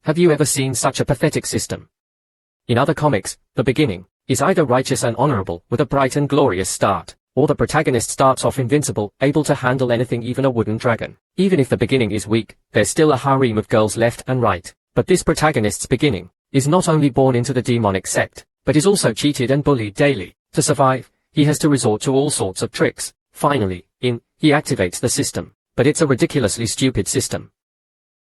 Have you ever seen such a pathetic system? In other comics, the beginning is either righteous and honorable with a bright and glorious start, or the protagonist starts off invincible, able to handle anything, even a wooden dragon. Even if the beginning is weak, there's still a harem of girls left and right. But this protagonist's beginning is not only born into the demonic sect, but is also cheated and bullied daily. To survive, he has to resort to all sorts of tricks. Finally, he activates the system. But it's a ridiculously stupid system.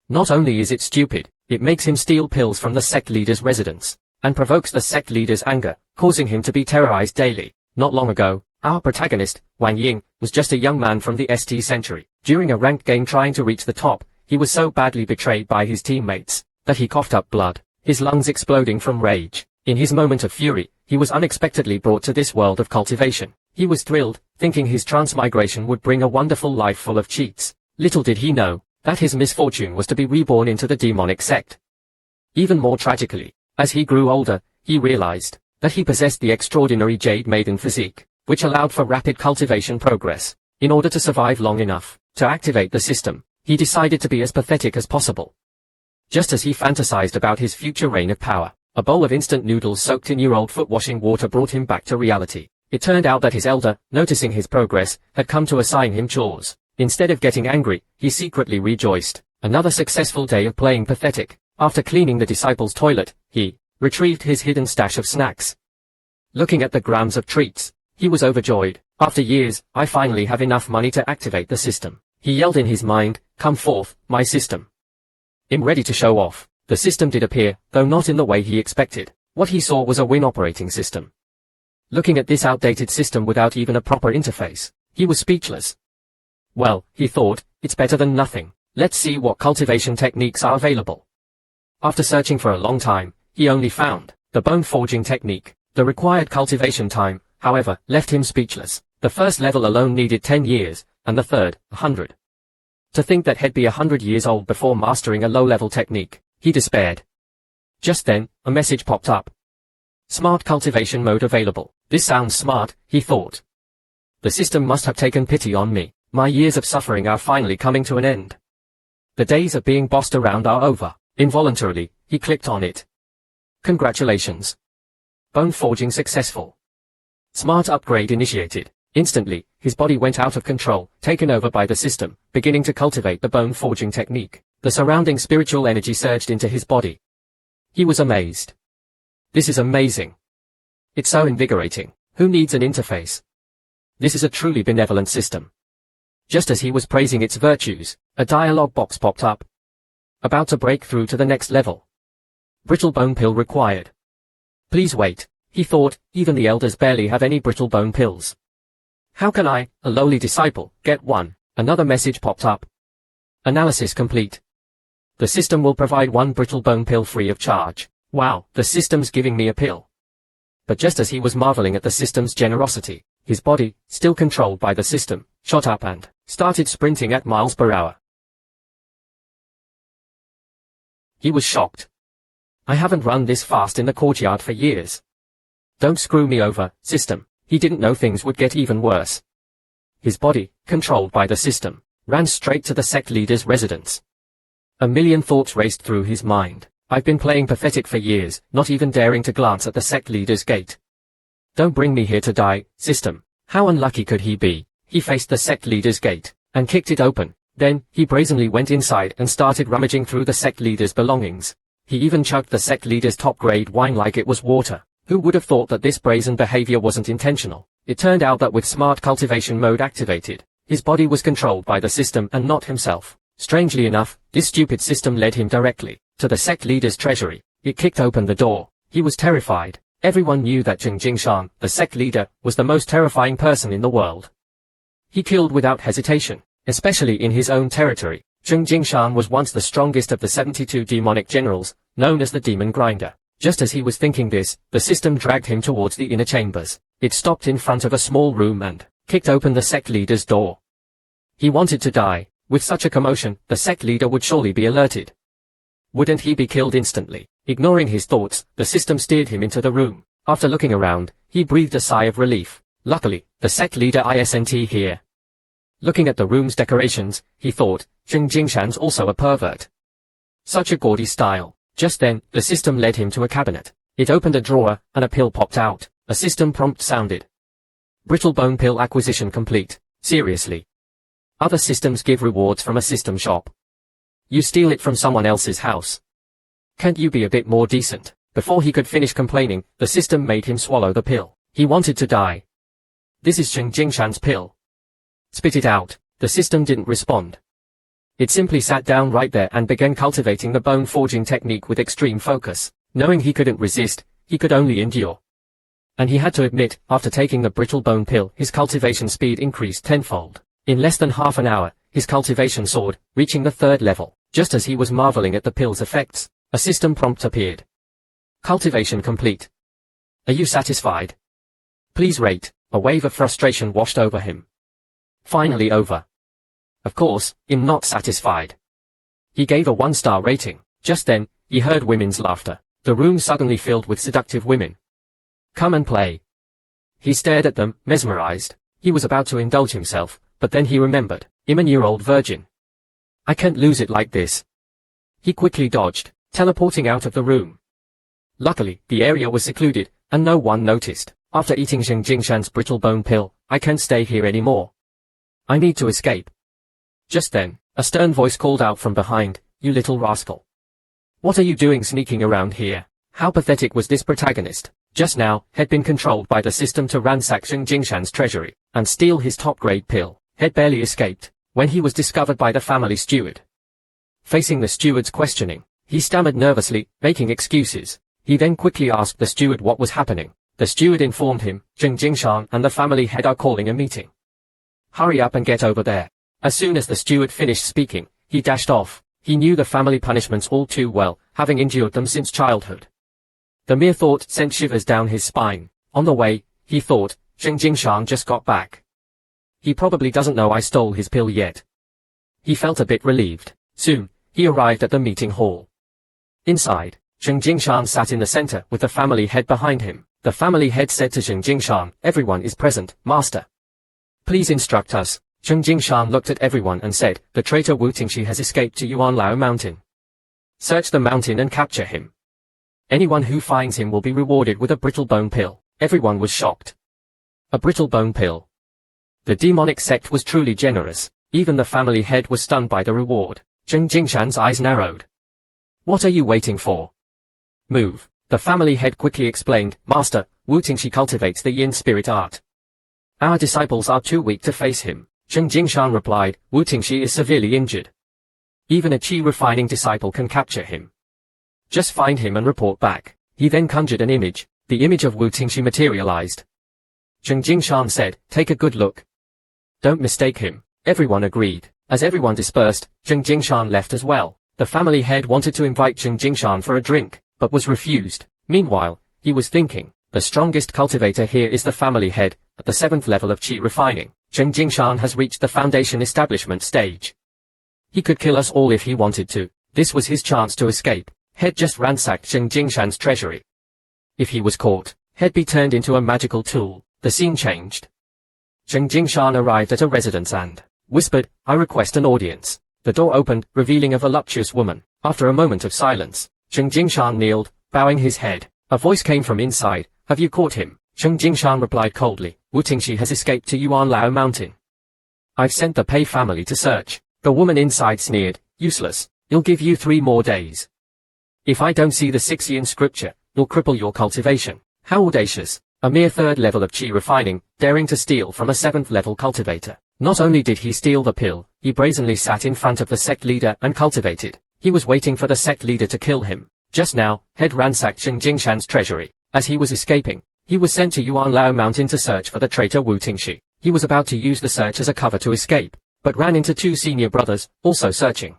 Not only is it stupid, it makes him steal pills from the sect leader's residence, and provokes the sect leader's anger, causing him to be terrorized daily. Not long ago, our protagonist, Wang Ying, was just a young man from the St century. During a ranked game trying to reach the top, he was so badly betrayed by his teammates that he coughed up blood, his lungs exploding from rage. In his moment of fury, he was unexpectedly brought to this world of cultivation. He was thrilled, thinking his transmigration would bring a wonderful life full of cheats. Little did he know that his misfortune was to be reborn into the demonic sect. Even more tragically, as he grew older, he realized that he possessed the extraordinary Jade Maiden physique, which allowed for rapid cultivation progress. In order to survive long enough to activate the system, he decided to be as pathetic as possible. Just as he fantasized about his future reign of power, a bowl of instant noodles soaked in year-old foot-washing water brought him back to reality. It turned out that his elder, noticing his progress, had come to assign him chores. Instead of getting angry, he secretly rejoiced. Another successful day of playing pathetic. After cleaning the disciple's toilet, he retrieved his hidden stash of snacks. Looking at the grams of treats, he was overjoyed. After years, I finally have enough money to activate the system. He yelled in his mind, "Come forth, my system." I'm ready to show off. The system did appear, though not in the way he expected. What he saw was a Win operating system. Looking at this outdated system without even a proper interface, he was speechless. Well, he thought, it's better than nothing. Let's see what cultivation techniques are available. After searching for a long time, he only found the bone forging technique. The required cultivation time, however, left him speechless. The first level alone needed 10 years, and the third, 100. To think that he'd be 100 years old before mastering a low-level technique, he despaired. Just then, a message popped up. Smart cultivation mode available. This sounds smart, he thought. The system must have taken pity on me. My years of suffering are finally coming to an end. The days of being bossed around are over. Involuntarily, he clicked on it. Congratulations. Bone forging successful. Smart upgrade initiated. Instantly, his body went out of control, taken over by the system, beginning to cultivate the bone forging technique. The surrounding spiritual energy surged into his body. He was amazed. This is amazing. It's so invigorating. Who needs an interface? This is a truly benevolent system. Just as he was praising its virtues, a dialog box popped up. About to break through to the next level. Brittle bone pill required. Please wait, he thought, even the elders barely have any brittle bone pills. How can I, a lowly disciple, get one? Another message popped up. Analysis complete. The system will provide one brittle bone pill free of charge. Wow, the system's giving me a pill. But just as he was marveling at the system's generosity, his body, still controlled by the system, shot up and started sprinting at miles per hour. He was shocked. I haven't run this fast in the courtyard for years. Don't screw me over, system. He didn't know things would get even worse. His body, controlled by the system, ran straight to the sect leader's residence. A million thoughts raced through his mind. I've been playing pathetic for years, not even daring to glance at the sect leader's gate. Don't bring me here to die, system. How unlucky could he be? He faced the sect leader's gate, and kicked it open. Then, he brazenly went inside and started rummaging through the sect leader's belongings. He even chugged the sect leader's top-grade wine like it was water. Who would have thought that this brazen behavior wasn't intentional? It turned out that with smart cultivation mode activated, his body was controlled by the system and not himself. Strangely enough, this stupid system led him directly to the sect leader's treasury. It kicked open the door. He was terrified. Everyone knew that Zheng Jingshan, the sect leader, was the most terrifying person in the world. He killed without hesitation, especially in his own territory. Zheng Jingshan was once the strongest of the 72 demonic generals, known as the Demon Grinder. Just as he was thinking this, the system dragged him towards the inner chambers. It stopped in front of a small room and kicked open the sect leader's door. He wanted to die. With such a commotion, the sect leader would surely be alerted. Wouldn't he be killed instantly? Ignoring his thoughts, the system steered him into the room. After looking around, he breathed a sigh of relief. Luckily, the sect leader isn't here. Looking at the room's decorations, he thought, Zheng Jingshan's also a pervert. Such a gaudy style. Just then, the system led him to a cabinet. It opened a drawer, and a pill popped out. A system prompt sounded. Brittle bone pill acquisition complete. Seriously. Other systems give rewards from a system shop. You steal it from someone else's house. Can't you be a bit more decent? Before he could finish complaining, the system made him swallow the pill. He wanted to die. This is Cheng Jingshan's pill. Spit it out. The system didn't respond. It simply sat down right there and began cultivating the bone forging technique with extreme focus. Knowing he couldn't resist, he could only endure. And he had to admit, after taking the brittle bone pill, his cultivation speed increased tenfold. In less than half an hour, his cultivation soared, reaching the 3rd level. Just as he was marveling at the pill's effects, a system prompt appeared. Cultivation complete. Are you satisfied? Please rate. A wave of frustration washed over him. Finally over. Of course, I'm not satisfied. He gave a 1-star rating. Just then, he heard women's laughter. The room suddenly filled with seductive women. Come and play. He stared at them, mesmerized. He was about to indulge himself, but then he remembered. I'm a year-old virgin. I can't lose it like this. He quickly dodged, teleporting out of the room. Luckily, the area was secluded, and no one noticed. After eating Cheng Jingshan's brittle bone pill, I can't stay here anymore. I need to escape. Just then, a stern voice called out from behind, you little rascal. What are you doing sneaking around here? How pathetic was this protagonist? Just now, had been controlled by the system to ransack Cheng Jingshan's treasury, and steal his top-grade pill. Had barely escaped, when he was discovered by the family steward. Facing the steward's questioning, he stammered nervously, making excuses. He then quickly asked the steward what was happening. The steward informed him, Cheng Jingshan and the family head are calling a meeting. Hurry up and get over there. As soon as the steward finished speaking, he dashed off. He knew the family punishments all too well, having endured them since childhood. The mere thought sent shivers down his spine. On the way, he thought, Cheng Jingshan just got back. He probably doesn't know I stole his pill yet. He felt a bit relieved. Soon, he arrived at the meeting hall. Inside, Cheng Jingshan sat in the center with the family head behind him. The family head said to Cheng Jingshan, everyone is present, master. Please instruct us. Cheng Jingshan looked at everyone and said, the traitor Wu Tingshi has escaped to Yuan Lao Mountain. Search the mountain and capture him. Anyone who finds him will be rewarded with a brittle bone pill. Everyone was shocked. A brittle bone pill. The demonic sect was truly generous. Even the family head was stunned by the reward. Cheng Jingshan's eyes narrowed. What are you waiting for? Move. The family head quickly explained, Master, Wu Tingshi cultivates the yin spirit art. Our disciples are too weak to face him. Cheng Jingshan replied, Wu Tingshi is severely injured. Even a qi refining disciple can capture him. Just find him and report back. He then conjured an image. The image of Wu Tingshi materialized. Cheng Jingshan said, take a good look. Don't mistake him. Everyone agreed. As everyone dispersed, Cheng Jingshan left as well. The family head wanted to invite Cheng Jingshan for a drink, but was refused. Meanwhile, he was thinking, the strongest cultivator here is the family head, at the 7th level of qi refining. Cheng Jingshan has reached the foundation establishment stage. He could kill us all if he wanted to. This was his chance to escape. Head just ransacked Cheng Jingshan's treasury. If he was caught, he'd be turned into a magical tool. The scene changed. Cheng Jingshan arrived at a residence and whispered, I request an audience. The door opened, revealing a voluptuous woman. After a moment of silence, Cheng Jingshan kneeled, bowing his head. A voice came from inside, have you caught him? Cheng Jingshan replied coldly, Wu Tingshi has escaped to Yuan Lao Mountain. I've sent the Pei family to search. The woman inside sneered, useless, it'll give you 3 more days. If I don't see the 6 yin scripture, it'll cripple your cultivation. How audacious. A mere 3rd level of qi refining, daring to steal from a 7th level cultivator. Not only did he steal the pill, he brazenly sat in front of the sect leader and cultivated. He was waiting for the sect leader to kill him. Just now, head ransacked Cheng Jingshan's treasury. As he was escaping, he was sent to Yuan Lao Mountain to search for the traitor Wu Tingshi. He was about to use the search as a cover to escape, but ran into 2 senior brothers, also searching.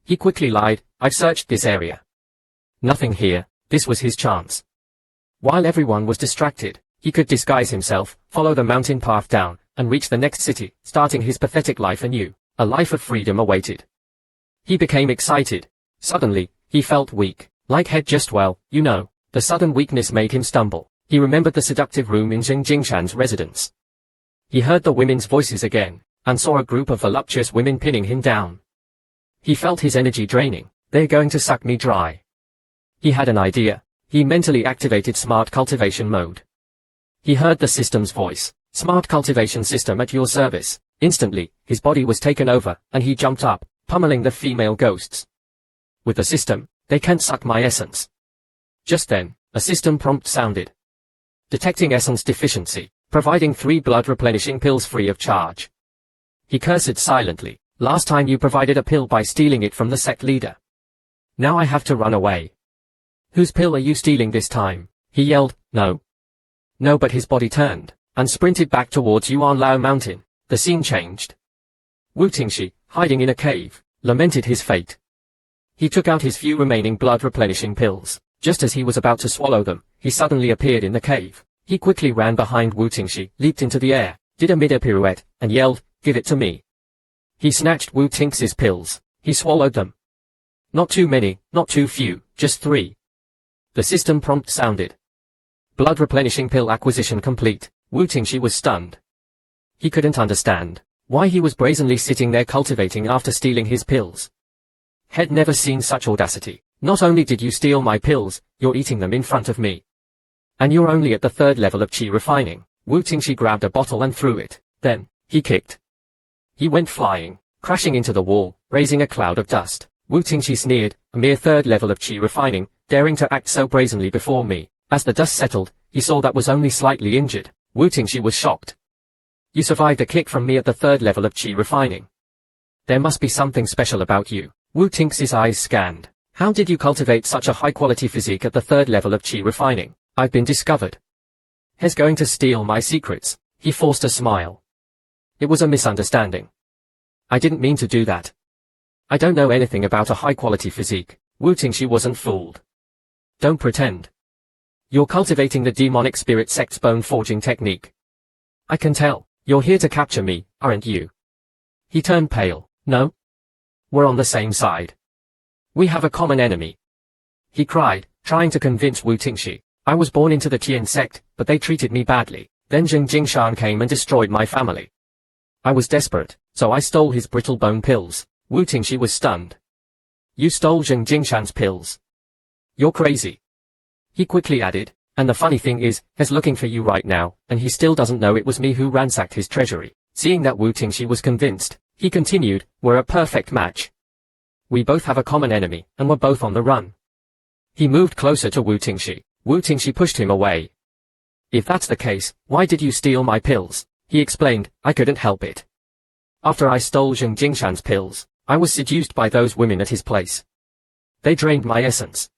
He quickly lied, I've searched this area. Nothing here. This was his chance. While everyone was distracted, he could disguise himself, follow the mountain path down, and reach the next city, starting his pathetic life anew. A life of freedom awaited. He became excited. Suddenly, he felt weak. Like head just the sudden weakness made him stumble. He remembered the seductive room in Cheng Jingshan's residence. He heard the women's voices again, and saw a group of voluptuous women pinning him down. He felt his energy draining. They're going to suck me dry. He had an idea. He mentally activated Smart Cultivation mode. He heard the system's voice. Smart Cultivation System at your service. Instantly, his body was taken over, and he jumped up, pummeling the female ghosts. With the system, they can't suck my essence. Just then, a system prompt sounded. Detecting essence deficiency, providing 3 blood replenishing pills free of charge. He cursed silently. Last time you provided a pill by stealing it from the sect leader. Now I have to run away. Whose pill are you stealing this time? He yelled. No. No, but his body turned, and sprinted back towards Yuan Lao Mountain. The scene changed. Wu Tingshi, hiding in a cave, lamented his fate. He took out his few remaining blood replenishing pills. Just as he was about to swallow them, he suddenly appeared in the cave. He quickly ran behind Wu Tingshi, leaped into the air, did a mid-air pirouette, and yelled, "Give it to me." He snatched Wu Tingxi's pills. He swallowed them. Not too many, not too few, just 3. The system prompt sounded. Blood replenishing pill acquisition complete. Wu Tingshi was stunned. He couldn't understand why he was brazenly sitting there cultivating after stealing his pills. Had never seen such audacity. Not only did you steal my pills, you're eating them in front of me. And you're only at the 3rd level of qi refining. Wu Tingshi grabbed a bottle and threw it. Then, he kicked. He went flying, crashing into the wall, raising a cloud of dust. Wu Tingshi sneered, a mere 3rd level of qi refining, daring to act so brazenly before me. As the dust settled, he saw that was only slightly injured. Wu Tingshi was shocked. You survived a kick from me at the 3rd level of qi refining. There must be something special about you. Wu Tingxi's eyes scanned. How did you cultivate such a high-quality physique at the 3rd level of qi refining? I've been discovered. He's going to steal my secrets. He forced a smile. It was a misunderstanding. I didn't mean to do that. I don't know anything about a high-quality physique. Wu Tingshi wasn't fooled. Don't pretend. You're cultivating the demonic spirit sect's bone forging technique. I can tell. You're here to capture me, aren't you? He turned pale. No? We're on the same side. We have a common enemy. He cried, trying to convince Wu Tingshi. I was born into the Tian sect, but they treated me badly. Then Zheng Jingshan came and destroyed my family. I was desperate, so I stole his brittle bone pills. Wu Tingshi was stunned. You stole Zheng Jingshan's pills. You're crazy. He quickly added, and the funny thing is, he's looking for you right now, and he still doesn't know it was me who ransacked his treasury. Seeing that Wu Tingshi was convinced, he continued, we're a perfect match. We both have a common enemy, and we're both on the run. He moved closer to Wu Tingshi. Wu Tingshi pushed him away. If that's the case, why did you steal my pills? He explained, I couldn't help it. After I stole Zheng Jingshan's pills, I was seduced by those women at his place. They drained my essence.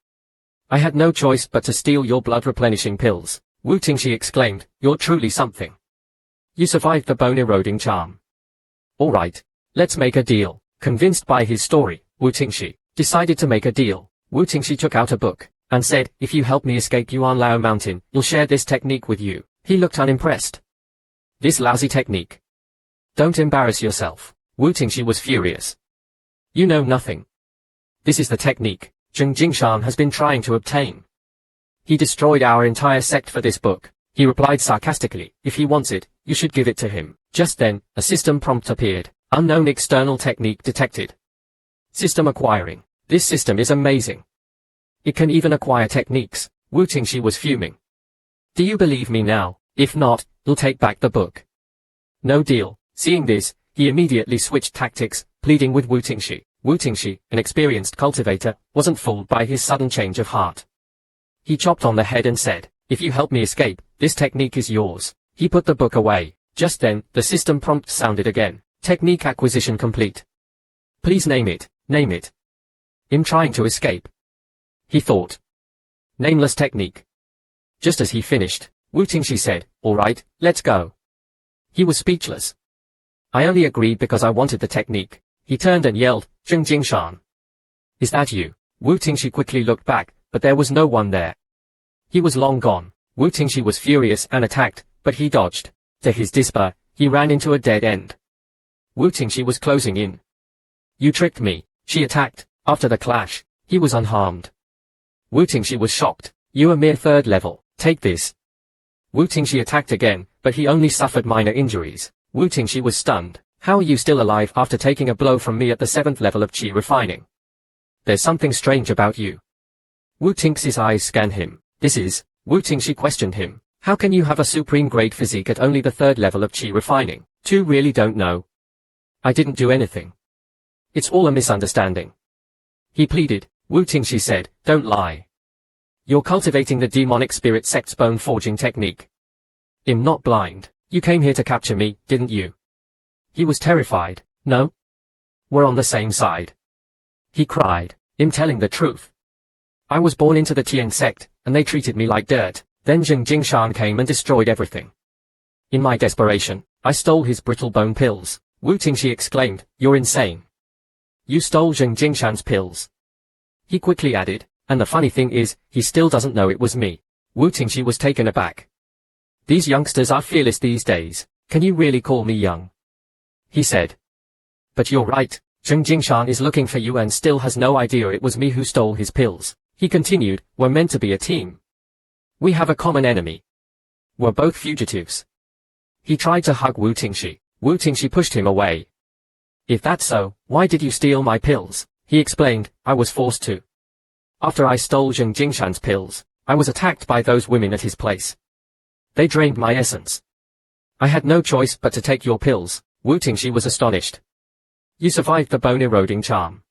I had no choice but to steal your blood replenishing pills. Wu Tingshi exclaimed, you're truly something. You survived the bone eroding charm. Alright, let's make a deal. Convinced by his story, Wu Tingshi decided to make a deal. Wu Tingshi took out a book and said, if you help me escape Yuan Lao Mountain, you'll share this technique with you. He looked unimpressed. This lousy technique. Don't embarrass yourself. Wu Tingshi was furious. You know nothing. This is the technique Zheng Jingshan has been trying to obtain. He destroyed our entire sect for this book. He replied sarcastically, if he wants it, you should give it to him. Just then, a system prompt appeared. Unknown external technique detected. System acquiring. This system is amazing. It can even acquire techniques. Wu Tingshi was fuming. Do you believe me now? If not, you'll take back the book. No deal. Seeing this, he immediately switched tactics, pleading with Wu Tingshi. Wu Tingshi, an experienced cultivator, wasn't fooled by his sudden change of heart. He chopped on the head and said, if you help me escape, this technique is yours. He put the book away. Just then, the system prompt sounded again. Technique acquisition complete. Please name it. Name it. I'm trying to escape. He thought. Nameless Technique. Just as he finished, Wu Tingshi said, alright, let's go. He was speechless. I only agreed because I wanted the technique. He turned and yelled, Zheng Jingshan. Is that you? Wu Tingshi quickly looked back, but there was no one there. He was long gone. Wu Tingshi was furious and attacked, but he dodged. To his despair, he ran into a dead end. Wu Tingshi was closing in. You tricked me. She attacked. After the clash, he was unharmed. Wu Tingshi was shocked. You a mere 3rd level. Take this. Wu Tingshi attacked again, but he only suffered minor injuries. Wu Tingshi was stunned. How are you still alive after taking a blow from me at the 7th level of qi refining? There's something strange about you. Wu Tingxi's eyes scanned him. This is, Wu Tingxi questioned him. How can you have a supreme grade physique at only the 3rd level of qi refining? Two really don't know. I didn't do anything. It's all a misunderstanding. He pleaded. Wu Tingxi said, don't lie. You're cultivating the demonic spirit sect's bone forging technique. I'm not blind. You came here to capture me, didn't you? He was terrified. No? We're on the same side. He cried. I'm telling the truth. I was born into the Tian sect, and they treated me like dirt. Then Zheng Jingshan came and destroyed everything. In my desperation, I stole his brittle bone pills. Wu Tingxi exclaimed, you're insane. You stole Zheng Jingshan's pills. He quickly added, and the funny thing is, he still doesn't know it was me. Wu Tingxi was taken aback. These youngsters are fearless these days. Can you really call me young? He said. But you're right. Zheng Jingshan is looking for you and still has no idea it was me who stole his pills. He continued, we're meant to be a team. We have a common enemy. We're both fugitives. He tried to hug Wu Tingxi. Wu Tingxi pushed him away. If that's so, why did you steal my pills? He explained, I was forced to. After I stole Zheng Jingshan's pills, I was attacked by those women at his place. They drained my essence. I had no choice but to take your pills. Wu Tingxi was astonished. You survived the bone-eroding charm.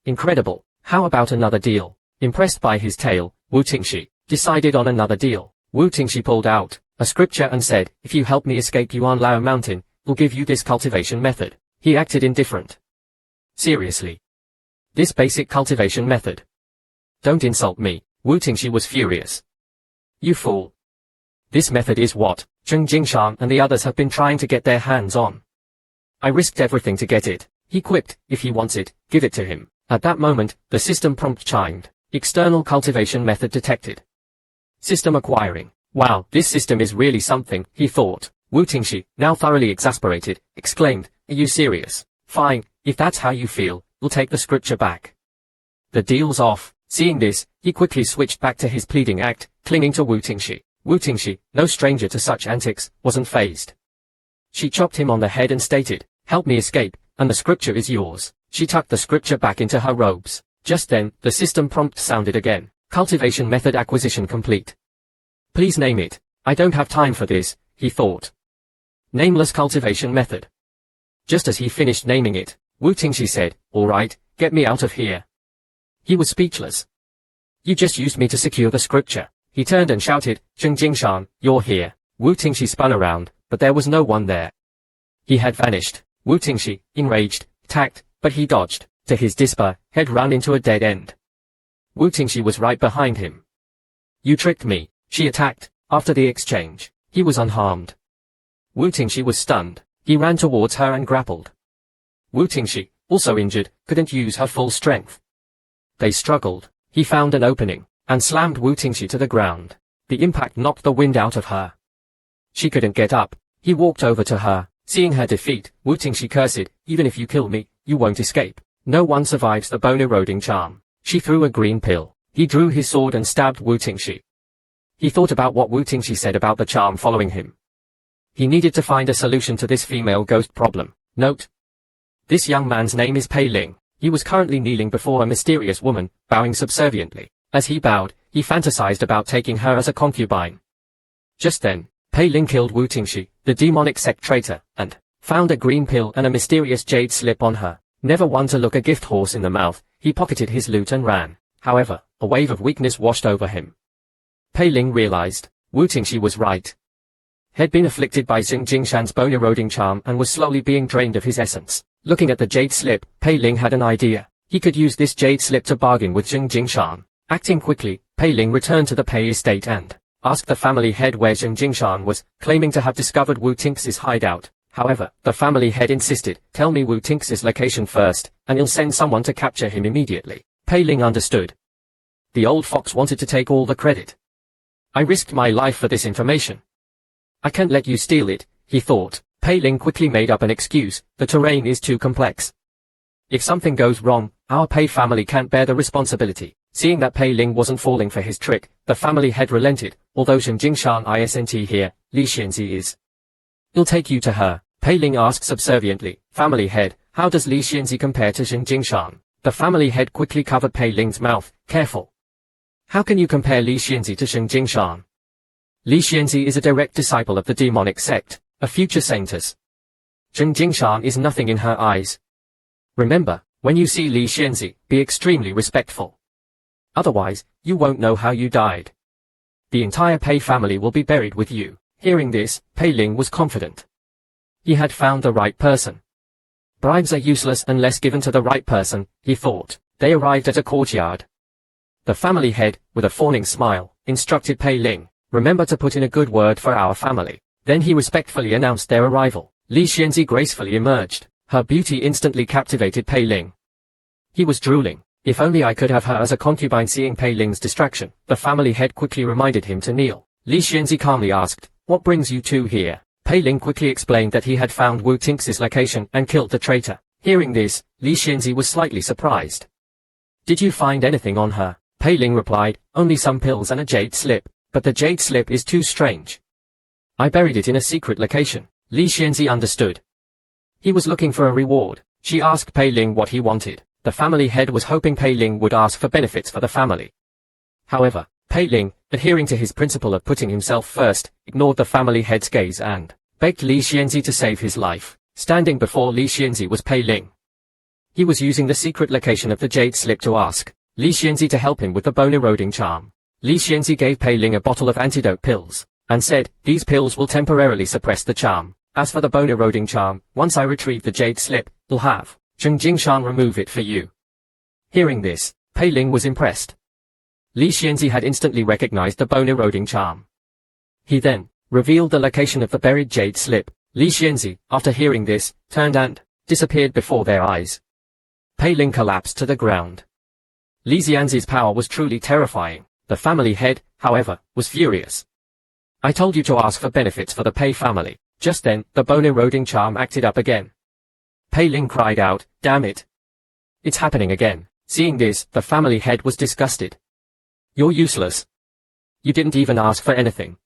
Incredible. How about another deal? Impressed by his tale, Wu Tingxi decided on another deal. Wu Tingxi pulled out a scripture and said, if you help me escape Yuan Lao Mountain, I'll give you this cultivation method. He acted indifferent. Seriously. This basic cultivation method. Don't insult me. Wu Tingxi was furious. You fool. This method is what Zheng Jingshan and the others have been trying to get their hands on. I risked everything to get it. He quipped, if he wants it, give it to him. At that moment, the system prompt chimed. External cultivation method detected. System acquiring. Wow, this system is really something, he thought. Wu Tingxi, now thoroughly exasperated, exclaimed, are you serious? Fine, if that's how you feel, we'll take the scripture back. The deal's off. Seeing this, he quickly switched back to his pleading act, clinging to Wu Tingxi. Wu Tingxi, no stranger to such antics, wasn't fazed. She chopped him on the head and stated, help me escape, and the scripture is yours. She tucked the scripture back into her robes. Just then, the system prompt sounded again. Cultivation method acquisition complete. Please name it. I don't have time for this, he thought. Nameless cultivation method. Just as he finished naming it, Wu Tingxi said, all right, get me out of here. He was speechless. You just used me to secure the scripture. He turned and shouted, Zheng Jingshan, you're here. Wu Tingxi spun around, but there was no one there. He had vanished. Wu Tingxi, enraged, attacked, but he dodged. To his despair, had run into a dead end. Wu Tingxi was right behind him. You tricked me, she attacked. After the exchange, he was unharmed. Wu Tingxi was stunned. He ran towards her and grappled. Wu Tingxi, also injured, couldn't use her full strength. They struggled. He found an opening, and slammed Wu Tingxi to the ground. The impact knocked the wind out of her. She couldn't get up. He walked over to her. Seeing her defeat, Wu Tingxi cursed, even if you kill me, you won't escape. No one survives the bone-eroding charm. She threw a green pill. He drew his sword and stabbed Wu Tingxi. He thought about what Wu Tingxi said about the charm following him. He needed to find a solution to this female ghost problem. Note. This young man's name is Pei Ling. He was currently kneeling before a mysterious woman, bowing subserviently. As he bowed, he fantasized about taking her as a concubine. Just then, Pei Ling killed Wu Tingxi, the demonic sect traitor, and found a green pill and a mysterious jade slip on her. Never one to look a gift horse in the mouth, he pocketed his loot and ran. However, a wave of weakness washed over him. Pei Ling realized, Wu Tingxi was right. Had been afflicted by Zheng Jingshan's bone-eroding charm and was slowly being drained of his essence. Looking at the jade slip, Pei Ling had an idea. He could use this jade slip to bargain with Zheng Jingshan. Acting quickly, Pei Ling returned to the Pei Estate and asked the family head where Zheng Jingshan was, claiming to have discovered Wu Tingxi's hideout. However, the family head insisted, tell me Wu Tingxi's location first, and I'll send someone to capture him immediately. Pei Ling understood. The old fox wanted to take all the credit. I risked my life for this information. I can't let you steal it, he thought. Pei Ling quickly made up an excuse, the terrain is too complex. If something goes wrong, our Pei family can't bear the responsibility. Seeing that Pei Ling wasn't falling for his trick, the family head relented, although Zheng Jingshan isn't here, Li Xianzi is. I'll take you to her. Pei Ling asked subserviently, family head, how does Li Xianzi compare to Zheng Jingshan? The family head quickly covered Pei Ling's mouth, careful. How can you compare Li Xianzi to Sheng Jingshan? Li Xianzi is a direct disciple of the demonic sect, a future saintess. Sheng Jingshan is nothing in her eyes. Remember, when you see Li Xianzi, be extremely respectful. Otherwise, you won't know how you died. The entire Pei family will be buried with you. Hearing this, Pei Ling was confident. He had found the right person. Bribes are useless unless given to the right person, he thought. They arrived at a courtyard. The family head, with a fawning smile, instructed Pei Ling, "Remember to put in a good word for our family." Then he respectfully announced their arrival. Li Xianzi gracefully emerged. Her beauty instantly captivated Pei Ling. He was drooling. If only I could have her as a concubine. Seeing Pei Ling's distraction, the family head quickly reminded him to kneel. Li Xianzi calmly asked, "What brings you two here?" Pei Ling quickly explained that he had found Wu Tinx's location and killed the traitor. Hearing this, Li Xianzi was slightly surprised. "Did you find anything on her?" Pei Ling replied, "Only some pills and a jade slip, but the jade slip is too strange. I buried it in a secret location." Li Xianzi understood. He was looking for a reward. She asked Pei Ling what he wanted. The family head was hoping Pei Ling would ask for benefits for the family. However, Pei Ling, adhering to his principle of putting himself first, ignored the family head's gaze and begged Li Xianzi to save his life. Standing before Li Xianzi was Pei Ling. He was using the secret location of the jade slip to ask Li Xianzi to help him with the bone-eroding charm. Li Xianzi gave Pei Ling a bottle of antidote pills, and said, "These pills will temporarily suppress the charm. As for the bone-eroding charm, once I retrieve the jade slip, you'll have Sheng Jingshan remove it for you." Hearing this, Pei Ling was impressed. Li Xianzi had instantly recognized the bone-eroding charm. He then revealed the location of the buried jade slip. Li Xianzi, after hearing this, turned and disappeared before their eyes. Pei Ling collapsed to the ground. Li Xianzi's power was truly terrifying. The family head, however, was furious. "I told you to ask for benefits for the Pei family." Just then, the bone-eroding charm acted up again. Pei Ling cried out, "Damn it! It's happening again." Seeing this, the family head was disgusted. "You're useless. You didn't even ask for anything."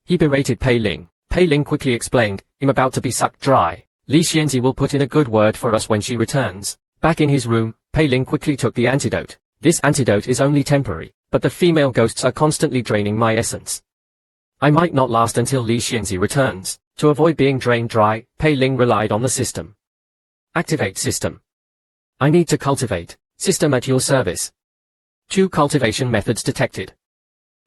He berated Pei Ling. Pei Ling quickly explained, "I'm about to be sucked dry. Li Xianzi will put in a good word for us when she returns." Back in his room, Pei Ling quickly took the antidote. "This antidote is only temporary, but the female ghosts are constantly draining my essence. I might not last until Li Xianzi returns." To avoid being drained dry, Pei Ling relied on the system. Activate system. I need to cultivate. System at your service. 2 cultivation methods detected.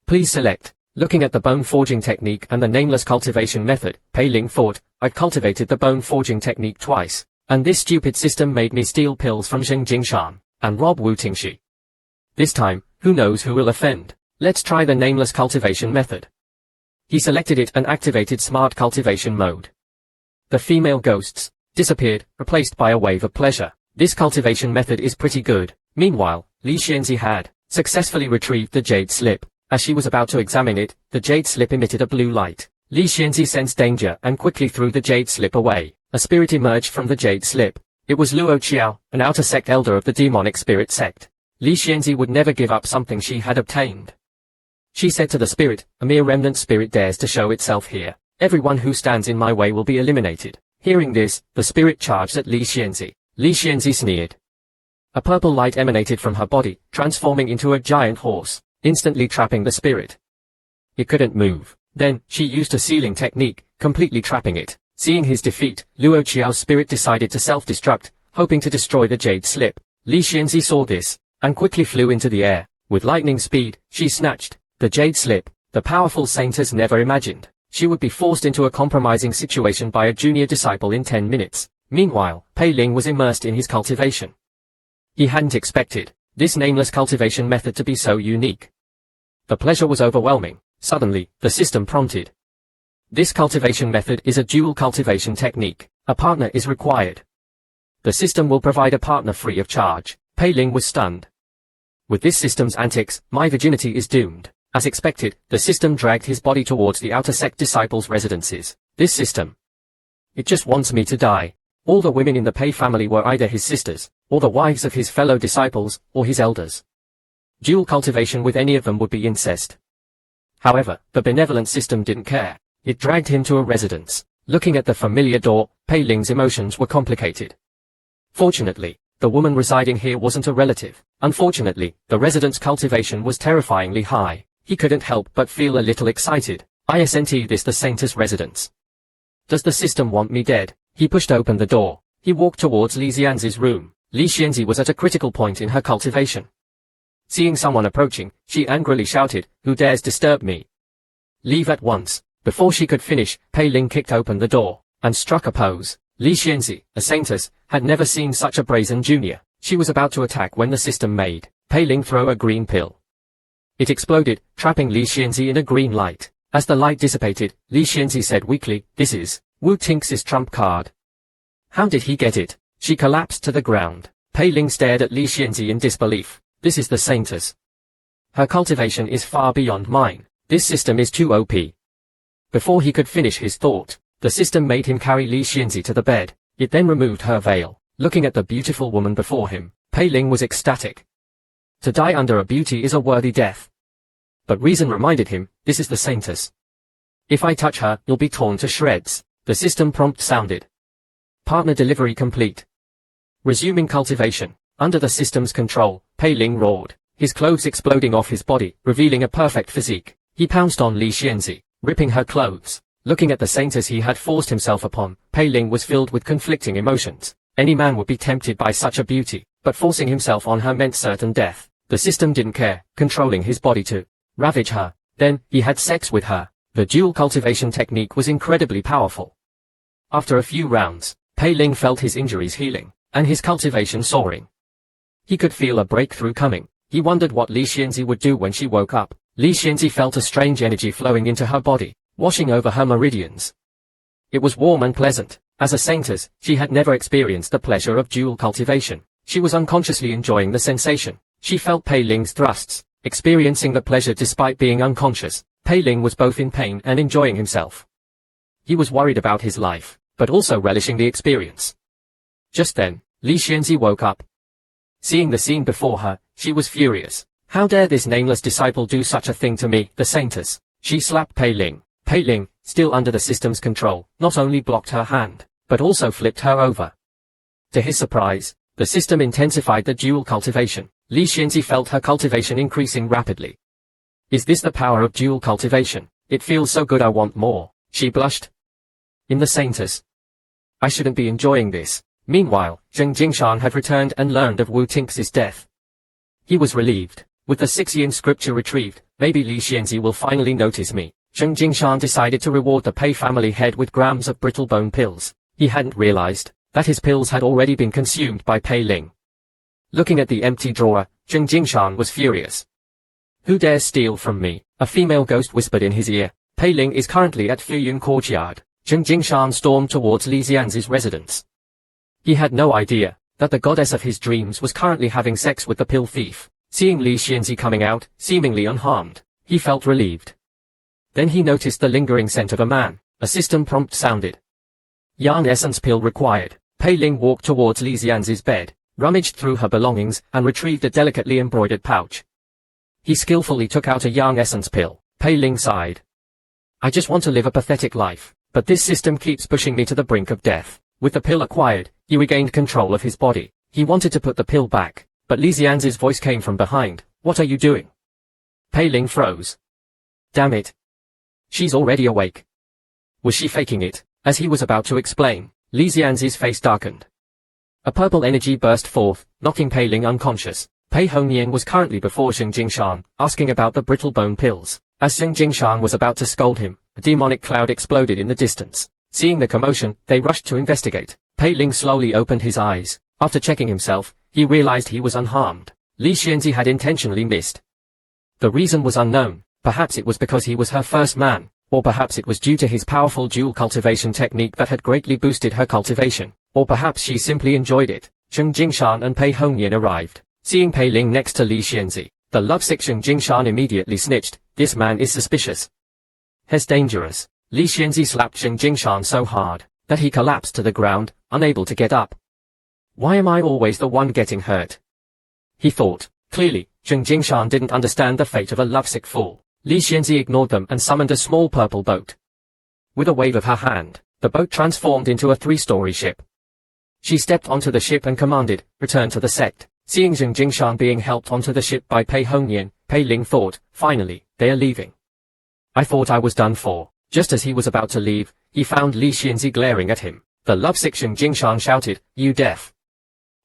Please select. Looking at the bone forging technique and the nameless cultivation method, Pei Ling thought, "I've cultivated the bone forging technique twice, and this stupid system made me steal pills from Sheng Jingshan and rob Wu Tingxi. This time, who knows who will offend. Let's try the nameless cultivation method." He selected it and activated smart cultivation mode. The female ghosts disappeared, replaced by a wave of pleasure. This cultivation method is pretty good. Meanwhile, Li Xianzi had successfully retrieved the jade slip. As she was about to examine it, the jade slip emitted a blue light. Li Xianzi sensed danger and quickly threw the jade slip away. A spirit emerged from the jade slip. It was Luo Qiao, an outer sect elder of the demonic spirit sect. Li Xianzi would never give up something she had obtained. She said to the spirit, "A mere remnant spirit dares to show itself here. Everyone who stands in my way will be eliminated." Hearing this, the spirit charged at Li Xianzi. Li Xianzi sneered. A purple light emanated from her body, transforming into a giant horse, instantly trapping the spirit. It couldn't move. Then, she used a sealing technique, completely trapping it. Seeing his defeat, Luo Qiao's spirit decided to self-destruct, hoping to destroy the jade slip. Li Xianzi saw this, and quickly flew into the air. With lightning speed, she snatched the jade slip. The powerful saintess never imagined she would be forced into a compromising situation by a junior disciple in 10 minutes. Meanwhile, Pei Ling was immersed in his cultivation. He hadn't expected this nameless cultivation method to be so unique. The pleasure was overwhelming. Suddenly, the system prompted. This cultivation method is a dual cultivation technique. A partner is required. The system will provide a partner free of charge. Pei Ling was stunned. With this system's antics, my virginity is doomed. As expected, the system dragged his body towards the outer sect disciples' residences. This system. It just wants me to die. All the women in the Pei family were either his sisters, or the wives of his fellow disciples, or his elders. Dual cultivation with any of them would be incest. However, the benevolent system didn't care. It dragged him to a residence. Looking at the familiar door, Pei Ling's emotions were complicated. Fortunately, the woman residing here wasn't a relative. Unfortunately, the resident's cultivation was terrifyingly high. He couldn't help but feel a little excited. Isn't this the saintess residence? Does the system want me dead? He pushed open the door. He walked towards Li Xianzi's room. Li Xianzi was at a critical point in her cultivation. Seeing someone approaching, she angrily shouted, "Who dares disturb me? Leave at once." Before she could finish, Pei Ling kicked open the door and struck a pose. Li Xianzi, a saintess, had never seen such a brazen junior. She was about to attack when the system made Pei Ling throw a green pill. It exploded, trapping Li Xianzi in a green light. As the light dissipated, Li Xianzi said weakly, "This is Wu Tinx's trump card." How did he get it? She collapsed to the ground. Pei Ling stared at Li Xianzi in disbelief. This is the saintess. Her cultivation is far beyond mine. This system is too OP. Before he could finish his thought, the system made him carry Li Xianzi to the bed. It then removed her veil. Looking at the beautiful woman before him, Pei Ling was ecstatic. To die under a beauty is a worthy death. But reason reminded him, this is the saintess. If I touch her, you'll be torn to shreds. The system prompt sounded. Partner delivery complete. Resuming cultivation. Under the system's control, Pei Ling roared, his clothes exploding off his body, revealing a perfect physique. He pounced on Li Xianzi, ripping her clothes. Looking at the saintess he had forced himself upon, Pei Ling was filled with conflicting emotions. Any man would be tempted by such a beauty, but forcing himself on her meant certain death. The system didn't care, controlling his body to ravage her. Then, he had sex with her. The dual cultivation technique was incredibly powerful. After a few rounds, Pei Ling felt his injuries healing, and his cultivation soaring. He could feel a breakthrough coming. He wondered what Li Xianzi would do when she woke up. Li Xianzi felt a strange energy flowing into her body, washing over her meridians. It was warm and pleasant. As a saintess, she had never experienced the pleasure of dual cultivation. She was unconsciously enjoying the sensation. She felt Pei Ling's thrusts, experiencing the pleasure despite being unconscious. Pei Ling was both in pain and enjoying himself. He was worried about his life, but also relishing the experience. Just then, Li Xianzi woke up. Seeing the scene before her, she was furious. How dare this nameless disciple do such a thing to me, the saintess? She slapped Pei Ling. Pei Ling, still under the system's control, not only blocked her hand, but also flipped her over. To his surprise, the system intensified the dual cultivation. Li Xianzi felt her cultivation increasing rapidly. Is this the power of dual cultivation? It feels so good, I want more. She blushed. In the saintess. I shouldn't be enjoying this. Meanwhile, Zheng Jingshan had returned and learned of Wu Tinx's death. He was relieved. With the 6-yin scripture retrieved, maybe Li Xianzi will finally notice me. Zheng Jingshan decided to reward the Pei family head with grams of brittle bone pills. He hadn't realized that his pills had already been consumed by Pei Ling. Looking at the empty drawer, Zheng Jingshan was furious. Who dares steal from me? A female ghost whispered in his ear. Pei Ling is currently at Fuyun Courtyard. Zheng Jingshan stormed towards Li Xianzi's residence. He had no idea that the goddess of his dreams was currently having sex with the pill thief. Seeing Li Xianzi coming out, seemingly unharmed, he felt relieved. Then he noticed the lingering scent of a man. A system prompt sounded. Yarn essence pill required. Pei Ling walked towards Li Xianzi's bed, rummaged through her belongings, and retrieved a delicately embroidered pouch. He skillfully took out a yarn essence pill. Pei Ling sighed. I just want to live a pathetic life, but this system keeps pushing me to the brink of death. With the pill acquired, he regained control of his body. He wanted to put the pill back, but Li Xianzi's voice came from behind. What are you doing? Pei Ling froze. Damn it. She's already awake. Was she faking it? As he was about to explain, Li Xianzi's face darkened. A purple energy burst forth, knocking Pei Ling unconscious. Pei Hongyan was currently before Zheng Jingshan, asking about the brittle bone pills. As Zheng Jingshan was about to scold him, a demonic cloud exploded in the distance. Seeing the commotion, they rushed to investigate. Pei Ling slowly opened his eyes. After checking himself, he realized he was unharmed. Li Xianzi had intentionally missed. The reason was unknown. Perhaps it was because he was her first man, or perhaps it was due to his powerful dual cultivation technique that had greatly boosted her cultivation, or perhaps she simply enjoyed it. Zheng Jingshan and Pei Hongyan arrived. Seeing Pei Ling next to Li Xianzi, the lovesick Zheng Jingshan immediately snitched. This man is suspicious. He's dangerous. Li Xianzi slapped Zheng Jingshan so hard that he collapsed to the ground, unable to get up. Why am I always the one getting hurt? He thought. Clearly, Zheng Jingshan didn't understand the fate of a lovesick fool. Li Xianzi ignored them and summoned a small purple boat. With a wave of her hand, the boat transformed into a 3-story ship. She stepped onto the ship and commanded, "Return to the sect." Seeing Zheng Jingshan being helped onto the ship by Pei Hongnian, Pei Ling thought, "Finally, they are leaving. I thought I was done for." Just as he was about to leave, he found Li Xianzi glaring at him. The lovesick Zheng Jingshan shouted, "You deaf!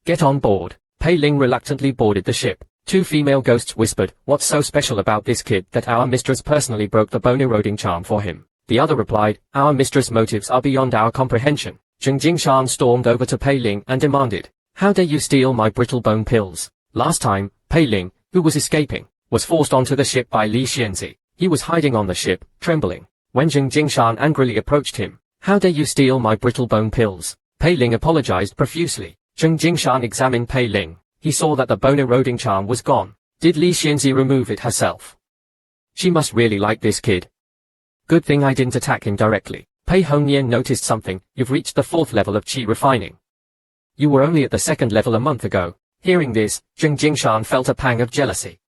Get on board." Pei Ling reluctantly boarded the ship. Two female ghosts whispered, "What's so special about this kid that our mistress personally broke the bone-eroding charm for him?" The other replied, "Our mistress' motives are beyond our comprehension." Zheng Jingshan stormed over to Pei Ling and demanded, "How dare you steal my brittle bone pills?" Last time, Pei Ling, who was escaping, was forced onto the ship by Li Xianzi. He was hiding on the ship, trembling. When Zheng Jingshan angrily approached him, "How dare you steal my brittle bone pills?" Pei Ling apologized profusely. Zheng Jingshan examined Pei Ling. He saw that the bone-eroding charm was gone. Did Li Xianzi remove it herself? She must really like this kid. Good thing I didn't attack him directly. Pei Hongnian noticed something. "You've reached the 4th level of qi refining. You were only at the 2nd level a month ago." Hearing this, Zheng Jingshan felt a pang of jealousy.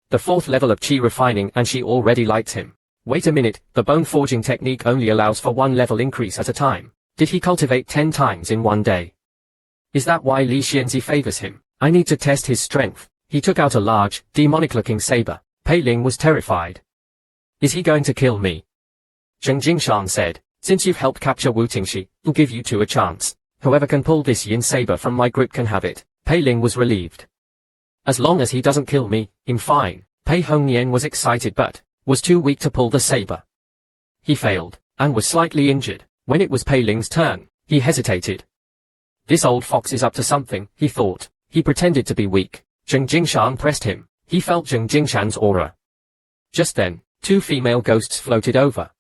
The 4th level of qi refining and she already liked him. Wait a minute, the bone forging technique only allows for 1 level increase at a time. Did he cultivate 10 times in 1 day? Is that why Li Xianzi favors him? I need to test his strength. He took out a large, demonic-looking saber. Pei Ling was terrified. Is he going to kill me? Zheng Jingshan said, "Since you've helped capture Wu Tingxi, I'll give you 2 a chance. Whoever can pull this yin saber from my grip can have it." Pei Ling was relieved. As long as he doesn't kill me, I'm fine. Pei Hongnian was excited but was too weak to pull the saber. He failed, and was slightly injured. When it was Pei Ling's turn, he hesitated. This old fox is up to something, he thought. He pretended to be weak. Zheng Jingshan pressed him. He felt Zheng Jingshan's aura. Just then, 2 female ghosts floated over.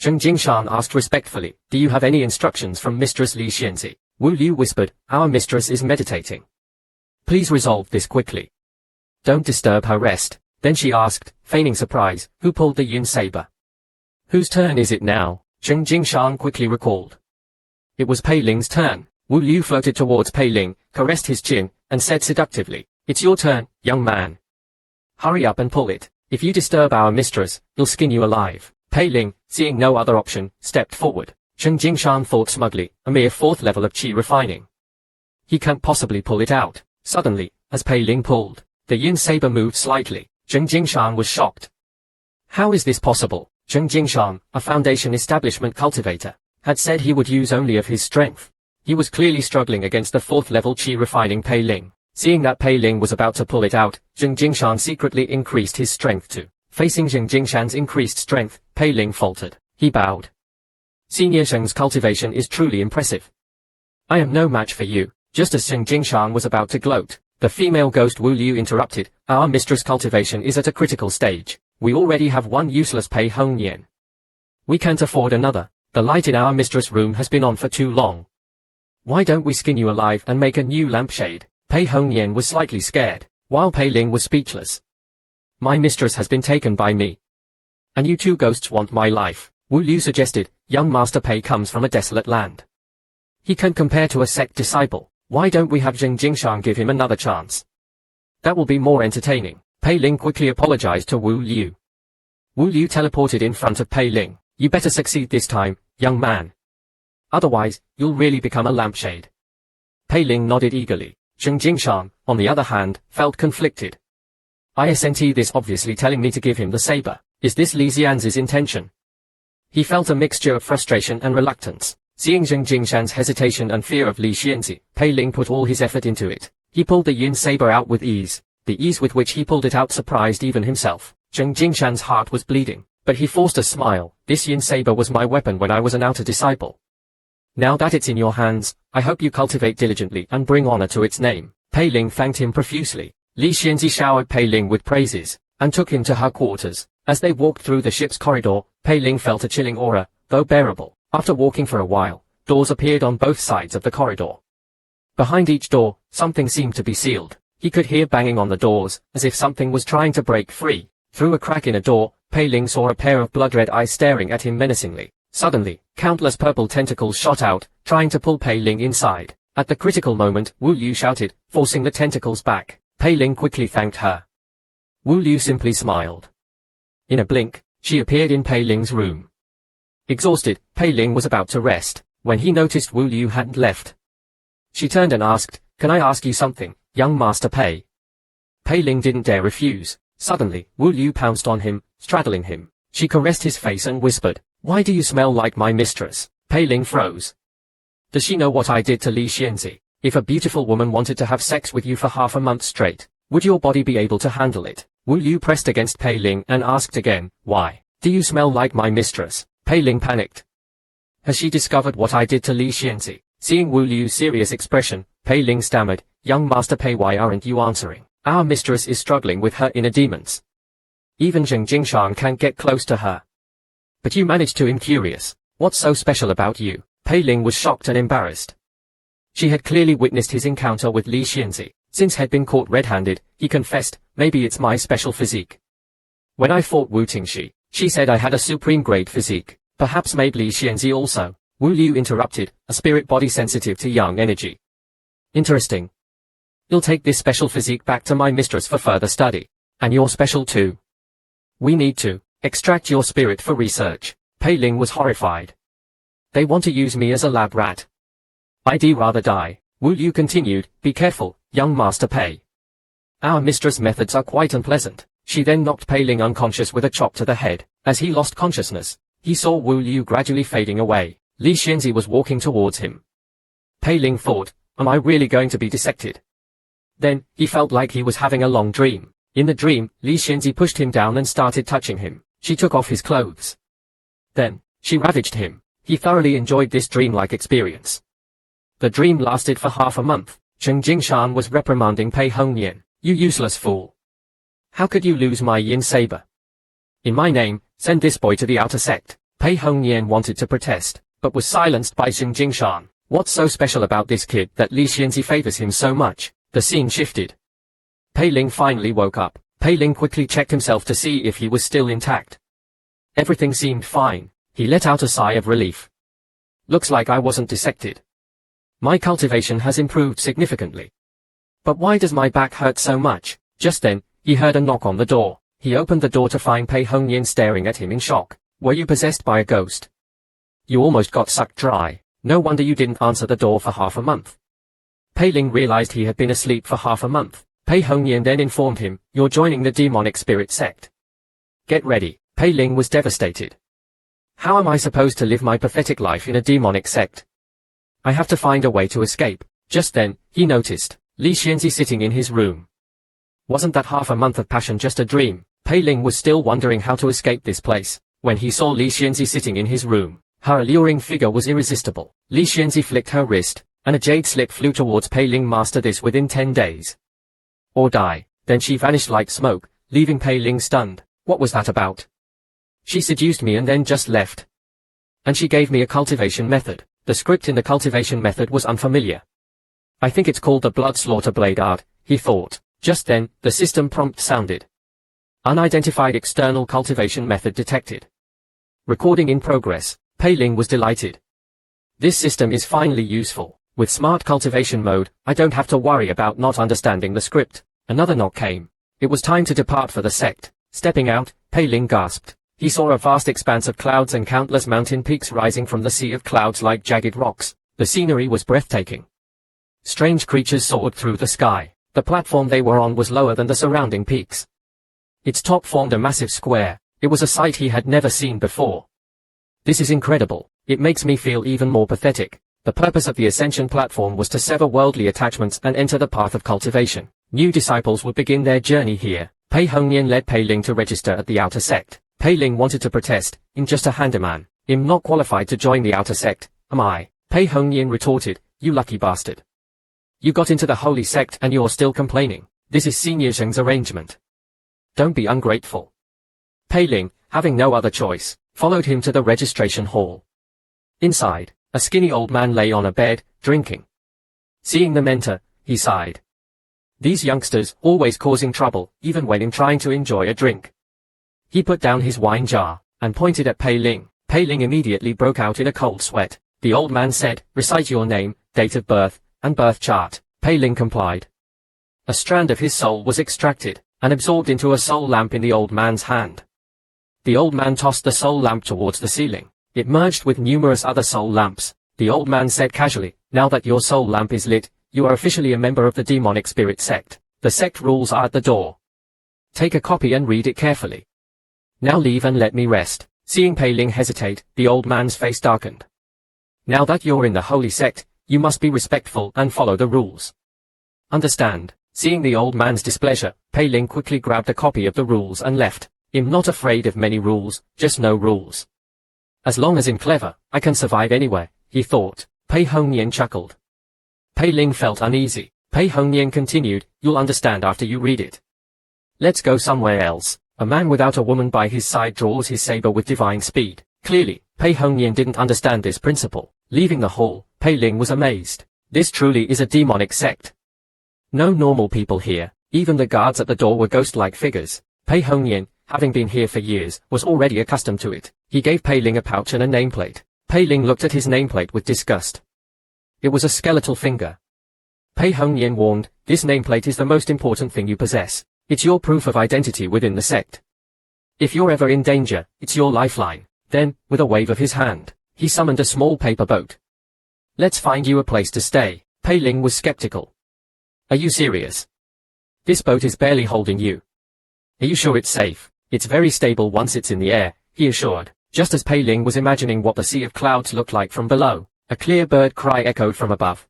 Zheng Jingshan asked respectfully, "Do you have any instructions from Mistress Li Xianzi?" Wu Liu whispered, "Our mistress is meditating. Please resolve this quickly. Don't disturb her rest." Then she asked, feigning surprise, "Who pulled the yin saber? Whose turn is it now?" Zheng Jingshan quickly recalled. It was Pei Ling's turn. Wu Liu floated towards Pei Ling, caressed his chin, and said seductively, "It's your turn, young man. Hurry up and pull it. If you disturb our mistress, he'll skin you alive." Pei Ling, seeing no other option, stepped forward. Zheng Jingshan thought smugly, a mere 4th level of qi refining. He can't possibly pull it out. Suddenly, as Pei Ling pulled, the yin saber moved slightly. Zheng Jingshan was shocked. How is this possible? Zheng Jingshan, a Foundation establishment cultivator, had said he would use only of his strength. He was clearly struggling against the 4th level qi refining Pei Ling. Seeing that Pei Ling was about to pull it out, Zheng Jingshan secretly increased his strength too. Facing Zheng Jingshan's increased strength, Pei Ling faltered. He bowed. "Senior Zheng's cultivation is truly impressive. I am no match for you." Just as Zheng Jingshan was about to gloat, the female ghost Wu Liu interrupted. "Our mistress' cultivation is at a critical stage. We already have 1 useless Pei Hongnian. We can't afford another. The light in our mistress' room has been on for too long. Why don't we skin you alive and make a new lampshade?" Pei Hongnian was slightly scared, while Pei Ling was speechless. "My mistress has been taken by me. And you 2 ghosts want my life," Wu Liu suggested. "Young Master Pei comes from a desolate land. He can compare to a sect disciple. Why don't we have Zheng Jingshan give him another chance? That will be more entertaining." Pei Ling quickly apologized to Wu Liu. Wu Liu teleported in front of Pei Ling. "You better succeed this time, young man. Otherwise, you'll really become a lampshade." Pei Ling nodded eagerly. Zheng Jingshan, on the other hand, felt conflicted. Isn't this obviously telling me to give him the saber? Is this Li Xianzi's intention? He felt a mixture of frustration and reluctance. Seeing Zheng Jingshan's hesitation and fear of Li Xianzi, Pei Ling put all his effort into it. He pulled the yin saber out with ease. The ease with which he pulled it out surprised even himself. Zheng Jingshan's heart was bleeding, but he forced a smile. "This yin saber was my weapon when I was an outer disciple. Now that it's in your hands, I hope you cultivate diligently and bring honor to its name." Pei Ling thanked him profusely. Li Xianzi showered Pei Ling with praises, and took him to her quarters. As they walked through the ship's corridor, Pei Ling felt a chilling aura, though bearable. After walking for a while, doors appeared on both sides of the corridor. Behind each door, something seemed to be sealed. He could hear banging on the doors, as if something was trying to break free. Through a crack in a door, Pei Ling saw a pair of blood-red eyes staring at him menacingly. Suddenly, countless purple tentacles shot out, trying to pull Pei Ling inside. At the critical moment, Wu Liu shouted, forcing the tentacles back. Pei Ling quickly thanked her. Wu Liu simply smiled. In a blink, she appeared in Pei Ling's room. Exhausted, Pei Ling was about to rest, when he noticed Wu Liu hadn't left. She turned and asked, "Can I ask you something, young Master Pei?" Pei Ling didn't dare refuse. Suddenly, Wu Liu pounced on him, straddling him. She caressed his face and whispered, "Why do you smell like my mistress?" Pei Ling froze. Does she know what I did to Li Xianzi? If a beautiful woman wanted to have sex with you for half a month straight, would your body be able to handle it? Wu Liu pressed against Pei Ling and asked again, "Why do you smell like my mistress?" Pei Ling panicked. Has she discovered what I did to Li Xianzi? Seeing Wu Liu's serious expression, Pei Ling stammered, "Young Master Pei, why aren't you answering? Our mistress is struggling with her inner demons. Even Zheng Jingshan can't get close to her. But you managed to. I'm curious. What's so special about you?" Pei Ling was shocked and embarrassed. She had clearly witnessed his encounter with Li Xianzi. Since had been caught red-handed, he confessed, "Maybe it's my special physique. When I fought Wu Tingxi, she said I had a supreme-grade physique. Perhaps maybe Li Xianzi also." Wu Liu interrupted, a spirit body sensitive to yang energy. "Interesting. You'll take this special physique back to my mistress for further study. And you're special too. We need to extract your spirit for research." Pei Ling was horrified. "They want to use me as a lab rat. I'd rather die." Wu Liu continued, "Be careful, young Master Pei. Our mistress' methods are quite unpleasant." She then knocked Pei Ling unconscious with a chop to the head. As he lost consciousness, he saw Wu Liu gradually fading away. Li Xianzi was walking towards him. Pei Ling thought, "Am I really going to be dissected?" Then, he felt like he was having a long dream. In the dream, Li Xianzi pushed him down and started touching him. She took off his clothes. Then, she ravaged him. He thoroughly enjoyed this dreamlike experience. The dream lasted for half a month. Zheng Jingshan was reprimanding Pei Hongyan. "You useless fool. How could you lose my yin saber? In my name, send this boy to the outer sect." Pei Hongyan wanted to protest, but was silenced by Zheng Jingshan. What's so special about this kid that Li Xianzi favors him so much? The scene shifted. Pei Ling finally woke up. Pei Ling quickly checked himself to see if he was still intact. Everything seemed fine. He let out a sigh of relief. "Looks like I wasn't dissected. My cultivation has improved significantly. But why does my back hurt so much?" Just then, he heard a knock on the door. He opened the door to find Pei Hongyan staring at him in shock. "Were you possessed by a ghost? You almost got sucked dry. No wonder you didn't answer the door for half a month." Pei Ling realized he had been asleep for half a month. Pei Hongyan then informed him, "You're joining the demonic spirit sect. Get ready." Pei Ling was devastated. "How am I supposed to live my pathetic life in a demonic sect? I have to find a way to escape." Just then, he noticed Li Xianzi sitting in his room. Wasn't that half a month of passion just a dream? Pei Ling was still wondering how to escape this place, when he saw Li Xianzi sitting in his room. Her alluring figure was irresistible. Li Xianzi flicked her wrist, and a jade slip flew towards Pei Ling. "Master this within 10 days. Or die." Then she vanished like smoke, leaving Pei Ling stunned. What was that about? She seduced me and then just left. And she gave me a cultivation method. The script in the cultivation method was unfamiliar. "I think it's called the blood slaughter blade art," he thought. Just then, the system prompt sounded. "Unidentified external cultivation method detected." Recording in progress. Pei Ling was delighted. This system is finally useful. With smart cultivation mode, I don't have to worry about not understanding the script. Another knock came. It was time to depart for the sect. Stepping out, Pei Ling gasped. He saw a vast expanse of clouds and countless mountain peaks rising from the sea of clouds like jagged rocks. The scenery was breathtaking. Strange creatures soared through the sky. The platform they were on was lower than the surrounding peaks. Its top formed a massive square. It was a sight he had never seen before. "This is incredible. It makes me feel even more pathetic." The purpose of the ascension platform was to sever worldly attachments and enter the path of cultivation. New disciples would begin their journey here. Pei Hongyan led Pei Ling to register at the outer sect. Pei Ling wanted to protest. "I'm just a handyman. I'm not qualified to join the outer sect, am I?" Pei Hongyan retorted, "You lucky bastard. You got into the holy sect and you're still complaining. This is Senior Zheng's arrangement. Don't be ungrateful." Pei Ling, having no other choice, followed him to the registration hall. Inside, a skinny old man lay on a bed, drinking. Seeing them enter, he sighed. These youngsters, always causing trouble, even when trying to enjoy a drink. He put down his wine jar, and pointed at Pei Ling. Pei Ling immediately broke out in a cold sweat. The old man said, "Recite your name, date of birth, and birth chart." Pei Ling complied. A strand of his soul was extracted, and absorbed into a soul lamp in the old man's hand. The old man tossed the soul lamp towards the ceiling. It merged with numerous other soul lamps. The old man said casually, Now that your soul lamp is lit, you are officially a member of the demonic spirit sect. The sect rules are at the door. Take a copy and read it carefully. Now leave and let me rest. Seeing Pei Ling hesitate, the old man's face darkened. Now that you're in the holy sect, you must be respectful and follow the rules. Understand? Seeing the old man's displeasure, Pei Ling quickly grabbed a copy of the rules and left. I'm not afraid of many rules, just no rules. As long as I'm clever, I can survive anywhere, he thought. Pei Hongnian chuckled. Pei Ling felt uneasy. Pei Hongnian continued, you'll understand after you read it. Let's go somewhere else. A man without a woman by his side draws his saber with divine speed. Clearly, Pei Hongnian didn't understand this principle. Leaving the hall, Pei Ling was amazed. This truly is a demonic sect. No normal people here. Even the guards at the door were ghost-like figures. Pei Hongnian, having been here for years, was already accustomed to it. He gave Pei Ling a pouch and a nameplate. Pei Ling looked at his nameplate with disgust. It was a skeletal finger. Pei Hongnian warned, this nameplate is the most important thing you possess. It's your proof of identity within the sect. If you're ever in danger, it's your lifeline. Then, with a wave of his hand, he summoned a small paper boat. Let's find you a place to stay. Pei Ling was skeptical. Are you serious? This boat is barely holding you. Are you sure it's safe? It's very stable once it's in the air, he assured. Just as Pei Ling was imagining what the sea of clouds looked like from below, a clear bird cry echoed from above.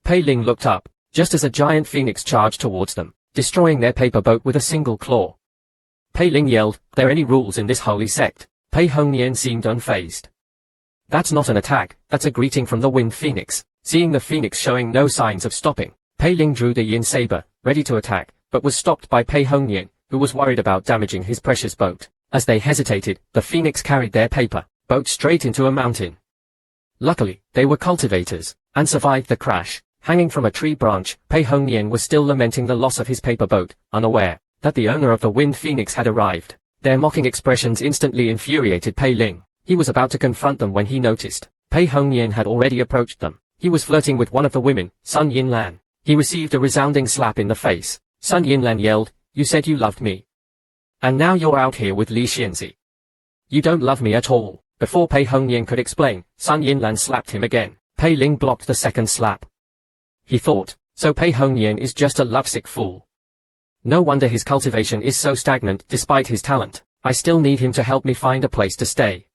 Pei Ling looked up, just as a giant phoenix charged towards them, destroying their paper boat with a single claw. Pei Ling yelled, "Are there any rules in this holy sect?" Pei Hongnian seemed unfazed. That's not an attack, that's a greeting from the wind phoenix. Seeing the phoenix showing no signs of stopping, Pei Ling drew the yin saber, ready to attack, but was stopped by Pei Hongnian, who was worried about damaging his precious boat. As they hesitated, the phoenix carried their paper boat straight into a mountain. Luckily, they were cultivators, and survived the crash. Hanging from a tree branch, Pei Hongnian was still lamenting the loss of his paper boat, unaware that the owner of the wind phoenix had arrived. Their mocking expressions instantly infuriated Pei Ling. He was about to confront them when he noticed Pei Hongnian had already approached them. He was flirting with one of the women, Sun Yinlan. He received a resounding slap in the face. Sun Yinlan yelled, "You said you loved me. And now you're out here with Li Xianzi. You don't love me at all." Before Pei Hongnian could explain, Sun Yinlan slapped him again. Pei Ling blocked the second slap. He thought, so Pei Hongnian is just a lovesick fool. No wonder his cultivation is so stagnant despite his talent. I still need him to help me find a place to stay.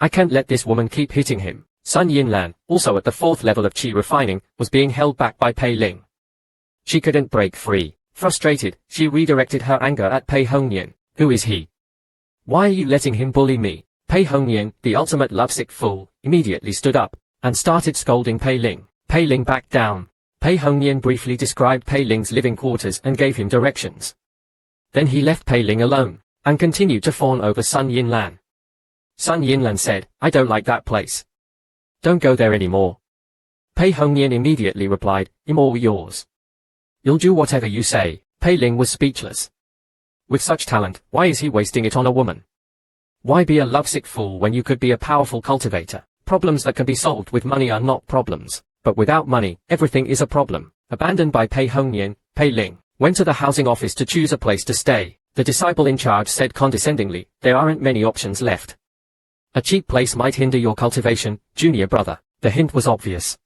I can't let this woman keep hitting him. Sun Yinlan, also at the 4th level of qi refining, was being held back by Pei Ling. She couldn't break free. Frustrated, she redirected her anger at Pei Hongnian. Who is he? Why are you letting him bully me? Pei Hongnian, the ultimate lovesick fool, immediately stood up and started scolding Pei Ling. Pei Ling backed down. Pei Hongnian briefly described Pei Ling's living quarters and gave him directions. Then he left Pei Ling alone and continued to fawn over Sun Yinlan. Sun Yinlan said, "I don't like that place. Don't go there anymore." Pei Hongnian immediately replied, "I'm all yours. You'll do whatever you say." Pei Ling was speechless. With such talent, why is he wasting it on a woman? Why be a lovesick fool when you could be a powerful cultivator? Problems that can be solved with money are not problems, but without money, everything is a problem. Abandoned by Pei Hongnian, Pei Ling went to the housing office to choose a place to stay. The disciple in charge said condescendingly, "There aren't many options left. A cheap place might hinder your cultivation, junior brother." The hint was obvious.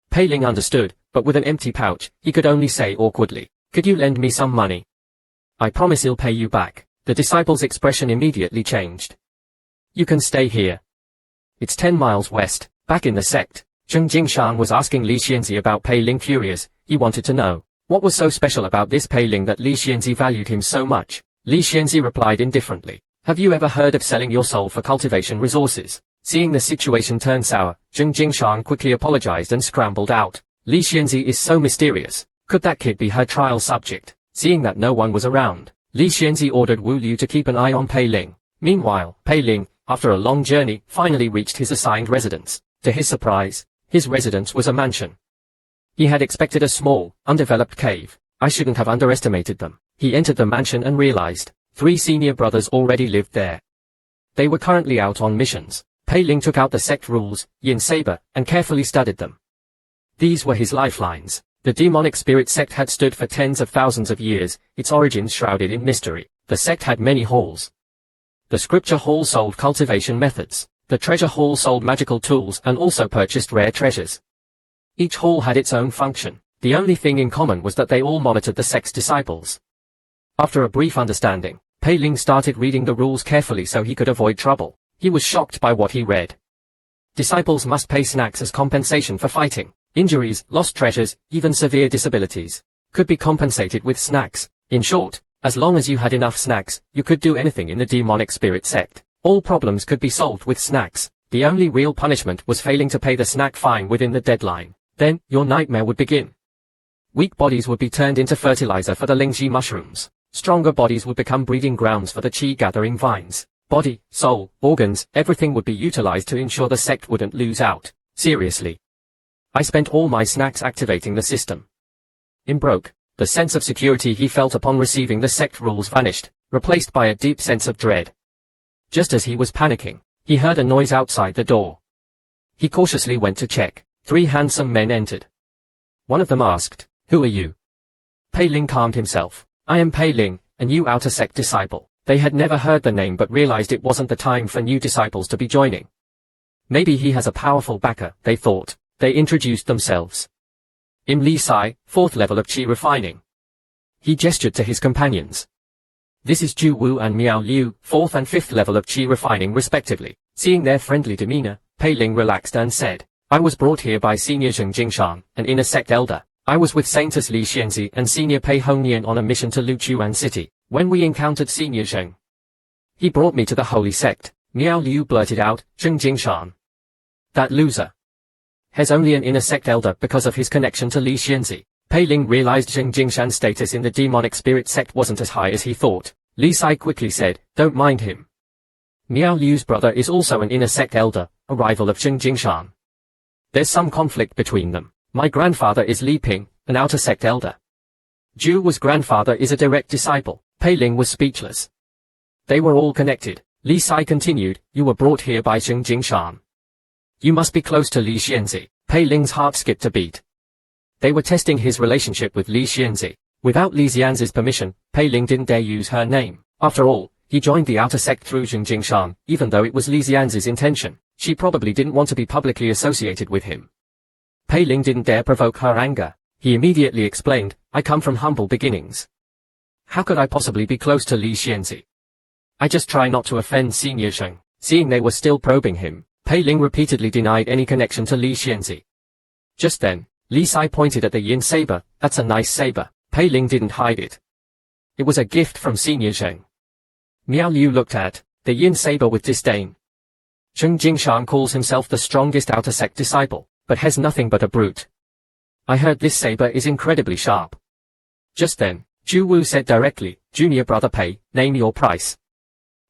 Pei Ling understood, but with an empty pouch, he could only say awkwardly, "Could you lend me some money? I promise I'll pay you back." The disciple's expression immediately changed. "You can stay here. It's 10 miles west." Back in the sect, Zheng Jingshan was asking Li Xianzi about Pei Ling. Furious, he wanted to know what was so special about this Pei Ling that Li Xianzi valued him so much. Li Xianzi replied indifferently, "Have you ever heard of selling your soul for cultivation resources?" Seeing the situation turn sour, Zheng Jingshan quickly apologized and scrambled out. Li Xianzi is so mysterious. Could that kid be her trial subject? Seeing that no one was around, Li Xianzi ordered Wu Liu to keep an eye on Pei Ling. Meanwhile, Pei Ling, after a long journey, finally reached his assigned residence. To his surprise, his residence was a mansion. He had expected a small, undeveloped cave. I shouldn't have underestimated them. He entered the mansion and realized 3 senior brothers already lived there. They were currently out on missions. Pei Ling took out the sect rules, Yin Saber, and carefully studied them. These were his lifelines. The demonic spirit sect had stood for tens of thousands of years, its origins shrouded in mystery. The sect had many halls. The scripture hall sold cultivation methods. The treasure hall sold magical tools and also purchased rare treasures. Each hall had its own function. The only thing in common was that they all monitored the sect's disciples. After a brief understanding, Pei Ling started reading the rules carefully so he could avoid trouble. He was shocked by what he read. Disciples must pay snacks as compensation for fighting. Injuries, lost treasures, even severe disabilities could be compensated with snacks. In short, as long as you had enough snacks, you could do anything in the demonic spirit sect. All problems could be solved with snacks. The only real punishment was failing to pay the snack fine within the deadline. Then, your nightmare would begin. Weak bodies would be turned into fertilizer for the Lingxi mushrooms. Stronger bodies would become breeding grounds for the qi-gathering vines. Body, soul, organs, everything would be utilized to ensure the sect wouldn't lose out. Seriously. I spent all my snacks activating the system. Broke. The sense of security he felt upon receiving the sect rules vanished, replaced by a deep sense of dread. Just as he was panicking, he heard a noise outside the door. He cautiously went to check. 3 handsome men entered. One of them asked, "Who are you?" Pei Ling calmed himself. "I am Pei Ling, a new outer sect disciple." They had never heard the name but realized it wasn't the time for new disciples to be joining. Maybe he has a powerful backer, they thought. They introduced themselves. Li Sai, 4th level of Qi refining. He gestured to his companions. This is Ju Wu and Miao Liu, 4th and 5th level of Qi refining respectively. Seeing their friendly demeanor, Pei Ling relaxed and said, "I was brought here by Senior Zheng Jingshan, an inner sect elder. I was with Saintess Li Xianzi and Senior Pei Hongnian on a mission to Luchuan City, when we encountered Senior Zheng. He brought me to the holy sect." Miao Liu blurted out, "Zheng Jingshan. That loser has only an inner sect elder because of his connection to Li Xianzi." Pei Ling realized Zheng Jingshan's status in the demonic spirit sect wasn't as high as he thought. Li Sai quickly said, "Don't mind him. Miao Liu's brother is also an inner sect elder, a rival of Zheng Jingshan. There's some conflict between them. My grandfather is Li Ping, an outer sect elder. Ju Wu's grandfather is a direct disciple." Pei Ling was speechless. They were all connected. Li Sai continued, "You were brought here by Zheng Jingshan. You must be close to Li Xianzi." Pei Ling's heart skipped a beat. They were testing his relationship with Li Xianzi. Without Li Xianzi's permission, Pei Ling didn't dare use her name. After all, he joined the outer sect through Zheng Jingshan, even though it was Li Xianzi's intention. She probably didn't want to be publicly associated with him. Pei Ling didn't dare provoke her anger. He immediately explained, "I come from humble beginnings. How could I possibly be close to Li Xianzi? I just try not to offend Senior Zheng." Seeing they were still probing him, Pei Ling repeatedly denied any connection to Li Xianzi. Just then, Li Sai pointed at the yin saber. "That's a nice saber." Pei Ling didn't hide it. It was a gift from Senior Zheng. Miao Liu looked at the yin saber with disdain. Zheng Jingshan calls himself the strongest outer sect disciple, but has nothing but a brute. I heard this saber is incredibly sharp. Just then, Ju Wu said directly, "Junior brother Pei, name your price."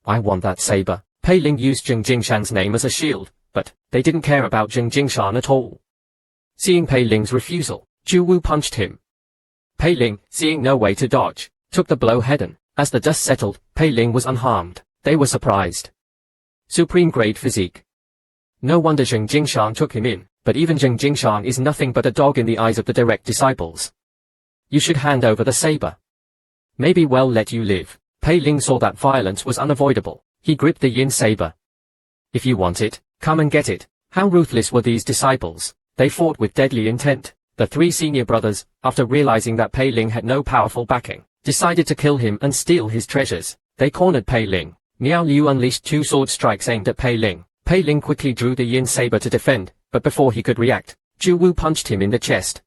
"I want that saber." Pei Ling used Zheng Jingshan's name as a shield, but they didn't care about Zheng Jingshan at all. Seeing Pei Ling's refusal, Ju Wu punched him. Pei Ling, seeing no way to dodge, took the blow head-on. As the dust settled, Pei Ling was unharmed. They were surprised. Supreme grade physique. No wonder Zheng Jingshan took him in, but even Zheng Jingshan is nothing but a dog in the eyes of the direct disciples. "You should hand over the saber. Maybe we'll let you live." Pei Ling saw that violence was unavoidable. He gripped the yin saber. "If you want it, come and get it." How ruthless were these disciples? They fought with deadly intent. The 3 senior brothers, after realizing that Pei Ling had no powerful backing, decided to kill him and steal his treasures. They cornered Pei Ling. Miao Liu unleashed 2 sword strikes aimed at Pei Ling. Pei Ling quickly drew the yin saber to defend, but before he could react, Ju Wu punched him in the chest.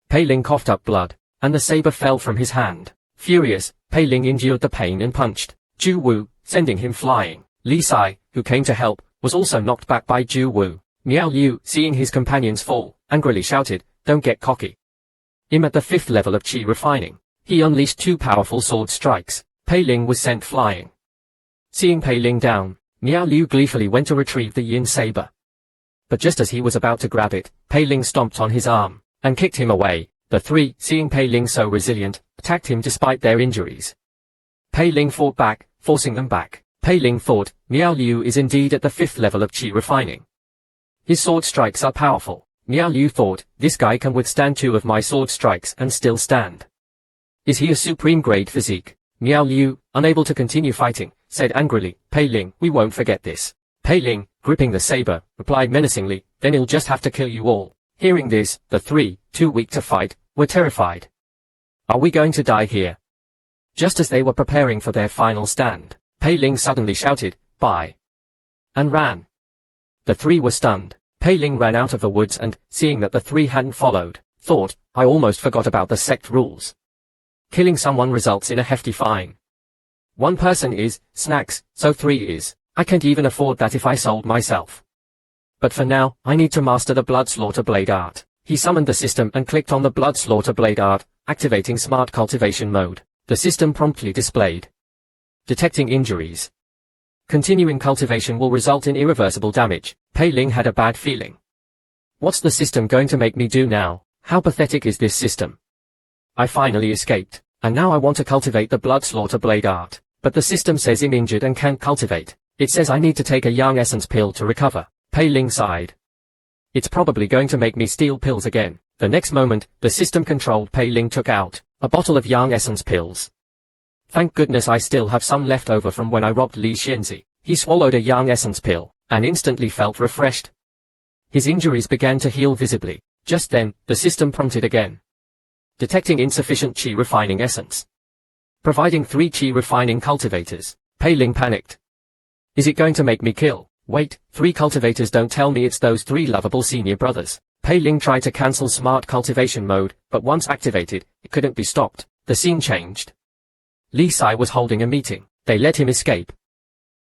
Pei Ling coughed up blood, and the saber fell from his hand. Furious, Pei Ling endured the pain and punched Ju Wu, sending him flying. Li Sai, who came to help, was also knocked back by Ju Wu. Miao Liu, seeing his companions fall, angrily shouted, "Don't get cocky." At the 5th level of Qi refining, he unleashed 2 powerful sword strikes. Pei Ling was sent flying. Seeing Pei Ling down, Miao Liu gleefully went to retrieve the yin saber. But just as he was about to grab it, Pei Ling stomped on his arm and kicked him away. The 3, seeing Pei Ling so resilient, attacked him despite their injuries. Pei Ling fought back, forcing them back. Pei Ling thought, Miao Liu is indeed at the 5th level of Qi refining. His sword strikes are powerful. Miao Liu thought, this guy can withstand 2 of my sword strikes and still stand. Is he a supreme grade physique? Miao Liu, unable to continue fighting, said angrily, Pei Ling, we won't forget this. Pei Ling, gripping the saber, replied menacingly, then he'll just have to kill you all. Hearing this, the three, too weak to fight, were terrified. Are we going to die here? Just as they were preparing for their final stand, Pei Ling suddenly shouted, "Bye!" and ran. The three were stunned. Pei Ling ran out of the woods and, seeing that the three hadn't followed, thought, I almost forgot about the sect rules. Killing someone results in a hefty fine. One person is, snacks, so three is. I can't even afford that if I sold myself. But for now, I need to master the blood slaughter blade art. He summoned the system and clicked on the blood slaughter blade art, activating smart cultivation mode. The system promptly displayed. Detecting injuries. Continuing cultivation will result in irreversible damage. Pei Ling had a bad feeling. What's the system going to make me do now? How pathetic is this system? I finally escaped, and now I want to cultivate the blood slaughter blade art. But the system says I'm injured and can't cultivate. It says I need to take a yang essence pill to recover. Pei Ling sighed. It's probably going to make me steal pills again. The next moment, the system-controlled Pei Ling took out a bottle of yang essence pills. Thank goodness I still have some left over from when I robbed Li Xianzi. He swallowed a yang essence pill, and instantly felt refreshed. His injuries began to heal visibly. Just then, the system prompted again. Detecting insufficient qi refining essence. Providing 3 qi refining cultivators. Pei Ling panicked. Is it going to make me kill? Wait, 3 cultivators, don't tell me it's those 3 lovable senior brothers. Pei Ling tried to cancel smart cultivation mode, but once activated, it couldn't be stopped. The scene changed. Li Sai was holding a meeting. They let him escape.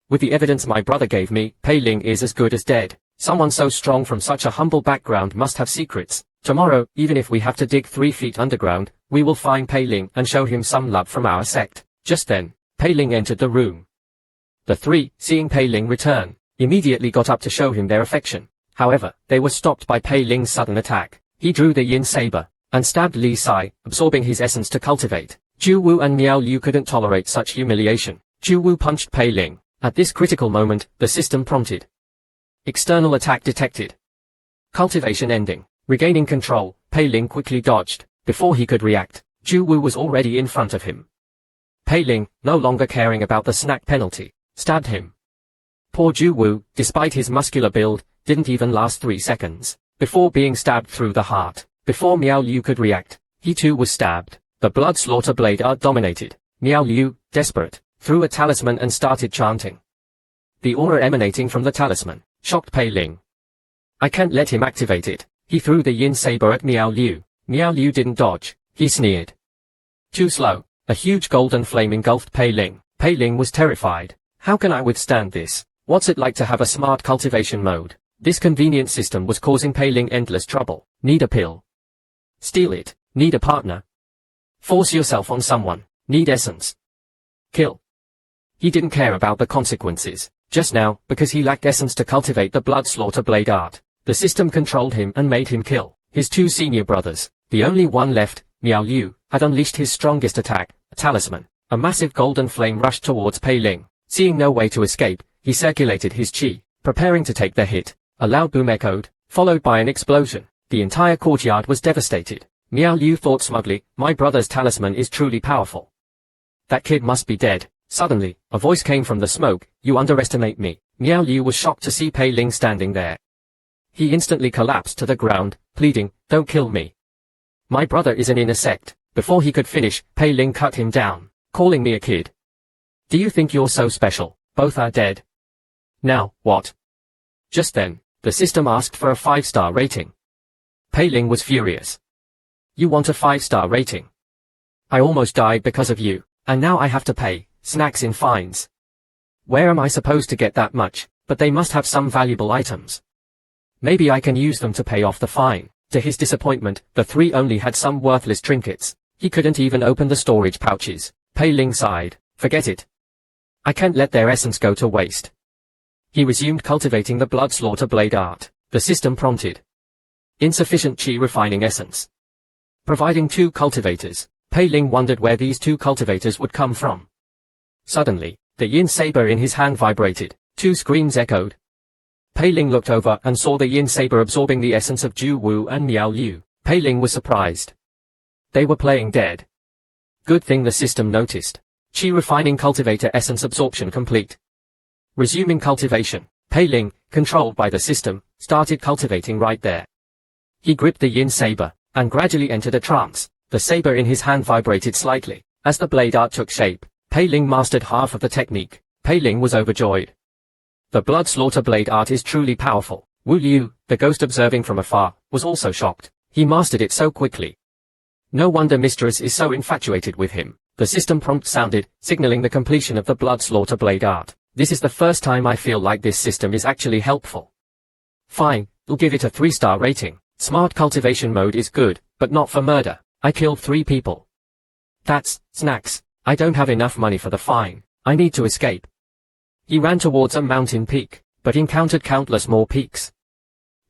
With the evidence my brother gave me, Pei Ling is as good as dead. Someone so strong from such a humble background must have secrets. Tomorrow, even if we have to dig 3 feet underground, we will find Pei Ling and show him some love from our sect. Just then, Pei Ling entered the room. The 3, seeing Pei Ling return, immediately got up to show him their affection. However, they were stopped by Pei Ling's sudden attack. He drew the yin saber and stabbed Li Sai, absorbing his essence to cultivate. Zhu Wu and Miao Liu couldn't tolerate such humiliation. Zhu Wu punched Pei Ling. At this critical moment, the system prompted. External attack detected. Cultivation ending. Regaining control, Pei Ling quickly dodged. Before he could react, Zhu Wu was already in front of him. Pei Ling, no longer caring about the snack penalty, stabbed him. Poor Zhu Wu, despite his muscular build, didn't even last 3 seconds before being stabbed through the heart. Before Miao Liu could react, he too was stabbed. The blood slaughter blade art dominated. Miao Liu, desperate, threw a talisman and started chanting. The aura emanating from the talisman shocked Pei Ling. I can't let him activate it. He threw the yin saber at Miao Liu. Miao Liu didn't dodge. He sneered. Too slow. A huge golden flame engulfed Pei Ling. Pei Ling was terrified. How can I withstand this? What's it like to have a smart cultivation mode? This convenient system was causing Pei Ling endless trouble. Need a pill. Steal it. Need a partner. Force yourself on someone. Need essence. Kill. He didn't care about the consequences. Just now, because he lacked essence to cultivate the blood slaughter blade art, the system controlled him and made him kill his 2 senior brothers. The only one left, Miao Liu, had unleashed his strongest attack, a talisman. A massive golden flame rushed towards Pei Ling. Seeing no way to escape, he circulated his qi, preparing to take the hit. A loud boom echoed, followed by an explosion. The entire courtyard was devastated. Miao Liu thought smugly, my brother's talisman is truly powerful. That kid must be dead. Suddenly, a voice came from the smoke, you underestimate me. Miao Liu was shocked to see Pei Ling standing there. He instantly collapsed to the ground, pleading, don't kill me. My brother is an inner sect. Before he could finish, Pei Ling cut him down, calling me a kid. Do you think you're so special? Both are dead. Now, what? Just then, the system asked for a 5-star rating. Pei Ling was furious. You want a 5-star rating? I almost died because of you, and now I have to pay snacks in fines. Where am I supposed to get that much? But they must have some valuable items. Maybe I can use them to pay off the fine. To his disappointment, the 3 only had some worthless trinkets. He couldn't even open the storage pouches. Pei Ling sighed. Forget it. I can't let their essence go to waste. He resumed cultivating the blood slaughter blade art. The system prompted. Insufficient qi refining essence. Providing 2 cultivators. Pei Ling wondered where these 2 cultivators would come from. Suddenly, the yin saber in his hand vibrated. 2 screams echoed. Pei Ling looked over and saw the yin saber absorbing the essence of Zhu Wu and Miao Liu. Pei Ling was surprised. They were playing dead. Good thing the system noticed. Qi refining cultivator essence absorption complete. Resuming cultivation. Pei Ling, controlled by the system, started cultivating right there. He gripped the yin saber, and gradually entered a trance. The saber in his hand vibrated slightly. As the blade art took shape, Pei Ling mastered half of the technique. Pei Ling was overjoyed. The blood slaughter blade art is truly powerful. Wu Liu, the ghost observing from afar, was also shocked. He mastered it so quickly. No wonder Mistress is so infatuated with him. The system prompt sounded, signaling the completion of the blood slaughter blade art. This is the first time I feel like this system is actually helpful. Fine, we'll give it a 3-star rating. Smart cultivation mode is good, but not for murder. I killed 3 people. That's snacks. I don't have enough money for the fine. I need to escape. He ran towards a mountain peak, but encountered countless more peaks.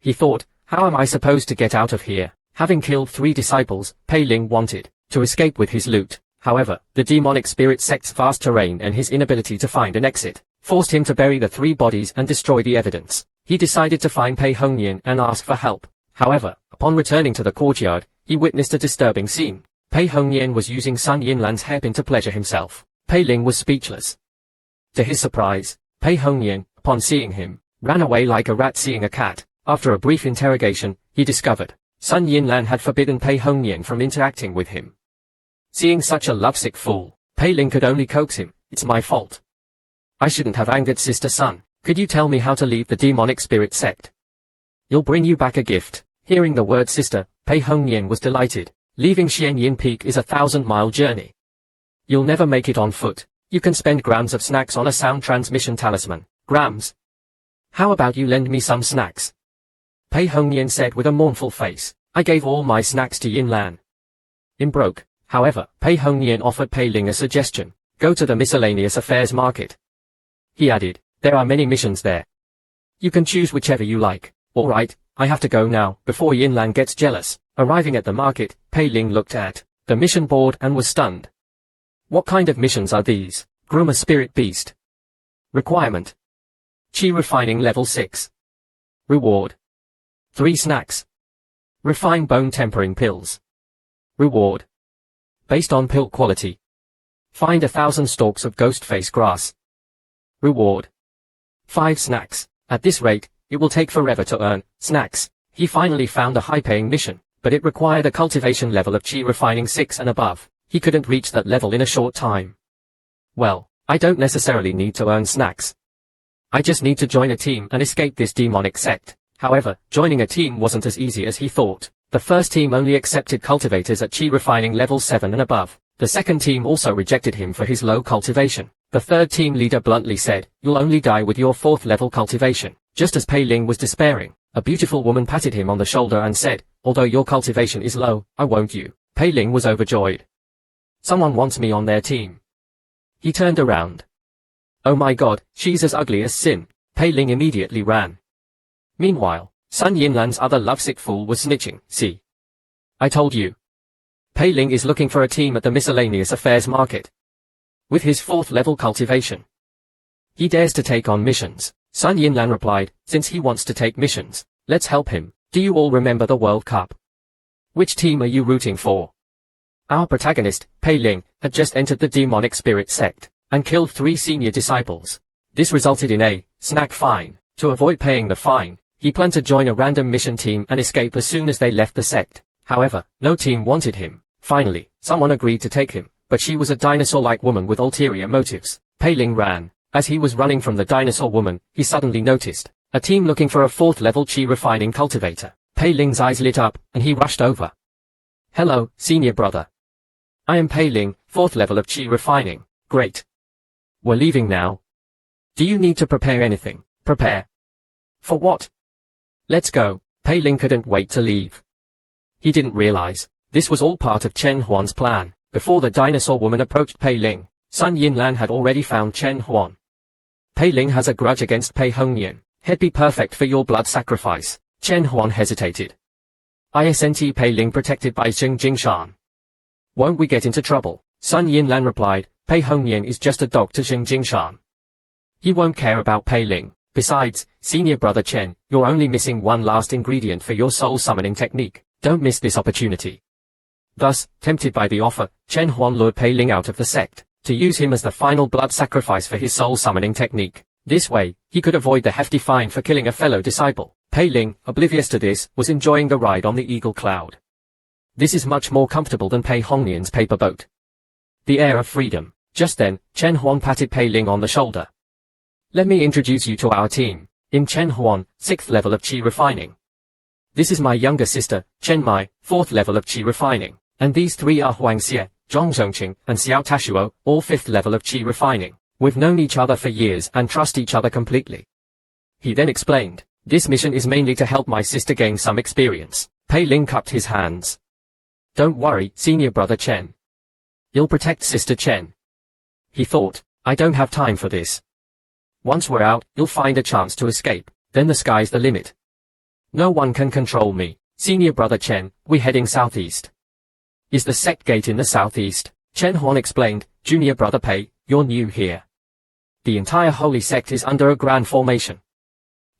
He thought, how am I supposed to get out of here? Having killed 3 disciples, Pei Ling wanted to escape with his loot. However, the demonic spirit sect's vast terrain and his inability to find an exit forced him to bury the 3 bodies and destroy the evidence. He decided to find Pei Hongyan and ask for help. However, upon returning to the courtyard, he witnessed a disturbing scene. Pei Hongyan was using Sun Yinlan's hairpin to pleasure himself. Pei Ling was speechless. To his surprise, Pei Hongyan, upon seeing him, ran away like a rat seeing a cat. After a brief interrogation, he discovered Sun Yinlan had forbidden Pei Hongyan from interacting with him. Seeing such a lovesick fool, Pei Ling could only coax him. It's my fault. I shouldn't have angered Sister Sun. Could you tell me how to leave the demonic spirit sect? You'll bring you back a gift. Hearing the word sister, Pei Hongyan was delighted. Leaving Xianyin Peak is a 1,000-mile journey. You'll never make it on foot. You can spend grams of snacks on a sound transmission talisman. Grams? How about you lend me some snacks? Pei Hongyan said with a mournful face. I gave all my snacks to Yinlan. In broke. However, Pei Hongyan offered Pei Ling a suggestion. Go to the miscellaneous affairs market. He added, there are many missions there. You can choose whichever you like. Alright, I have to go now, before Yinlan gets jealous. Arriving at the market, Pei Ling looked at the mission board and was stunned. What kind of missions are these? Groom a spirit beast. Requirement. Qi refining level 6. Reward. 3 snacks. Refine bone tempering pills. Reward. Based on pill quality. Find 1,000 stalks of ghost face grass. Reward. 5 snacks. At this rate, it will take forever to earn snacks. He finally found a high-paying mission, but it required a cultivation level of Qi refining 6 and above. He couldn't reach that level in a short time. Well, I don't necessarily need to earn snacks. I just need to join a team and escape this demonic sect. However, joining a team wasn't as easy as he thought. The first team only accepted cultivators at Qi refining level 7 and above. The second team also rejected him for his low cultivation. The third team leader bluntly said, you'll only die with your 4th level cultivation. Just as Pei Ling was despairing, a beautiful woman patted him on the shoulder and said, although your cultivation is low, I won't you. Pei Ling was overjoyed. Someone wants me on their team. He turned around. Oh my god, she's as ugly as sin. Pei Ling immediately ran. Meanwhile, Sun Yinlan's other lovesick fool was snitching. See? I told you. Pei Ling is looking for a team at the miscellaneous affairs market. With his 4th level cultivation. He dares to take on missions. Sun Yinlan replied, since he wants to take missions, let's help him. Do you all remember the World Cup? Which team are you rooting for? Our protagonist, Pei Ling, had just entered the demonic spirit sect, and killed 3 senior disciples. This resulted in a snack fine. To avoid paying the fine, he planned to join a random mission team and escape as soon as they left the sect. However, no team wanted him. Finally, someone agreed to take him, but she was a dinosaur-like woman with ulterior motives. Pei Ling ran. As he was running from the dinosaur woman, he suddenly noticed a team looking for a 4th level Qi refining cultivator. Pei Ling's eyes lit up, and he rushed over. Hello, senior brother. I am Pei Ling, 4th level of Qi refining. Great. We're leaving now. Do you need to prepare anything? Prepare. For what? Let's go. Pei Ling couldn't wait to leave. He didn't realize this was all part of Chen Huan's plan. Before the dinosaur woman approached Pei Ling, Sun Yinlan had already found Chen Huan. Pei Ling has a grudge against Pei Hongyan. He'd be perfect for your blood sacrifice. Chen Huan hesitated. Isn't Pei Ling protected by Xing Jingshan? Won't we get into trouble? Sun Yinlan replied, Pei Hongyan is just a dog to Xing Jingshan. He won't care about Pei Ling. Besides, senior brother Chen, you're only missing one last ingredient for your soul summoning technique. Don't miss this opportunity. Thus, tempted by the offer, Chen Huan lured Pei Ling out of the sect, to use him as the final blood sacrifice for his soul summoning technique. This way, he could avoid the hefty fine for killing a fellow disciple. Pei Ling, oblivious to this, was enjoying the ride on the Eagle Cloud. This is much more comfortable than Pei Hongnian's paper boat. The air of freedom. Just then, Chen Huan patted Pei Ling on the shoulder. Let me introduce you to our team. I'm Chen Huan, 6th level of Qi refining. This is my younger sister, Chen Mai, 4th level of Qi refining. And these three are Huang Xie, Zhong Zhongqing, and Xiao Tashuo, all 5th level of Qi refining. We've known each other for years and trust each other completely. He then explained, this mission is mainly to help my sister gain some experience. Pei Ling cupped his hands. Don't worry, senior brother Chen. You'll protect sister Chen. He thought, I don't have time for this. Once we're out, you'll find a chance to escape, then the sky's the limit. No one can control me. Senior brother Chen, we're heading southeast. Is the sect gate in the southeast? Chen Huan explained, junior brother Pei, you're new here. The entire holy sect is under a grand formation.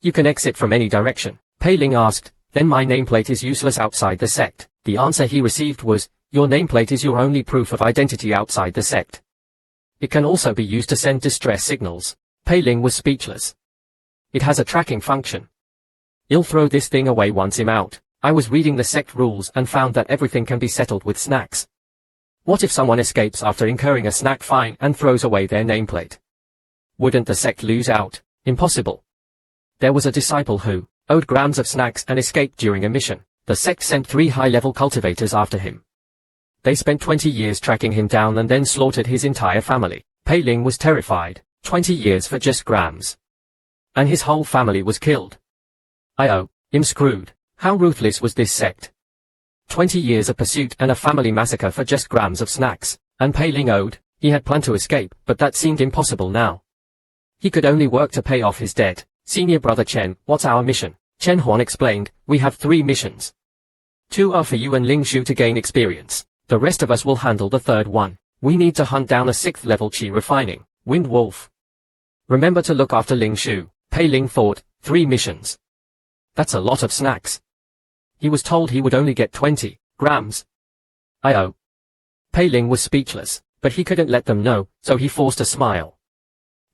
You can exit from any direction. Pei Ling asked, then my nameplate is useless outside the sect. The answer he received was, your nameplate is your only proof of identity outside the sect. It can also be used to send distress signals. Pei Ling was speechless. It has a tracking function. You'll throw this thing away once I'm out. I was reading the sect rules and found that everything can be settled with snacks. What if someone escapes after incurring a snack fine and throws away their nameplate? Wouldn't the sect lose out? Impossible. There was a disciple who owed grams of snacks and escaped during a mission. The sect sent 3 high-level cultivators after him. They spent 20 years tracking him down and then slaughtered his entire family. Pei Ling was terrified. 20 years for just grams. And his whole family was killed. I'm screwed. How ruthless was this sect? 20 years of pursuit and a family massacre for just grams of snacks. And Pei Ling owed. He had planned to escape, but that seemed impossible now. He could only work to pay off his debt. Senior brother Chen, what's our mission? Chen Huan explained, we have 3 missions. 2 are for you and Ling Shu to gain experience. The rest of us will handle the 3rd one. We need to hunt down a 6th level Qi refining, Wind Wolf. Remember to look after Ling Shu. Pei Ling thought, 3 missions. That's a lot of snacks. He was told he would only get 20 grams. Pei Ling was speechless, but he couldn't let them know, so he forced a smile.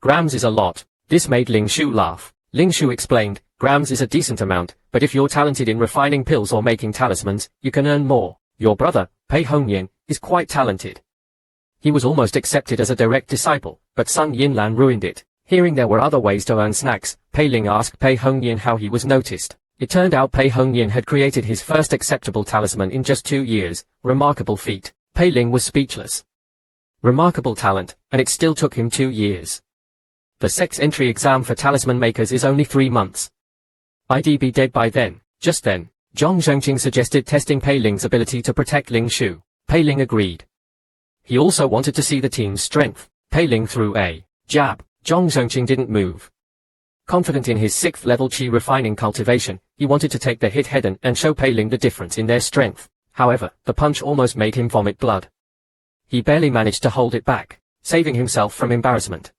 Grams is a lot. This made Ling Shu laugh. Ling Shu explained, grams is a decent amount, but if you're talented in refining pills or making talismans, you can earn more. Your brother, Pei Hongnian, is quite talented. He was almost accepted as a direct disciple, but Sun Yinlan ruined it. Hearing there were other ways to earn snacks, Pei Ling asked Pei Hongnian how he was noticed. It turned out Pei Hongnian had created his first acceptable talisman in just 2 years. Remarkable feat. Pei Ling was speechless. Remarkable talent, and it still took him 2 years. The sect's entry exam for talisman makers is only 3 months. I'd be dead by then. Just then, Zhong Zhongqing suggested testing Pei Ling's ability to protect Ling Shu. Pei Ling agreed. He also wanted to see the team's strength. Pei Ling threw a jab. Zhong Zhongqing didn't move. Confident in his 6th level Qi refining cultivation, he wanted to take the hit head-on and show Pei Ling the difference in their strength. However, the punch almost made him vomit blood. He barely managed to hold it back, saving himself from embarrassment.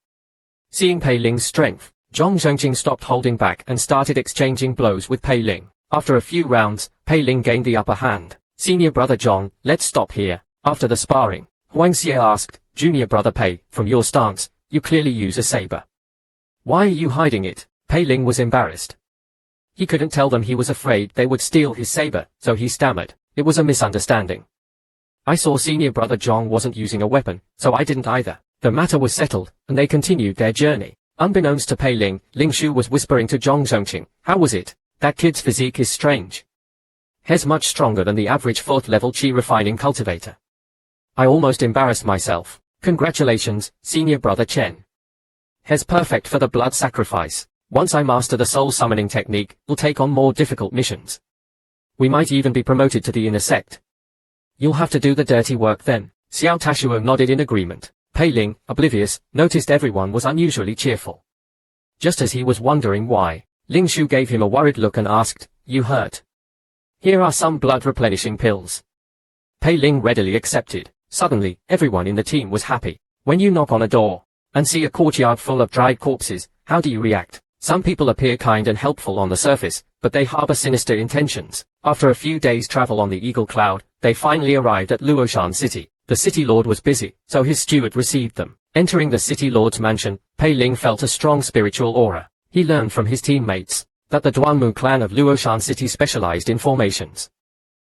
Seeing Pei Ling's strength, Zhong Zhongqing stopped holding back and started exchanging blows with Pei Ling. After a few rounds, Pei Ling gained the upper hand. Senior brother Zhong, let's stop here. After the sparring, Huang Xie asked, junior brother Pei, from your stance, you clearly use a saber. Why are you hiding it? Pei Ling was embarrassed. He couldn't tell them he was afraid they would steal his saber, so he stammered. It was a misunderstanding. I saw senior brother Zhong wasn't using a weapon, so I didn't either. The matter was settled, and they continued their journey. Unbeknownst to Pei Ling, Ling Shu was whispering to Zhong Zhongqing, how was it? That kid's physique is strange. He's much stronger than the average 4th level Qi refining cultivator. I almost embarrassed myself. Congratulations, senior brother Chen. He's perfect for the blood sacrifice. Once I master the soul summoning technique, we'll take on more difficult missions. We might even be promoted to the inner sect. You'll have to do the dirty work then. Xiao Tashuo nodded in agreement. Pei Ling, oblivious, noticed everyone was unusually cheerful. Just as he was wondering why, Ling Shu gave him a worried look and asked, you hurt? Here are some blood replenishing pills. Pei Ling readily accepted. Suddenly, everyone in the team was happy. When you knock on a door and see a courtyard full of dried corpses, how do you react? Some people appear kind and helpful on the surface, but they harbor sinister intentions. After a few days' travel on the Eagle Cloud, they finally arrived at Luoshan City. The city lord was busy, so his steward received them. Entering the city lord's mansion, Pei Ling felt a strong spiritual aura. He learned from his teammates. that the Duanmu clan of Luoshan City specialized in formations.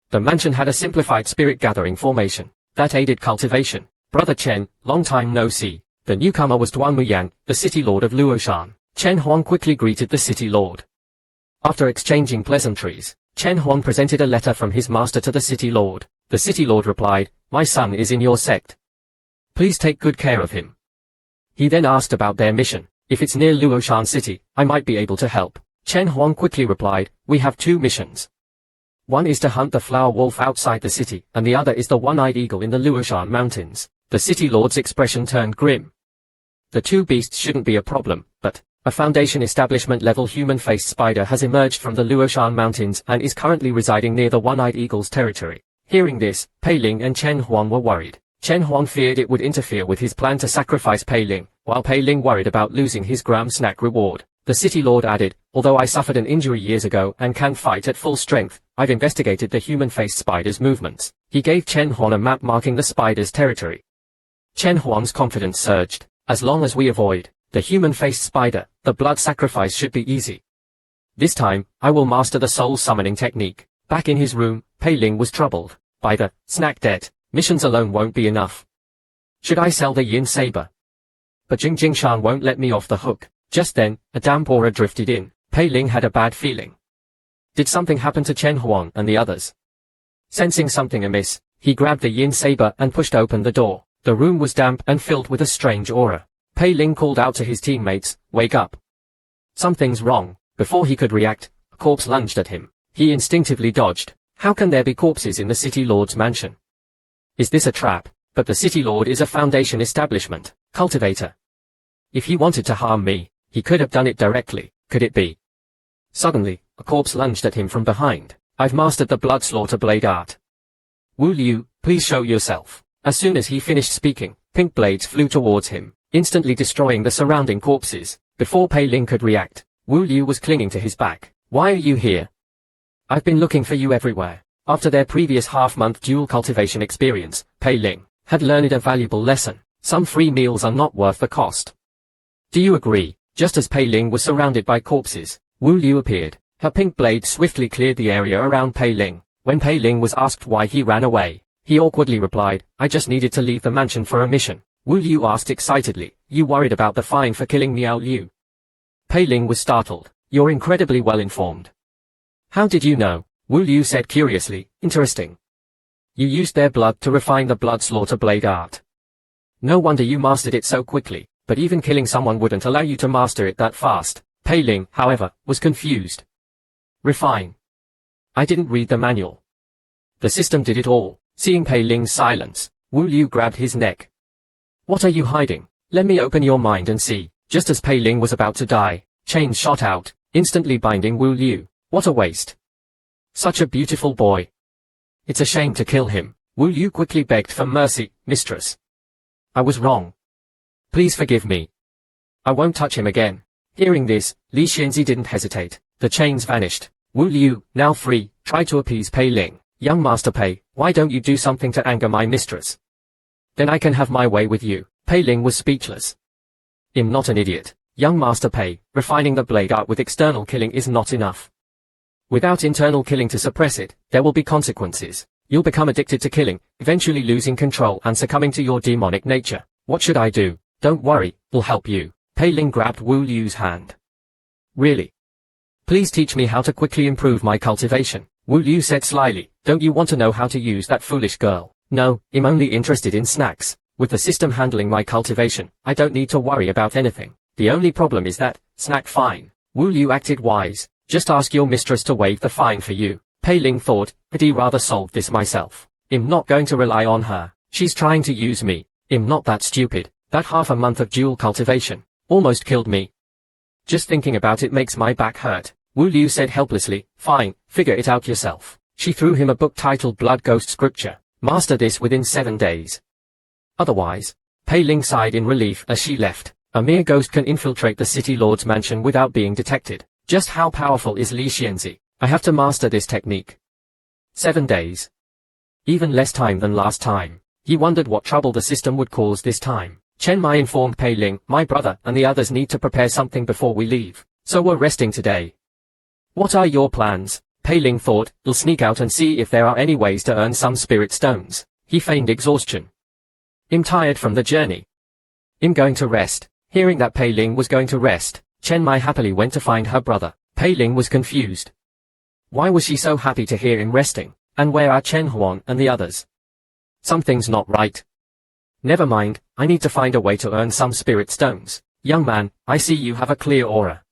The mansion had a simplified spirit-gathering formation that aided cultivation. Brother Chen, long time no see. The newcomer was Duanmu Yan, the city lord of Luoshan. Chen Huang quickly greeted the city lord. After exchanging pleasantries, Chen Huang presented a letter from his master to the city lord. The city lord replied, "My son is in your sect. Please take good care of him." He then asked about their mission. "If it's near Luoshan City, I might be able to help." Chen Huang quickly replied, "We have two missions. One is to hunt the flower wolf outside the city, and the other is the one-eyed eagle in the Luoshan Mountains." The city lord's expression turned grim. The two beasts shouldn't be a problem, but a Foundation establishment-level human-faced spider has emerged from the Luoshan Mountains and is currently residing near the one-eyed eagle's territory. Hearing this, Pei Ling and Chen Huang were worried. Chen Huang feared it would interfere with his plan to sacrifice Pei Ling, while Pei Ling worried about losing his gram snack reward. The city lord added, "Although I suffered an injury years ago and can fight at full strength, I've investigated the human-faced spider's movements." He gave Chen Huang a map marking the spider's territory. Chen Huang's confidence surged. "As long as we avoid the human-faced spider, the blood sacrifice should be easy. This time, I will master the soul summoning technique." Back in his room, Pei Ling was troubled by the snack debt. Missions alone won't be enough. Should I sell the yin saber? But Jing Jingshan won't let me off the hook. Just then, a damp aura drifted in. Pei Ling had a bad feeling. Did something happen to Chen Huang and the others? Sensing something amiss, he grabbed the yin saber and pushed open the door. The room was damp and filled with a strange aura. Pei Ling called out to his teammates, "Wake up. Something's wrong." Before he could react, a corpse lunged at him. He instinctively dodged. How can there be corpses in the city lord's mansion? Is this a trap? But the city lord is a Foundation establishment, cultivator. If he wanted to harm me, he could have done it directly. Could it be? Suddenly, a corpse lunged at him from behind. "I've mastered the blood slaughter blade art. Wu Liu, please show yourself." As soon as he finished speaking, pink blades flew towards him, instantly destroying the surrounding corpses. Before Pei Ling could react, Wu Liu was clinging to his back. "Why are you here? I've been looking for you everywhere." After their previous half-month dual cultivation experience, Pei Ling had learned a valuable lesson. Some free meals are not worth the cost. Do you agree? Just as Pei Ling was surrounded by corpses, Wu Liu appeared. Her pink blade swiftly cleared the area around Pei Ling. When Pei Ling was asked why he ran away, he awkwardly replied, "I just needed to leave the mansion for a mission." Wu Liu asked excitedly, "You worried about the fine for killing Miao Liu?" Pei Ling was startled. "You're incredibly well informed." "How did you know?" Wu Liu said curiously. "Interesting. You used their blood to refine the blood slaughter blade art. No wonder you mastered it so quickly, but even killing someone wouldn't allow you to master it that fast." Pei Ling, however, was confused. "Refine? I didn't read the manual. The system did it all." Seeing Pei Ling's silence, Wu Liu grabbed his neck. "What are you hiding? Let me open your mind and see." Just as Pei Ling was about to die, chains shot out, instantly binding Wu Liu. What a waste. Such a beautiful boy. It's a shame to kill him. Wu Liu quickly begged for mercy. "Mistress, I was wrong. Please forgive me. I won't touch him again." Hearing this, Li Xianzi didn't hesitate. The chains vanished. Wu Liu, now free, tried to appease Pei Ling. "Young Master Pei, why don't you do something to anger my mistress? Then I can have my way with you." Pei Ling was speechless. "I'm not an idiot. Young Master Pei, refining the blade art with external killing is not enough. Without internal killing to suppress it, there will be consequences. You'll become addicted to killing, eventually losing control and succumbing to your demonic nature. What should I do?" "Don't worry, we'll help you." Pei Ling grabbed Wu Liu's hand. "Really? Please teach me how to quickly improve my cultivation." Wu Liu said slyly, "Don't you want to know how to use that foolish girl?" "No, I'm only interested in snacks. With the system handling my cultivation, I don't need to worry about anything. The only problem is that snack fine." Wu Liu acted wise. "Just ask your mistress to waive the fine for you." Pei Ling thought, "I'd rather solve this myself. I'm not going to rely on her. She's trying to use me. I'm not that stupid. That half a month of dual cultivation almost killed me. Just thinking about it makes my back hurt." Wu Liu said helplessly, "Fine, figure it out yourself." She threw him a book titled Blood Ghost Scripture. "Master this within 7 days. Otherwise." Pei Ling sighed in relief as she left. A mere ghost can infiltrate the city lord's mansion without being detected. Just how powerful is Li Xianzi? I have to master this technique. 7 days. Even less time than last time. He wondered what trouble the system would cause this time. Chen Mai informed Pei Ling, "My brother and the others need to prepare something before we leave, so we're resting today." What are your plans? Pei Ling thought, I'll sneak out and see if there are any ways to earn some spirit stones. He feigned exhaustion. I'm tired from the journey. I'm going to rest. Hearing that Pei Ling was going to rest, Chen Mai happily went to find her brother. Pei Ling was confused. Why was she so happy to hear him resting? And where are Chen Huan and the others? Something's not right. Never mind, I need to find a way to earn some spirit stones. Young man, I see you have a clear aura.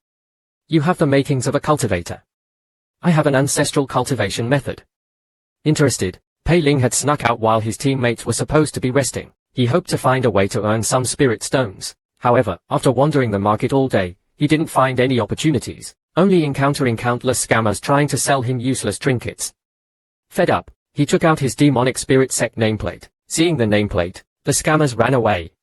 You have the makings of a cultivator. I have an ancestral cultivation method. Interested, Pei Ling had snuck out while his teammates were supposed to be resting. He hoped to find a way to earn some spirit stones. However, after wandering the market all day, he didn't find any opportunities, only encountering countless scammers trying to sell him useless trinkets. Fed up, he took out his demonic spirit sect nameplate. Seeing the nameplate, the scammers ran away.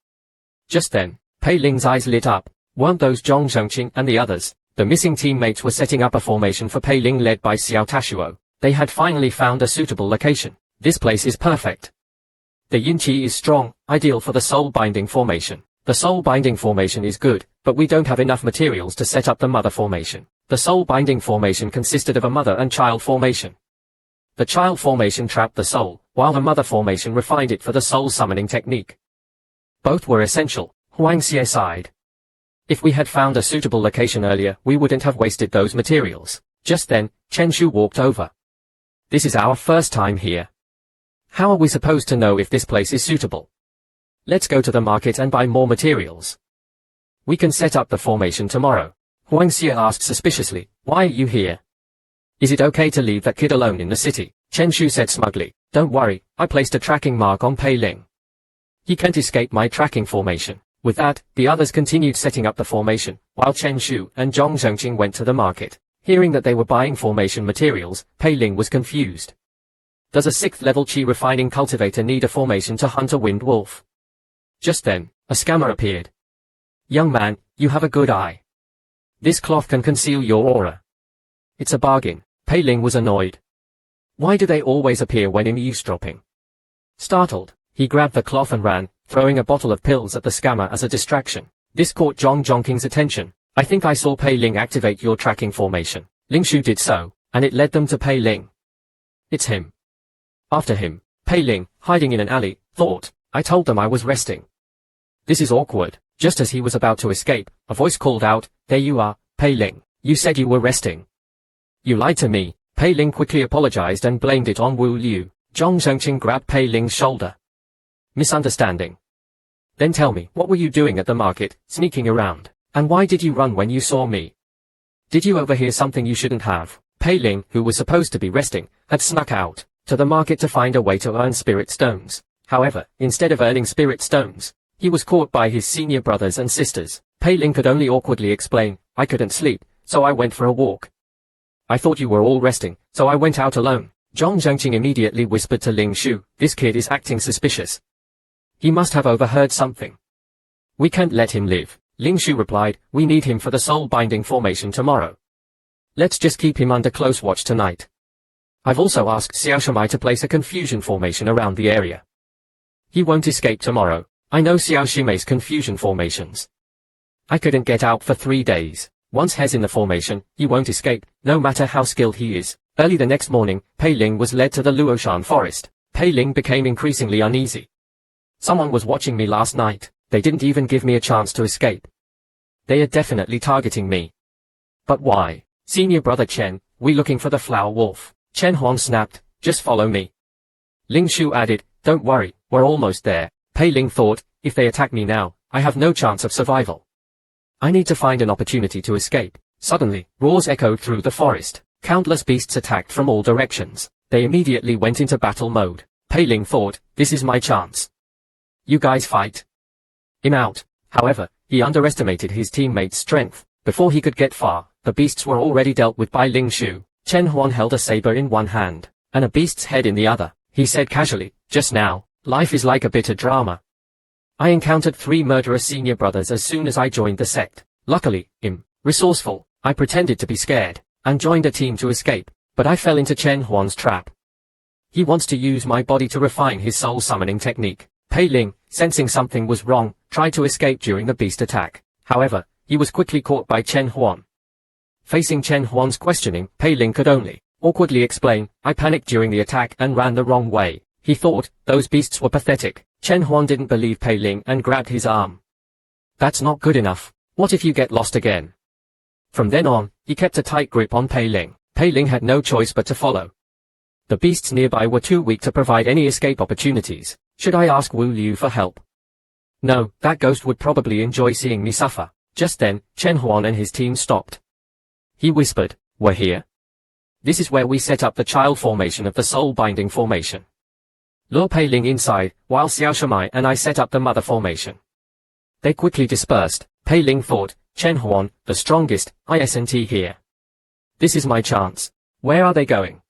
Just then, Pei Ling's eyes lit up. Weren't those Zhong Zhongqing and the others? The missing teammates were setting up a formation for Pei Ling led by Xiao Tashuo. They had finally found a suitable location. This place is perfect. The yin qi is strong, ideal for the soul binding formation. The soul binding formation is good, but we don't have enough materials to set up the mother formation. The soul binding formation consisted of a mother and child formation. The child formation trapped the soul, while the mother formation refined it for the soul summoning technique. Both were essential, Huang Xie sighed. If we had found a suitable location earlier, we wouldn't have wasted those materials. Just then, Chen Shu walked over. This is our first time here. How are we supposed to know if this place is suitable? Let's go to the market and buy more materials. We can set up the formation tomorrow. Huang Xie asked suspiciously, why are you here? Is it okay to leave that kid alone in the city? Chen Shu said smugly, don't worry, I placed a tracking mark on Pei Ling. He can't escape my tracking formation. With that, the others continued setting up the formation, while Chen Shu and Zhong Zhongqing went to the market. Hearing that they were buying formation materials, Pei Ling was confused. Does a 6th level Qi refining cultivator need a formation to hunt a wind wolf? Just then, a scammer appeared. Young man, you have a good eye. This cloth can conceal your aura. It's a bargain. Pei Ling was annoyed. Why do they always appear when I'm eavesdropping? Startled, he grabbed the cloth and ran, throwing a bottle of pills at the scammer as a distraction. This caught Zhong Zhongqing's attention. I think I saw Pei Ling activate your tracking formation. Ling Shu did so, and it led them to Pei Ling. It's him. After him, Pei Ling, hiding in an alley, thought, I told them I was resting. This is awkward. Just as he was about to escape, a voice called out, there you are, Pei Ling. You said you were resting. You lied to me. Pei Ling quickly apologized and blamed it on Wu Liu. Zhong Zhongqing grabbed Pei Ling's shoulder. Misunderstanding. Then tell me, what were you doing at the market, sneaking around? And why did you run when you saw me? Did you overhear something you shouldn't have? Pei Ling, who was supposed to be resting, had snuck out to the market to find a way to earn spirit stones. However, instead of earning spirit stones, he was caught by his senior brothers and sisters. Pei Ling could only awkwardly explain, I couldn't sleep, so I went for a walk. I thought you were all resting, so I went out alone. Zhong Zhongqing immediately whispered to Ling Shu, this kid is acting suspicious. He must have overheard something. We can't let him live. Ling Shu replied, we need him for the soul binding formation tomorrow. Let's just keep him under close watch tonight. I've also asked Xiao Shimai to place a confusion formation around the area. He won't escape tomorrow. I know Xiao Shimei's confusion formations. I couldn't get out for 3 days. Once he's in the formation, he won't escape, no matter how skilled he is. Early the next morning, Pei Ling was led to the Luoshan forest. Pei Ling became increasingly uneasy. Someone was watching me last night. They didn't even give me a chance to escape. They are definitely targeting me. But why? Senior brother Chen, we looking for the flower wolf. Chen Huang snapped, just follow me. Ling Shu added, don't worry, we're almost there. Pei Ling thought, if they attack me now, I have no chance of survival. I need to find an opportunity to escape. Suddenly, roars echoed through the forest. Countless beasts attacked from all directions. They immediately went into battle mode. Pei Ling thought, this is my chance. You guys fight. I'm out. However, he underestimated his teammates' strength. Before he could get far, the beasts were already dealt with by Ling Shu. Chen Huan held a saber in one hand, and a beast's head in the other. He said casually, just now, life is like a bitter drama. I encountered 3 murderous senior brothers as soon as I joined the sect. Luckily, I'm resourceful. I pretended to be scared, and joined a team to escape, but I fell into Chen Huan's trap. He wants to use my body to refine his soul summoning technique. Pei Ling, sensing something was wrong, tried to escape during the beast attack. However, he was quickly caught by Chen Huan. Facing Chen Huan's questioning, Pei Ling could only awkwardly explain, I panicked during the attack and ran the wrong way. He thought those beasts were pathetic. Chen Huan didn't believe Pei Ling and grabbed his arm. That's not good enough. What if you get lost again? From then on, he kept a tight grip on Pei Ling. Pei Ling had no choice but to follow. The beasts nearby were too weak to provide any escape opportunities. Should I ask Wu Liu for help? No, that ghost would probably enjoy seeing me suffer. Just then, Chen Huan and his team stopped. He whispered, we're here. This is where we set up the child formation of the soul-binding formation. Lure Pei Ling inside, while Xiao Shimai and I set up the mother formation. They quickly dispersed. Pei Ling thought, Chen Huan, the strongest, isn't here. This is my chance. Where are they going?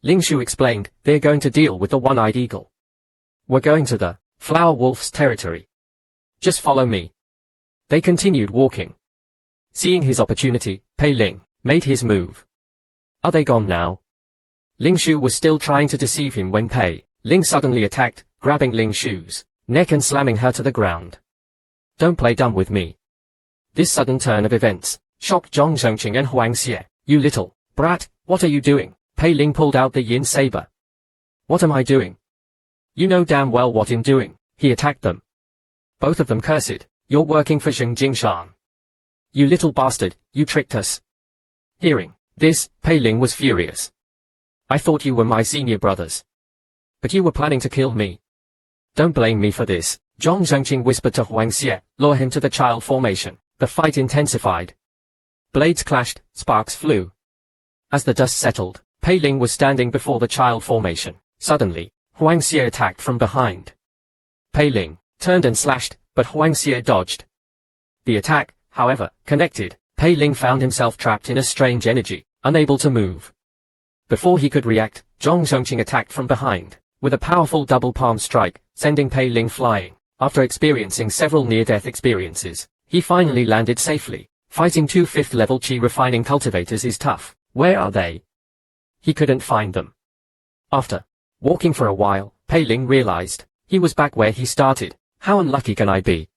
Ling Shu explained, they're going to deal with the one-eyed eagle. We're going to the flower wolf's territory. Just follow me. They continued walking. Seeing his opportunity, Pei Ling made his move. Are they gone now? Ling Shu was still trying to deceive him when Pei Ling suddenly attacked, grabbing Ling Shu's neck and slamming her to the ground. Don't play dumb with me. This sudden turn of events shocked Zhong Zhongqing and Huang Xie. You little brat, what are you doing? Pei Ling pulled out the yin saber. What am I doing? You know damn well what I'm doing. He attacked them. Both of them cursed. You're working for Zheng Jingshan. You little bastard, you tricked us. Hearing this, Pei Ling was furious. I thought you were my senior brothers. But you were planning to kill me. Don't blame me for this. Zhong Zhongqing whispered to Huang Xie, lure him to the child formation. The fight intensified. Blades clashed, sparks flew. As the dust settled, Pei Ling was standing before the child formation. Suddenly, Huang Xie attacked from behind. Pei Ling turned and slashed, but Huang Xie dodged. The attack, however, connected. Pei Ling found himself trapped in a strange energy, unable to move. Before he could react, Zhong Zhongqing attacked from behind, with a powerful double palm strike, sending Pei Ling flying. After experiencing several near-death experiences, he finally landed safely. Fighting two 5th-level chi refining cultivators is tough. Where are they? He couldn't find them. After walking for a while, Pei Ling realized he was back where he started. How unlucky can I be?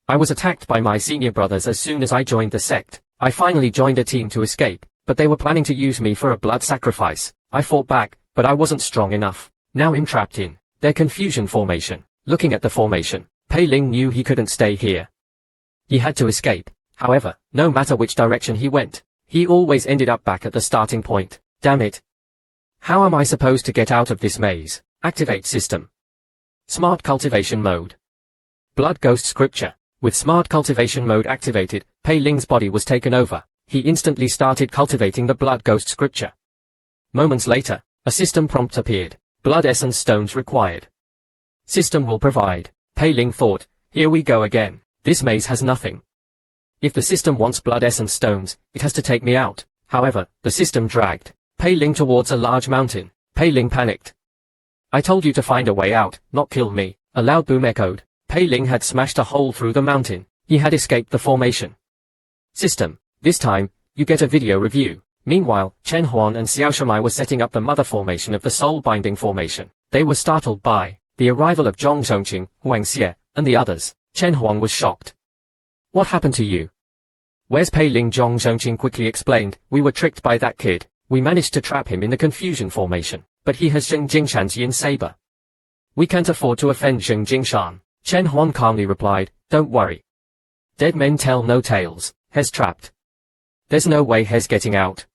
I was attacked by my senior brothers as soon as I joined the sect. I finally joined a team to escape, but they were planning to use me for a blood sacrifice. I fought back, but I wasn't strong enough. Now I'm trapped in their confusion formation. Looking at the formation, Pei Ling knew he couldn't stay here. He had to escape. However, no matter which direction he went, he always ended up back at the starting point. Damn it. How am I supposed to get out of this maze? Activate system. Smart cultivation mode. Blood ghost scripture. With smart cultivation mode activated, Pei Ling's body was taken over. He instantly started cultivating the blood ghost scripture. Moments later, a system prompt appeared. Blood essence stones required. System will provide. Pei Ling thought, here we go again. This maze has nothing. If the system wants blood essence stones, it has to take me out. However, the system dragged Pei Ling towards a large mountain. Pei Ling panicked. I told you to find a way out, not kill me. A loud boom echoed. Pei Ling had smashed a hole through the mountain. He had escaped the formation. System. This time, you get a video review. Meanwhile, Chen Huan and Xiao Shimai were setting up the mother formation of the soul-binding formation. They were startled by the arrival of Zhong Zhongqing, Huang Xie, and the others. Chen Huan was shocked. What happened to you? Where's Pei Ling? Zhong Zhongqing quickly explained. We were tricked by that kid. We managed to trap him in the confusion formation, but he has Zheng Jingshan's yin saber. We can't afford to offend Zheng Jingshan. Chen Huan calmly replied, don't worry. Dead men tell no tales. He's trapped. There's no way he's getting out.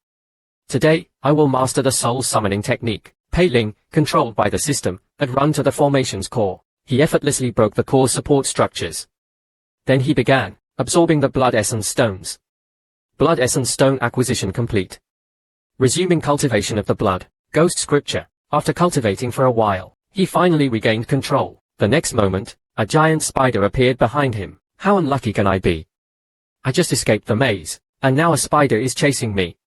Today, I will master the soul summoning technique. Pei Ling, controlled by the system, had run to the formation's core. He effortlessly broke the core support structures. Then he began absorbing the blood essence stones. Blood essence stone acquisition complete. Resuming cultivation of the blood ghost scripture. After cultivating for a while, he finally regained control. The next moment, a giant spider appeared behind him. How unlucky can I be? I just escaped the maze, and now a spider is chasing me.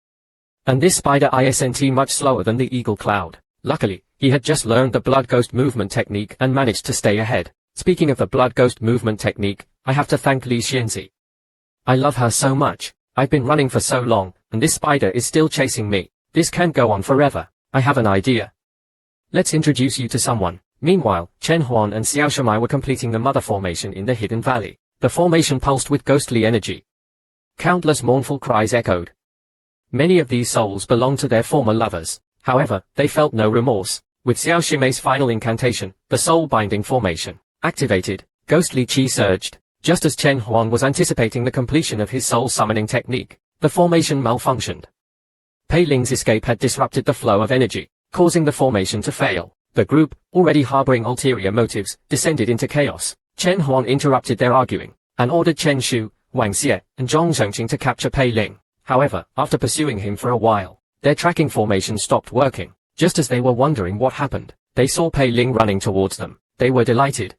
And this spider isn't much slower than the eagle cloud. Luckily, he had just learned the blood ghost movement technique and managed to stay ahead. Speaking of the blood ghost movement technique, I have to thank Li Xianzi. I love her so much. I've been running for so long, and this spider is still chasing me. This can't go on forever. I have an idea. Let's introduce you to someone. Meanwhile, Chen Huan and Xiao Shimai were completing the mother formation in the hidden valley. The formation pulsed with ghostly energy. Countless mournful cries echoed. Many of these souls belonged to their former lovers. However, they felt no remorse. With Xiao Shimei's final incantation, the soul-binding formation activated, ghostly qi surged. Just as Chen Huan was anticipating the completion of his soul-summoning technique, the formation malfunctioned. Pei Ling's escape had disrupted the flow of energy, causing the formation to fail. The group, already harboring ulterior motives, descended into chaos. Chen Huan interrupted their arguing, and ordered Chen Shu, Wang Xie, and Zhong Zhongqing to capture Pei Ling. However, after pursuing him for a while, their tracking formation stopped working. Just as they were wondering what happened, they saw Pei Ling running towards them. They were delighted.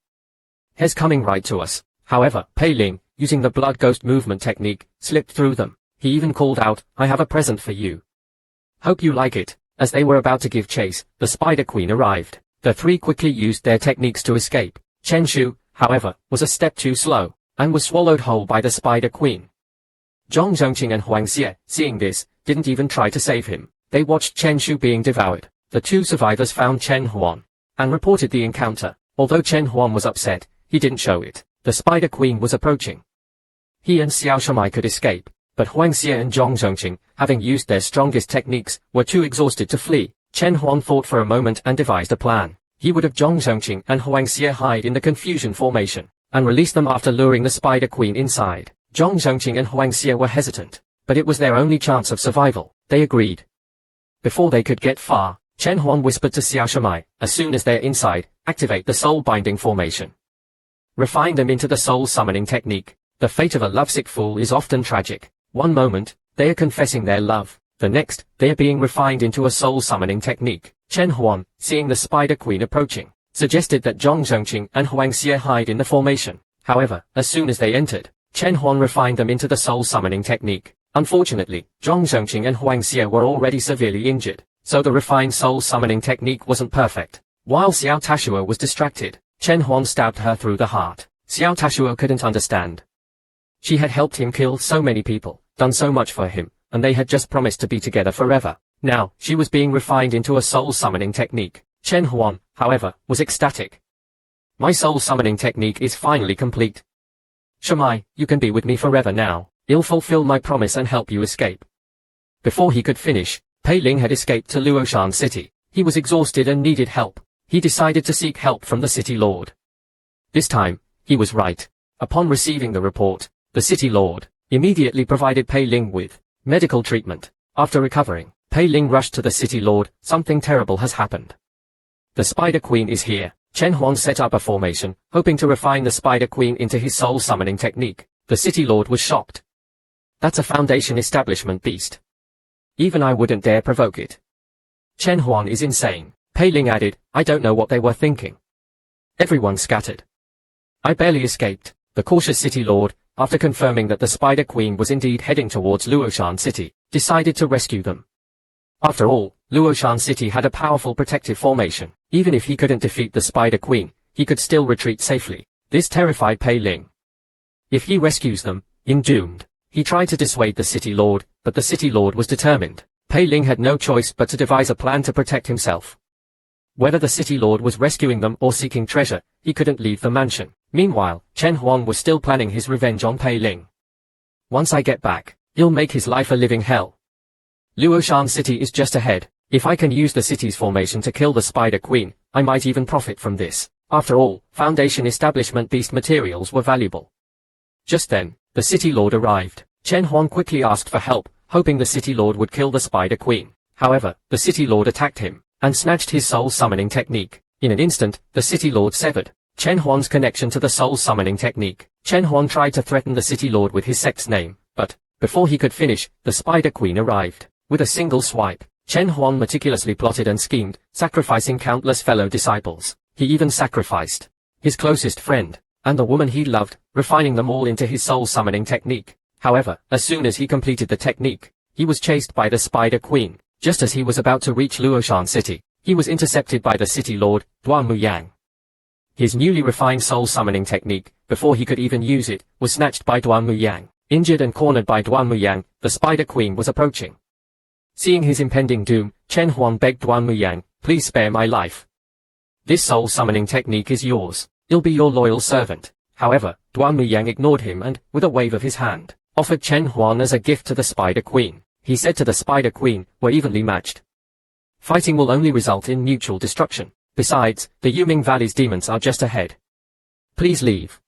"He's coming right to us." However, Pei Ling, using the blood ghost movement technique, slipped through them. He even called out, "I have a present for you. Hope you like it." As they were about to give chase, the Spider Queen arrived. The three quickly used their techniques to escape. Chen Shu, however, was a step too slow, and was swallowed whole by the Spider Queen. Zhong Zhongqing and Huang Xie, seeing this, didn't even try to save him. They watched Chen Shu being devoured. The two survivors found Chen Huan, and reported the encounter. Although Chen Huan was upset, he didn't show it. The Spider Queen was approaching. He and Xiao Shimei could escape, but Huang Xie and Zhong Zhongqing, having used their strongest techniques, were too exhausted to flee. Chen Huan thought for a moment and devised a plan. He would have Zhong Zhongqing and Huang Xie hide in the confusion formation, and release them after luring the Spider Queen inside. Zhong Zhongqing and Huang Xie were hesitant, but it was their only chance of survival. They agreed. Before they could get far, Chen Huan whispered to Xiao Shimei, "As soon as they're inside, activate the soul-binding formation. Refine them into the soul-summoning technique." The fate of a lovesick fool is often tragic. One moment, they are confessing their love. The next, they are being refined into a soul-summoning technique. Chen Huan, seeing the Spider Queen approaching, suggested that Zhong Zhongqing and Huang Xie hide in the formation. However, as soon as they entered, Chen Huan refined them into the soul-summoning technique. Unfortunately, Zhong Zhongqing and Huang Xie were already severely injured, so the refined soul-summoning technique wasn't perfect. While Xiao Tashua was distracted, Chen Huan stabbed her through the heart. Xiao Tashua couldn't understand. She had helped him kill so many people, done so much for him, and they had just promised to be together forever. Now, she was being refined into a soul-summoning technique. Chen Huan, however, was ecstatic. "My soul-summoning technique is finally complete. Shimei, you can be with me forever now. I'll fulfill my promise and help you escape." Before he could finish, Pei Ling had escaped to Luoshan City. He was exhausted and needed help. He decided to seek help from the city lord. This time, he was right. Upon receiving the report, the city lord immediately provided Pei Ling with medical treatment. After recovering, Pei Ling rushed to the city lord. "Something terrible has happened. The Spider Queen is here." Chen Huan set up a formation, hoping to refine the Spider Queen into his soul-summoning technique. The city lord was shocked. "That's a Foundation establishment beast. Even I wouldn't dare provoke it. Chen Huan is insane." Pei Ling added, "I don't know what they were thinking." Everyone scattered. "I barely escaped." The cautious city lord, after confirming that the Spider Queen was indeed heading towards Luoshan City, decided to rescue them. After all, Luoshan City had a powerful protective formation. Even if he couldn't defeat the Spider Queen, he could still retreat safely. This terrified Pei Ling. If he rescues them, I'm doomed. He tried to dissuade the city lord, but the city lord was determined. Pei Ling had no choice but to devise a plan to protect himself. Whether the city lord was rescuing them or seeking treasure, he couldn't leave the mansion. Meanwhile, Chen Huan was still planning his revenge on Pei Ling. "Once I get back, he'll make his life a living hell. Luoshan City is just ahead. If I can use the city's formation to kill the Spider Queen, I might even profit from this. After all, Foundation establishment beast materials were valuable." Just then, the city lord arrived. Chen Huan quickly asked for help, hoping the city lord would kill the Spider Queen. However, the city lord attacked him, and snatched his soul-summoning technique. In an instant, the city lord severed Chen Huan's connection to the soul-summoning technique. Chen Huan tried to threaten the city lord with his sect's name, but, before he could finish, the Spider Queen arrived. With a single swipe, Chen Huan meticulously plotted and schemed, sacrificing countless fellow disciples. He even sacrificed his closest friend, and the woman he loved, refining them all into his soul-summoning technique. However, as soon as he completed the technique, he was chased by the Spider Queen. Just as he was about to reach Luoshan City, he was intercepted by the city lord, Duan Muyang. His newly refined soul-summoning technique, before he could even use it, was snatched by Duan Muyang. Injured and cornered by Duan Muyang, the Spider Queen was approaching. Seeing his impending doom, Chen Huan begged Duan Muyang, "Please spare my life. This soul-summoning technique is yours. I'll be your loyal servant." However, Duan Muyang ignored him and, with a wave of his hand, offered Chen Huan as a gift to the Spider Queen. he said to the Spider Queen, were evenly matched. Fighting will only result in mutual destruction. Besides, the Yuming Valley's demons are just ahead. Please leave.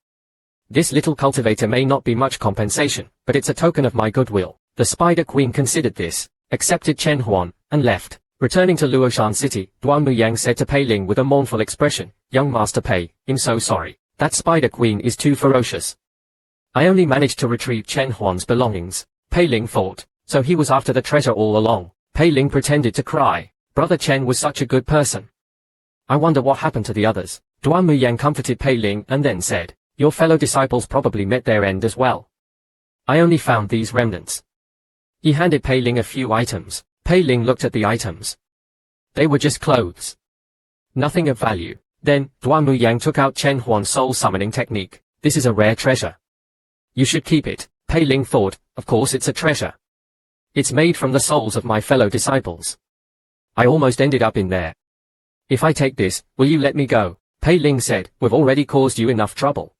This little cultivator may not be much compensation, but it's a token of my goodwill. The Spider Queen considered this, accepted Chen Huan, and left. Returning to Luoshan City, Duan Muyang said to Pei Ling with a mournful expression, "Young Master Pei, I'm so sorry. That Spider Queen is too ferocious. I only managed to retrieve Chen Huan's belongings." Pei Ling thought, so he was after the treasure all along. Pei Ling pretended to cry. Brother Chen was such a good person. I wonder what happened to the others. Duan Muyang comforted Pei Ling and then said, "Your fellow disciples probably met their end as well. I only found these remnants." He handed Pei Ling a few items. Pei Ling looked at the items. They were just clothes. Nothing of value. Then, Duan Muyang took out Chen Huan's soul summoning technique. "This is a rare treasure. You should keep it." Pei Ling thought, of course it's a treasure. It's made from the souls of my fellow disciples. I almost ended up in there. If I take this, will you let me go? Pei Ling said, "We've already caused you enough trouble.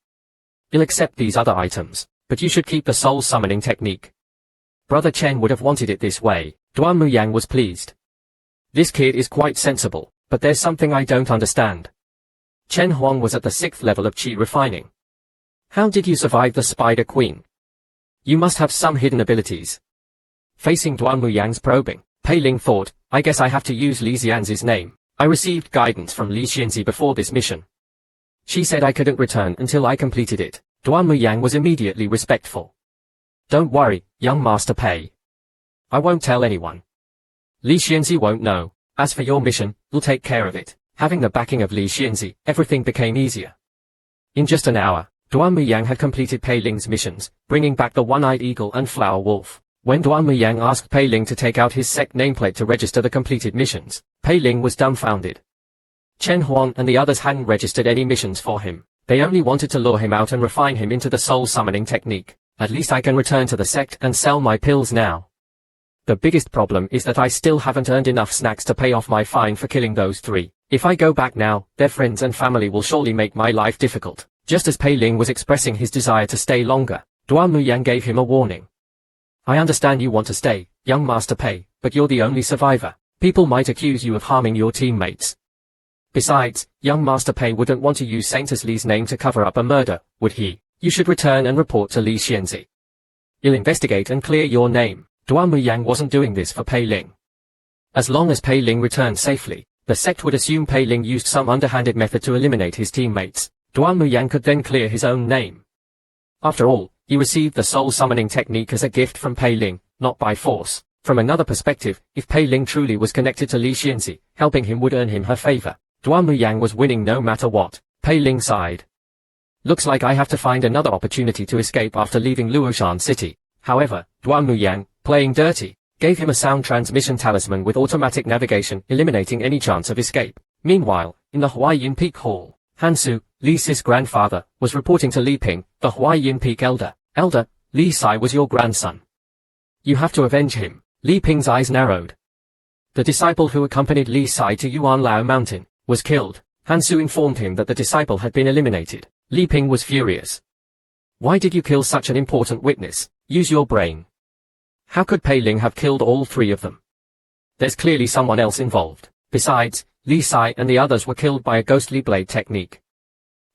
You'll accept these other items, but you should keep the soul summoning technique." Brother Chen would have wanted it this way. Duan Muyang was pleased. This kid is quite sensible, but there's something I don't understand. Chen Huang was at the 6th level of qi refining. How did you survive the Spider Queen? You must have some hidden abilities. Facing Duan Muyang's probing, Pei Ling thought, I guess I have to use Li Xianzi's name. I received guidance from Li Xianzi before this mission. She said I couldn't return until I completed it. Duan Muyang was immediately respectful. Don't worry, young Master Pei. I won't tell anyone. Li Xianzi won't know. As for your mission, we'll take care of it. Having the backing of Li Xianzi, everything became easier. In just an hour, Duan Muyang had completed Pei Ling's missions, bringing back the one-eyed eagle and flower wolf. When Duan Muyang asked Pei Ling to take out his sect nameplate to register the completed missions, Pei Ling was dumbfounded. Chen Huan and the others hadn't registered any missions for him. They only wanted to lure him out and refine him into the soul summoning technique. At least I can return to the sect and sell my pills now. The biggest problem is that I still haven't earned enough snacks to pay off my fine for killing those 3. If I go back now, their friends and family will surely make my life difficult. Just as Pei Ling was expressing his desire to stay longer, Duan Muyang gave him a warning. I understand you want to stay, young Master Pei, but you're the only survivor. People might accuse you of harming your teammates. Besides, young Master Pei wouldn't want to use Saintess Li's name to cover up a murder, would he? You should return and report to Li Xianzi. He'll investigate and clear your name. Duan Muyang wasn't doing this for Pei Ling. As long as Pei Ling returned safely, the sect would assume Pei Ling used some underhanded method to eliminate his teammates. Duan Muyang could then clear his own name. After all, he received the soul summoning technique as a gift from Pei Ling, not by force. From another perspective, if Pei Ling truly was connected to Li Xianzi, helping him would earn him her favor. Duan Muyang was winning no matter what. Pei Ling sighed. Looks like I have to find another opportunity to escape after leaving Luoshan City. However, Duan Muyang, playing dirty, gave him a sound transmission talisman with automatic navigation, eliminating any chance of escape. Meanwhile, in the Huayin Peak Hall, Hansu, Li Si's grandfather, was reporting to Li Ping, the Huayin Peak elder. Elder, Li Sai was your grandson. You have to avenge him. Li Ping's eyes narrowed. The disciple who accompanied Li Sai to Yuan Lao Mountain was killed. Hansu informed him that the disciple had been eliminated. Li Ping was furious. Why did you kill such an important witness? Use your brain. How could Pei Ling have killed all 3 of them? There's clearly someone else involved. Besides, Li Sai and the others were killed by a ghostly blade technique.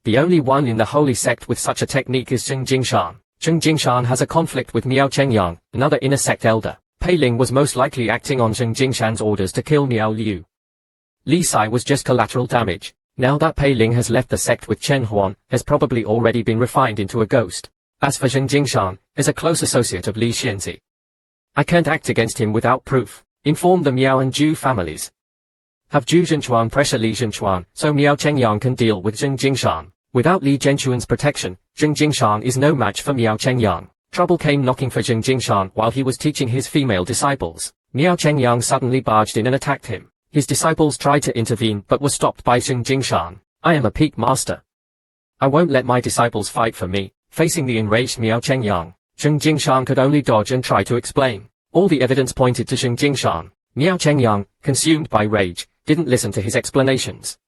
The only one in the holy sect with such a technique is Zheng Jingshan. Zheng Jingshan has a conflict with Miao Chengyang, another inner sect elder. Pei Ling was most likely acting on Zheng Jingshan's orders to kill Miao Liu. Li Sai was just collateral damage. Now that Pei Ling has left the sect with Chen Huan, has probably already been refined into a ghost. As for Zheng Jingshan, is a close associate of Li Xianzi. I can't act against him without proof. Inform the Miao and Zhu families. Have Zhu Zhenchuan pressure Li Zhenchuan, so Miao Chengyang can deal with Zheng Jingshan. Without Li Zhenchuan's protection, Zheng Jingshan is no match for Miao Chengyang. Trouble came knocking for Zheng Jingshan while he was teaching his female disciples. Miao Chengyang suddenly barged in and attacked him. His disciples tried to intervene but were stopped by Zheng Jingshan. I am a peak master. I won't let my disciples fight for me. Facing the enraged Miao Chengyang, Zheng Jingshan could only dodge and try to explain. All the evidence pointed to Zheng Jingshan. Miao Chengyang, consumed by rage, didn't listen to his explanations.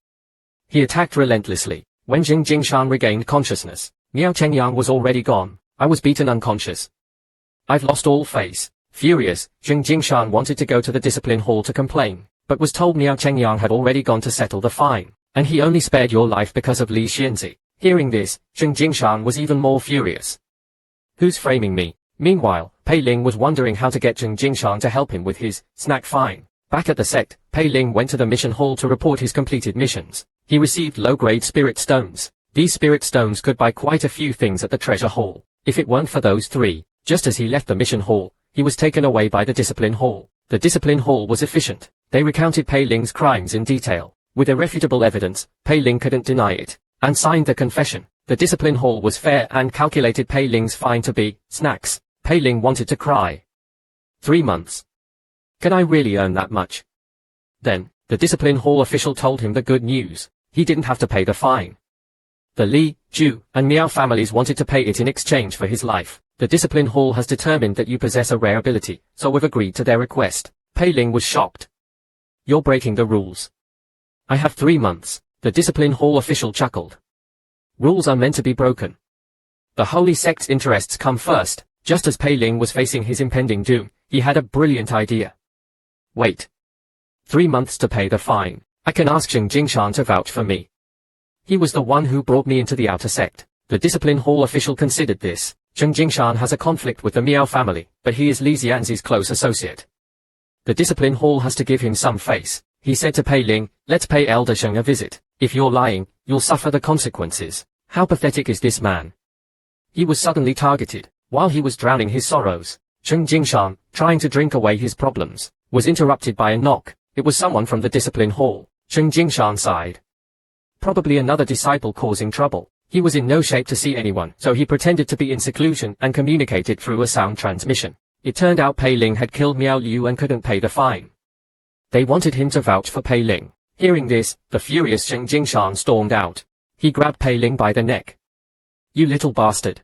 He attacked relentlessly. When Zheng Jingshan regained consciousness, Miao Chengyang was already gone. I was beaten unconscious. I've lost all face. Furious, Zheng Jingshan wanted to go to the discipline hall to complain, but was told Miao Chengyang had already gone to settle the fine, and he only spared your life because of Li Xianzi. Hearing this, Zheng Jingshan was even more furious. Who's framing me? Meanwhile, Pei Ling was wondering how to get Zheng Jingshan to help him with his snack fine. Back at the sect, Pei Ling went to the mission hall to report his completed missions. He received low-grade spirit stones. These spirit stones could buy quite a few things at the treasure hall. If it weren't for those three, just as he left the mission hall, he was taken away by the discipline hall. The discipline hall was efficient. They recounted Pei Ling's crimes in detail. With irrefutable evidence, Pei Ling couldn't deny it, and signed the confession. The discipline hall was fair and calculated Pei Ling's fine to be snacks. Pei Ling wanted to cry. 3 months. Can I really earn that much? Then, the discipline hall official told him the good news. He didn't have to pay the fine. The Li, Zhu, and Miao families wanted to pay it in exchange for his life. The discipline hall has determined that you possess a rare ability, so we've agreed to their request. Pei Ling was shocked. You're breaking the rules. I have 3 months. The discipline hall official chuckled. Rules are meant to be broken. The holy sect's interests come first. Just as Pei Ling was facing his impending doom, he had a brilliant idea. Wait. 3 months to pay the fine. I can ask Zheng Jingshan to vouch for me. He was the one who brought me into the outer sect. The discipline hall official considered this. Zheng Jingshan has a conflict with the Miao family, but he is Li Xianzi's close associate. The discipline hall has to give him some face. He said to Pei Ling, let's pay Elder Zheng a visit. If you're lying, you'll suffer the consequences. How pathetic is this man? He was suddenly targeted. While he was drowning his sorrows, Zheng Jingshan, trying to drink away his problems, was interrupted by a knock. It was someone from the discipline hall. Zheng Jingshan sighed. Probably another disciple causing trouble. He was in no shape to see anyone, so he pretended to be in seclusion and communicated through a sound transmission. It turned out Pei Ling had killed Miao Liu and couldn't pay the fine. They wanted him to vouch for Pei Ling. Hearing this, the furious Zheng Jingshan stormed out. He grabbed Pei Ling by the neck. You little bastard.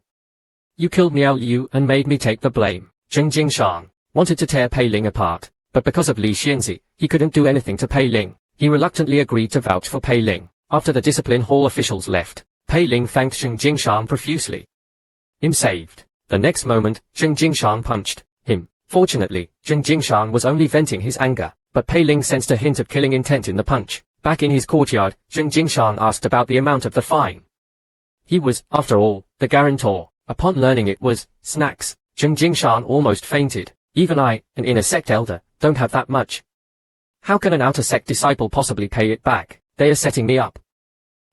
You killed Miao Liu and made me take the blame. Zheng Jingshan wanted to tear Pei Ling apart, but because of Li Xianzi, he couldn't do anything to Pei Ling. He reluctantly agreed to vouch for Pei Ling. After the discipline hall officials left, Pei Ling thanked Zheng Jingshan profusely. Him saved. The next moment, Zheng Jingshan punched him. Fortunately, Zheng Jingshan was only venting his anger, but Pei Ling sensed a hint of killing intent in the punch. Back in his courtyard, Zheng Jingshan asked about the amount of the fine. He was, after all, the guarantor. Upon learning it was snacks, Zheng Jingshan almost fainted. Even I, an inner sect elder, don't have that much. How can an outer sect disciple possibly pay it back? They are setting me up.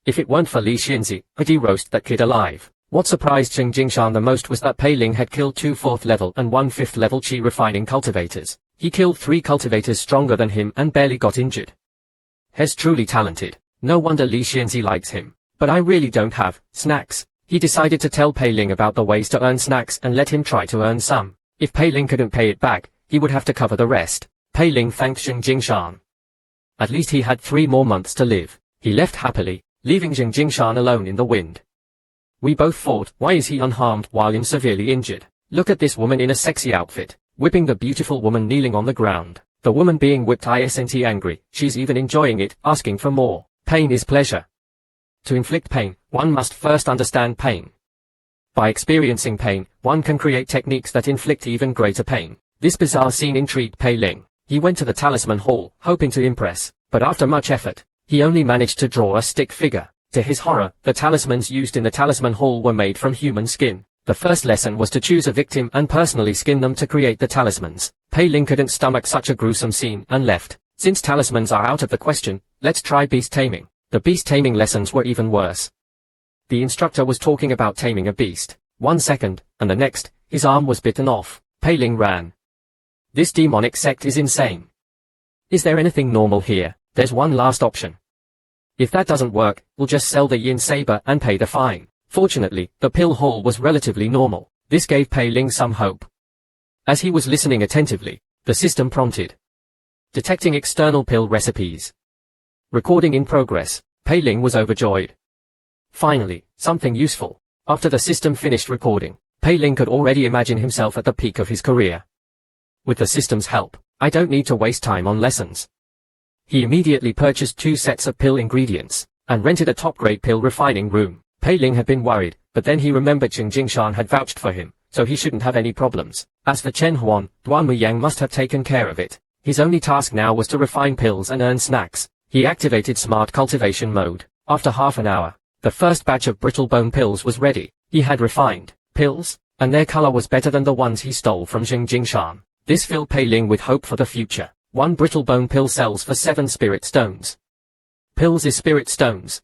If it weren't for Li Xianzi, I'd roast that kid alive. What surprised Zheng Jingshan the most was that Pei Ling had killed 2 4th level and 1 5th level chi refining cultivators. He killed 3 cultivators stronger than him and barely got injured. He's truly talented. No wonder Li Xianzi likes him. But I really don't have snacks. He decided to tell Pei Ling about the ways to earn snacks and let him try to earn some. If Pei Ling couldn't pay it back, he would have to cover the rest. Pei Ling thanked Zheng Jingshan. At least he had 3 more months to live. He left happily, leaving Zheng Jingshan alone in the wind. We both fought. Why is he unharmed while I'm severely injured? Look at this woman in a sexy outfit, whipping the beautiful woman kneeling on the ground. The woman being whipped isn't angry, she's even enjoying it, asking for more. Pain is pleasure. To inflict pain, one must first understand pain. By experiencing pain, one can create techniques that inflict even greater pain. This bizarre scene intrigued Pei Ling. He went to the talisman hall, hoping to impress, but after much effort, he only managed to draw a stick figure. To his horror, the talismans used in the talisman hall were made from human skin. The first lesson was to choose a victim and personally skin them to create the talismans. Pei Ling couldn't stomach such a gruesome scene and left. Since talismans are out of the question, let's try beast taming. The beast taming lessons were even worse. The instructor was talking about taming a beast. 1 second, and the next, his arm was bitten off. Pei Ling ran. This demonic sect is insane. Is there anything normal here? There's one last option. If that doesn't work, we'll just sell the yin saber and pay the fine. Fortunately, the pill hall was relatively normal. This gave Pei Ling some hope. As he was listening attentively, the system prompted. Detecting external pill recipes. Recording in progress. Pei Ling was overjoyed. Finally, something useful. After the system finished recording, Pei Ling could already imagine himself at the peak of his career. With the system's help, I don't need to waste time on lessons. He immediately purchased 2 sets of pill ingredients, and rented a top-grade pill refining room. Pei Ling had been worried, but then he remembered Zheng Jingshan had vouched for him, so he shouldn't have any problems. As for Chen Huan, Duan Muyang must have taken care of it. His only task now was to refine pills and earn snacks. He activated smart cultivation mode. After half an hour, the first batch of brittle bone pills was ready. He had refined pills, and their color was better than the ones he stole from Jingshan. This filled Pei Ling with hope for the future. 1 brittle bone pill sells for 7 spirit stones. Pills is spirit stones.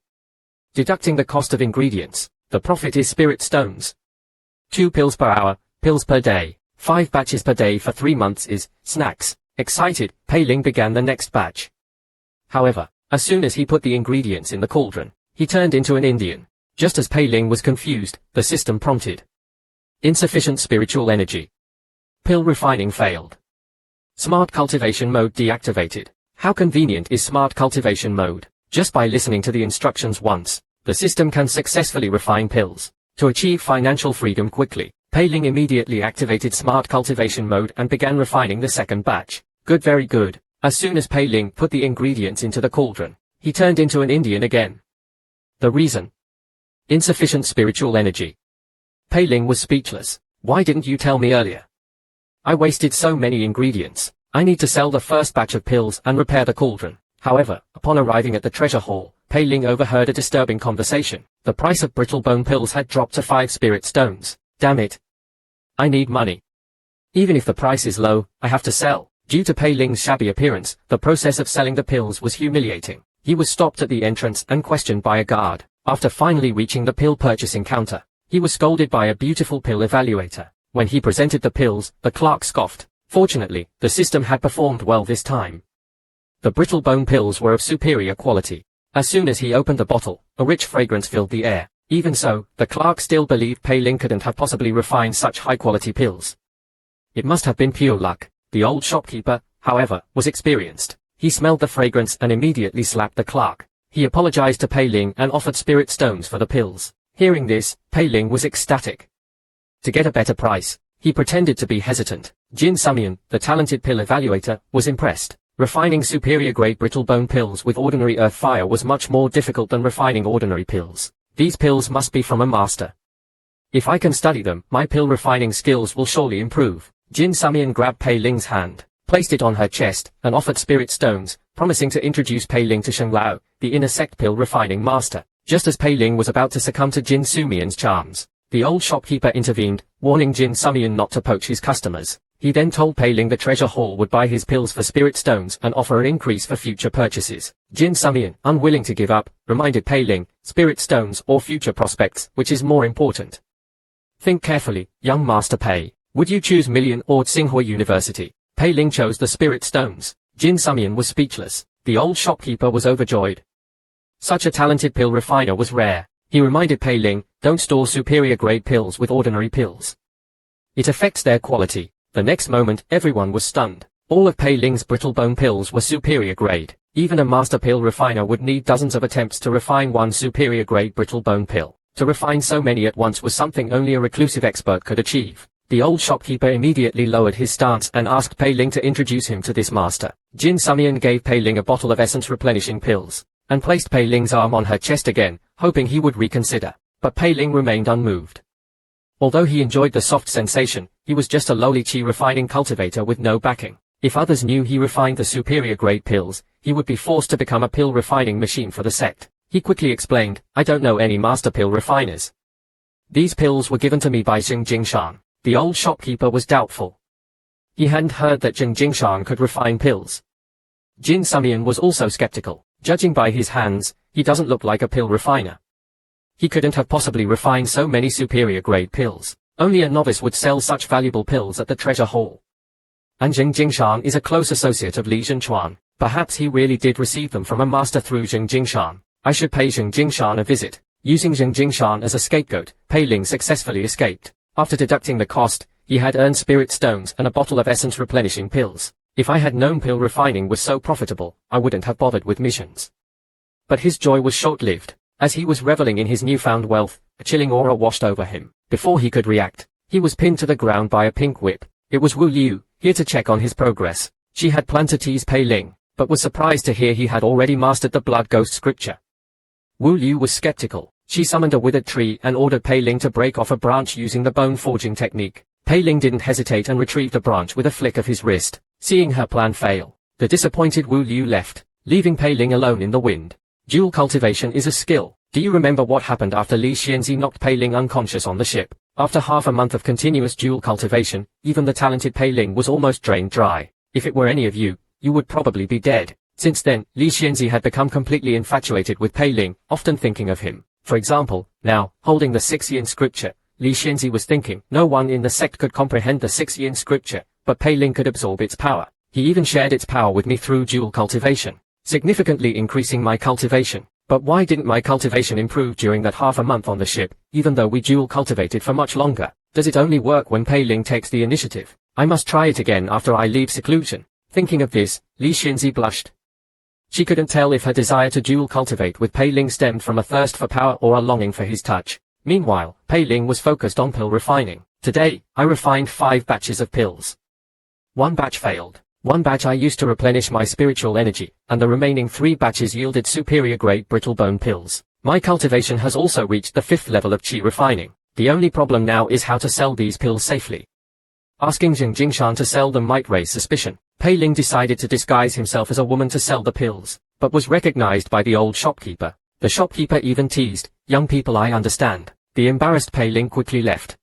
Deducting the cost of ingredients, the profit is spirit stones. 2 pills per hour, pills per day, 5 batches per day for 3 months is snacks. Excited, Pei Ling began the next batch. However, as soon as he put the ingredients in the cauldron, he turned into an Indian. Just as Pei Ling was confused, the system prompted. Insufficient spiritual energy. Pill refining failed. Smart cultivation mode deactivated. How convenient is smart cultivation mode? Just by listening to the instructions once, the system can successfully refine pills. To achieve financial freedom quickly, Pei Ling immediately activated smart cultivation mode and began refining the second batch. Good, very good. As soon as Pei Ling put the ingredients into the cauldron, he turned into an Indian again. The reason? Insufficient spiritual energy. Pei Ling was speechless. Why didn't you tell me earlier? I wasted so many ingredients. I need to sell the first batch of pills and repair the cauldron. However, upon arriving at the treasure hall, Pei Ling overheard a disturbing conversation. The price of brittle bone pills had dropped to 5 spirit stones. Damn it. I need money. Even if the price is low, I have to sell. Due to Pei Ling's shabby appearance, the process of selling the pills was humiliating. He was stopped at the entrance and questioned by a guard. After finally reaching the pill purchasing counter, he was scolded by a beautiful pill evaluator. When he presented the pills, the clerk scoffed. Fortunately, the system had performed well this time. The brittle bone pills were of superior quality. As soon as he opened the bottle, a rich fragrance filled the air. Even so, the clerk still believed Pei Ling couldn't have possibly refined such high-quality pills. It must have been pure luck. The old shopkeeper, however, was experienced. He smelled the fragrance and immediately slapped the clerk. He apologized to Pei Ling and offered spirit stones for the pills. Hearing this, Pei Ling was ecstatic. To get a better price, he pretended to be hesitant. Jin Sumian, the talented pill evaluator, was impressed. Refining superior-grade brittle bone pills with ordinary earth fire was much more difficult than refining ordinary pills. These pills must be from a master. If I can study them, my pill refining skills will surely improve. Jin Sumian grabbed Pei Ling's hand, placed it on her chest, and offered spirit stones, promising to introduce Pei Ling to Sheng Lao, the inner sect pill refining master. Just as Pei Ling was about to succumb to Jin Sumian's charms, the old shopkeeper intervened, warning Jin Sumian not to poach his customers. He then told Pei Ling the treasure hall would buy his pills for spirit stones and offer an increase for future purchases. Jin Sumian, unwilling to give up, reminded Pei Ling, spirit stones or future prospects, which is more important? Think carefully, young Master Pei. Would you choose Million or Tsinghua University? Pei Ling chose the spirit stones. Jin Sumian was speechless. The old shopkeeper was overjoyed. Such a talented pill refiner was rare. He reminded Pei Ling, don't store superior grade pills with ordinary pills. It affects their quality. The next moment, everyone was stunned. All of Pei Ling's brittle bone pills were superior grade. Even a master pill refiner would need dozens of attempts to refine one superior grade brittle bone pill. To refine so many at once was something only a reclusive expert could achieve. The old shopkeeper immediately lowered his stance and asked Pei Ling to introduce him to this master. Jin Sumian gave Pei Ling a bottle of essence replenishing pills, and placed Pei Ling's arm on her chest again, hoping he would reconsider. But Pei Ling remained unmoved. Although he enjoyed the soft sensation, he was just a lowly chi refining cultivator with no backing. If others knew he refined the superior grade pills, he would be forced to become a pill refining machine for the sect. He quickly explained, I don't know any master pill refiners. These pills were given to me by Zheng Jingshan. The old shopkeeper was doubtful. He hadn't heard that Zheng Jingshan could refine pills. Jin Sumian was also skeptical. Judging by his hands, he doesn't look like a pill refiner. He couldn't have possibly refined so many superior grade pills. Only a novice would sell such valuable pills at the treasure hall. And Zheng Jingshan is a close associate of Li Zhenchuan. Perhaps he really did receive them from a master through Zheng Jingshan. I should pay Zheng Jingshan a visit. Using Zheng Jingshan as a scapegoat, Pei Ling successfully escaped. After deducting the cost, he had earned spirit stones and a bottle of essence replenishing pills. If I had known pill refining was so profitable, I wouldn't have bothered with missions. But his joy was short-lived. As he was reveling in his newfound wealth, a chilling aura washed over him. Before he could react, he was pinned to the ground by a pink whip. It was Wu Liu, here to check on his progress. She had planned to tease Pei Ling, but was surprised to hear he had already mastered the blood ghost scripture. Wu Liu was skeptical. She summoned a withered tree and ordered Pei Ling to break off a branch using the bone forging technique. Pei Ling didn't hesitate and retrieved the branch with a flick of his wrist. Seeing her plan fail, the disappointed Wu Liu left, leaving Pei Ling alone in the wind. Dual cultivation is a skill. Do you remember what happened after Li Xianzi knocked Pei Ling unconscious on the ship? After half a month of continuous dual cultivation, even the talented Pei Ling was almost drained dry. If it were any of you, you would probably be dead. Since then, Li Xianzi had become completely infatuated with Pei Ling, often thinking of him. For example, now, holding the 6-yin scripture, Li Xianzi was thinking, no one in the sect could comprehend the 6-yin scripture, but Pei Ling could absorb its power. He even shared its power with me through dual cultivation, significantly increasing my cultivation. But why didn't my cultivation improve during that half a month on the ship, even though we dual cultivated for much longer? Does it only work when Pei Ling takes the initiative? I must try it again after I leave seclusion. Thinking of this, Li Xianzi blushed. She couldn't tell if her desire to dual cultivate with Pei Ling stemmed from a thirst for power or a longing for his touch. Meanwhile, Pei Ling was focused on pill refining. Today, I refined 5 batches of pills. 1 batch failed. 1 batch I used to replenish my spiritual energy, and the remaining 3 batches yielded superior grade brittle bone pills. My cultivation has also reached the 5th level of qi refining. The only problem now is how to sell these pills safely. Asking Zheng Jingshan to sell them might raise suspicion. Pei Ling decided to disguise himself as a woman to sell the pills, but was recognized by the old shopkeeper. The shopkeeper even teased, "Young people, I understand." The embarrassed Pei Ling quickly left.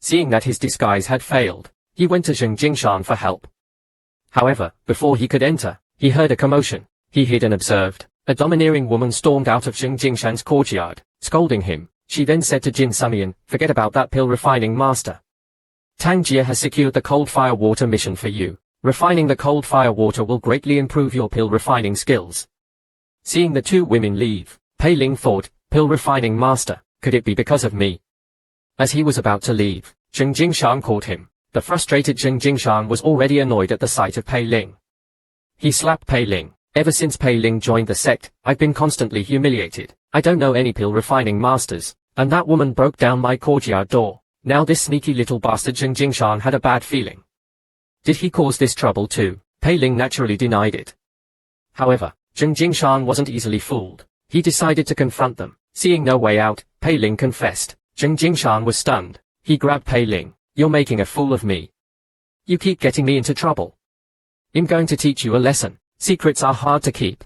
Seeing that his disguise had failed, he went to Zheng Jingshan for help. However, before he could enter, he heard a commotion. He hid and observed. A domineering woman stormed out of Zheng Jingshan's courtyard, scolding him. She then said to Jin Sumian, "Forget about that pill refining master. Tang Jie has secured the cold fire water mission for you. Refining the cold fire water will greatly improve your pill refining skills." Seeing the 2 women leave, Pei Ling thought, pill refining master, could it be because of me? As he was about to leave, Zheng Jingshan caught him. The frustrated Zheng Jingshan was already annoyed at the sight of Pei Ling. He slapped Pei Ling. "Ever since Pei Ling joined the sect, I've been constantly humiliated. I don't know any pill refining masters, and that woman broke down my courtyard door. Now this sneaky little bastard Zheng Jingshan had a bad feeling. Did he cause this trouble too?" Pei Ling naturally denied it. However, Zheng Jingshan wasn't easily fooled. He decided to confront them. Seeing no way out, Pei Ling confessed. Zheng Jingshan was stunned. He grabbed Pei Ling. "You're making a fool of me. You keep getting me into trouble. I'm going to teach you a lesson. Secrets are hard to keep."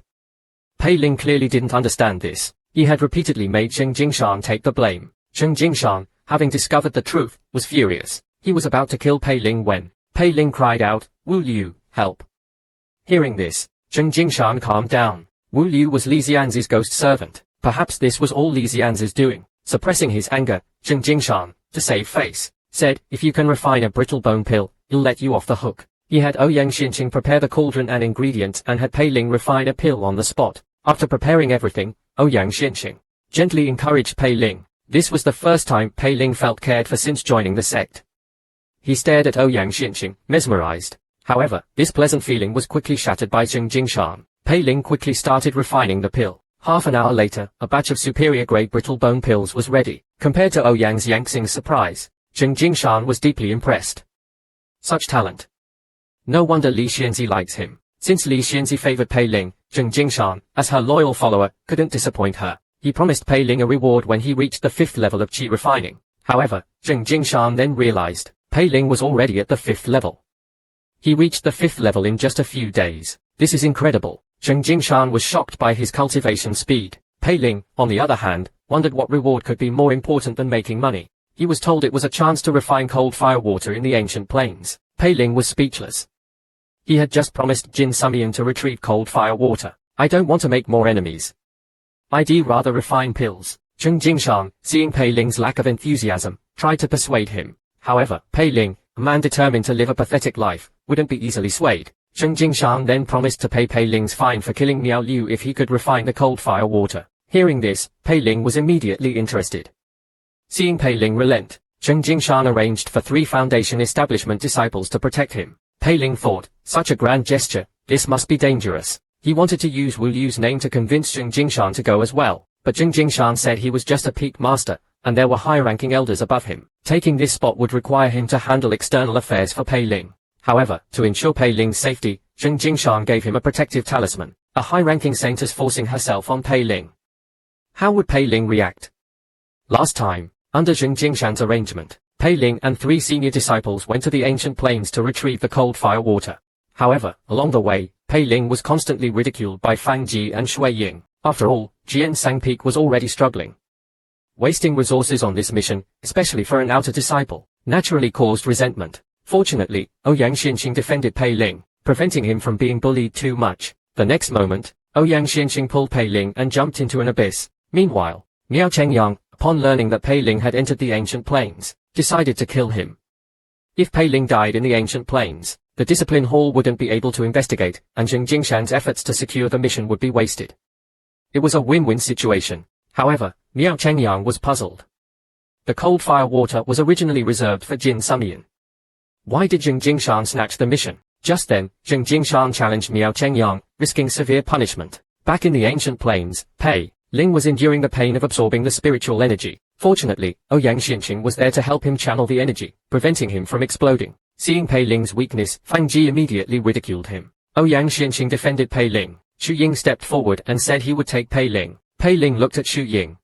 Pei Ling clearly didn't understand this. He had repeatedly made Zheng Jingshan take the blame. Zheng Jingshan, having discovered the truth, was furious. He was about to kill Pei Ling when Pei Ling cried out, "Wu Liu, help." Hearing this, Zheng Jingshan calmed down. Wu Liu was Li Xianzi's ghost servant. Perhaps this was all Li Xianzi's doing. Suppressing his anger, Zheng Jingshan, to save face, said, "If you can refine a brittle bone pill, he'll let you off the hook." He had Ouyang Xinqing prepare the cauldron and ingredients and had Pei Ling refine a pill on the spot. After preparing everything, Ouyang Xinqing gently encouraged Pei Ling. This was the first time Pei Ling felt cared for since joining the sect. He stared at Ouyang Xinqing, mesmerized. However, this pleasant feeling was quickly shattered by Zheng Jingshan. Pei Ling quickly started refining the pill. Half an hour later, a batch of superior grade brittle bone pills was ready. Compared to Ouyang Xinqing's surprise, Zheng Jingshan was deeply impressed. Such talent. No wonder Li Xianzi likes him. Since Li Xianzi favored Pei Ling, Zheng Jingshan, as her loyal follower, couldn't disappoint her. He promised Pei Ling a reward when he reached the 5th level of qi refining. However, Zheng Jingshan then realized, Pei Ling was already at the 5th level. He reached the 5th level in just a few days. This is incredible. Zheng Jingshan was shocked by his cultivation speed. Pei Ling, on the other hand, wondered what reward could be more important than making money. He was told it was a chance to refine cold fire water in the ancient plains. Pei Ling was speechless. He had just promised Jin Sumian to retrieve cold fire water. "I don't want to make more enemies. I'd rather refine pills." Zheng Jingshan, seeing Pei Ling's lack of enthusiasm, tried to persuade him. However, Pei Ling, a man determined to live a pathetic life, wouldn't be easily swayed. Zheng Jingshan then promised to pay Pei Ling's fine for killing Miao Liu if he could refine the cold fire water. Hearing this, Pei Ling was immediately interested. Seeing Pei Ling relent, Zheng Jingshan arranged for 3 Foundation establishment disciples to protect him. Pei Ling thought, such a grand gesture, this must be dangerous. He wanted to use Wu Liu's name to convince Zheng Jingshan to go as well, but Zheng Jingshan said he was just a peak master, and there were high-ranking elders above him. Taking this spot would require him to handle external affairs for Pei Ling. However, to ensure Pei Ling's safety, Zheng Jingshan gave him a protective talisman, a high-ranking saintess forcing herself on Pei Ling. How would Pei Ling react? Last time, under Zheng Jingshan's arrangement, Pei Ling and 3 senior disciples went to the ancient plains to retrieve the cold fire water. However, along the way, Pei Ling was constantly ridiculed by Fang Ji and Shui Ying. After all, Jian Sang Peak was already struggling. Wasting resources on this mission, especially for an outer disciple, naturally caused resentment. Fortunately, Ouyang Xianxing defended Pei Ling, preventing him from being bullied too much. The next moment, Ouyang Xianxing pulled Pei Ling and jumped into an abyss. Meanwhile, Miao Chengyang, upon learning that Pei Ling had entered the ancient plains, decided to kill him. If Pei Ling died in the ancient plains, the discipline hall wouldn't be able to investigate, and Zheng Jingshan's efforts to secure the mission would be wasted. It was a win-win situation. However, Miao Chengyang was puzzled. The cold fire water was originally reserved for Jin Sumian. Why did Zheng Jingshan snatch the mission? Just then, Zheng Jingshan challenged Miao Chengyang, risking severe punishment. Back in the ancient plains, Pei Ling was enduring the pain of absorbing the spiritual energy. Fortunately, Ouyang Xianxing was there to help him channel the energy, preventing him from exploding. Seeing Pei Ling's weakness, Fang Ji immediately ridiculed him. Ouyang Xianxing defended Pei Ling. Xu Ying stepped forward and said he would take Pei Ling. Pei Ling looked at Xu Ying.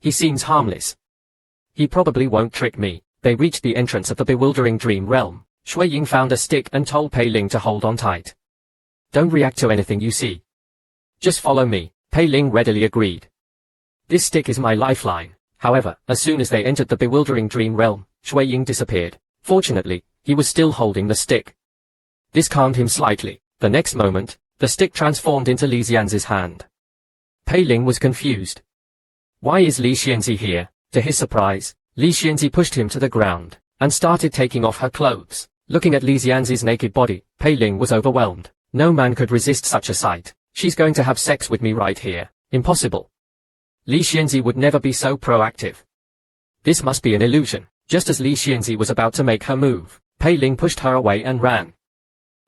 He seems harmless. He probably won't trick me. They reached the entrance of the bewildering dream realm. Shui Ying found a stick and told Pei Ling to hold on tight. Don't react to anything you see. Just follow me. Pei Ling readily agreed. This stick is my lifeline. However, as soon as they entered the bewildering dream realm, Shui Ying disappeared. Fortunately, he was still holding the stick. This calmed him slightly. The next moment, the stick transformed into Li Xianzi's hand. Pei Ling was confused. Why is Li Xianzi here? To his surprise, Li Xianzi pushed him to the ground, and started taking off her clothes. Looking at Li Xianzi's naked body, Pei Ling was overwhelmed. No man could resist such a sight. She's going to have sex with me right here. Impossible. Li Xianzi would never be so proactive. This must be an illusion. Just as Li Xianzi was about to make her move, Pei Ling pushed her away and ran.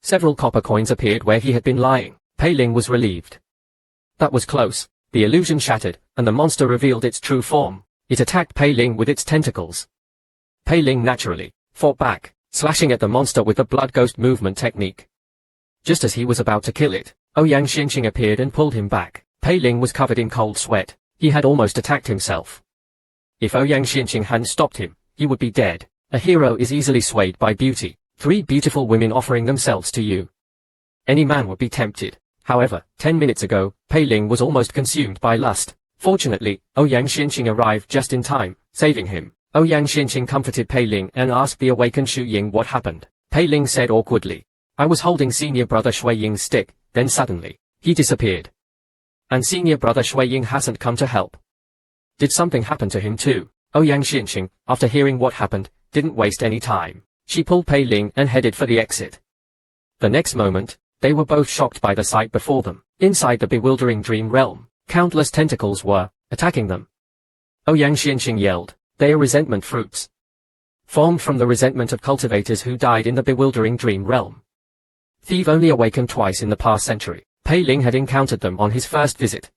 Several copper coins appeared where he had been lying. Pei Ling was relieved. That was close. The illusion shattered, and the monster revealed its true form. It attacked Pei Ling with its tentacles. Pei Ling naturally fought back, slashing at the monster with the blood ghost movement technique. Just as he was about to kill it, Ouyang Xianxing appeared and pulled him back. Pei Ling was covered in cold sweat. He had almost attacked himself. If Ouyang Xianxing hadn't stopped him, he would be dead. A hero is easily swayed by beauty. 3 beautiful women offering themselves to you. Any man would be tempted. However, 10 minutes ago, Pei Ling was almost consumed by lust. Fortunately, Ouyang Xianxing arrived just in time, saving him. Ouyang Xianxing comforted Pei Ling and asked the awakened Xu Ying what happened. Pei Ling said awkwardly, I was holding senior brother Shui Ying's stick, then suddenly, he disappeared. And senior brother Shui Ying hasn't come to help. Did something happen to him too? Ouyang Xianxing, after hearing what happened, didn't waste any time. She pulled Pei Ling and headed for the exit. The next moment, they were both shocked by the sight before them. Inside the bewildering dream realm, countless tentacles were attacking them. Ouyang Xianxing yelled, they are resentment fruits. Formed from the resentment of cultivators who died in the bewildering dream realm. Thief only awakened twice in the past century. Pei Ling had encountered them on his first visit.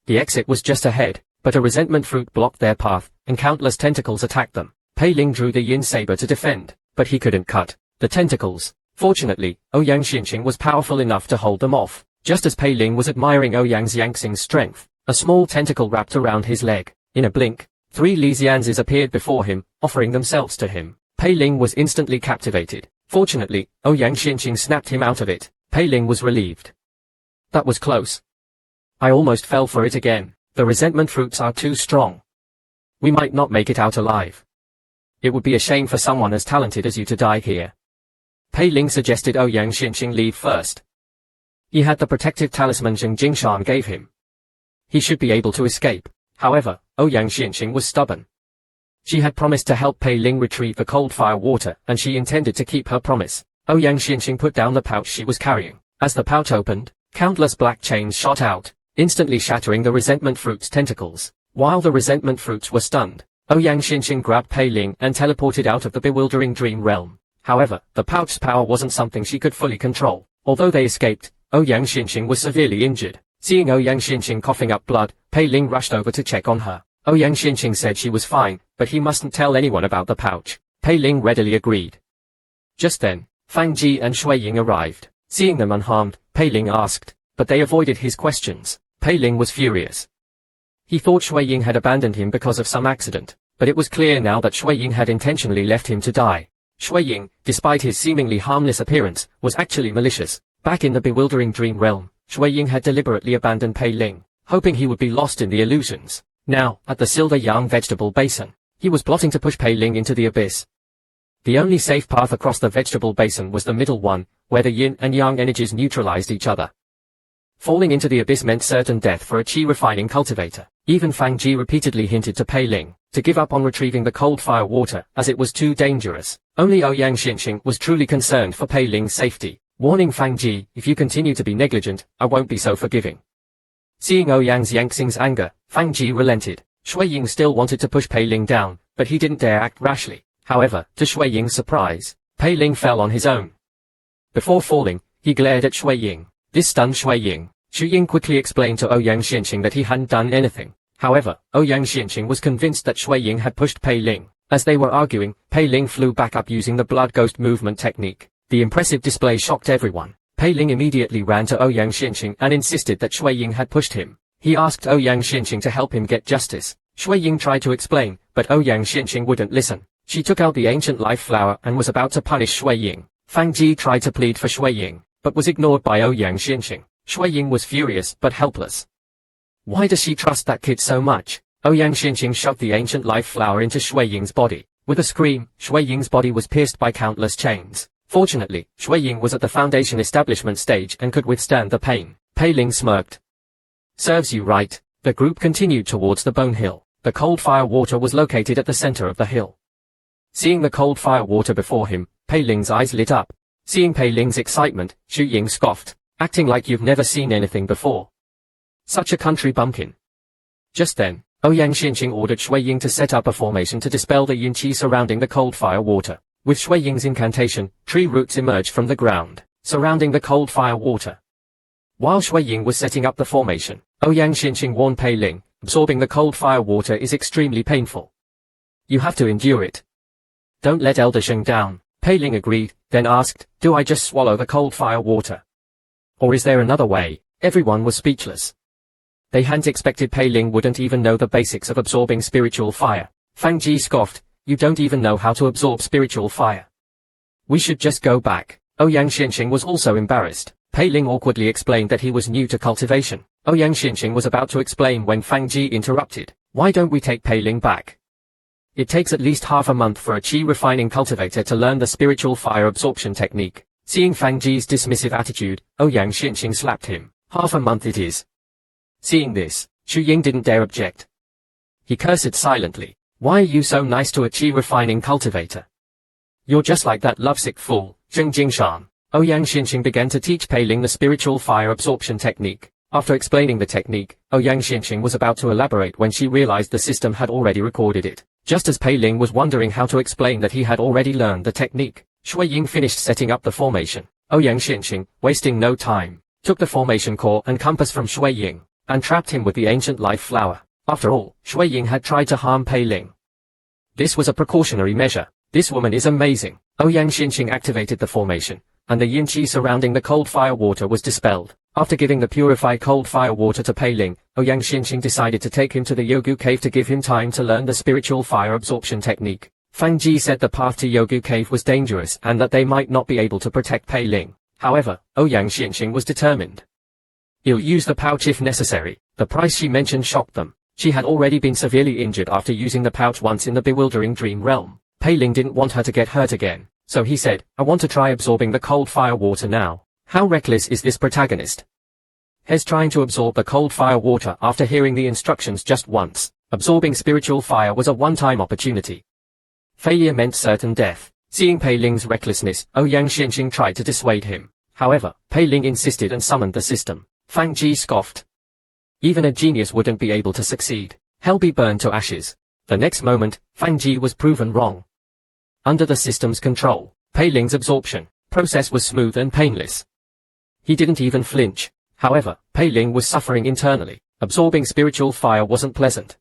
The exit was just ahead, but a resentment fruit blocked their path, and countless tentacles attacked them. Pei Ling drew the yin saber to defend, but he couldn't cut the tentacles. Fortunately, Ouyang Xianxing was powerful enough to hold them off. Just as Pei Ling was admiring Ouyang Xianxing's strength, a small tentacle wrapped around his leg. In a blink, 3 Li Xianzis appeared before him, offering themselves to him. Pei Ling was instantly captivated. Fortunately, Ouyang Xianxing snapped him out of it. Pei Ling was relieved. That was close. I almost fell for it again. The resentment fruits are too strong. We might not make it out alive. It would be a shame for someone as talented as you to die here. Pei Ling suggested Ouyang Xianxing leave first. He had the protective talisman Zheng Jingshan gave him. He should be able to escape. However, Ouyang Xianxing was stubborn. She had promised to help Pei Ling retrieve the cold fire water, and she intended to keep her promise. Ouyang Xianxing put down the pouch she was carrying. As the pouch opened, countless black chains shot out, instantly shattering the resentment fruit's tentacles. While the resentment fruits were stunned, Ouyang Xianxing grabbed Pei Ling and teleported out of the bewildering dream realm. However, the pouch's power wasn't something she could fully control. Although they escaped, Ouyang Xianxing was severely injured. Seeing Ouyang Xianxing coughing up blood, Pei Ling rushed over to check on her. Ouyang Xianxing said she was fine, but he mustn't tell anyone about the pouch. Pei Ling readily agreed. Just then, Fang Ji and Shui Ying arrived. Seeing them unharmed, Pei Ling asked, but they avoided his questions. Pei Ling was furious. He thought Shui Ying had abandoned him because of some accident, but it was clear now that Shui Ying had intentionally left him to die. Shui Ying, despite his seemingly harmless appearance, was actually malicious. Back in the bewildering dream realm, Shui Ying had deliberately abandoned Pei Ling, hoping he would be lost in the illusions. Now, at the Silver Yang vegetable basin, he was plotting to push Pei Ling into the abyss. The only safe path across the vegetable basin was the middle one, where the yin and yang energies neutralized each other. Falling into the abyss meant certain death for a qi refining cultivator. Even Fang Ji repeatedly hinted to Pei Ling to give up on retrieving the cold fire water, as it was too dangerous. Only Ouyang Xianxing was truly concerned for Pei Ling's safety, warning Fang Ji, if you continue to be negligent, I won't be so forgiving. Seeing Ouyang Xianxing's anger, Fang Ji relented. Shui Ying still wanted to push Pei Ling down, but he didn't dare act rashly. However, to Shui Ying's surprise, Pei Ling fell on his own. Before falling, he glared at Shui Ying. This stunned Shui Ying. Shui Ying quickly explained to Ouyang Xianxing that he hadn't done anything. However, Ouyang Xianxing was convinced that Shui Ying had pushed Pei Ling. As they were arguing, Pei Ling flew back up using the blood ghost movement technique. The impressive display shocked everyone. Pei Ling immediately ran to Ouyang Xianxing and insisted that Shui Ying had pushed him. He asked Ouyang Xianxing to help him get justice. Shui Ying tried to explain, but Ouyang Xianxing wouldn't listen. She took out the ancient life flower and was about to punish Shui Ying. Fang Ji tried to plead for Shui Ying, but was ignored by Ouyang Xianxing. Shui Ying was furious but helpless. Why does she trust that kid so much? Ouyang Xianxing shoved the ancient life flower into Shui Ying's body. With a scream, Shui Ying's body was pierced by countless chains. Fortunately, Shui Ying was at the foundation establishment stage and could withstand the pain. Pei Ling smirked. Serves you right. The group continued towards the bone hill. The cold fire water was located at the center of the hill. Seeing the cold fire water before him, Pei Ling's eyes lit up. Seeing Pei Ling's excitement, Shui Ying scoffed, acting like you've never seen anything before. Such a country bumpkin. Just then, Ouyang Xianxing ordered Shui Ying to set up a formation to dispel the yin qi surrounding the cold fire water. With Shui Ying's incantation, tree roots emerged from the ground, surrounding the cold fire water. While Shui Ying was setting up the formation, Ouyang Xianxing warned Pei Ling, absorbing the cold fire water is extremely painful. You have to endure it. Don't let Elder Sheng down. Pei Ling agreed, then asked, do I just swallow the cold fire water? Or is there another way? Everyone was speechless. They hadn't expected Pei Ling wouldn't even know the basics of absorbing spiritual fire. Fang Ji scoffed, you don't even know how to absorb spiritual fire. We should just go back. Ouyang Xianxing was also embarrassed. Pei Ling awkwardly explained that he was new to cultivation. Ouyang Xianxing was about to explain when Fang Ji interrupted. Why don't we take Pei Ling back? It takes at least half a month for a qi refining cultivator to learn the spiritual fire absorption technique. Seeing Fang Ji's dismissive attitude, Ouyang Xianxing slapped him. Half a month it is. Seeing this, Shui Ying didn't dare object. He cursed silently. Why are you so nice to a qi refining cultivator? You're just like that lovesick fool, Zheng Jingshan. Ouyang Xianxing began to teach Pei Ling the spiritual fire absorption technique. After explaining the technique, Ouyang Xianxing was about to elaborate when she realized the system had already recorded it. Just as Pei Ling was wondering how to explain that he had already learned the technique, Shui Ying finished setting up the formation. Ouyang Xianxing, wasting no time, took the formation core and compass from Shui Ying, and trapped him with the ancient life flower. After all, Shui Ying had tried to harm Pei Ling. This was a precautionary measure. This woman is amazing. Ouyang Xianxing activated the formation, and the yin qi surrounding the cold fire water was dispelled. After giving the purified cold fire water to Pei Ling, Ouyang Xianxing decided to take him to the Yogu cave to give him time to learn the spiritual fire absorption technique. Fang Ji said the path to Yogu cave was dangerous and that they might not be able to protect Pei Ling. However, Ouyang Xianxing was determined. He'll use the pouch if necessary. The price she mentioned shocked them. She had already been severely injured after using the pouch once in the bewildering dream realm. Pei Ling didn't want her to get hurt again, so he said, I want to try absorbing the cold fire water now. How reckless is this protagonist? He's trying to absorb the cold fire water after hearing the instructions just once. Absorbing spiritual fire was a one-time opportunity. Failure meant certain death. Seeing Pei Ling's recklessness, Ouyang Xianxing tried to dissuade him. However, Pei Ling insisted and summoned the system. Fang Ji scoffed. Even a genius wouldn't be able to succeed. Hell be burned to ashes. The next moment, Fang Ji was proven wrong. Under the system's control, Pei Ling's absorption process was smooth and painless. He didn't even flinch. However, Pei Ling was suffering internally. Absorbing spiritual fire wasn't pleasant.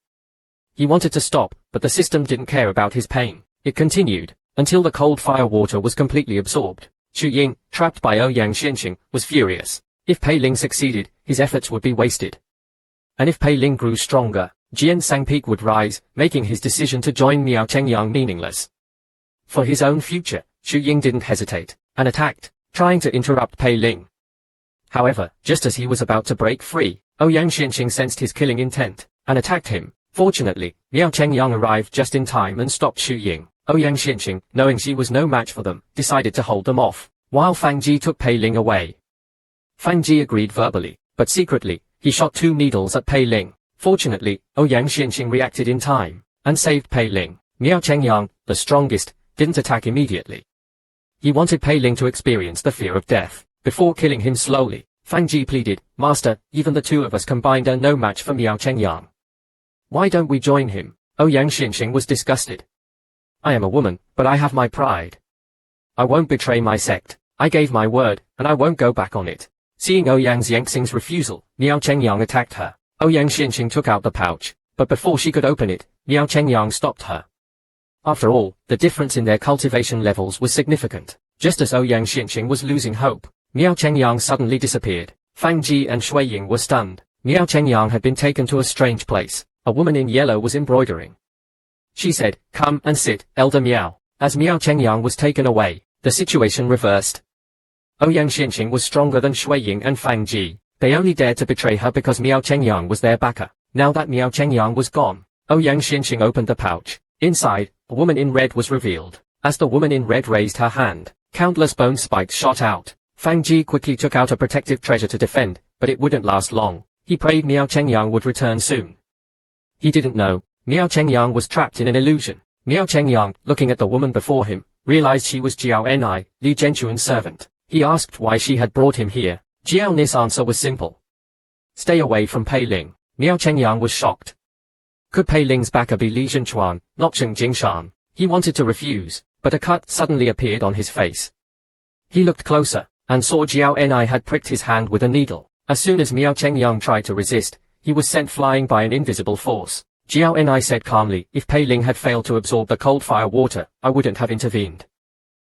He wanted to stop, but the system didn't care about his pain. It continued, until the cold fire water was completely absorbed. Shui Ying, trapped by Ouyang Xianxing, was furious. If Pei Ling succeeded, his efforts would be wasted. and if Pei Ling grew stronger, Jiansang Peak would rise, making his decision to join Miao Chengyang meaningless. For his own future, Xu Ying didn't hesitate, and attacked, trying to interrupt Pei Ling. However, just as he was about to break free, Ouyang Xianqing sensed his killing intent, and attacked him. Fortunately, Miao Chengyang arrived just in time and stopped Xu Ying. Ouyang Xianqing, knowing she was no match for them, decided to hold them off, while Fang Ji took Pei Ling away. Fang Ji agreed verbally, but secretly, he shot 2 needles at Pei Ling. Fortunately, Ouyang Xianqing reacted in time, and saved Pei Ling. Miao Chengyang, the strongest, didn't attack immediately. He wanted Pei Ling to experience the fear of death, before killing him slowly. Fang Ji pleaded, "Master, even the 2 of us combined are no match for Miao Chengyang. Why don't we join him?" Ouyang Xianqing was disgusted. "I am a woman, but I have my pride. I won't betray my sect. I gave my word, and I won't go back on it." Seeing Ouyang Xianqing's refusal, Miao Chengyang attacked her. Ouyang Xianqing took out the pouch, but before she could open it, Miao Chengyang stopped her. After all, the difference in their cultivation levels was significant. Just as Ouyang Xianqing was losing hope, Miao Chengyang suddenly disappeared. Fang Ji and Shui Ying were stunned. Miao Chengyang had been taken to a strange place. A woman in yellow was embroidering. She said, "Come and sit, Elder Miao." As Miao Chengyang was taken away, the situation reversed. Ouyang Xianqing was stronger than Shui Ying and Fang Ji. They only dared to betray her because Miao Chengyang was their backer. Now that Miao Chengyang was gone, Ouyang Xianqing opened the pouch. Inside, a woman in red was revealed. As the woman in red raised her hand, countless bone spikes shot out. Fang Ji quickly took out a protective treasure to defend, but it wouldn't last long. He prayed Miao Chengyang would return soon. He didn't know, Miao Chengyang was trapped in an illusion. Miao Chengyang, looking at the woman before him, realized she was Jiao Ni, Li Zhenchuan's servant. He asked why she had brought him here. Jiao Ni's answer was simple. "Stay away from Pei Ling." Miao Chengyang was shocked. Could Pei Ling's backer be Li Zhenchuan, not Cheng Jingshan? He wanted to refuse, but a cut suddenly appeared on his face. He looked closer, and saw Jiao Ni had pricked his hand with a needle. As soon as Miao Chengyang tried to resist, he was sent flying by an invisible force. Jiao Ni said calmly, "If Pei Ling had failed to absorb the cold fire water, I wouldn't have intervened."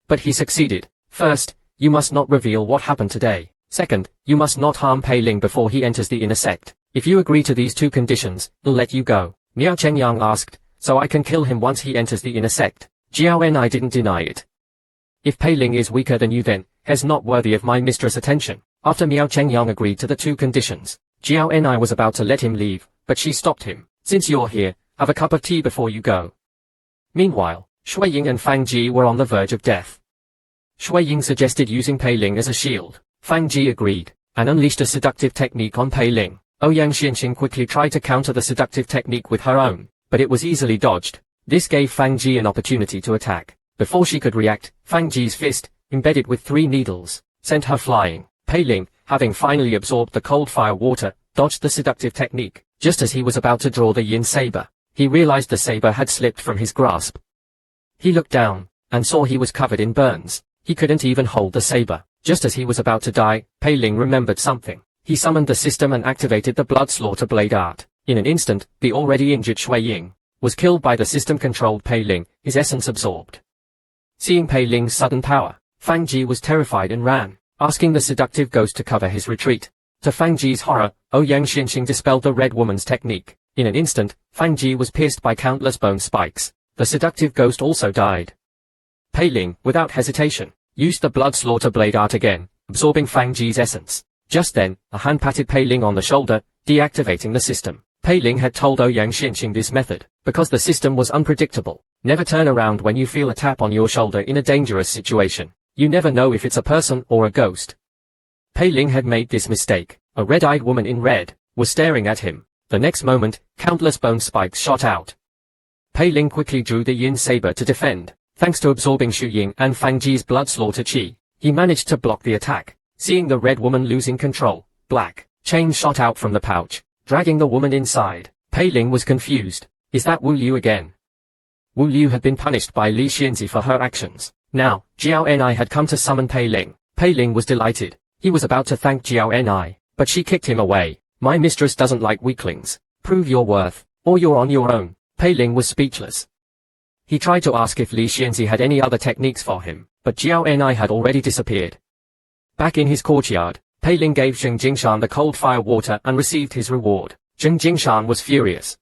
But he succeeded. First, you must not reveal what happened today. Second, you must not harm Pei Ling before he enters the inner sect. If you agree to these 2 conditions, I'll let you go. Miao Chengyang asked, "So I can kill him once he enters the inner sect?" Jiao Ni didn't deny it. "If Pei Ling is weaker than you, then he's not worthy of my mistress' attention." After Miao Chengyang agreed to the 2 conditions, Jiao Ni was about to let him leave, but she stopped him. "Since you're here, have a cup of tea before you go." Meanwhile, Shui Ying and Fang Ji were on the verge of death. Shui Ying suggested using Pei Ling as a shield. Fang Ji agreed, and unleashed a seductive technique on Pei Ling. Ouyang Xianqing quickly tried to counter the seductive technique with her own, but it was easily dodged. This gave Fang Ji an opportunity to attack. Before she could react, Fang Ji's fist, embedded with 3 needles, sent her flying. Pei Ling, having finally absorbed the cold fire water, dodged the seductive technique. Just as he was about to draw the yin saber, he realized the saber had slipped from his grasp. He looked down, and saw he was covered in burns. He couldn't even hold the saber. Just as he was about to die, Pei Ling remembered something. He summoned the system and activated the blood slaughter blade art. In an instant, the already injured Shui Ying was killed by the system-controlled Pei Ling, his essence absorbed. Seeing Pei Ling's sudden power, Fang Ji was terrified and ran, asking the seductive ghost to cover his retreat. To Fang Ji's horror, Ouyang Xianqing dispelled the red woman's technique. In an instant, Fang Ji was pierced by countless bone spikes. The seductive ghost also died. Pei Ling, without hesitation, used the blood slaughter blade art again, absorbing Fang Ji's essence. Just then, a hand patted Pei Ling on the shoulder, deactivating the system. Pei Ling had told Ouyang Xianqing this method, because the system was unpredictable. Never turn around when you feel a tap on your shoulder in a dangerous situation. You never know if it's a person or a ghost. Pei Ling had made this mistake. A red-eyed woman in red was staring at him. The next moment, countless bone spikes shot out. Pei Ling quickly drew the yin saber to defend. Thanks to absorbing Xu Ying and Fang Ji's blood slaughter chi, he managed to block the attack. Seeing the red woman losing control, black chains shot out from the pouch, dragging the woman inside. Pei Ling was confused. Is that Wu Liu again? Wu Liu had been punished by Li Xianzi for her actions. Now, Jiao Ni had come to summon Pei Ling. Pei Ling was delighted. He was about to thank Jiao Ni, but she kicked him away. My mistress doesn't like weaklings. Prove your worth, or you're on your own. Pei Ling was speechless. He tried to ask if Li Xianzi had any other techniques for him, but Jiao Ni had already disappeared. Back in his courtyard, Pei Ling gave Cheng Jingshan the cold fire water and received his reward. Zheng Jingshan was furious.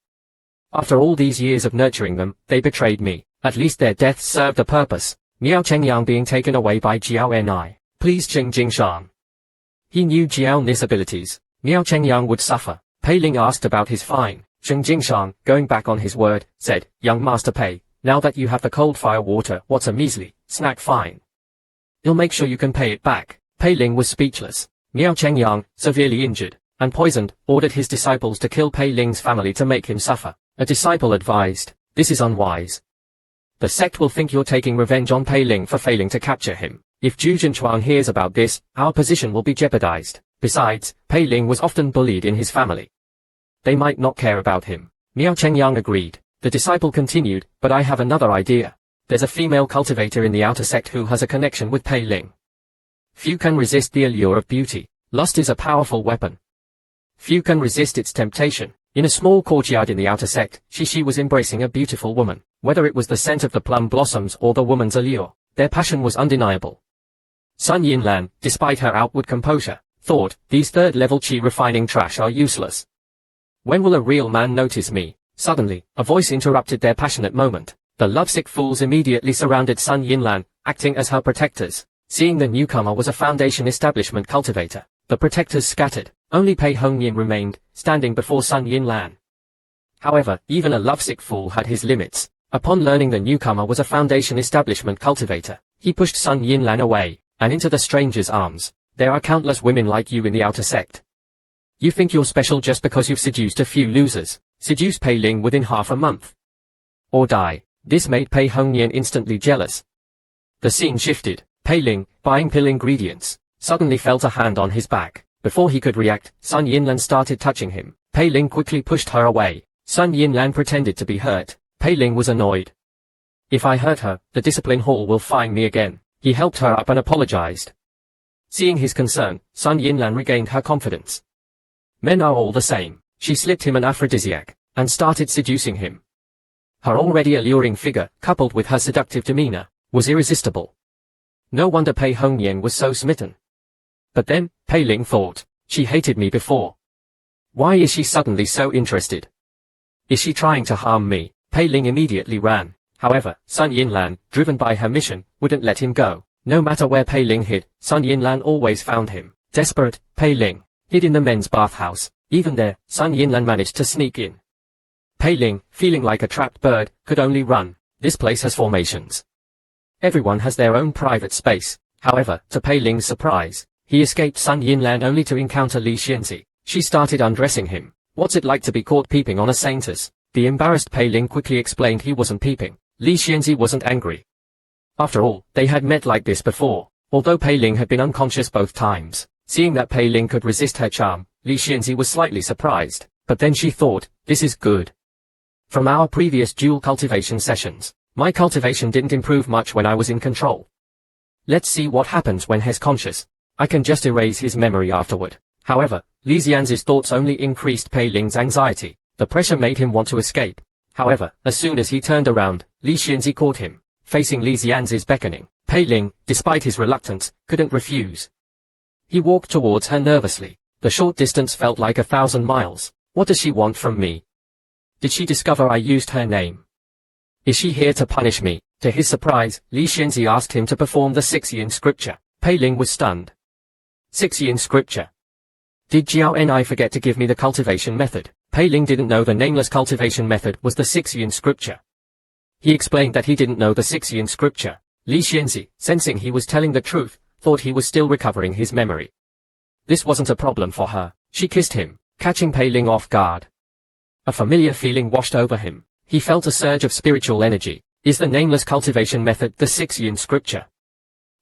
After all these years of nurturing them, they betrayed me. At least their deaths served a purpose. Miao Chengyang being taken away by Jiao Ni. Please Zheng Jingshan. He knew Jiao Ni's abilities. Miao Chengyang would suffer. Pei Ling asked about his fine. Zheng Jingshan, going back on his word, said, Young Master Pei, now that you have the cold fire water, what's a measly snack fine? You'll make sure you can pay it back. Pei Ling was speechless. Miao Chengyang, severely injured and poisoned, ordered his disciples to kill Pei Ling's family to make him suffer. A disciple advised, this is unwise. The sect will think you're taking revenge on Pei Ling for failing to capture him. If Zhu Jinchuan hears about this, our position will be jeopardized. Besides, Pei Ling was often bullied in his family. They might not care about him. Miao Chengyang agreed. The disciple continued, but I have another idea. There's a female cultivator in the outer sect who has a connection with Pei Ling. Few can resist the allure of beauty. Lust is a powerful weapon. Few can resist its temptation. In a small courtyard in the outer sect, Shishi was embracing a beautiful woman. Whether it was the scent of the plum blossoms or the woman's allure, their passion was undeniable. Sun Yinlan, despite her outward composure, thought, these third-level qi refining trash are useless. When will a real man notice me? Suddenly, a voice interrupted their passionate moment. The lovesick fools immediately surrounded Sun Yinlan, acting as her protectors. Seeing the newcomer was a Foundation establishment cultivator, the protectors scattered. Only Pei Hongyan remained, standing before Sun Yinlan. However, even a lovesick fool had his limits. Upon learning the newcomer was a Foundation establishment cultivator, he pushed Sun Yinlan away, and into the stranger's arms. There are countless women like you in the outer sect. You think you're special just because you've seduced a few losers. Seduce Pei Ling within half a month. Or die. This made Pei Hongyan instantly jealous. The scene shifted. Pei Ling, buying pill ingredients, suddenly felt a hand on his back. Before he could react, Sun Yinlan started touching him. Pei Ling quickly pushed her away. Sun Yinlan pretended to be hurt. Pei Ling was annoyed. If I hurt her, the discipline hall will fine me again. He helped her up and apologized. Seeing his concern, Sun Yinlan regained her confidence. Men are all the same. She slipped him an aphrodisiac, and started seducing him. Her already alluring figure, coupled with her seductive demeanor, was irresistible. No wonder Pei Hongyan was so smitten. But then, Pei Ling thought, she hated me before. Why is she suddenly so interested? Is she trying to harm me? Pei Ling immediately ran. However, Sun Yinlan, driven by her mission, wouldn't let him go. No matter where Pei Ling hid, Sun Yinlan always found him. Desperate, Pei Ling hid in the men's bathhouse. Even there, Sun Yinlan managed to sneak in. Pei Ling, feeling like a trapped bird, could only run. This place has formations. Everyone has their own private space. However, to Pei Ling's surprise, he escaped Sun Yinlan only to encounter Li Xianzi. She started undressing him. What's it like to be caught peeping on a saintess? The embarrassed Pei Ling quickly explained he wasn't peeping. Li Xianzi wasn't angry. After all, they had met like this before. Although Pei Ling had been unconscious both times, seeing that Pei Ling could resist her charm, Li Xianzi was slightly surprised. But then she thought, this is good. From our previous dual cultivation sessions, my cultivation didn't improve much when I was in control. Let's see what happens when he's conscious. I can just erase his memory afterward. However, Li Xianzi's thoughts only increased Pei Ling's anxiety. The pressure made him want to escape. However, as soon as he turned around, Li Xianzi caught him. Facing Li Xianzi's beckoning, Pei Ling, despite his reluctance, couldn't refuse. He walked towards her nervously. The short distance felt like 1,000 miles. What does she want from me? Did she discover I used her name? Is she here to punish me? To his surprise, Li Xianzi asked him to perform the Sixian scripture. Pei Ling was stunned. Sixian scripture. Did Jiao Ni forget to give me the cultivation method? Pei Ling didn't know the nameless cultivation method was the Sixian scripture. He explained that he didn't know the Sixian scripture. Li Xianzi, sensing he was telling the truth, thought he was still recovering his memory. This wasn't a problem for her. She kissed him, catching Pei Ling off guard. A familiar feeling washed over him. He felt a surge of spiritual energy. Is the nameless cultivation method the Sixian scripture?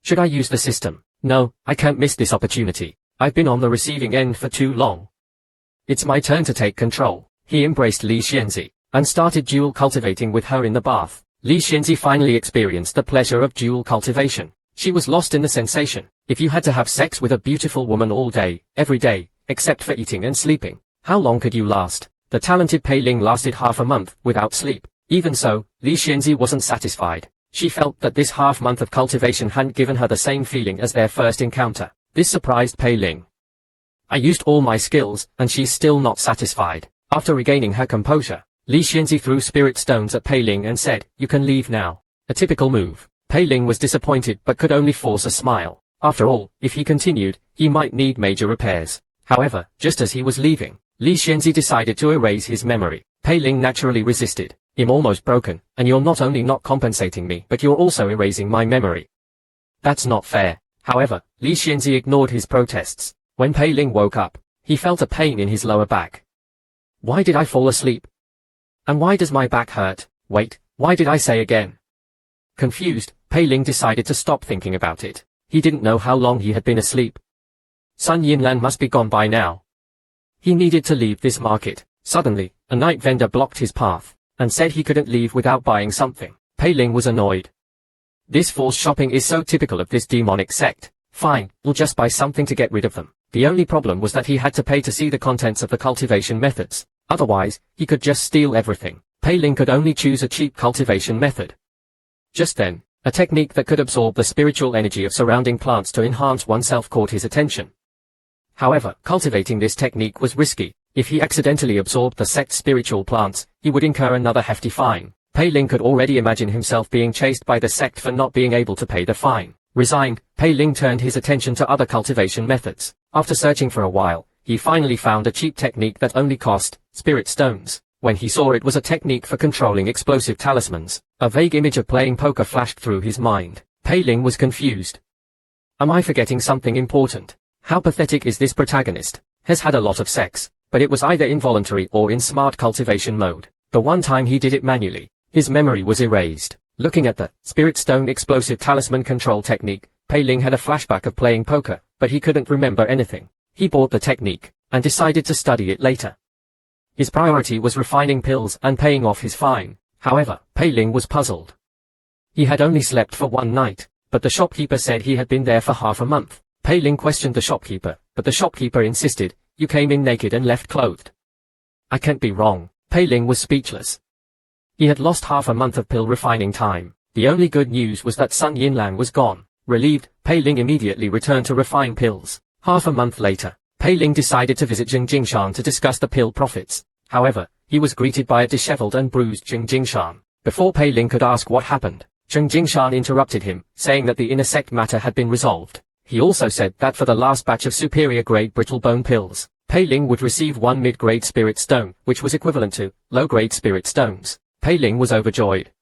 Should I use the system? No, I can't miss this opportunity. I've been on the receiving end for too long. It's my turn to take control. He embraced Li Xianzi and started dual cultivating with her in the bath. Li Xianzi finally experienced the pleasure of dual cultivation. She was lost in the sensation. If you had to have sex with a beautiful woman all day, every day, except for eating and sleeping, how long could you last? The talented Pei Ling lasted half a month without sleep. Even so, Li Xianzi wasn't satisfied. She felt that this half month of cultivation hadn't given her the same feeling as their first encounter. This surprised Pei Ling. I used all my skills, and she's still not satisfied. After regaining her composure, Li Xianzi threw spirit stones at Pei Ling and said, "You can leave now." A typical move. Pei Ling was disappointed but could only force a smile. After all, if he continued, he might need major repairs. However, just as he was leaving, Li Xianzi decided to erase his memory. Pei Ling naturally resisted. "I'm almost broken, and you're not only not compensating me but you're also erasing my memory. That's not fair." However, Li Xianzi ignored his protests. When Pei Ling woke up, he felt a pain in his lower back. "Why did I fall asleep? And why does my back hurt? Wait, why did I say again?" Confused, Pei Ling decided to stop thinking about it. He didn't know how long he had been asleep. Sun Yinlan must be gone by now. He needed to leave this market. Suddenly, a night vendor blocked his path, and said he couldn't leave without buying something. Pei Ling was annoyed. This forced shopping is so typical of this demonic sect. Fine, we'll just buy something to get rid of them. The only problem was that he had to pay to see the contents of the cultivation methods. Otherwise, he could just steal everything. Pei Ling could only choose a cheap cultivation method. Just then, a technique that could absorb the spiritual energy of surrounding plants to enhance oneself caught his attention. However, cultivating this technique was risky. If he accidentally absorbed the sect's spiritual plants, he would incur another hefty fine. Pei Ling could already imagine himself being chased by the sect for not being able to pay the fine. Resigned, Pei Ling turned his attention to other cultivation methods. After searching for a while, he finally found a cheap technique that only cost spirit stones. When he saw it was a technique for controlling explosive talismans, a vague image of playing poker flashed through his mind. Pei Ling was confused. Am I forgetting something important? How pathetic is this protagonist? Has had a lot of sex, but it was either involuntary or in smart cultivation mode. The one time he did it manually, his memory was erased. Looking at the Spirit Stone Explosive Talisman Control technique, Pei Ling had a flashback of playing poker, but he couldn't remember anything. He bought the technique, and decided to study it later. His priority was refining pills and paying off his fine. However, Pei Ling was puzzled. He had only slept for one night, but the shopkeeper said he had been there for half a month. Pei Ling questioned the shopkeeper, but the shopkeeper insisted, "You came in naked and left clothed." I can't be wrong. Pei Ling was speechless. He had lost half a month of pill refining time. The only good news was that Sun Yinlan was gone. Relieved, Pei Ling immediately returned to refine pills. Half a month later, Pei Ling decided to visit Jing Jingshan to discuss the pill profits. However, he was greeted by a disheveled and bruised Jing Jingshan. Before Pei Ling could ask what happened, Jing Jingshan interrupted him, saying that the inner sect matter had been resolved. He also said that for the last batch of superior-grade brittle bone pills, Pei Ling would receive one mid-grade spirit stone, which was equivalent to low-grade spirit stones. Pei Ling was overjoyed.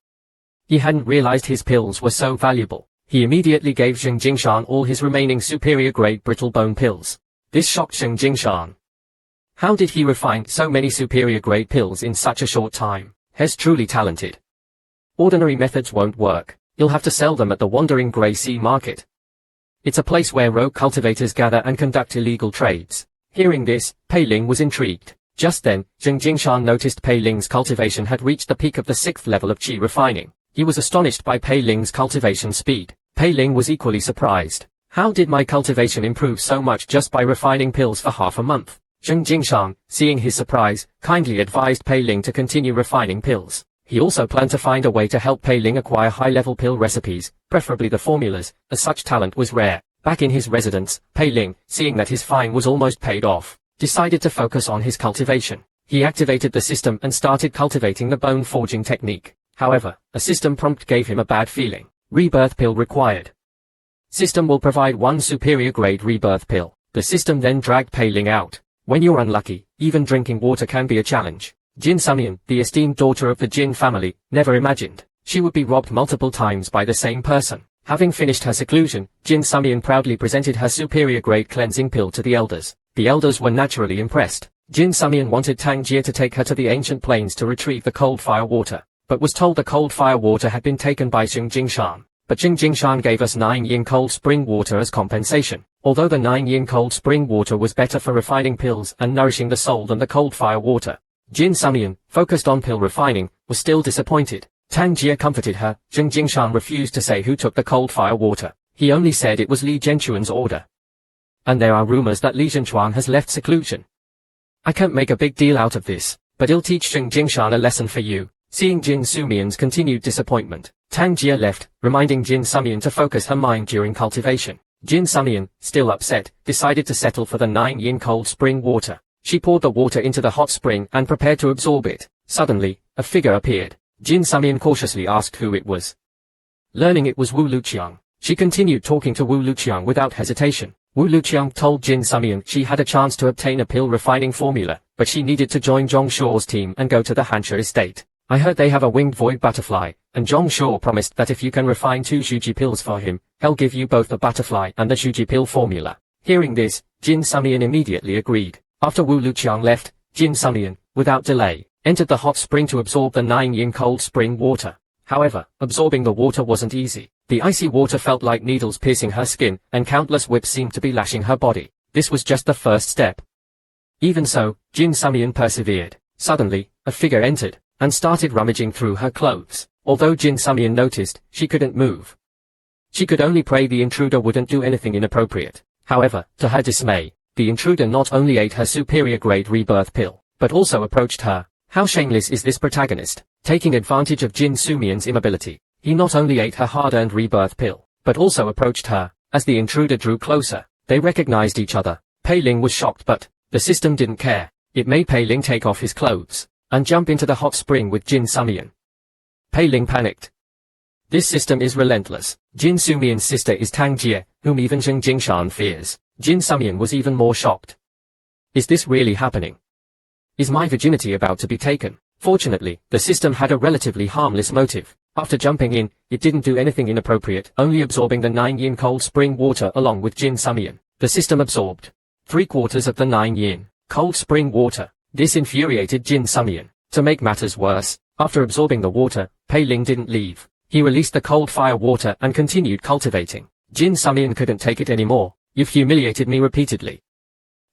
He hadn't realized his pills were so valuable. He immediately gave Jing Jingshan all his remaining superior-grade brittle bone pills. This shocked Jing Jingshan. How did he refine so many superior-grade pills in such a short time? He's truly talented. Ordinary methods won't work. You'll have to sell them at the Wandering Grey Sea Market. It's a place where rogue cultivators gather and conduct illegal trades. Hearing this, Pei Ling was intrigued. Just then, Jing Jingshan noticed Pei Ling's cultivation had reached the peak of the 6th level of qi refining. He was astonished by Pei Ling's cultivation speed. Pei Ling was equally surprised. How did my cultivation improve so much just by refining pills for half a month? Jing Jingshan, seeing his surprise, kindly advised Pei Ling to continue refining pills. He also planned to find a way to help Pei Ling acquire high-level pill recipes, preferably the formulas, as such talent was rare. Back in his residence, Pei Ling, seeing that his fine was almost paid off, decided to focus on his cultivation. He activated the system and started cultivating the bone forging technique. However, a system prompt gave him a bad feeling. Rebirth pill required. System will provide one superior grade rebirth pill. The system then dragged Pei Ling out. When you're unlucky, even drinking water can be a challenge. Jin Sumian, the esteemed daughter of the Jin family, never imagined she would be robbed multiple times by the same person. Having finished her seclusion, Jin Sumian proudly presented her superior grade cleansing pill to the elders. The elders were naturally impressed. Jin Sumian wanted Tang Jie to take her to the ancient plains to retrieve the cold fire water, but was told the cold fire water had been taken by Jing Jingshan. But Jing Jingshan gave us 9 yin cold spring water as compensation. Although the 9 yin cold spring water was better for refining pills and nourishing the soul than the cold fire water, Jin Sumian, focused on pill refining, was still disappointed. Tang Jie comforted her. Jing Jingshan refused to say who took the cold fire water. He only said it was Li Zhenchuan's order. And there are rumors that Li Zhenchuan has left seclusion. I can't make a big deal out of this, but it'll teach Jing Jingshan a lesson for you. Seeing Jin Sumian's continued disappointment, Tang Jie left, reminding Jin Sumian to focus her mind during cultivation. Jin Sumian, still upset, decided to settle for the 9 yin cold spring water. She poured the water into the hot spring and prepared to absorb it. Suddenly, a figure appeared. Jin Sumian cautiously asked who it was. Learning it was Wu Luqiang, she continued talking to Wu Luqiang without hesitation. Wu Luqiang told Jin Sumian she had a chance to obtain a pill refining formula, but she needed to join Zhong Shuo's team and go to the Huner Estate. I heard they have a winged void butterfly, and Zhong Shuo promised that if you can refine 2 Shuji pills for him, he'll give you both the butterfly and the Shuji pill formula. Hearing this, Jin Sumian immediately agreed. After Wu Luqiang left, Jin Sumian, without delay, entered the hot spring to absorb the 9-yin cold spring water. However, absorbing the water wasn't easy. The icy water felt like needles piercing her skin, and countless whips seemed to be lashing her body. This was just the first step. Even so, Jin Sumian persevered. Suddenly, a figure entered, and started rummaging through her clothes. Although Jin Sumian noticed, she couldn't move. She could only pray the intruder wouldn't do anything inappropriate. However, to her dismay, the intruder not only ate her superior grade rebirth pill, but also approached her. How shameless is this protagonist? Taking advantage of Jin Sumian's immobility, he not only ate her hard-earned rebirth pill, but also approached her. As the intruder drew closer, they recognized each other. Pei Ling was shocked, but the system didn't care. It made Pei Ling take off his clothes and jump into the hot spring with Jin Sumian. Pei Ling panicked. This system is relentless. Jin Sumian's sister is Tang Jie, whom even Zheng Jingshan fears. Jin Sumian was even more shocked. Is this really happening? Is my virginity about to be taken? Fortunately, the system had a relatively harmless motive. After jumping in, it didn't do anything inappropriate, only absorbing the 9-yin cold spring water along with Jin Sumian. The system absorbed 3/4 of the 9-yin cold spring water. This infuriated Jin Sumian. To make matters worse, after absorbing the water, Pei Ling didn't leave. He released the cold fire water and continued cultivating. Jin Sumian couldn't take it anymore. You've humiliated me repeatedly.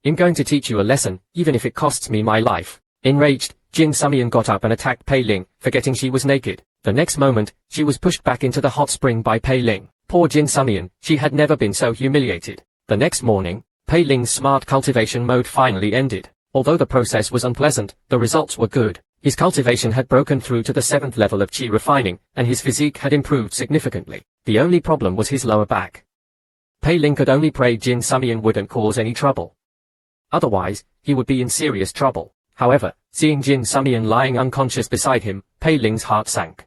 I'm going to teach you a lesson, even if it costs me my life. Enraged, Jin Sumian got up and attacked Pei Ling, forgetting she was naked. The next moment, she was pushed back into the hot spring by Pei Ling. Poor Jin Sumian, she had never been so humiliated. The next morning, Pei Ling's smart cultivation mode finally ended. Although the process was unpleasant, the results were good. His cultivation had broken through to the 7th level of qi refining, and his physique had improved significantly. The only problem was his lower back. Pei Ling could only pray Jin Sumian wouldn't cause any trouble. Otherwise, he would be in serious trouble. However, seeing Jin Sumian lying unconscious beside him, Pei Ling's heart sank.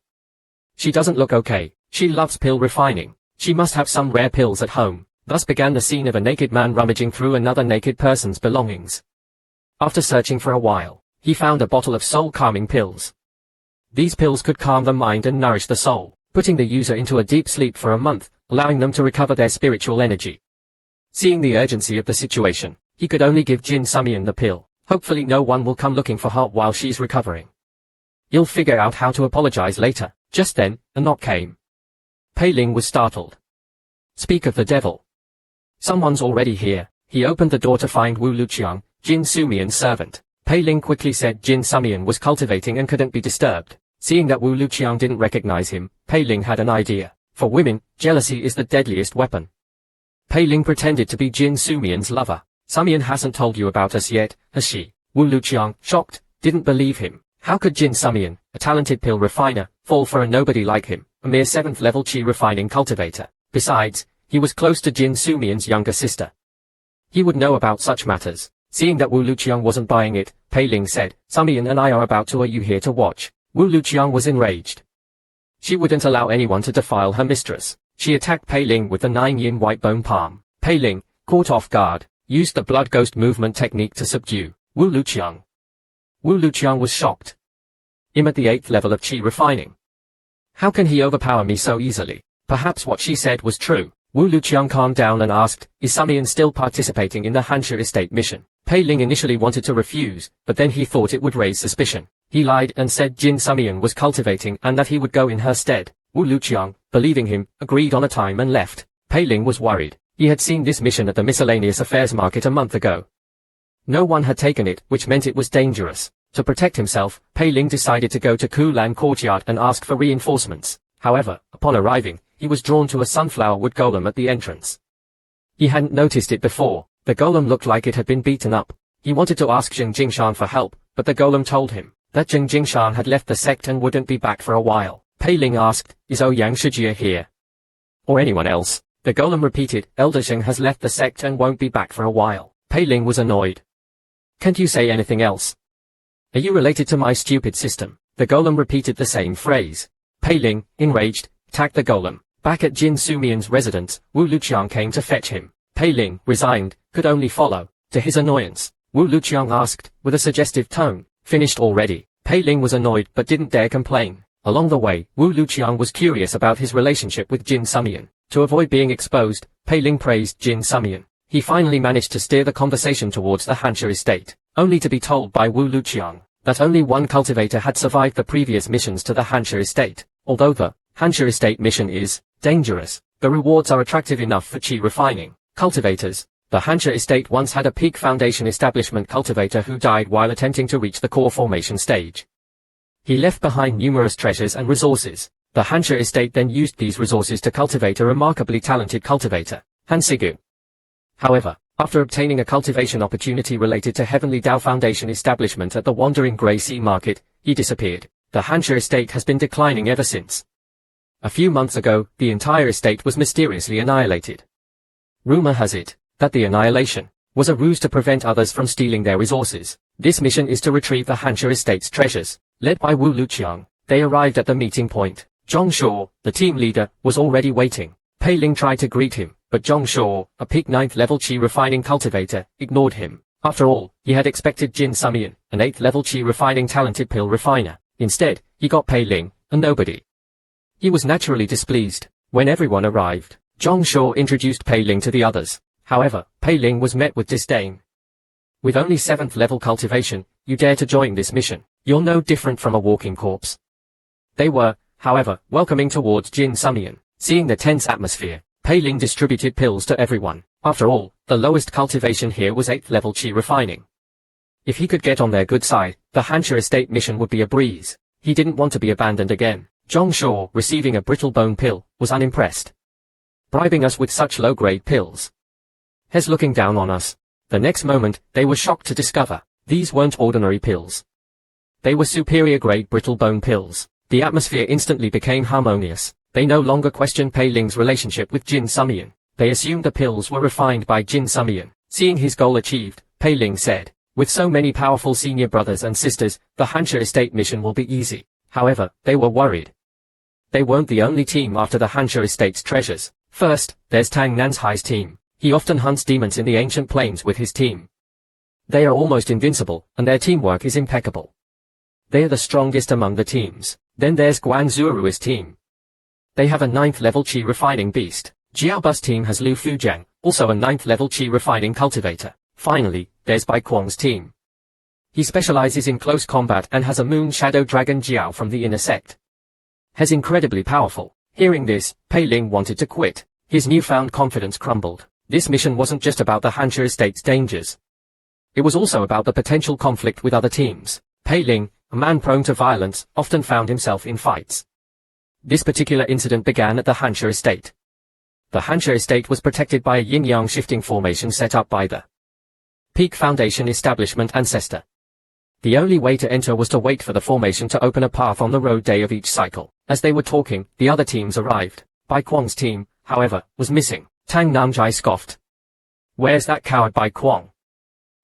She doesn't look okay. She loves pill refining. She must have some rare pills at home. Thus began the scene of a naked man rummaging through another naked person's belongings. After searching for a while, he found a bottle of soul-calming pills. These pills could calm the mind and nourish the soul, putting the user into a deep sleep for a month, allowing them to recover their spiritual energy. Seeing the urgency of the situation, he could only give Jin Sumian the pill. Hopefully no one will come looking for her while she's recovering. You'll figure out how to apologize later. Just then, a knock came. Pei Ling was startled. Speak of the devil. Someone's already here. He opened the door to find Wu Luqiang, Jin Sumian's servant. Pei Ling quickly said Jin Sumian was cultivating and couldn't be disturbed. Seeing that Wu Luqiang didn't recognize him, Pei Ling had an idea. For women, jealousy is the deadliest weapon. Pei Ling pretended to be Jin Sumian's lover. Sumian hasn't told you about us yet, has she? Wu Luqiang, shocked, didn't believe him. How could Jin Sumian, a talented pill refiner, fall for a nobody like him, a mere 7th level qi refining cultivator? Besides, he was close to Jin Sumian's younger sister. He would know about such matters. Seeing that Wu Luqiang wasn't buying it, Pei Ling said, Sumian and I are about to. Are you here to watch? Wu Luqiang was enraged. She wouldn't allow anyone to defile her mistress. She attacked Pei Ling with the 9-yin white bone palm. Pei Ling, caught off guard, used the blood ghost movement technique to subdue Wu Luqiang. Wu Luqiang was shocked. I'm at the 8th level of qi refining. How can he overpower me so easily? Perhaps what she said was true. Wu Luqiang calmed down and asked, is Sumian still participating in the Huner Estate mission? Pei Ling initially wanted to refuse, but then he thought it would raise suspicion. He lied and said Jin Sumian was cultivating and that he would go in her stead. Wu Luqiang, believing him, agreed on a time and left. Pei Ling was worried. He had seen this mission at the miscellaneous affairs market a month ago. No one had taken it, which meant it was dangerous. To protect himself, Pei Ling decided to go to Kulan courtyard and ask for reinforcements. However, upon arriving, he was drawn to a sunflower wood golem at the entrance. He hadn't noticed it before. The golem looked like it had been beaten up. He wanted to ask Zheng Jingshan for help, but the golem told him that Zheng Jingshan had left the sect and wouldn't be back for a while. Pei Ling asked, is Ouyang Shijie here? Or anyone else? The golem repeated, Elder Zheng has left the sect and won't be back for a while. Pei Ling was annoyed. Can't you say anything else? Are you related to my stupid system? The golem repeated the same phrase. Pei Ling, enraged, attacked the golem. Back at Jin Sumian's residence, Wu Luqiang came to fetch him. Pei Ling, resigned, could only follow. To his annoyance, Wu Luqiang asked, with a suggestive tone, "Finished already?" Pei Ling was annoyed but didn't dare complain. Along the way, Wu Luqiang was curious about his relationship with Jin Sumian. To avoid being exposed, Pei Ling praised Jin Sumian. He finally managed to steer the conversation towards the Huner Estate, only to be told by Wu Luqiang that only one cultivator had survived the previous missions to the Huner Estate. Although the Huner Estate mission is dangerous, the rewards are attractive enough for chi refining cultivators. The Huner Estate once had a peak foundation establishment cultivator who died while attempting to reach the core formation stage. He left behind numerous treasures and resources. The Huner Estate then used these resources to cultivate a remarkably talented cultivator, Hansigu. However, after obtaining a cultivation opportunity related to Heavenly Dao Foundation establishment at the Wandering Grey Sea Market, he disappeared. The Huner Estate has been declining ever since. A few months ago, the entire estate was mysteriously annihilated. Rumor has it that the annihilation was a ruse to prevent others from stealing their resources. This mission is to retrieve the Huner Estate's treasures. Led by Wu Luqiang, they arrived at the meeting point. Zhong Shuo, the team leader, was already waiting. Pei Ling tried to greet him, but Zhong Shuo, a peak 9th level chi refining cultivator, ignored him. After all, he had expected Jin Sumian, an 8th level chi refining talented pill refiner. Instead, he got Pei Ling, a nobody. He was naturally displeased. When everyone arrived, Zhong Shuo introduced Pei Ling to the others. However, Pei Ling was met with disdain. With only 7th level cultivation, you dare to join this mission. You're no different from a walking corpse. They were, however, welcoming towards Jin Sumian. Seeing the tense atmosphere, Pei Ling distributed pills to everyone. After all, the lowest cultivation here was 8th level chi refining. If he could get on their good side, the Huner Estate mission would be a breeze. He didn't want to be abandoned again. Zhong Shuo, receiving a brittle bone pill, was unimpressed. Bribing us with such low-grade pills. He's looking down on us. The next moment, they were shocked to discover these weren't ordinary pills. They were superior-grade brittle bone pills. The atmosphere instantly became harmonious. They no longer questioned Pei Ling's relationship with Jin Sumian. They assumed the pills were refined by Jin Sumian. Seeing his goal achieved, Pei Ling said, "With so many powerful senior brothers and sisters, the Huner Estate mission will be easy." However, they were worried. They weren't the only team after the Huner Estate's treasures. First, there's Tang Nanzai's team. He often hunts demons in the ancient plains with his team. They are almost invincible, and their teamwork is impeccable. They are the strongest among the teams. Then there's Guan Zuru's team. They have a 9th level chi refining beast. Jiaobu's team has Lu Fujiang, also a 9th level chi refining cultivator. Finally, there's Bai Kuang's team. He specializes in close combat and has a moon shadow dragon Jiao from the inner sect. He's incredibly powerful. Hearing this, Pei Ling wanted to quit. His newfound confidence crumbled. This mission wasn't just about the Huner Estate's dangers. It was also about the potential conflict with other teams. Pei Ling, a man prone to violence, often found himself in fights. This particular incident began at the Huner Estate. The Huner Estate was protected by a yin-yang shifting formation set up by the Peak Foundation establishment ancestor. The only way to enter was to wait for the formation to open a path on the road day of each cycle. As they were talking, the other teams arrived. Bai Kuang's team, however, was missing. Tang Nanzai scoffed. "Where's that coward Bai Kuang?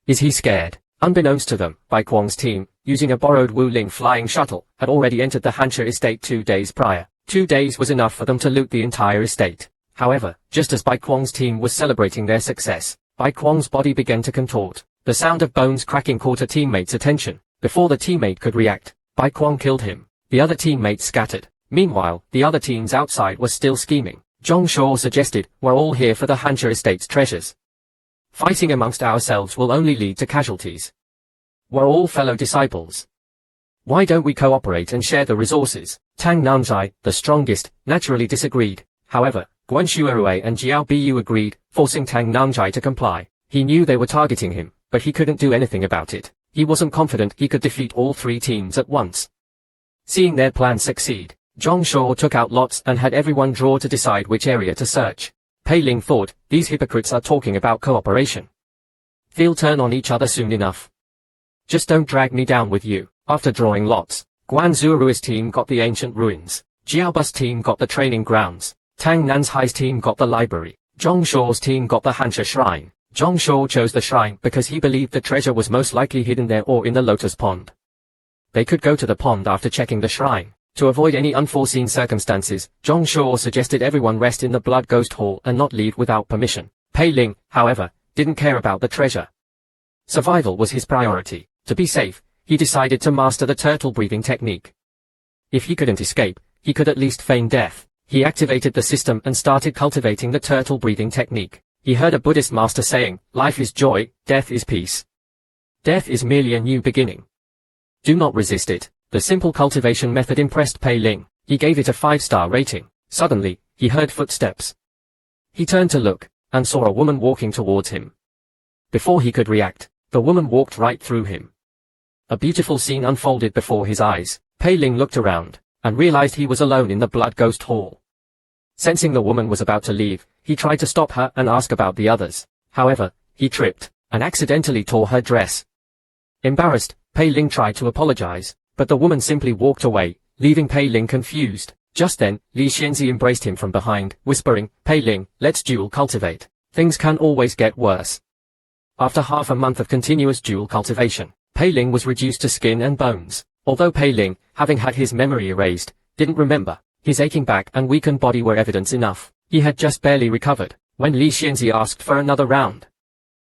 Is he scared?" Unbeknownst to them, Bai Kuang's team, using a borrowed Wu Ling flying shuttle, had already entered the Huner Estate 2 days prior. 2 days was enough for them to loot the entire estate. However, just as Bai Kuang's team was celebrating their success, Bai Kuang's body began to contort. The sound of bones cracking caught a teammate's attention. Before the teammate could react, Bai Kuang killed him. The other teammates scattered. Meanwhile, the other teams outside were still scheming. Zhong Shuo suggested, "We're all here for the Huner Estate's treasures. Fighting amongst ourselves will only lead to casualties. We're all fellow disciples. Why don't we cooperate and share the resources?" Tang Nanzai, the strongest, naturally disagreed. However, Guan Shuerui and Jiao Biyu agreed, forcing Tang Nanzai to comply. He knew they were targeting him, but he couldn't do anything about it. He wasn't confident he could defeat all 3 teams at once. Seeing their plan succeed, Zhong Shuo took out lots and had everyone draw to decide which area to search. Pei Ling thought, these hypocrites are talking about cooperation. They'll turn on each other soon enough. Just don't drag me down with you. After drawing lots, Guan Zuru's team got the ancient ruins. Jiaobu's team got the training grounds. Tang Nanzai's team got the library. Zhong Shuo's team got the Hanshi shrine. Zhongshuo chose the shrine because he believed the treasure was most likely hidden there or in the lotus pond. They could go to the pond after checking the shrine. To avoid any unforeseen circumstances, Zhongshuo suggested everyone rest in the Blood Ghost Hall and not leave without permission. Pei Ling, however, didn't care about the treasure. Survival was his priority. To be safe, he decided to master the turtle breathing technique. If he couldn't escape, he could at least feign death. He activated the system and started cultivating the turtle breathing technique. He heard a Buddhist master saying, "Life is joy, death is peace. Death is merely a new beginning. Do not resist it." The simple cultivation method impressed Pei Ling. He gave it a 5-star rating. Suddenly, he heard footsteps. He turned to look, and saw a woman walking towards him. Before he could react, the woman walked right through him. A beautiful scene unfolded before his eyes. Pei Ling looked around, and realized he was alone in the Blood Ghost Hall. Sensing the woman was about to leave, he tried to stop her and ask about the others. However, he tripped, and accidentally tore her dress. Embarrassed, Pei Ling tried to apologize, but the woman simply walked away, leaving Pei Ling confused. Just then, Li Xianzi embraced him from behind, whispering, "Pei Ling, let's dual cultivate. Things can always get worse." After half a month of continuous dual cultivation, Pei Ling was reduced to skin and bones. Although Pei Ling, having had his memory erased, didn't remember, his aching back and weakened body were evidence enough. He had just barely recovered, when Li Xianzi asked for another round.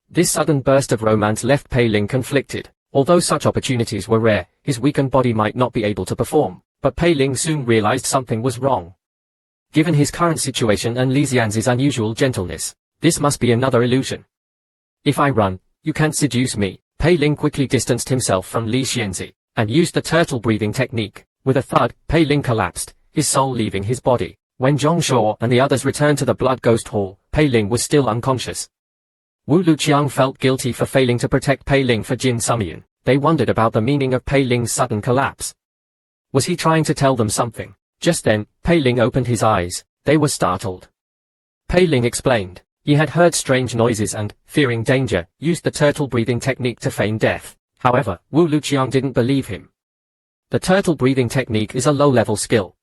This sudden burst of romance left Pei Ling conflicted. Although such opportunities were rare, his weakened body might not be able to perform, but Pei Ling soon realized something was wrong. Given his current situation and Li Xianzi's unusual gentleness, this must be another illusion. "If I run, you can't seduce me." Pei Ling quickly distanced himself from Li Xianzi, and used the turtle breathing technique. With a thud, Pei Ling collapsed, his soul leaving his body. When Zhongshuo and the others returned to the Blood Ghost Hall, Pei Ling was still unconscious. Wu Luqiang felt guilty for failing to protect Pei Ling for Jin Sumian. They wondered about the meaning of Pei Ling's sudden collapse. Was he trying to tell them something? Just then, Pei Ling opened his eyes. They were startled. Pei Ling explained. He had heard strange noises and, fearing danger, used the turtle breathing technique to feign death. However, Wu Luqiang didn't believe him. The turtle breathing technique is a low-level skill.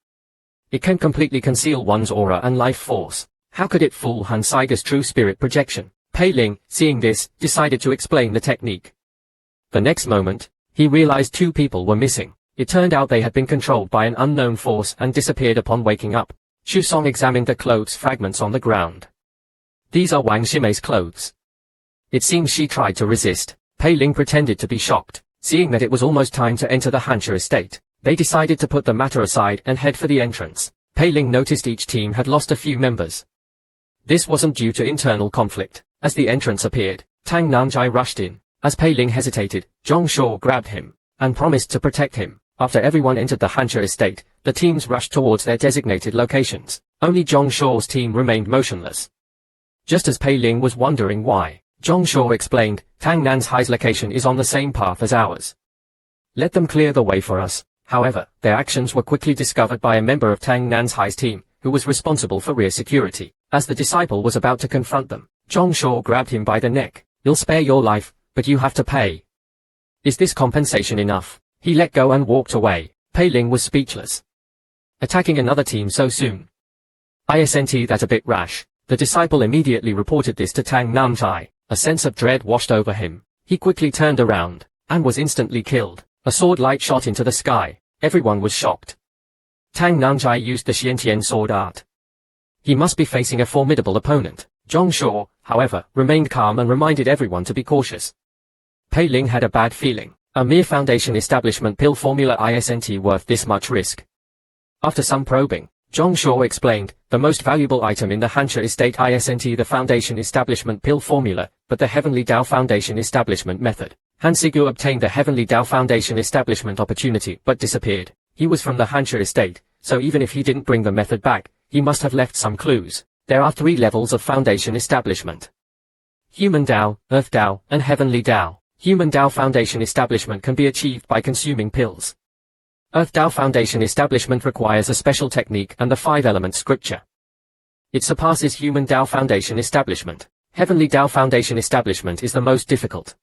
It can completely conceal one's aura and life force. How could it fool Han Saige's true spirit projection? Pei Ling, seeing this, decided to explain the technique. The next moment, he realized 2 people were missing. It turned out they had been controlled by an unknown force and disappeared upon waking up. Xu Song examined the clothes fragments on the ground. These are Wang Ximei's clothes. It seems she tried to resist. Pei Ling pretended to be shocked. Seeing that it was almost time to enter the Huner Estate, they decided to put the matter aside and head for the entrance. Pei Ling noticed each team had lost a few members. This wasn't due to internal conflict. As the entrance appeared, Tang Nanjai rushed in. As Pei Ling hesitated, Zhongshuo grabbed him, and promised to protect him. After everyone entered the Huner Estate, the teams rushed towards their designated locations. Only Zhongshuo's team remained motionless. Just as Pei Ling was wondering why, Zhongshuo explained, Tang Nanzai's location is on the same path as ours. Let them clear the way for us. However, their actions were quickly discovered by a member of Tang Nanzai's team, who was responsible for rear security. As the disciple was about to confront them, Zhongshuo grabbed him by the neck. "You'll spare your life, but you have to pay. Is this compensation enough?" He let go and walked away. Pei Ling was speechless. Attacking another team so soon. Isn't that a bit rash? The disciple immediately reported this to Tang Nanzai. A sense of dread washed over him. He quickly turned around, and was instantly killed. A sword light shot into the sky. Everyone was shocked. Tang Nanzai used the Xiantian sword art. He must be facing a formidable opponent. Zhongshuo, however, remained calm and reminded everyone to be cautious. Pei Ling had a bad feeling. A mere foundation establishment pill formula isn't worth this much risk. After some probing, Zhongshuo explained, the most valuable item in the Huner Estate isn't the foundation establishment pill formula, but the Heavenly Dao Foundation establishment method. Han Sigu obtained the Heavenly Dao Foundation establishment opportunity but disappeared. He was from the Huner Estate, so even if he didn't bring the method back, he must have left some clues. There are 3 levels of foundation establishment. Human Dao, Earth Dao, and Heavenly Dao. Human Dao Foundation establishment can be achieved by consuming pills. Earth Dao Foundation establishment requires a special technique and the 5-element scripture. It surpasses Human Dao Foundation establishment. Heavenly Dao Foundation establishment is the most difficult.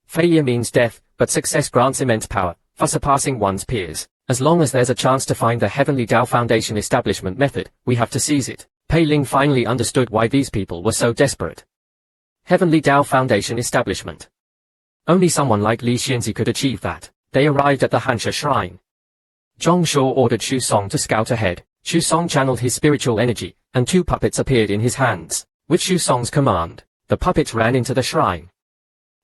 Failure means death, but success grants immense power, for surpassing one's peers. As long as there's a chance to find the Heavenly Dao Foundation establishment method, we have to seize it. Pei Ling finally understood why these people were so desperate. Heavenly Tao Foundation establishment. Only someone like Li Xianzi could achieve that. They arrived at the Hansu shrine. Zhong Shuo ordered Xu Song to scout ahead. Xu Song channeled his spiritual energy, and 2 puppets appeared in his hands. With Xu Song's command, the puppets ran into the shrine.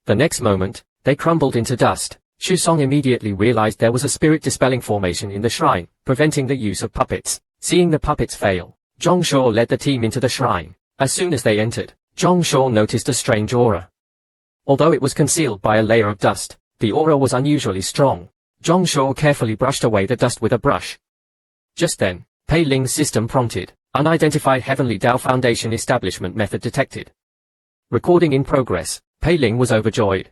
The next moment, they crumbled into dust. Xu Song immediately realized there was a spirit-dispelling formation in the shrine, preventing the use of puppets. Seeing the puppets fail, Zhong Shuo led the team into the shrine. As soon as they entered, Zhong Shuo noticed a strange aura. Although it was concealed by a layer of dust, the aura was unusually strong. Zhong Shuo carefully brushed away the dust with a brush. Just then, Pei Ling's system prompted. Unidentified Heavenly Tao Foundation establishment method detected. Recording in progress. Pei Ling was overjoyed.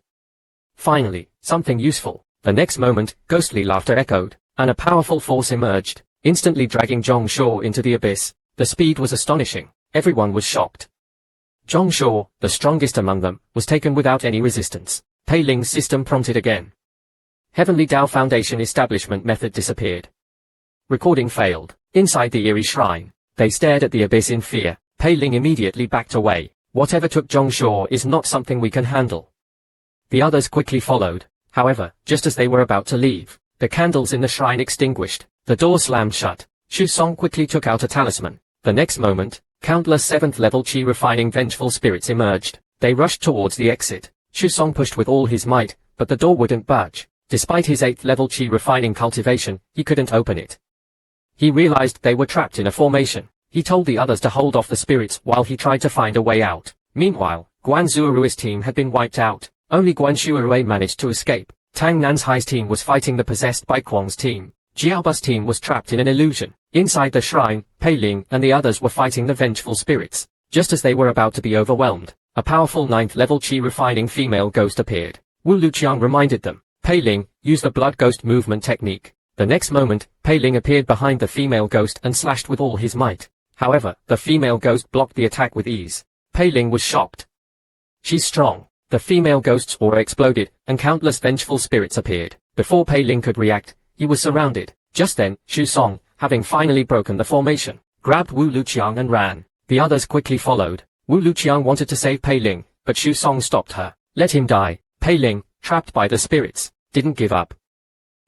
Finally, something useful. The next moment, ghostly laughter echoed, and a powerful force emerged, instantly dragging Zhong Shuo into the abyss. The speed was astonishing. Everyone was shocked. Zhong Shuo, the strongest among them, was taken without any resistance. Pei Ling's system prompted again. Heavenly Tao Foundation establishment method disappeared. Recording failed. Inside the eerie shrine, they stared at the abyss in fear. Pei Ling immediately backed away. Whatever took Zhong Shuo is not something we can handle. The others quickly followed. However, just as they were about to leave, the candles in the shrine extinguished. The door slammed shut. Xu Song quickly took out a talisman. The next moment, countless 7th-level qi refining vengeful spirits emerged. They rushed towards the exit. Xu Song pushed with all his might, but the door wouldn't budge. Despite his 8th-level qi refining cultivation, he couldn't open it. He realized they were trapped in a formation. He told the others to hold off the spirits while he tried to find a way out. Meanwhile, Guan Zuorui's team had been wiped out. Only Guan Shuarui managed to escape. Tang Nanzhai's team was fighting the possessed by Quang's team. Jiaoba's team was trapped in an illusion. Inside the shrine, Pei Ling and the others were fighting the vengeful spirits. Just as they were about to be overwhelmed, a powerful 9th-level qi refining female ghost appeared. Wu Luqiang reminded them. Pei Ling, use the blood ghost movement technique. The next moment, Pei Ling appeared behind the female ghost and slashed with all his might. However, the female ghost blocked the attack with ease. Pei Ling was shocked. She's strong. The female ghost's aura exploded, and countless vengeful spirits appeared. Before Pei Ling could react, he was surrounded. Just then, Xu Song, having finally broken the formation, grabbed Wu Luqiang and ran. The others quickly followed. Wu Luqiang wanted to save Pei Ling, but Xu Song stopped her. Let him die. Pei Ling, trapped by the spirits, didn't give up.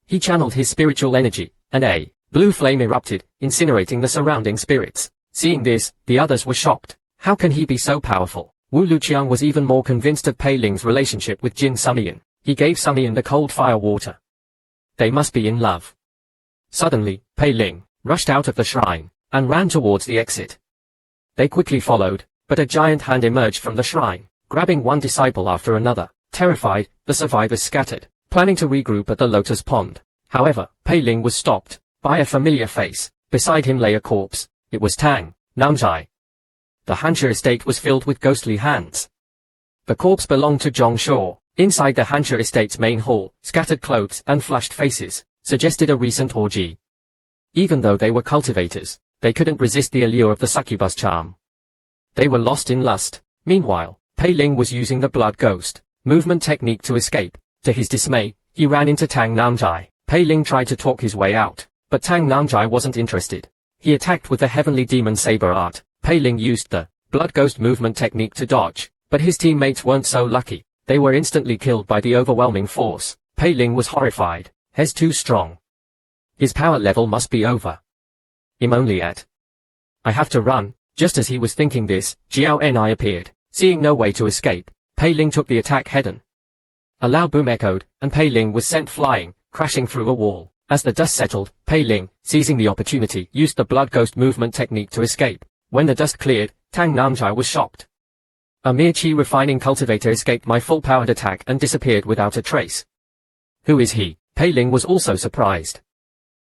He channeled his spiritual energy, and a blue flame erupted, incinerating the surrounding spirits. Seeing this, the others were shocked. How can he be so powerful? Wu Luqiang was even more convinced of Pei Ling's relationship with Jin Sumian. He gave Sumian the cold fire water. They must be in love. Suddenly, Pei Ling rushed out of the shrine and ran towards the exit. They quickly followed, but a giant hand emerged from the shrine, grabbing one disciple after another. Terrified, the survivors scattered, planning to regroup at the Lotus Pond. However, Pei Ling was stopped by a familiar face. Beside him lay a corpse. It was Tang Nanzhai. The Huner Estate was filled with ghostly hands. The corpse belonged to Zhong Shuo. Inside the Huner Estate's main hall, scattered clothes and flushed faces suggested a recent orgy. Even though they were cultivators, they couldn't resist the allure of the succubus charm. They were lost in lust. Meanwhile, Pei Ling was using the blood ghost movement technique to escape. To his dismay, he ran into Tang Nanzhai. Pei Ling tried to talk his way out, but Tang Nanzhai wasn't interested. He attacked with the heavenly demon saber art. Pei Ling used the blood ghost movement technique to dodge, but his teammates weren't so lucky. They were instantly killed by the overwhelming force. Pei Ling was horrified. He's too strong. His power level must be over. I'm only at. I have to run. Just as he was thinking this, Jiao Ni appeared. Seeing no way to escape, Pei Ling took the attack head-on. A loud boom echoed, and Pei Ling was sent flying, crashing through a wall. As the dust settled, Pei Ling, seizing the opportunity, used the blood ghost movement technique to escape. When the dust cleared, Tang Nanzhai was shocked. A mere qi refining cultivator escaped my full-powered attack and disappeared without a trace. Who is he? Pei Ling was also surprised.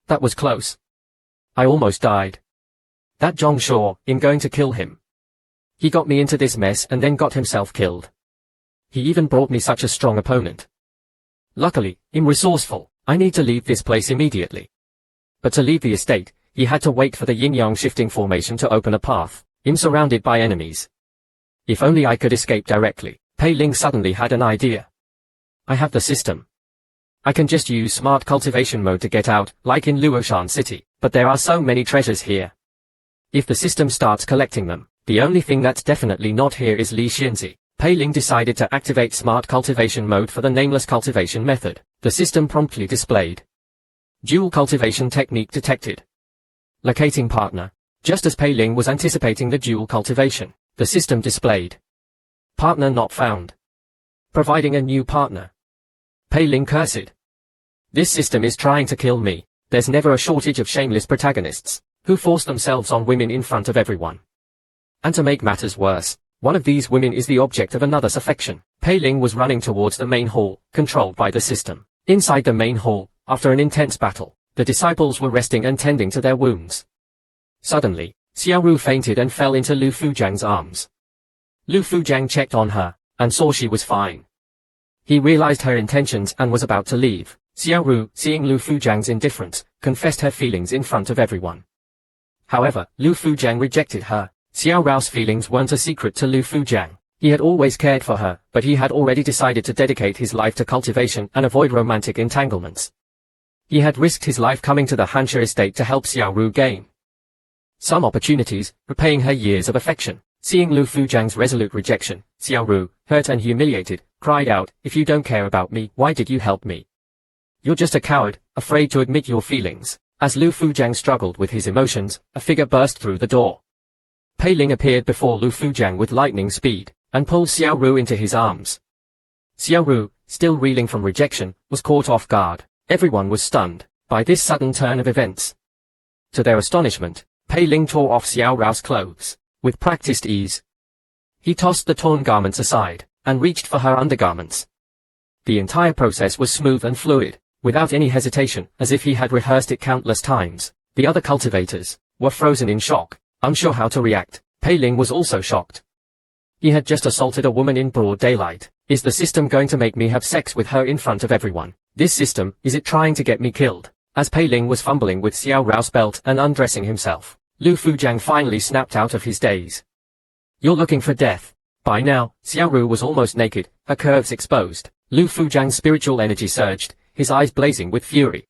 That was close. I almost died. That Zhong Shuo, I'm going to kill him. He got me into this mess and then got himself killed. He even brought me such a strong opponent. Luckily, I'm resourceful. I need to leave this place immediately. But to leave the estate, he had to wait for the yin-yang shifting formation to open a path. I'm surrounded by enemies. If only I could escape directly. Pei Ling suddenly had an idea. I have the system. I can just use smart cultivation mode to get out, like in Luoshan City, but there are so many treasures here. If the system starts collecting them, the only thing that's definitely not here is Li Xianzi. Pei Ling decided to activate smart cultivation mode for the nameless cultivation method. The system promptly displayed. Dual cultivation technique detected. Locating partner. Just as Pei Ling was anticipating the dual cultivation, the system displayed. Partner not found. Providing a new partner. Pei Ling cursed. This system is trying to kill me. There's never a shortage of shameless protagonists, who force themselves on women in front of everyone. And to make matters worse, one of these women is the object of another's affection. Pei Ling was running towards the main hall, controlled by the system. Inside the main hall, after an intense battle, the disciples were resting and tending to their wounds. Suddenly, Xiaoru fainted and fell into Lu Fujiang's arms. Lu Fujiang checked on her, and saw she was fine. He realized her intentions and was about to leave. Xiaoru, seeing Lu Fujiang's indifference, confessed her feelings in front of everyone. However, Lu Fujiang rejected her. Xiao Rao's feelings weren't a secret to Lu Fujiang. He had always cared for her, but he had already decided to dedicate his life to cultivation and avoid romantic entanglements. He had risked his life coming to the Huner Estate to help Xiaoru gain some opportunities, repaying her years of affection. Seeing Lu Fujiang's resolute rejection, Xiaoru, hurt and humiliated, cried out, "If you don't care about me, why did you help me? You're just a coward, afraid to admit your feelings." As Lu Fujiang struggled with his emotions, a figure burst through the door. Pei Ling appeared before Lu Fujiang with lightning speed, and pulled Xiaoru into his arms. Xiaoru, still reeling from rejection, was caught off guard. Everyone was stunned by this sudden turn of events. To their astonishment, Pei Ling tore off Xiao Rao's clothes. With practiced ease, he tossed the torn garments aside, and reached for her undergarments. The entire process was smooth and fluid, without any hesitation, as if he had rehearsed it countless times. The other cultivators were frozen in shock, unsure how to react. Pei Ling was also shocked. He had just assaulted a woman in broad daylight. Is the system going to make me have sex with her in front of everyone? This system, is it trying to get me killed? As Pei Ling was fumbling with Xiao Rao's belt and undressing himself, Lu Fujiang finally snapped out of his daze. "You're looking for death." By now, Xiaoru was almost naked, her curves exposed. Lu Fujiang's spiritual energy surged, his eyes blazing with fury.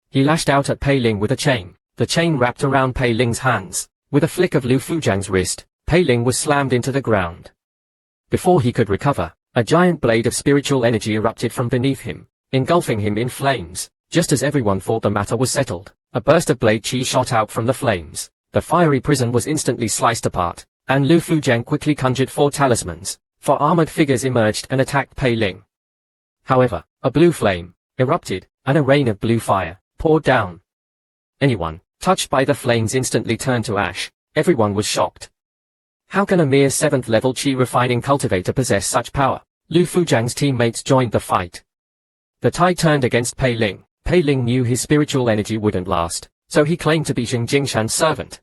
He lashed out at Pei Ling with a chain. The chain wrapped around Pei Ling's hands. With a flick of Lu Fujiang's wrist, Pei Ling was slammed into the ground. Before he could recover, a giant blade of spiritual energy erupted from beneath him, engulfing him in flames. Just as everyone thought the matter was settled, a burst of blade chi shot out from the flames. The fiery prison was instantly sliced apart, and Lu Fujiang quickly conjured 4 talismans. 4 armored figures emerged and attacked Pei Ling. However, a blue flame erupted, and a rain of blue fire poured down. Anyone touched by the flames instantly turned to ash. Everyone was shocked. How can a mere 7th level chi refining cultivator possess such power? Lu Fujiang's teammates joined the fight. The tide turned against Pei Ling. Pei Ling knew his spiritual energy wouldn't last, so he claimed to be Zheng Jingshan's servant.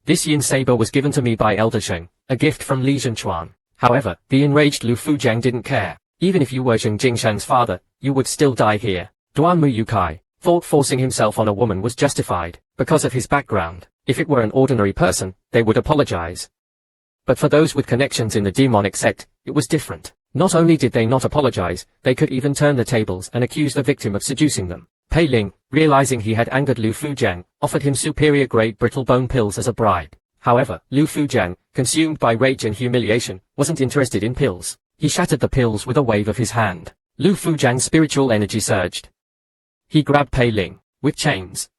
"This yin saber was given to me by Elder Zheng, a gift from Li Zhenchuan." However, the enraged Lu Fujiang didn't care. "Even if you were Zheng Jingshan's father, you would still die here." Duan Muyukai thought forcing himself on a woman was justified, because of his background. If it were an ordinary person, they would apologize. But for those with connections in the demonic sect, it was different. Not only did they not apologize, they could even turn the tables and accuse the victim of seducing them. Pei Ling, realizing he had angered Lu Fujiang, offered him superior-grade brittle bone pills as a bribe. However, Lu Fujiang, consumed by rage and humiliation, wasn't interested in pills. He shattered the pills with a wave of his hand. Lu Fujiang's spiritual energy surged. He grabbed Pei Ling with chains.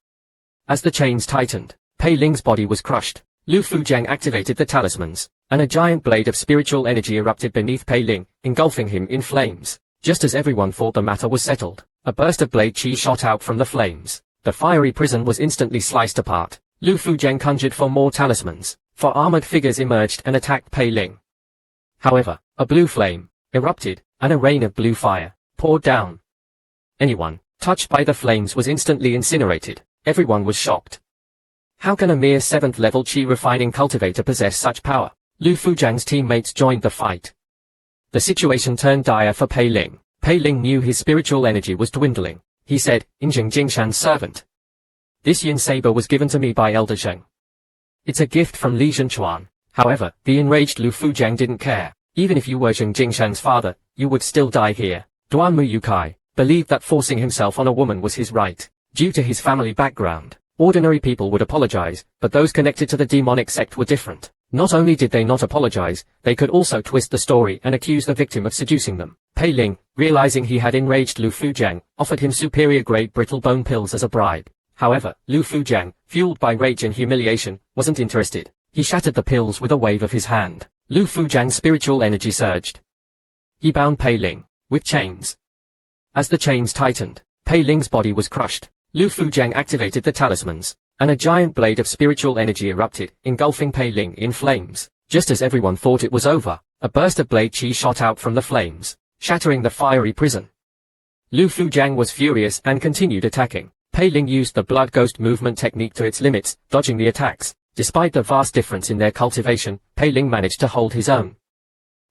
As the chains tightened, Pei Ling's body was crushed. Lu Fujiang activated the talismans, and a giant blade of spiritual energy erupted beneath Pei Ling, engulfing him in flames. Just as everyone thought the matter was settled, a burst of blade chi shot out from the flames. The fiery prison was instantly sliced apart. Lu Fujiang conjured 4 more talismans. 4 armored figures emerged and attacked Pei Ling. However, a blue flame erupted, and a rain of blue fire poured down. Anyone touched by the flames was instantly incinerated. Everyone was shocked. How can a mere 7th level chi refining cultivator possess such power? Lu Fujiang's teammates joined the fight. The situation turned dire for Pei Ling. Pei Ling knew his spiritual energy was dwindling. He said, "In Zheng Jingshan's servant. This yin saber was given to me by Elder Zheng. It's a gift from Li Zhenchuan." However, the enraged Lu Fujiang didn't care. "Even if you were Zheng Jingshan's father, you would still die here." Duan Muyukai believed that forcing himself on a woman was his right. Due to his family background, ordinary people would apologize, but those connected to the demonic sect were different. Not only did they not apologize, they could also twist the story and accuse the victim of seducing them. Pei Ling, realizing he had enraged Lu Fujiang, offered him superior-grade brittle bone pills as a bribe. However, Lu Fujiang, fueled by rage and humiliation, wasn't interested. He shattered the pills with a wave of his hand. Lu Fujiang's spiritual energy surged. He bound Pei Ling with chains. As the chains tightened, Pei Ling's body was crushed. Lu Fujiang activated the talismans, and a giant blade of spiritual energy erupted, engulfing Pei Ling in flames. Just as everyone thought it was over, a burst of blade chi shot out from the flames, shattering the fiery prison. Lu Fujiang was furious and continued attacking. Pei Ling used the blood ghost movement technique to its limits, dodging the attacks. Despite the vast difference in their cultivation, Pei Ling managed to hold his own.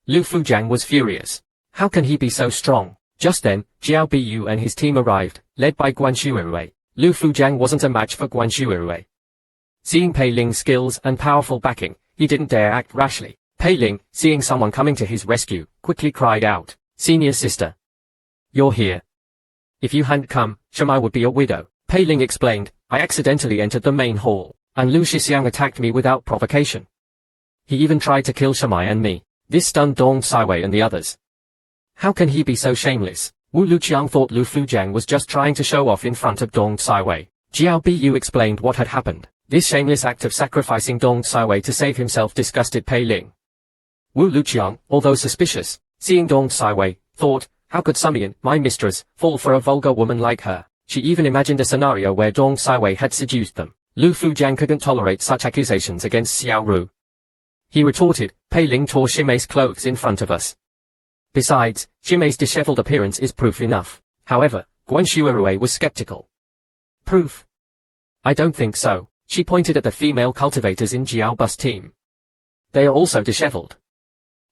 Lu Fujiang was furious. How can he be so strong? Just then, Jiao Biyu and his team arrived, led by Guan Shuirui. Lu Fujiang wasn't a match for Guan Shuirui. Seeing Pei Ling's skills and powerful backing, he didn't dare act rashly. Pei Ling, seeing someone coming to his rescue, quickly cried out, "Senior sister. You're here. If you hadn't come, Shamai would be a widow." Pei Ling explained, "I accidentally entered the main hall, and Lu Shixiang attacked me without provocation. He even tried to kill Shamai and me. This stunned Dong Saiwei and the others. How can he be so shameless?" Wu Luqiang thought Lu Fujiang was just trying to show off in front of Dong Saiwei. Jiao Biyu explained what had happened. This shameless act of sacrificing Dong Saiwei to save himself disgusted Pei Ling. Wu Luqiang, although suspicious, seeing Dong Saiwei, thought, how could Sumian, my mistress, fall for a vulgar woman like her? She even imagined a scenario where Dong Saiwei had seduced them. Lu Fujiang couldn't tolerate such accusations against Xiao Ru. He retorted, Pei Ling tore Ximei's clothes in front of us. Besides, Ximei's disheveled appearance is proof enough. However, Guan Shuirui was skeptical. Proof? I don't think so. She pointed at the female cultivators in Jiao Bus team. They are also disheveled.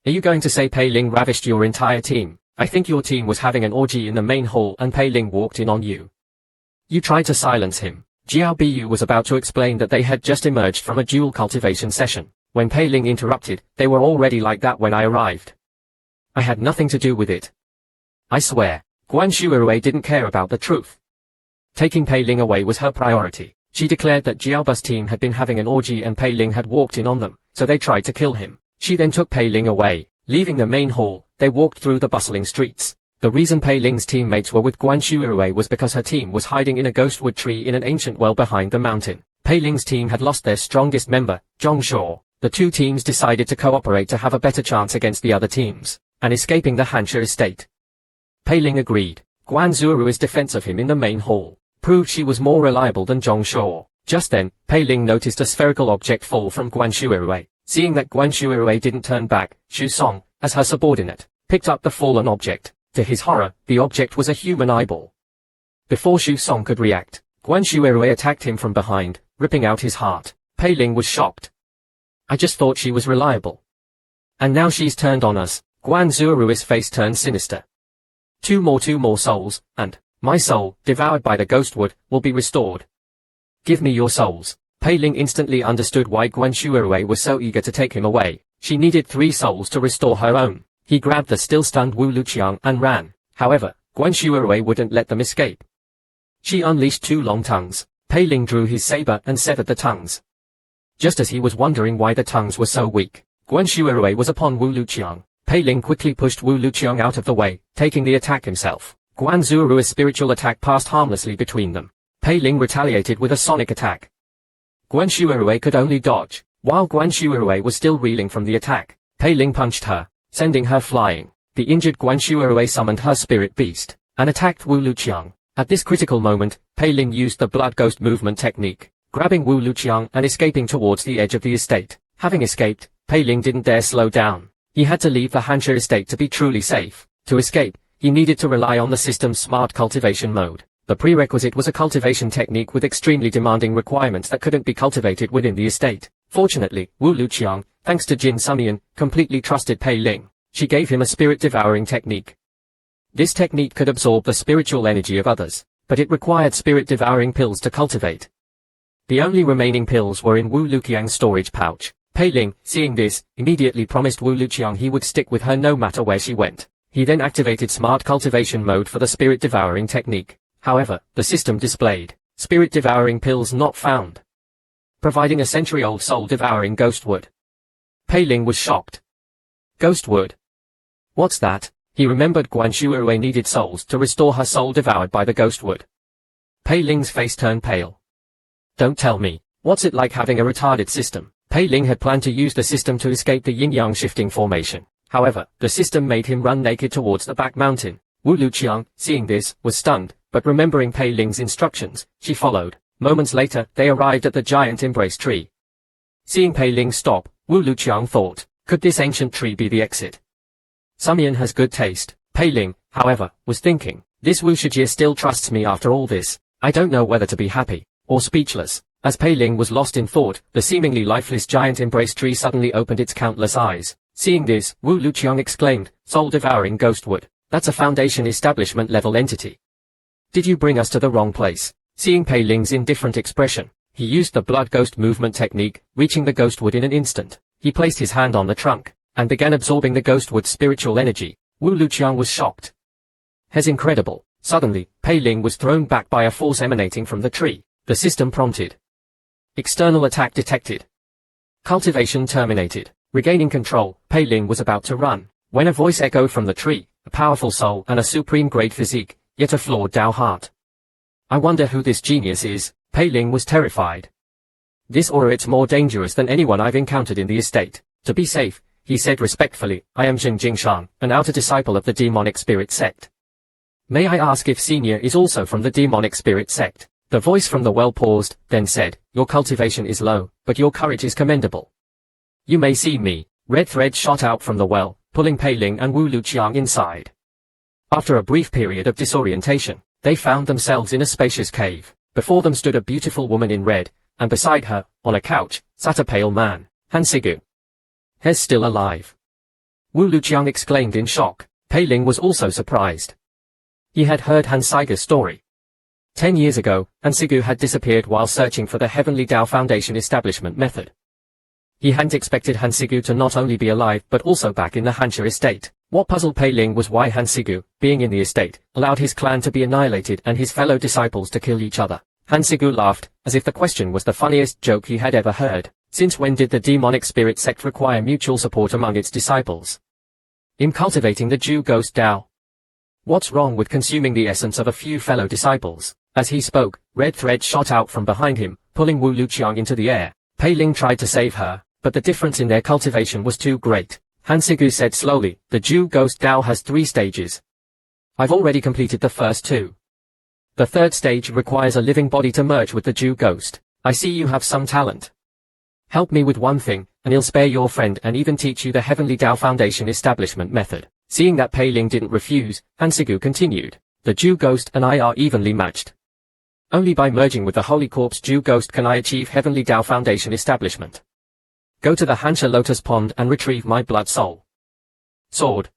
Are you going to say Pei Ling ravished your entire team? I think your team was having an orgy in the main hall and Pei Ling walked in on you. You tried to silence him. Jiao Biyu was about to explain that they had just emerged from a dual cultivation session. When Pei Ling interrupted, they were already like that when I arrived. I had nothing to do with it. I swear, Guan Shuirui didn't care about the truth. Taking Pei Ling away was her priority. She declared that Jiaoba's team had been having an orgy and Pei Ling had walked in on them, so they tried to kill him. She then took Pei Ling away. Leaving the main hall, they walked through the bustling streets. The reason Pei Ling's teammates were with Guan Shuirui was because her team was hiding in a ghostwood tree in an ancient well behind the mountain. Pei Ling's team had lost their strongest member, Zhong Shaw. The two teams decided to cooperate to have a better chance against the other teams, and escaping the Huner Estate. Pei Ling agreed. Guan Zurui's defense of him in the main hall proved she was more reliable than Zhong Shaw. Just then, Pei Ling noticed a spherical object fall from Guan Shuirui. Seeing that Guan Shuirui didn't turn back, Xu Song, as her subordinate, picked up the fallen object. To his horror, the object was a human eyeball. Before Xu Song could react, Guan Shuirui attacked him from behind, ripping out his heart. Pei Ling was shocked. I just thought she was reliable. And now she's turned on us. Guan Zurui's face turned sinister. Two more souls, and my soul, devoured by the ghostwood, will be restored. Give me your souls. Pei Ling instantly understood why Guan Shuirui was so eager to take him away. She needed 3 souls to restore her own. He grabbed the still-stunned Wu Luqiang and ran. However, Guan Shuirui wouldn't let them escape. She unleashed 2 long tongues. Pei Ling drew his saber and severed the tongues. Just as he was wondering why the tongues were so weak, Guan Shuirui was upon Wu Luqiang. Pei Ling quickly pushed Wu Luqiang out of the way, taking the attack himself. Guan Zurui's spiritual attack passed harmlessly between them. Pei Ling retaliated with a sonic attack. Guan Shuirui could only dodge. While Guan Shuirui was still reeling from the attack, Pei Ling punched her, sending her flying. The injured Guan Shuirui summoned her spirit beast, and attacked Wu Luqiang. At this critical moment, Pei Ling used the blood ghost movement technique, grabbing Wu Luqiang and escaping towards the edge of the estate. Having escaped, Pei Ling didn't dare slow down. He had to leave the Huner Estate to be truly safe. To escape, he needed to rely on the system's smart cultivation mode. The prerequisite was a cultivation technique with extremely demanding requirements that couldn't be cultivated within the estate. Fortunately, Wu Luqiang, thanks to Jin Sumian, completely trusted Pei Ling. She gave him a spirit-devouring technique. This technique could absorb the spiritual energy of others, but it required spirit-devouring pills to cultivate. The only remaining pills were in Wu Luqiang's storage pouch. Pei Ling, seeing this, immediately promised Wu Luqiang he would stick with her no matter where she went. He then activated smart cultivation mode for the spirit-devouring technique. However, the system displayed spirit-devouring pills not found, providing a century-old soul-devouring ghostwood. Pei Ling was shocked. Ghostwood. What's that? He remembered Guan Shuerui needed souls to restore her soul devoured by the ghostwood. Pei Ling's face turned pale. Don't tell me. What's it like having a retarded system? Pei Ling had planned to use the system to escape the yin-yang shifting formation. However, the system made him run naked towards the back mountain. Wu Luqiang, seeing this, was stunned, but remembering Pei Ling's instructions, she followed. Moments later, they arrived at the giant embrace tree. Seeing Pei Ling stop, Wu Luqiang thought, could this ancient tree be the exit? Sumian has good taste. Pei Ling, however, was thinking, this Wu Shijie still trusts me after all this. I don't know whether to be happy or speechless. As Pei Ling was lost in thought, the seemingly lifeless giant embrace tree suddenly opened its countless eyes. Seeing this, Wu Luqiang exclaimed, soul-devouring ghostwood. That's a Foundation establishment level entity. Did you bring us to the wrong place? Seeing Pei Ling's indifferent expression, he used the blood ghost movement technique, reaching the ghostwood in an instant. He placed his hand on the trunk and began absorbing the ghostwood's spiritual energy. Wu Luqiang was shocked. As incredible. Suddenly, Pei Ling was thrown back by a force emanating from the tree. The system prompted. External attack detected. Cultivation terminated. Regaining control, Pei Ling was about to run, when a voice echoed from the tree, a powerful soul and a supreme-grade physique, yet a flawed Dao heart. I wonder who this genius is. Pei Ling was terrified. This aura, it's more dangerous than anyone I've encountered in the estate. To be safe, he said respectfully, I am Zheng Jingshan, an outer disciple of the demonic spirit sect. May I ask if Senior is also from the demonic spirit sect? The voice from the well paused, then said, your cultivation is low, but your courage is commendable. You may see me. Red thread shot out from the well, pulling Pei Ling and Wu Luqiang inside. After a brief period of disorientation, they found themselves in a spacious cave. Before them stood a beautiful woman in red, and beside her, on a couch, sat a pale man, Hansigu. He's still alive. Wu Luqiang exclaimed in shock. Pei Ling was also surprised. He had heard Hansiga's story. 10 years ago, Hansigu had disappeared while searching for the Heavenly Dao Foundation establishment method. He hadn't expected Hansigu to not only be alive but also back in the Huner Estate. What puzzled Pei Ling was why Hansigu, being in the estate, allowed his clan to be annihilated and his fellow disciples to kill each other. Hansigu laughed, as if the question was the funniest joke he had ever heard. Since when did the demonic spirit sect require mutual support among its disciples? In cultivating the Jew ghost Dao. What's wrong with consuming the essence of a few fellow disciples? As he spoke, red thread shot out from behind him, pulling Wu Luqiang into the air. Pei Ling tried to save her, but the difference in their cultivation was too great. Hansigu said slowly, the Jew ghost Dao has 3 stages. I've already completed the first 2. The third stage requires a living body to merge with the Jew ghost. I see you have some talent. Help me with one thing, and he'll spare your friend and even teach you the Heavenly Dao Foundation establishment method. Seeing that Pei Ling didn't refuse, Hansigu continued. The Jew ghost and I are evenly matched. Only by merging with the Holy Corpse Jew ghost can I achieve Heavenly Dao Foundation establishment. Go to the Hansha Lotus Pond and retrieve my blood soul. Sword.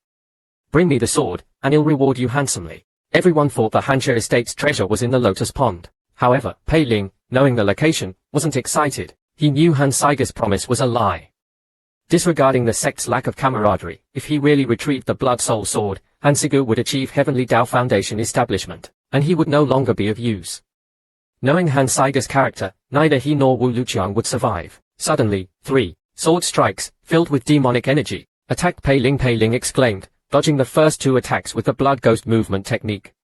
Bring me the sword, and he'll reward you handsomely. Everyone thought the Huner Estate's treasure was in the Lotus Pond. However, Pei Ling, knowing the location, wasn't excited. He knew Hansiga's promise was a lie. Disregarding the sect's lack of camaraderie, if he really retrieved the blood soul sword, Hansigu would achieve Heavenly Dao Foundation establishment, and he would no longer be of use. Knowing Hansiga's character, neither he nor Wu Luqiang would survive. Suddenly, 3 sword strikes, filled with demonic energy, attacked Pei Ling. Pei Ling exclaimed, dodging the first 2 attacks with the blood ghost movement technique.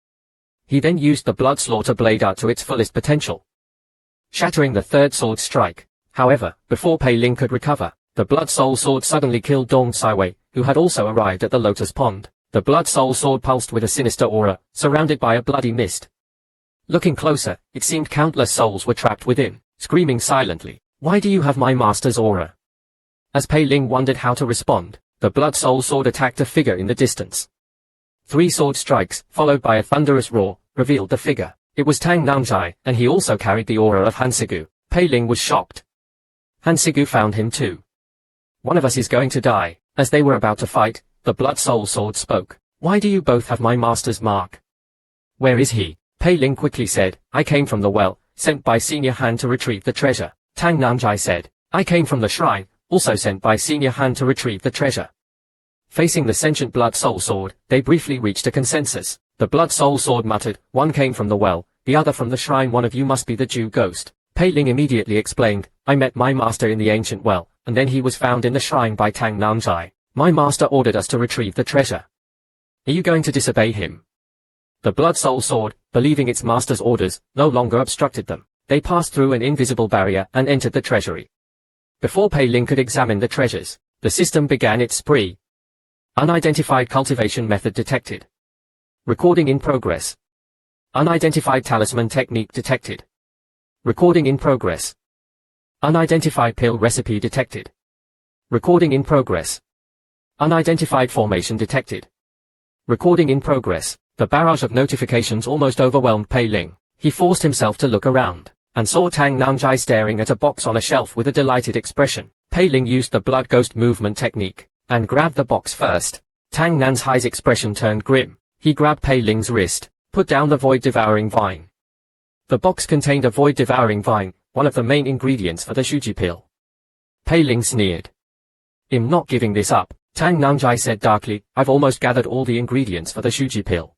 He then used the blood slaughter blade art to its fullest potential, shattering the 3rd sword strike. However, before Pei Ling could recover, the blood soul sword suddenly killed Dong Saiwei, who had also arrived at the Lotus Pond. The blood soul sword pulsed with a sinister aura, surrounded by a bloody mist. Looking closer, it seemed countless souls were trapped within, screaming silently, why do you have my master's aura? As Pei Ling wondered how to respond, the blood soul sword attacked a figure in the distance. 3 sword strikes, followed by a thunderous roar, revealed the figure. It was Tang Namjai, and he also carried the aura of Hansigu. Pei Ling was shocked. Hansigu found him too. One of us is going to die. As they were about to fight, the blood soul sword spoke. Why do you both have my master's mark? Where is he? Pei Ling quickly said, I came from the well, sent by Senior Han to retrieve the treasure. Tang Namjai said, I came from the shrine, also sent by Senior Han to retrieve the treasure. Facing the sentient blood soul sword, they briefly reached a consensus. The blood soul sword muttered, one came from the well, the other from the shrine. One of you must be the Jew ghost. Pei Ling immediately explained, I met my master in the ancient well, and then he was found in the shrine by Tang Namjai. My master ordered us to retrieve the treasure. Are you going to disobey him? The Blood Soul Sword, believing its master's orders, no longer obstructed them. They passed through an invisible barrier and entered the treasury. Before Pei Ling could examine the treasures, the system began its spree. Unidentified cultivation method detected. Recording in progress. Unidentified talisman technique detected. Recording in progress. Unidentified pill recipe detected. Recording in progress. Unidentified formation detected. Recording in progress. The barrage of notifications almost overwhelmed Pei Ling. He forced himself to look around, and saw Tang Namjai staring at a box on a shelf with a delighted expression. Pei Ling used the blood ghost movement technique, and grabbed the box first. Tang Namjai's expression turned grim. He grabbed Pei Ling's wrist, put down the void-devouring vine. The box contained a void-devouring vine, one of the main ingredients for the Shuji pill. Pei Ling sneered. "I'm not giving this up," Tang Namjai said darkly. "I've almost gathered all the ingredients for the Shuji pill.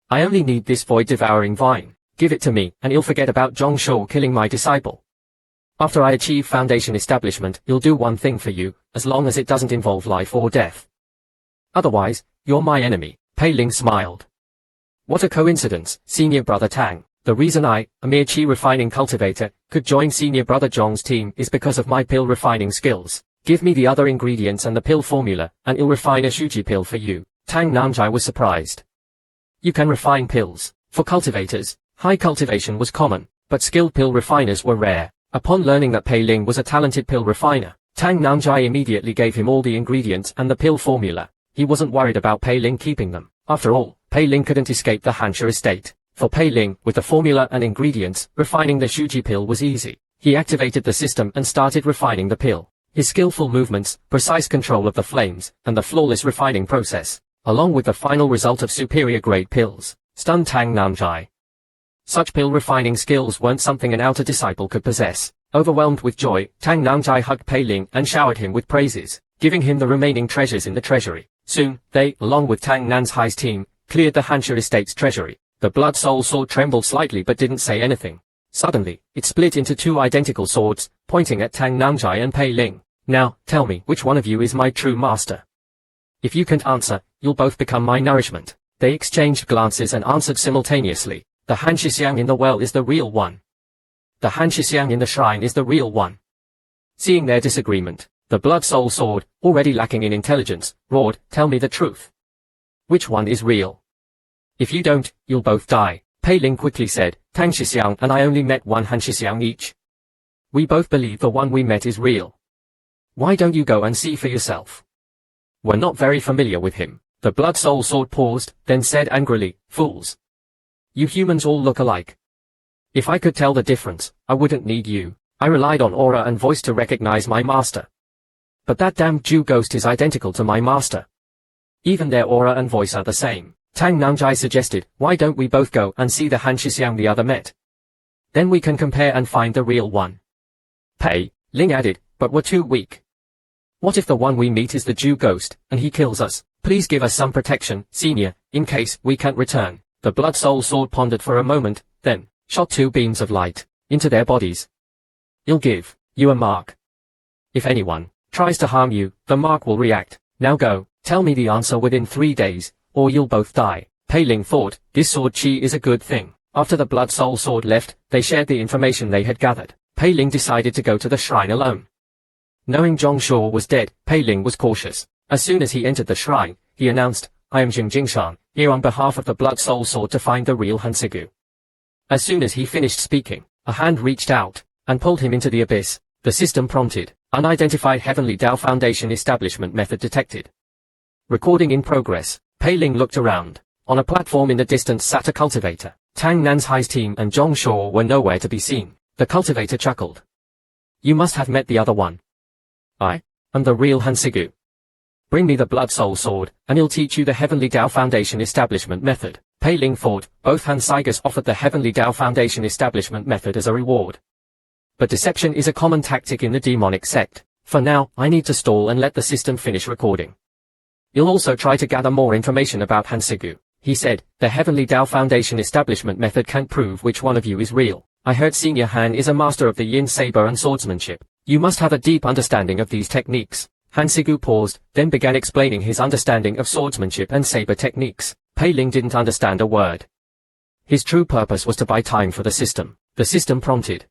I only need this void-devouring vine. Give it to me, and you'll forget about Zhongshuo killing my disciple. After I achieve foundation establishment, you'll do one thing for you, as long as it doesn't involve life or death. Otherwise, you're my enemy." Pei Ling smiled. "What a coincidence, senior brother Tang. The reason I, a mere chi refining cultivator, could join senior brother Zhong's team is because of my pill refining skills. Give me the other ingredients and the pill formula, and I'll refine a Shuji pill for you." Tang Namjai was surprised. "You can refine pills. For cultivators, high cultivation was common, but skilled pill refiners were rare." Upon learning that Pei Ling was a talented pill refiner, Tang Namjai immediately gave him all the ingredients and the pill formula. He wasn't worried about Pei Ling keeping them. After all, Pei Ling couldn't escape the Huner Estate. For Pei Ling, with the formula and ingredients, refining the Shuji pill was easy. He activated the system and started refining the pill. His skillful movements, precise control of the flames, and the flawless refining process, along with the final result of superior grade pills, stunned Tang Namjai. Such pill refining skills weren't something an outer disciple could possess. Overwhelmed with joy, Tang Namjai hugged Pei Ling and showered him with praises, giving him the remaining treasures in the treasury. Soon, they, along with Tang Namjai's team, cleared the Huner Estate's treasury. The Blood Soul Sword trembled slightly but didn't say anything. Suddenly, it split into two identical swords, pointing at Tang Namjai and Pei Ling. "Now, tell me which one of you is my true master. If you can't answer, you'll both become my nourishment." They exchanged glances and answered simultaneously. "The Han Shixiang in the well is the real one. The Han Shixiang in the shrine is the real one." Seeing their disagreement, the Blood Soul Sword, already lacking in intelligence, roared, "Tell me the truth. Which one is real? If you don't, you'll both die." Pei Ling quickly said, "Tang Shixiang and I only met one Han Shixiang each. We both believe the one we met is real. Why don't you go and see for yourself? We're not very familiar with him." The Blood Soul Sword paused, then said angrily, "Fools. You humans all look alike. If I could tell the difference, I wouldn't need you. I relied on aura and voice to recognize my master. But that damned Jew ghost is identical to my master. Even their aura and voice are the same." Tang Namjai suggested, "Why don't we both go and see the Han Shixiang the other met? Then we can compare and find the real one." Pei Ling added, "But we're too weak. What if the one we meet is the Jew ghost, and he kills us? Please give us some protection, senior, in case we can't return." The Blood Soul Sword pondered for a moment, then shot two beams of light into their bodies. "I'll give you a mark. If anyone tries to harm you, the mark will react. Now go, tell me the answer within 3 days, or you'll both die." Pei Ling thought, this sword chi is a good thing. After the Blood Soul Sword left, they shared the information they had gathered. Pei Ling decided to go to the shrine alone. Knowing Zhongshuo was dead, Pei Ling was cautious. As soon as he entered the shrine, he announced, "I am Jing Jingshan, here on behalf of the Blood Soul Sword to find the real Hansu." As soon as he finished speaking, a hand reached out and pulled him into the abyss. The system prompted, "Unidentified Heavenly Dao Foundation Establishment Method detected." Recording in progress. Pei Ling looked around. On a platform in the distance sat a cultivator. Tang Namjai's team and Zhongshuo were nowhere to be seen. The cultivator chuckled. "You must have met the other one. I am the real Hansu. Bring me the Blood Soul Sword, and I'll teach you the Heavenly Dao Foundation Establishment Method." Pei Ling thought, both Hansigas offered the Heavenly Dao Foundation Establishment Method as a reward. But deception is a common tactic in the demonic sect. For now, I need to stall and let the system finish recording. "You'll also try to gather more information about Hansu," he said. "The Heavenly Dao Foundation Establishment Method can't prove which one of you is real. I heard Senior Han is a master of the Yin Saber and swordsmanship. You must have a deep understanding of these techniques. Hansigu paused, then began explaining his understanding of swordsmanship and saber techniques. Pei Ling didn't understand a word. His true purpose was to buy time for the system. The system prompted.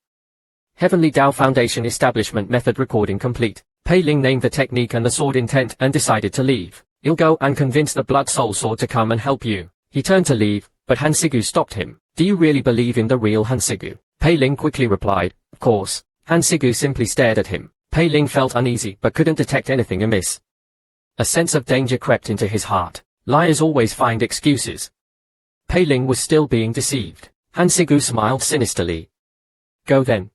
Heavenly Tao Foundation Establishment Method recording complete. Pei Ling named the technique and the sword intent and decided to leave. You'll go and convince the Blood Soul Sword to come and help you. He turned to leave, but Hansigu stopped him. Do you really believe in the real Hansigu? Pei Ling quickly replied, of course. Hansigu simply stared at him. Pei Ling felt uneasy but couldn't detect anything amiss. A sense of danger crept into his heart. Liars always find excuses. Pei Ling was still being deceived. Hansigu smiled sinisterly. Go then.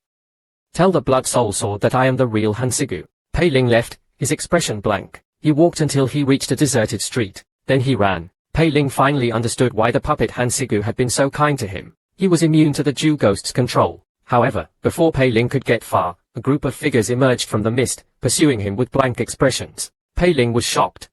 Tell the Blood Soul Sword that I am the real Hansigu. Pei Ling left, his expression blank. He walked until he reached a deserted street. Then he ran. Pei Ling finally understood why the puppet Hansigu had been so kind to him. He was immune to the Jew ghost's control. However, before Pei Ling could get far, a group of figures emerged from the mist, pursuing him with blank expressions. Pei Ling was shocked.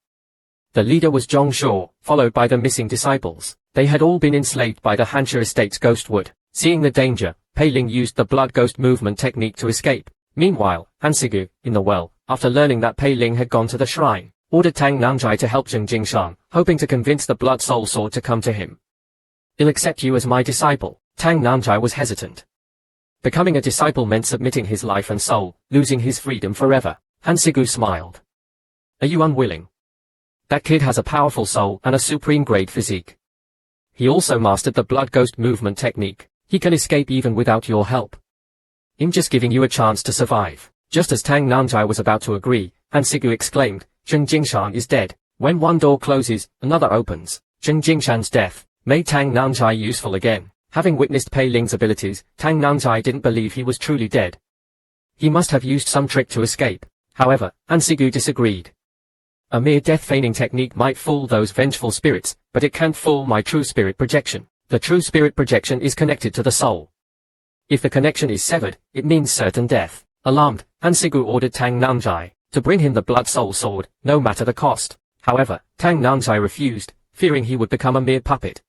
The leader was Zhong Shuo, followed by the missing disciples. They had all been enslaved by the Huner Estate's ghostwood. Seeing the danger, Pei Ling used the blood ghost movement technique to escape. Meanwhile, Hansigu, in the well, after learning that Pei Ling had gone to the shrine, ordered Tang Namjai to help Zheng Jingshan, hoping to convince the Blood Soul Sword to come to him. I'll accept you as my disciple. Tang Namjai was hesitant. Becoming a disciple meant submitting his life and soul, losing his freedom forever. Hansigu smiled. Are you unwilling? That kid has a powerful soul and a supreme-grade physique. He also mastered the blood ghost movement technique. He can escape even without your help. I'm just giving you a chance to survive. Just as Tang Namjai was about to agree, Hansigu exclaimed, Zheng Jingshan is dead. When one door closes, another opens. Zheng Jingshan's death made Tang Namjai useful again. Having witnessed Pei Ling's abilities, Tang Namjai didn't believe he was truly dead. He must have used some trick to escape. However, Hansigu disagreed. A mere death-feigning technique might fool those vengeful spirits, but it can't fool my true spirit projection. The true spirit projection is connected to the soul. If the connection is severed, it means certain death. Alarmed, Hansigu ordered Tang Namjai to bring him the Blood Soul Sword, no matter the cost. However, Tang Namjai refused, fearing he would become a mere puppet.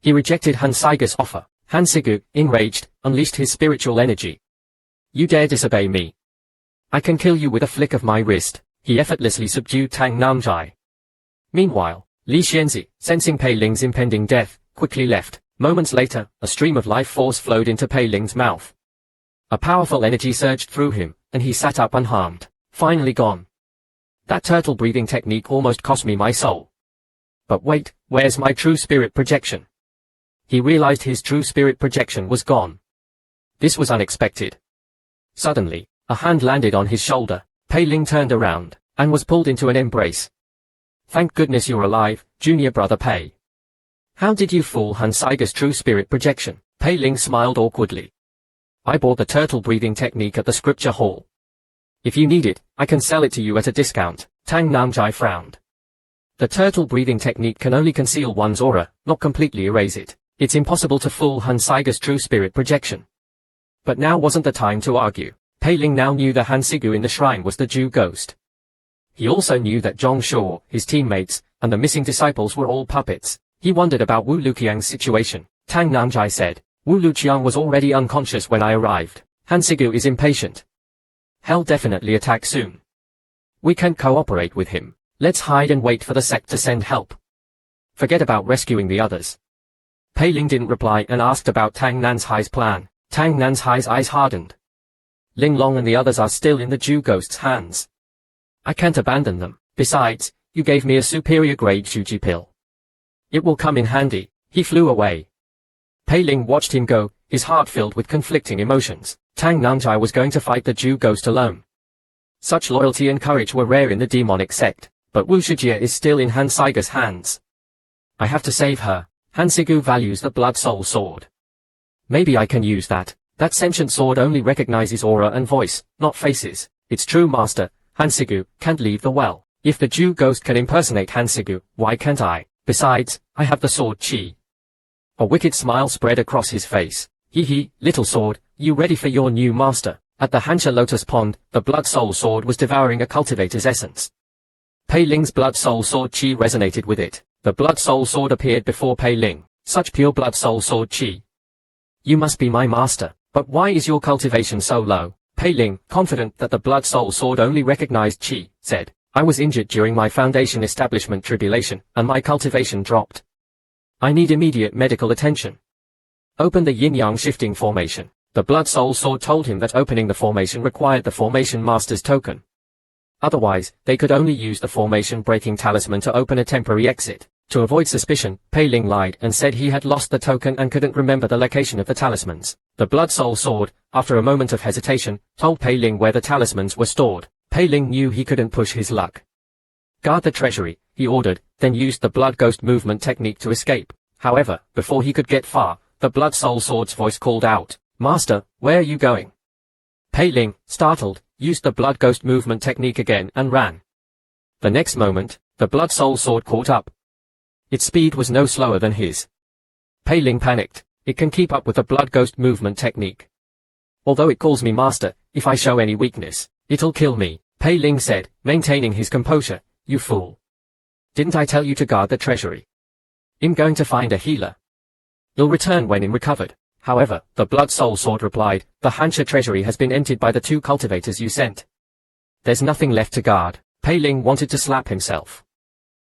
He rejected Hansaiga's offer. Hansigu, enraged, unleashed his spiritual energy. You dare disobey me? I can kill you with a flick of my wrist. He effortlessly subdued Tang Namjai. Meanwhile, Li Xianzi, sensing Pei Ling's impending death, quickly left. Moments later, a stream of life force flowed into Pei Ling's mouth. A powerful energy surged through him, and he sat up unharmed. Finally gone. That turtle breathing technique almost cost me my soul. But wait, where's my true spirit projection? He realized his true spirit projection was gone. This was unexpected. Suddenly, a hand landed on his shoulder. Pei Ling turned around, and was pulled into an embrace. Thank goodness you're alive, junior brother Pei. How did you fool Hansaiga's true spirit projection? Pei Ling smiled awkwardly. I bought the turtle breathing technique at the scripture hall. If you need it, I can sell it to you at a discount. Tang Namjai frowned. The turtle breathing technique can only conceal one's aura, not completely erase it. It's impossible to fool Hansaiga's true spirit projection. But now wasn't the time to argue. Pei Ling now knew the Hansigu in the shrine was the Jew ghost. He also knew that Zhong Shuo, his teammates, and the missing disciples were all puppets. He wondered about Wu Luqiang's situation. Tang Namjai said, Wu Luqiang was already unconscious when I arrived. Hansigu is impatient. He'll definitely attack soon. We can't cooperate with him. Let's hide and wait for the sect to send help. Forget about rescuing the others. Pei Ling didn't reply and asked about Tang Nanzhai's plan. Tang Nanzhai's eyes hardened. Ling Long and the others are still in the Jew ghost's hands. I can't abandon them. Besides, you gave me a superior grade Shuji pill. It will come in handy. He flew away. Pei Ling watched him go, his heart filled with conflicting emotions. Tang Namjai was going to fight the Jew ghost alone. Such loyalty and courage were rare in the demonic sect, but Wu Shijie is still in Hansaiga's hands. I have to save her. Hansigu values the Blood Soul Sword. Maybe I can use that. That sentient sword only recognizes aura and voice, not faces. Its true master, Hansigu, can't leave the well. If the Jew ghost can impersonate Hansigu, why can't I? Besides, I have the sword chi. A wicked smile spread across his face. Hee, little sword, you ready for your new master? At the Hansha Lotus Pond, the Blood Soul Sword was devouring a cultivator's essence. Pei Ling's Blood Soul Sword chi resonated with it. The Blood Soul Sword appeared before Pei Ling. Such pure Blood Soul Sword chi. You must be my master. But why is your cultivation so low? Pei Ling, confident that the blood soul sword only recognized qi, said, I was injured during my foundation establishment tribulation, and my cultivation dropped. I need immediate medical attention. Open the yin-yang shifting formation. The blood soul sword told him that opening the formation required the formation master's token. Otherwise, they could only use the formation breaking talisman to open a temporary exit. To avoid suspicion, Pei Ling lied and said he had lost the token and couldn't remember the location of the talismans. The blood soul sword, after a moment of hesitation, told Pei Ling where the talismans were stored. Pei Ling knew he couldn't push his luck. Guard the treasury, he ordered, then used the blood ghost movement technique to escape. However, before he could get far, the blood soul sword's voice called out, Master, where are you going? Pei Ling, startled, used the blood ghost movement technique again and ran. The next moment, the blood soul sword caught up. Its speed was no slower than his. Pei Ling panicked. It can keep up with the blood ghost movement technique. Although it calls me master, if I show any weakness, it'll kill me, Pei Ling said, maintaining his composure. You fool. Didn't I tell you to guard the treasury? I'm going to find a healer. You'll return when I'm recovered. However, the blood soul sword replied, the hansu treasury has been emptied by the 2 cultivators you sent. There's nothing left to guard. Pei Ling wanted to slap himself.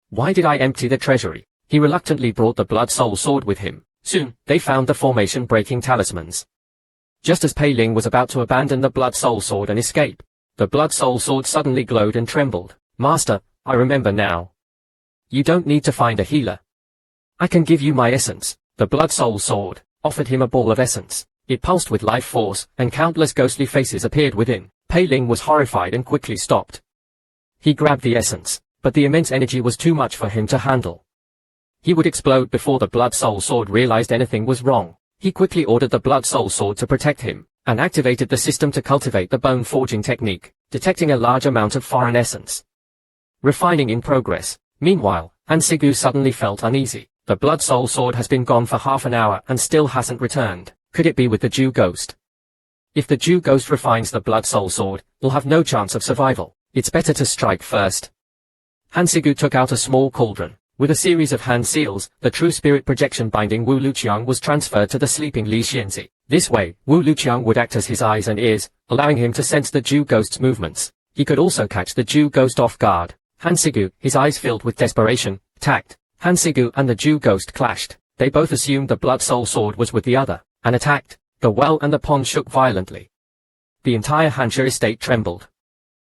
Why did I empty the treasury? He reluctantly brought the blood soul sword with him. Soon, they found the formation breaking talismans. Just as Pei Ling was about to abandon the blood soul sword and escape, the blood soul sword suddenly glowed and trembled. Master, I remember now. You don't need to find a healer. I can give you my essence. The blood soul sword offered him a ball of essence. It pulsed with life force, and countless ghostly faces appeared within. Pei Ling was horrified and quickly stopped. He grabbed the essence, but the immense energy was too much for him to handle. He would explode before the blood soul sword realized anything was wrong. He quickly ordered the blood soul sword to protect him, and activated the system to cultivate the bone forging technique, detecting a large amount of foreign essence. Refining in progress. Meanwhile, Hansu suddenly felt uneasy. The blood soul sword has been gone for half an hour and still hasn't returned. Could it be with the Jew ghost? If the Jew ghost refines the blood soul sword, we'll have no chance of survival. It's better to strike first. Hansu took out a small cauldron. With a series of hand seals, the true spirit projection binding Wu Luqiang was transferred to the sleeping Li Xianzi. This way, Wu Luqiang would act as his eyes and ears, allowing him to sense the Jew ghost's movements. He could also catch the Jew ghost off guard. Hansu, his eyes filled with desperation, attacked. Hansu and the Jew ghost clashed. They both assumed the blood soul sword was with the other, and attacked. The well and the pond shook violently. The entire Huner Estate trembled.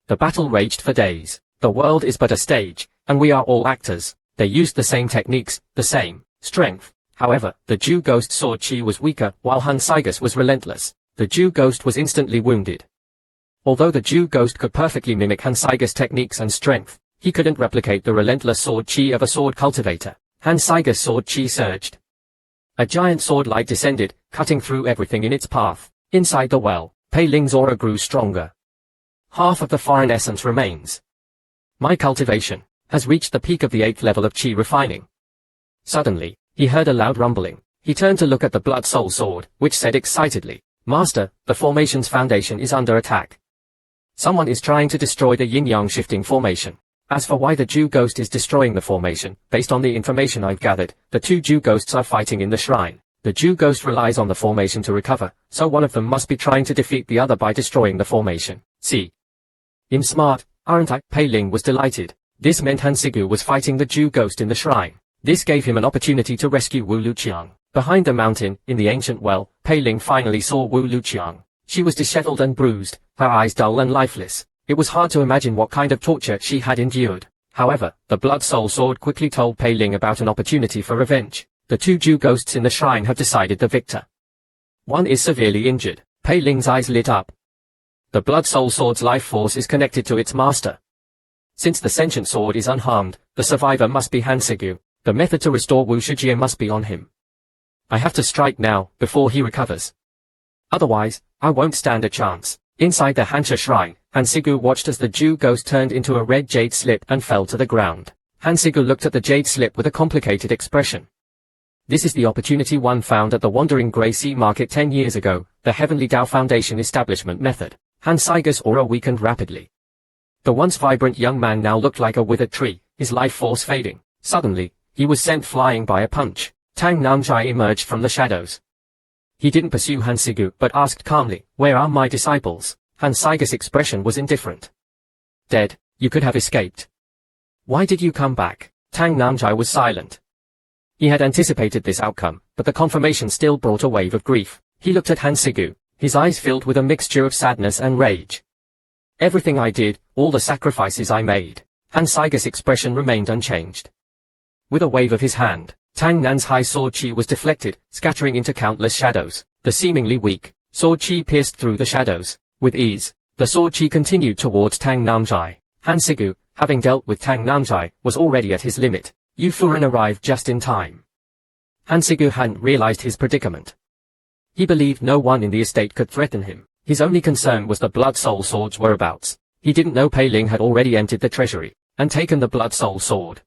The battle raged for days. The world is but a stage, and we are all actors. They used the same techniques, the same strength. However, the Jew ghost sword chi was weaker, while Hansu was relentless. The Jew ghost was instantly wounded. Although the Jew ghost could perfectly mimic Hansu's techniques and strength, he couldn't replicate the relentless sword chi of a sword cultivator. Hansu's sword chi surged. A giant sword light descended, cutting through everything in its path. Inside the well, Pei Ling's aura grew stronger. Half of the foreign essence remains. My cultivation has reached the peak of the 8th level of chi refining. Suddenly, he heard a loud rumbling. He turned to look at the blood soul sword, which said excitedly, Master, the formation's foundation is under attack. Someone is trying to destroy the yin-yang shifting formation. As for why the Jew ghost is destroying the formation, based on the information I've gathered, the 2 Jew ghosts are fighting in the shrine. The Jew ghost relies on the formation to recover, so one of them must be trying to defeat the other by destroying the formation. See? I'm smart, aren't I? Pei Ling was delighted. This meant Hansu was fighting the Jew ghost in the shrine. This gave him an opportunity to rescue Wu Luqiang. Behind the mountain, in the ancient well, Pei Ling finally saw Wu Luqiang. She was disheveled and bruised, her eyes dull and lifeless. It was hard to imagine what kind of torture she had endured. However, the blood soul sword quickly told Pei Ling about an opportunity for revenge. The 2 Jew ghosts in the shrine have decided the victor. One is severely injured. Pei Ling's eyes lit up. The blood soul sword's life force is connected to its master. Since the sentient sword is unharmed, the survivor must be Hansu. The method to restore Wu Shijie must be on him. I have to strike now, before he recovers. Otherwise, I won't stand a chance. Inside the Hansu shrine, Hansu watched as the Jew ghost turned into a red jade slip and fell to the ground. Hansu looked at the jade slip with a complicated expression. This is the opportunity one found at the Wandering Grey Sea Market 10 years ago, the Heavenly Tao Foundation establishment method. Hansu's aura weakened rapidly. The once vibrant young man now looked like a withered tree, his life force fading. Suddenly, he was sent flying by a punch. Tang Nanjai emerged from the shadows. He didn't pursue Hansu but asked calmly, where are my disciples? Han Saige's expression was indifferent. Dead, you could have escaped. Why did you come back? Tang Namjai was silent. He had anticipated this outcome, but the confirmation still brought a wave of grief. He looked at Han Sigu, his eyes filled with a mixture of sadness and rage. Everything I did, all the sacrifices I made. Han Saige's expression remained unchanged. With a wave of his hand, Tang Nan's high sword chi was deflected, scattering into countless shadows. The seemingly weak sword chi pierced through the shadows. With ease, the sword chi continued towards Tang Namjai. Han Sigu, having dealt with Tang Namjai, was already at his limit. Yu Furen arrived just in time. Han Sigu hadn't realized his predicament. He believed no one in the estate could threaten him. His only concern was the Blood Soul Sword's whereabouts. He didn't know Pei Ling had already entered the treasury and taken the Blood Soul Sword.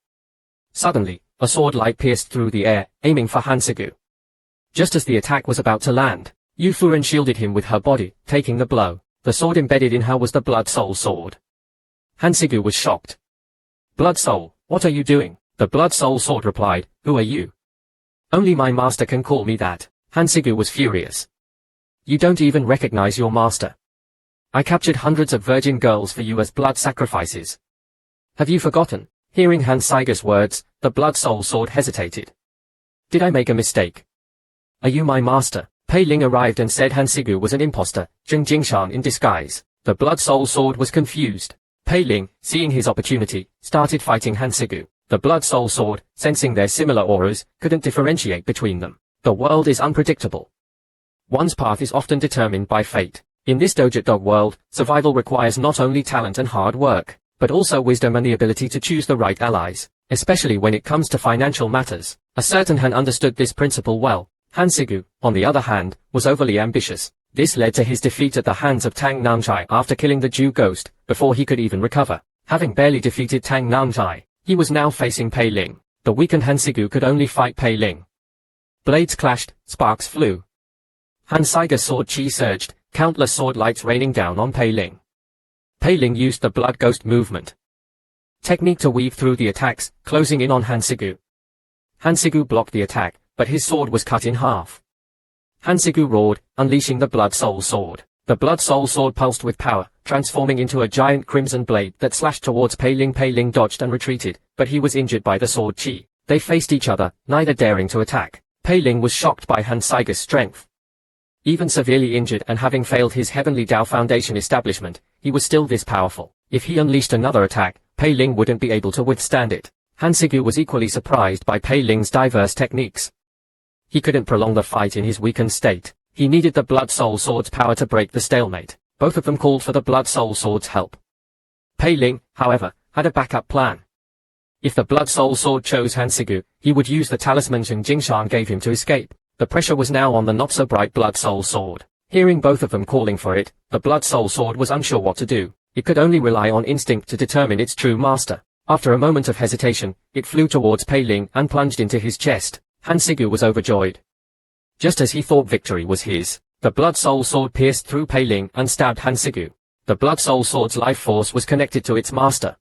Suddenly, a sword light pierced through the air, aiming for Han Sigu. Just as the attack was about to land, Yu Furen shielded him with her body, taking the blow. The sword embedded in her was the Blood Soul Sword. Han Sigu was shocked. Blood Soul, what are you doing? The Blood Soul Sword replied, who are you? Only my master can call me that. Han Sigu was furious. You don't even recognize your master. I captured hundreds of virgin girls for you as blood sacrifices. Have you forgotten? Hearing Han Saige's words, the Blood Soul Sword hesitated. Did I make a mistake? Are you my master? Pei Ling arrived and said Han Sigu was an imposter, Zheng Jingshan in disguise. The Blood Soul Sword was confused. Pei Ling, seeing his opportunity, started fighting Han Sigu. The Blood Soul Sword, sensing their similar auras, couldn't differentiate between them. The world is unpredictable. One's path is often determined by fate. In this Dojit Dog world, survival requires not only talent and hard work, but also wisdom and the ability to choose the right allies, especially when it comes to financial matters. A certain Han understood this principle well. Han Sigu, on the other hand, was overly ambitious. This led to his defeat at the hands of Tang Namjai after killing the Jew ghost, before he could even recover. Having barely defeated Tang Namjai, he was now facing Pei Ling. The weakened Han Sigu could only fight Pei Ling. Blades clashed, sparks flew. Han Saige's sword chi surged, countless sword lights raining down on Pei Ling. Pei Ling used the blood ghost movement technique to weave through the attacks, closing in on Han Sigu. Han Sigu blocked the attack, but his sword was cut in half. Han Sigu roared, unleashing the Blood Soul Sword. The Blood Soul Sword pulsed with power, transforming into a giant crimson blade that slashed towards Pei Ling. Pei Ling dodged and retreated, but he was injured by the sword chi. They faced each other, neither daring to attack. Pei Ling was shocked by Han Saige's strength. Even severely injured and having failed his Heavenly Dao Foundation establishment, he was still this powerful. If he unleashed another attack, Pei Ling wouldn't be able to withstand it. Han Sigu was equally surprised by Pei Ling's diverse techniques. He couldn't prolong the fight in his weakened state. He needed the Blood Soul Sword's power to break the stalemate. Both of them called for the Blood Soul Sword's help. Pei Ling, however, had a backup plan. If the Blood Soul Sword chose Han Sigu, he would use the talisman Zheng Jingshan gave him to escape. The pressure was now on the not-so-bright Blood Soul Sword. Hearing both of them calling for it, the Blood Soul Sword was unsure what to do. It could only rely on instinct to determine its true master. After a moment of hesitation, it flew towards Pei Ling and plunged into his chest. Han Sigu was overjoyed. Just as he thought victory was his, the Blood Soul Sword pierced through Pei Ling and stabbed Han Sigu. The Blood Soul Sword's life force was connected to its master.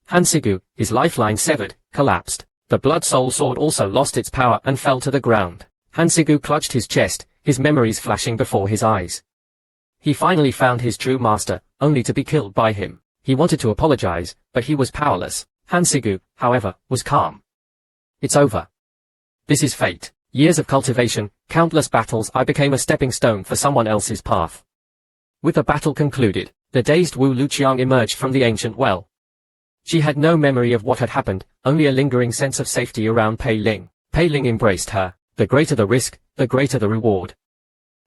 Han Sigu, his lifeline severed, collapsed. The Blood Soul Sword also lost its power and fell to the ground. Han Sigu clutched his chest, his memories flashing before his eyes. He finally found his true master, only to be killed by him. He wanted to apologize, but he was powerless. Han Sigu, however, was calm. It's over. This is fate. Years of cultivation, countless battles. I became a stepping stone for someone else's path. With the battle concluded, the dazed Wu Luqiang emerged from the ancient well. She had no memory of what had happened, only a lingering sense of safety around Pei Ling. Pei Ling embraced her. The greater the risk, the greater the reward.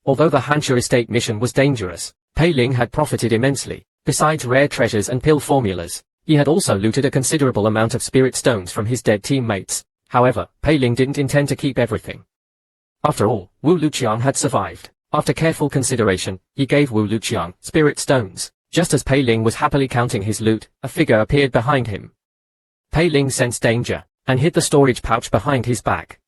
Although the Huner Estate mission was dangerous, Pei Ling had profited immensely. Besides rare treasures and pill formulas, he had also looted a considerable amount of spirit stones from his dead teammates. However, Pei Ling didn't intend to keep everything. After all, Wu Luqiang had survived. After careful consideration, he gave Wu Luqiang spirit stones. Just as Pei Ling was happily counting his loot, a figure appeared behind him. Pei Ling sensed danger, and hid the storage pouch behind his back.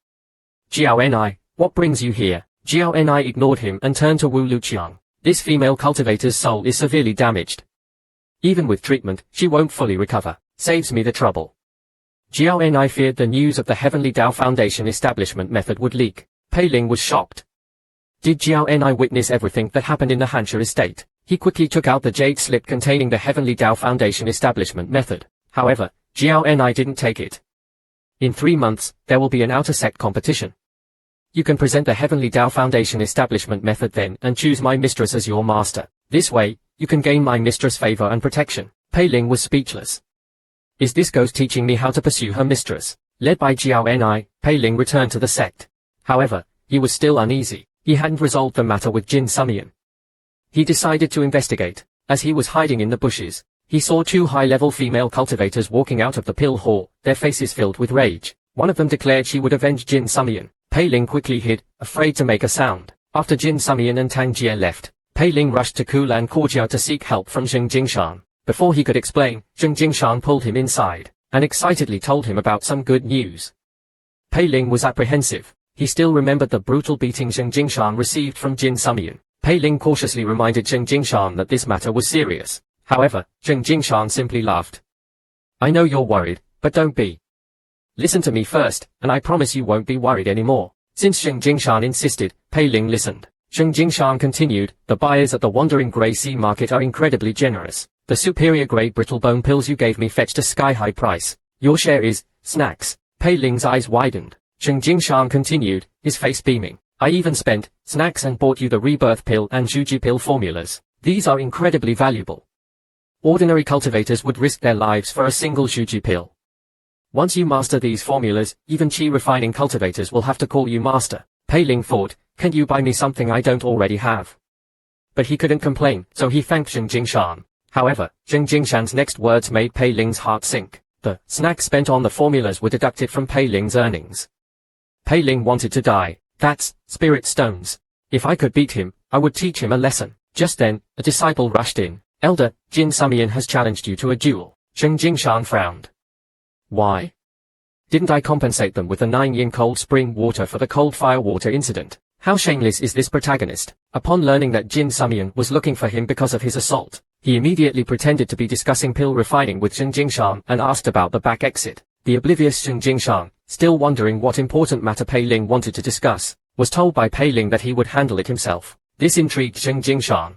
Jiao Ni, what brings you here? Jiao Ni ignored him and turned to Wu Luqiang. This female cultivator's soul is severely damaged. Even with treatment, she won't fully recover. Saves me the trouble. Jiao Ni feared the news of the Heavenly Dao Foundation establishment method would leak. Pei Ling was shocked. Did Jiao Ni witness everything that happened in the Huner Estate? He quickly took out the jade slip containing the Heavenly Tao Foundation establishment method. However, Jiao Ni didn't take it. In 3 months, there will be an outer sect competition. You can present the Heavenly Tao Foundation establishment method then and choose my mistress as your master. This way, you can gain my mistress' favor and protection. Pei Ling was speechless. Is this ghost teaching me how to pursue her mistress? Led by Jiao Ni, Pei Ling returned to the sect. However, he was still uneasy. He hadn't resolved the matter with Jin Sumian. He decided to investigate. As he was hiding in the bushes, he saw 2 high-level female cultivators walking out of the pill hall, their faces filled with rage. One of them declared she would avenge Jin Sumian. Pei Ling quickly hid, afraid to make a sound. After Jin Sumian and Tang Jie left, Pei Ling rushed to Kulan Courtyard to seek help from Zheng Jingshan. Before he could explain, Zheng Jingshan pulled him inside, and excitedly told him about some good news. Pei Ling was apprehensive. He still remembered the brutal beating Zheng Jingshan received from Jin Sumian. Pei Ling cautiously reminded Zheng Jingshan that this matter was serious. However, Zheng Jingshan simply laughed. I know you're worried, but don't be. Listen to me first, and I promise you won't be worried anymore. Since Zheng Jingshan insisted, Pei Ling listened. Zheng Jingshan continued, the buyers at the Wandering Grey Sea Market are incredibly generous. The superior grade brittle bone pills you gave me fetched a sky-high price. Your share is snacks. Pei Ling's eyes widened. Zheng Jingshan continued, his face beaming. I even spent snacks and bought you the rebirth pill and Zhuji pill formulas. These are incredibly valuable. Ordinary cultivators would risk their lives for a single Zhuji pill. Once you master these formulas, even chi refining cultivators will have to call you master. Pei Ling thought, can you buy me something I don't already have? But he couldn't complain, so he thanked Zheng Jingshan. However, Zheng Jingshan's next words made Pei Ling's heart sink. The snacks spent on the formulas were deducted from Pei Ling's earnings. Pei Ling wanted to die. That's spirit stones. If I could beat him, I would teach him a lesson. Just then, a disciple rushed in. Elder, Jin Sumian has challenged you to a duel. Zheng Jingshan frowned. Why? Didn't I compensate them with the 9-yin cold spring water for the cold fire water incident? How shameless is this protagonist? Upon learning that Jin Sumian was looking for him because of his assault, he immediately pretended to be discussing pill refining with Zheng Jingshan and asked about the back exit. The oblivious Zheng Jingshan, still wondering what important matter Pei Ling wanted to discuss, was told by Pei Ling that he would handle it himself. This intrigued Zheng Jingshan.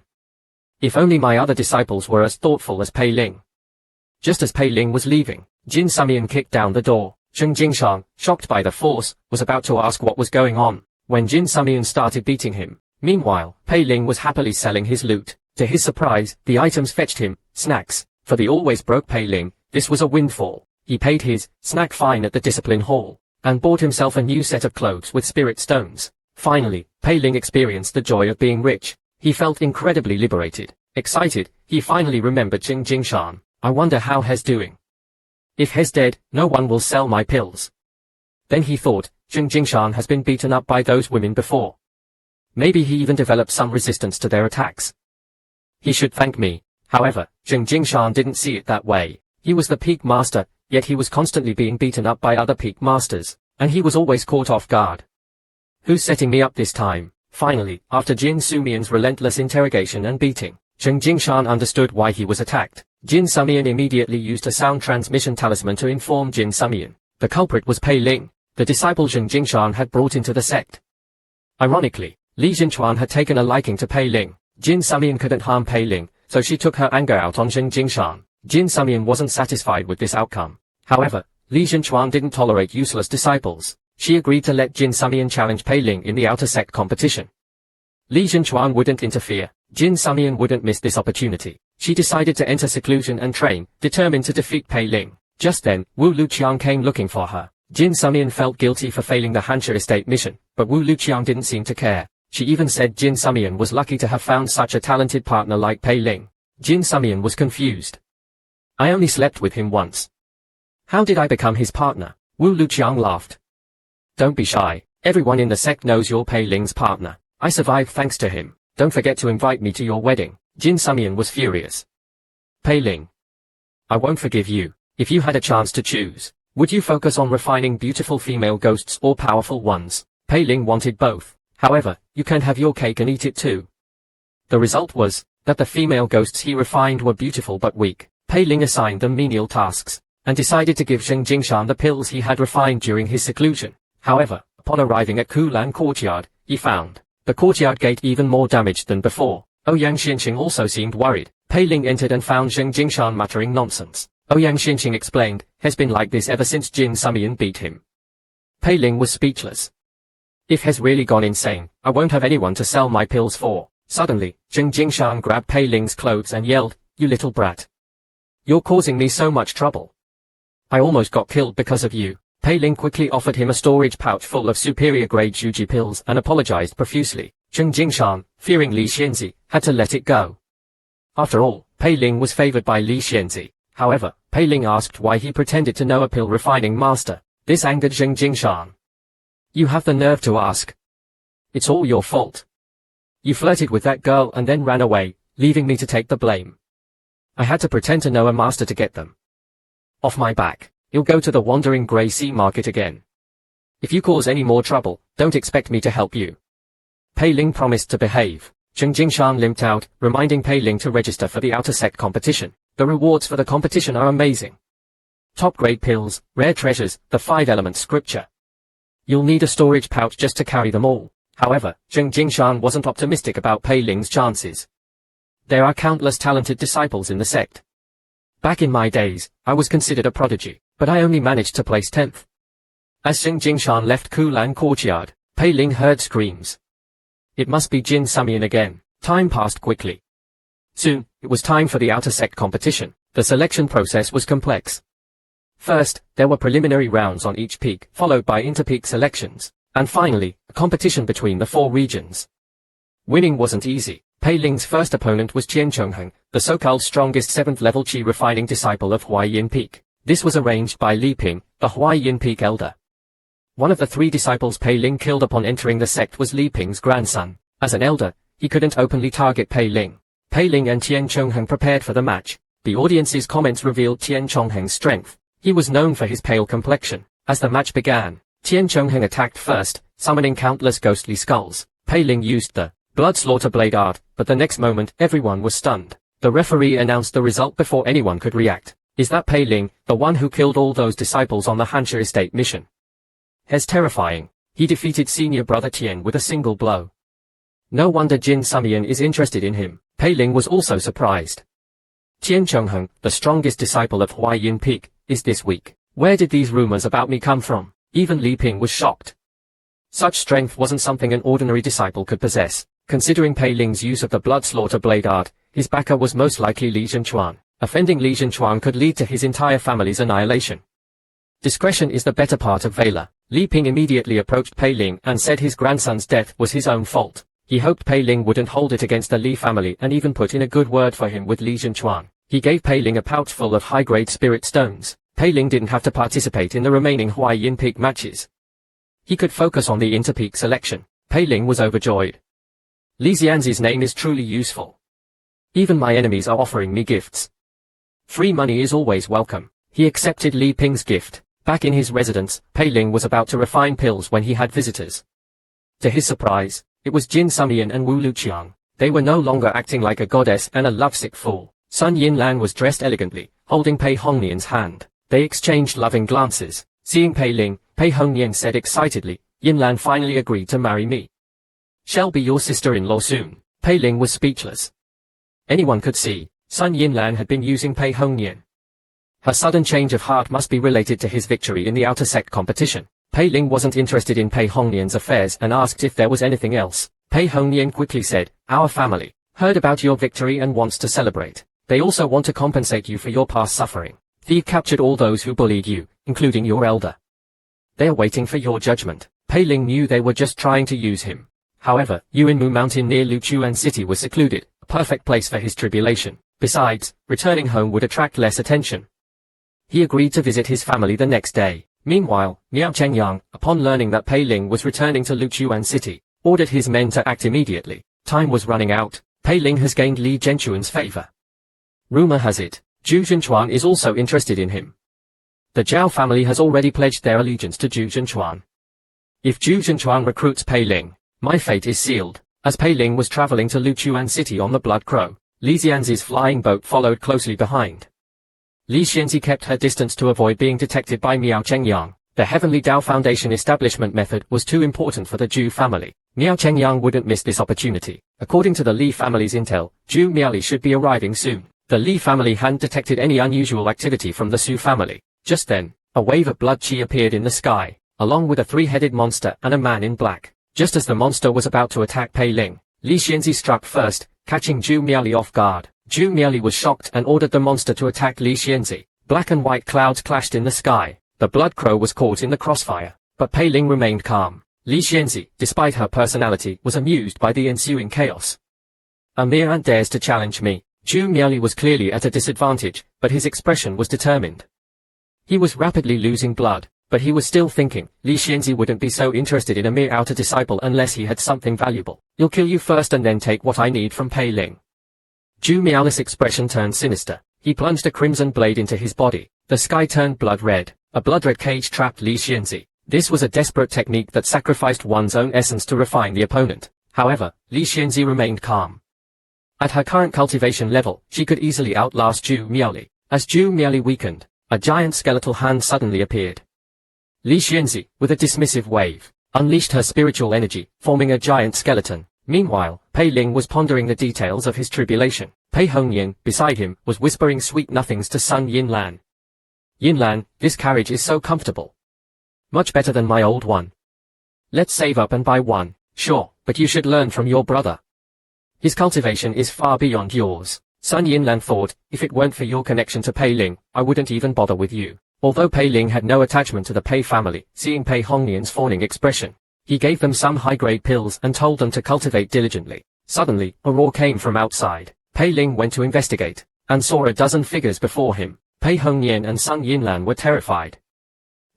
If only my other disciples were as thoughtful as Pei Ling. Just as Pei Ling was leaving, Jin Sumian kicked down the door. Zheng Jingshan, shocked by the force, was about to ask what was going on, when Jin Sumian started beating him. Meanwhile, Pei Ling was happily selling his loot. To his surprise, the items fetched him snacks. For the always broke Pei Ling, this was a windfall. He paid his snack fine at the discipline hall, and bought himself a new set of clothes with spirit stones. Finally, Pei Ling experienced the joy of being rich. He felt incredibly liberated. Excited, he finally remembered Zheng Jingshan. I wonder how He's doing. If He's dead, no one will sell my pills. Then he thought, Zheng Jingshan has been beaten up by those women before. Maybe he even developed some resistance to their attacks. He should thank me. However, Zheng Jingshan didn't see it that way. He was the peak master, yet he was constantly being beaten up by other peak masters, and he was always caught off guard. Who's setting me up this time? Finally, after Jin Sumian's relentless interrogation and beating, Zheng Jingshan understood why he was attacked. Jin Sumian immediately used a sound transmission talisman to inform Jin Sumian. The culprit was Pei Ling, the disciple Zheng Jingshan had brought into the sect. Ironically, Li Jinchuan had taken a liking to Pei Ling. Jin Sumian couldn't harm Pei Ling, so she took her anger out on Zheng Jingshan. Jin Sumian wasn't satisfied with this outcome. However, Li Jinchuan didn't tolerate useless disciples. She agreed to let Jin Sumian challenge Pei Ling in the outer sect competition. Li Jinchuan wouldn't interfere. Jin Sumian wouldn't miss this opportunity. She decided to enter seclusion and train, determined to defeat Pei Ling. Just then, Wu Luqiang came looking for her. Jin Sumian felt guilty for failing the Huner Estate mission, but Wu Luqiang didn't seem to care. She even said Jin Sumian was lucky to have found such a talented partner like Pei Ling. Jin Sumian was confused. I only slept with him once. How did I become his partner? Wu Luqiang laughed. Don't be shy. Everyone in the sect knows you're Pei Ling's partner. I survived thanks to him. Don't forget to invite me to your wedding. Jin Sumian was furious. Pei Ling. I won't forgive you. If you had a chance to choose, would you focus on refining beautiful female ghosts or powerful ones? Pei Ling wanted both. However, you can't have your cake and eat it too. The result was that the female ghosts he refined were beautiful but weak. Pei Ling assigned them menial tasks, and decided to give Zheng Jingshan the pills he had refined during his seclusion. However, upon arriving at Kulan Courtyard, he found the courtyard gate even more damaged than before. Ouyang Xianqing also seemed worried. Pei Ling entered and found Zheng Jingshan muttering nonsense. Ouyang Xianqing explained, has been like this ever since Jin Sumian beat him. Pei Ling was speechless. If has really gone insane, I won't have anyone to sell my pills for. Suddenly, Zheng Jingshan grabbed Pei Ling's clothes and yelled, you little brat. You're causing me so much trouble. I almost got killed because of you. Pei Ling quickly offered him a storage pouch full of superior-grade Juji pills and apologized profusely. Zheng Jingshan, fearing Li Xianzi, had to let it go. After all, Pei Ling was favored by Li Xianzi. However, Pei Ling asked why he pretended to know a pill refining master. This angered Zheng Jingshan. You have the nerve to ask. It's all your fault. You flirted with that girl and then ran away, leaving me to take the blame. I had to pretend to know a master to get them. Off my back. You'll go to the wandering grey sea market again. If you cause any more trouble, don't expect me to help you. Pei Ling promised to behave. Zheng Jingshan limped out, reminding Pei Ling to register for the outer sect competition. The rewards for the competition are amazing. Top-grade pills, rare treasures, the 5 elements scripture. You'll need a storage pouch just to carry them all. However, Zheng Jingshan wasn't optimistic about Pei Ling's chances. There are countless talented disciples in the sect. Back in my days, I was considered a prodigy, but I only managed to place 10th. As Zheng Jingshan left Kulan courtyard, Pei Ling heard screams. It must be Jin Sumian again. Time passed quickly. Soon, it was time for the outer sect competition. The selection process was complex. First, there were preliminary rounds on each peak, followed by inter-peak selections, and finally, a competition between the 4 regions. Winning wasn't easy. Pei Ling's first opponent was Qian Chongheng, the so-called strongest 7th-level Qi refining disciple of Huaiyin Peak. This was arranged by Li Ping, the Huaiyin Peak elder. One of the 3 disciples Pei Ling killed upon entering the sect was Li Ping's grandson. As an elder, he couldn't openly target Pei Ling. Pei Ling and Qian Chongheng prepared for the match. The audience's comments revealed Qian Chongheng's strength. He was known for his pale complexion. As the match began, Qian Chongheng attacked first, summoning countless ghostly skulls. Pei Ling used the blood slaughter blade art, but the next moment, everyone was stunned. The referee announced the result before anyone could react. Is that Pei Ling, the one who killed all those disciples on the Huner Estate mission? He's terrifying. He defeated senior brother Tian with a single blow. No wonder Jin Sumian is interested in him. Pei Ling was also surprised. Qian Chongheng, the strongest disciple of Huaiyin Peak, is this weak. Where did these rumors about me come from? Even Li Ping was shocked. Such strength wasn't something an ordinary disciple could possess. Considering Pei Ling's use of the blood slaughter blade art, his backer was most likely Li Zhenchuan. Offending Li Zhenchuan could lead to his entire family's annihilation. Discretion is the better part of valor. Li Ping immediately approached Pei Ling and said his grandson's death was his own fault. He hoped Pei Ling wouldn't hold it against the Li family and even put in a good word for him with Li Zhenchuan. He gave Pei Ling a pouch full of high-grade spirit stones. Pei Ling didn't have to participate in the remaining Huaiyin Peak matches. He could focus on the inter-peak selection. Pei Ling was overjoyed. Li Xianzi's name is truly useful. Even my enemies are offering me gifts. Free money is always welcome. He accepted Li Ping's gift. Back in his residence, Pei Ling was about to refine pills when he had visitors. To his surprise, it was Jin Sumian and Wu Luqiang. They were no longer acting like a goddess and a lovesick fool. Sun Yinlan was dressed elegantly, holding Pei Hongnian's hand. They exchanged loving glances. Seeing Pei Ling, Pei Hongnian said excitedly, Yinlan finally agreed to marry me. Shall be your sister-in-law soon. Pei Ling was speechless. Anyone could see, Sun Yinlan had been using Pei Hongnian. Her sudden change of heart must be related to his victory in the outer sect competition. Pei Ling wasn't interested in Pei Hongnian's affairs and asked if there was anything else. Pei Hongnian quickly said, our family heard about your victory and wants to celebrate. They also want to compensate you for your past suffering. They captured all those who bullied you, including your elder. They're waiting for your judgment. Pei Ling knew they were just trying to use him. However, Yuan Lao Mountain near Luoshan city was secluded, a perfect place for his tribulation. Besides, returning home would attract less attention. He agreed to visit his family the next day. Meanwhile, Miao Chengyang, upon learning that Pei Ling was returning to Luoshan city, ordered his men to act immediately. Time was running out. Pei Ling has gained Li Zhenchuan's favor. Rumor has it, Zhu Zhenchuan is also interested in him. The Zhao family has already pledged their allegiance to Zhu Zhenchuan. If Zhu Zhenchuan recruits Pei Ling, my fate is sealed. As Pei Ling was traveling to Luoshan city on the Blood Crow, Li Xianzi's flying boat followed closely behind. Li Xianzi kept her distance to avoid being detected by Miao Chengyang. The Heavenly Dao Foundation establishment method was too important for the Zhu family. Miao Chengyang wouldn't miss this opportunity. According to the Li family's intel, Zhu Miaoli should be arriving soon. The Li family hadn't detected any unusual activity from the Su family. Just then, a wave of blood qi appeared in the sky, along with a three-headed monster and a man in black. Just as the monster was about to attack Pei Ling, Li Xianzi struck first, catching Zhu Miaoli off guard. Zhu Miaoli was shocked and ordered the monster to attack Li Xianzi. Black and white clouds clashed in the sky. The blood crow was caught in the crossfire, but Pei Ling remained calm. Li Xianzi, despite her personality, was amused by the ensuing chaos. A mere ant dares to challenge me. Zhu Miaoli was clearly at a disadvantage, but his expression was determined. He was rapidly losing blood, but he was still thinking, Li Xianzi wouldn't be so interested in a mere outer disciple unless he had something valuable. He'll kill you first and then take what I need from Pei Ling. Zhu Miaoli's expression turned sinister. He plunged a crimson blade into his body. The sky turned blood red. A blood-red cage trapped Li Xianzi. This was a desperate technique that sacrificed one's own essence to refine the opponent. However, Li Xianzi remained calm. At her current cultivation level, she could easily outlast Zhu Miaoli. As Zhu Miaoli weakened, a giant skeletal hand suddenly appeared. Li Xianzi, with a dismissive wave, unleashed her spiritual energy, forming a giant skeleton. Meanwhile, Pei Ling was pondering the details of his tribulation. Pei Hongyan, beside him, was whispering sweet nothings to son Yinlan. Yinlan, this carriage is so comfortable. Much better than my old one. Let's save up and buy one. Sure, but you should learn from your brother. His cultivation is far beyond yours. Sun Yinlan thought, if it weren't for your connection to Pei Ling, I wouldn't even bother with you. Although Pei Ling had no attachment to the Pei family, seeing Pei Hongyan's fawning expression, he gave them some high-grade pills and told them to cultivate diligently. Suddenly, a roar came from outside. Pei Ling went to investigate, and saw a dozen figures before him. Pei Hongyan and Sun Yinlan were terrified.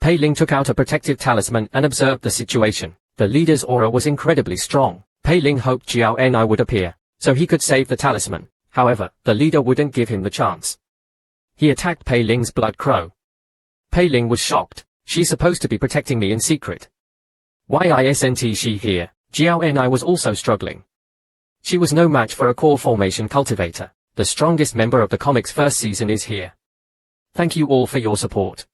Pei Ling took out a protective talisman and observed the situation. The leader's aura was incredibly strong. Pei Ling hoped Jiao Enai would appear, so he could save the talisman. However, the leader wouldn't give him the chance. He attacked Pei Ling's blood crow. Pei Ling was shocked. She's supposed to be protecting me in secret. Why isn't she here? Jiao Enai was also struggling. She was no match for a core formation cultivator. The strongest member of the comic's first season is here. Thank you all for your support.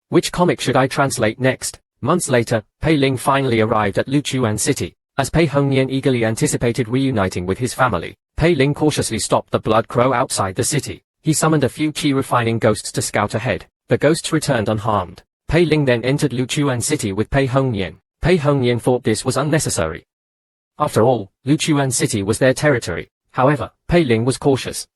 Which comic should I translate next? Months later, Pei Ling finally arrived at Luoshan City. As Pei Hongyan eagerly anticipated reuniting with his family, Pei Ling cautiously stopped the blood crow outside the city. He summoned a few qi-refining ghosts to scout ahead. The ghosts returned unharmed. Pei Ling then entered Luoshan City with Pei Hongyan. Pei Hongyan thought this was unnecessary. After all, Luoshan City was their territory. However, Pei Ling was cautious.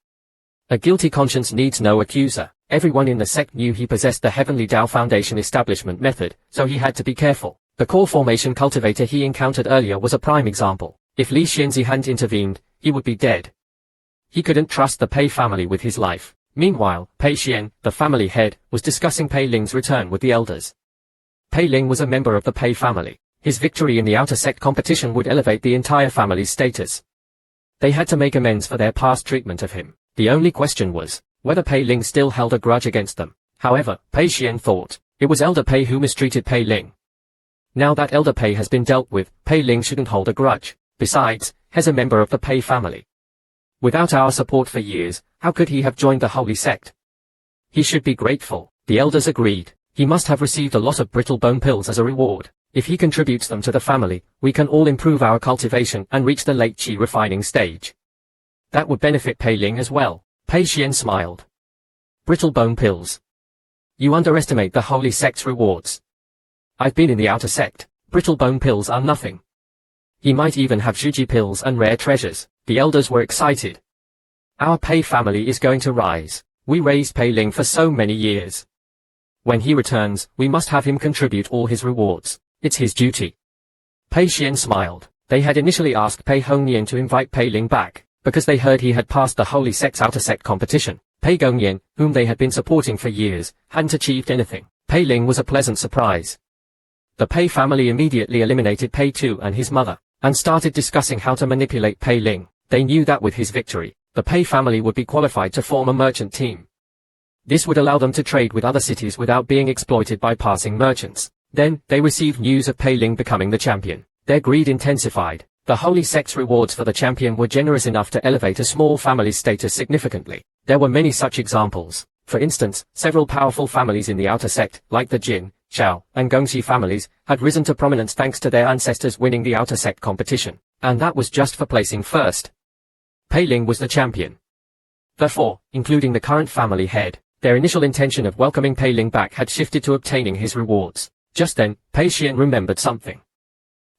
A guilty conscience needs no accuser. Everyone in the sect knew he possessed the Heavenly Tao Foundation establishment method, so he had to be careful. The core formation cultivator he encountered earlier was a prime example. If Li Xianzi hadn't intervened, he would be dead. He couldn't trust the Pei family with his life. Meanwhile, Pei Xian, the family head, was discussing Pei Ling's return with the elders. Pei Ling was a member of the Pei family. His victory in the outer sect competition would elevate the entire family's status. They had to make amends for their past treatment of him. The only question was whether Pei Ling still held a grudge against them. However, Pei Xian thought it was Elder Pei who mistreated Pei Ling. Now that Elder Pei has been dealt with, Pei Ling shouldn't hold a grudge. Besides, he's a member of the Pei family. Without our support for years, how could he have joined the holy sect? He should be grateful. The elders agreed. He must have received a lot of brittle bone pills as a reward. If he contributes them to the family, we can all improve our cultivation and reach the late qi refining stage. That would benefit Pei Ling as well. Pei Xian smiled. Brittle bone pills. You underestimate the holy sect's rewards. I've been in the outer sect. Brittle bone pills are nothing. He might even have Shuji pills and rare treasures. The elders were excited. Our Pei family is going to rise. We raised Pei Ling for so many years. When he returns, we must have him contribute all his rewards. It's his duty. Pei Xian smiled. They had initially asked Pei Hongyan to invite Pei Ling back, because they heard he had passed the holy sect's outer sect competition. Pei Gongyan, whom they had been supporting for years, hadn't achieved anything. Pei Ling was a pleasant surprise. The Pei family immediately eliminated Pei Tu and his mother, and started discussing how to manipulate Pei Ling. They knew that with his victory, the Pei family would be qualified to form a merchant team. This would allow them to trade with other cities without being exploited by passing merchants. Then, they received news of Pei Ling becoming the champion. Their greed intensified. The holy sect's rewards for the champion were generous enough to elevate a small family's status significantly. There were many such examples. For instance, several powerful families in the outer sect, like the Jin, Xiao, and Gongxi families, had risen to prominence thanks to their ancestors winning the outer sect competition. and that was just for placing first. Pei Ling was the champion. The four, including the current family head, their initial intention of welcoming Pei Ling back had shifted to obtaining his rewards. Just then, Pei Xian remembered something.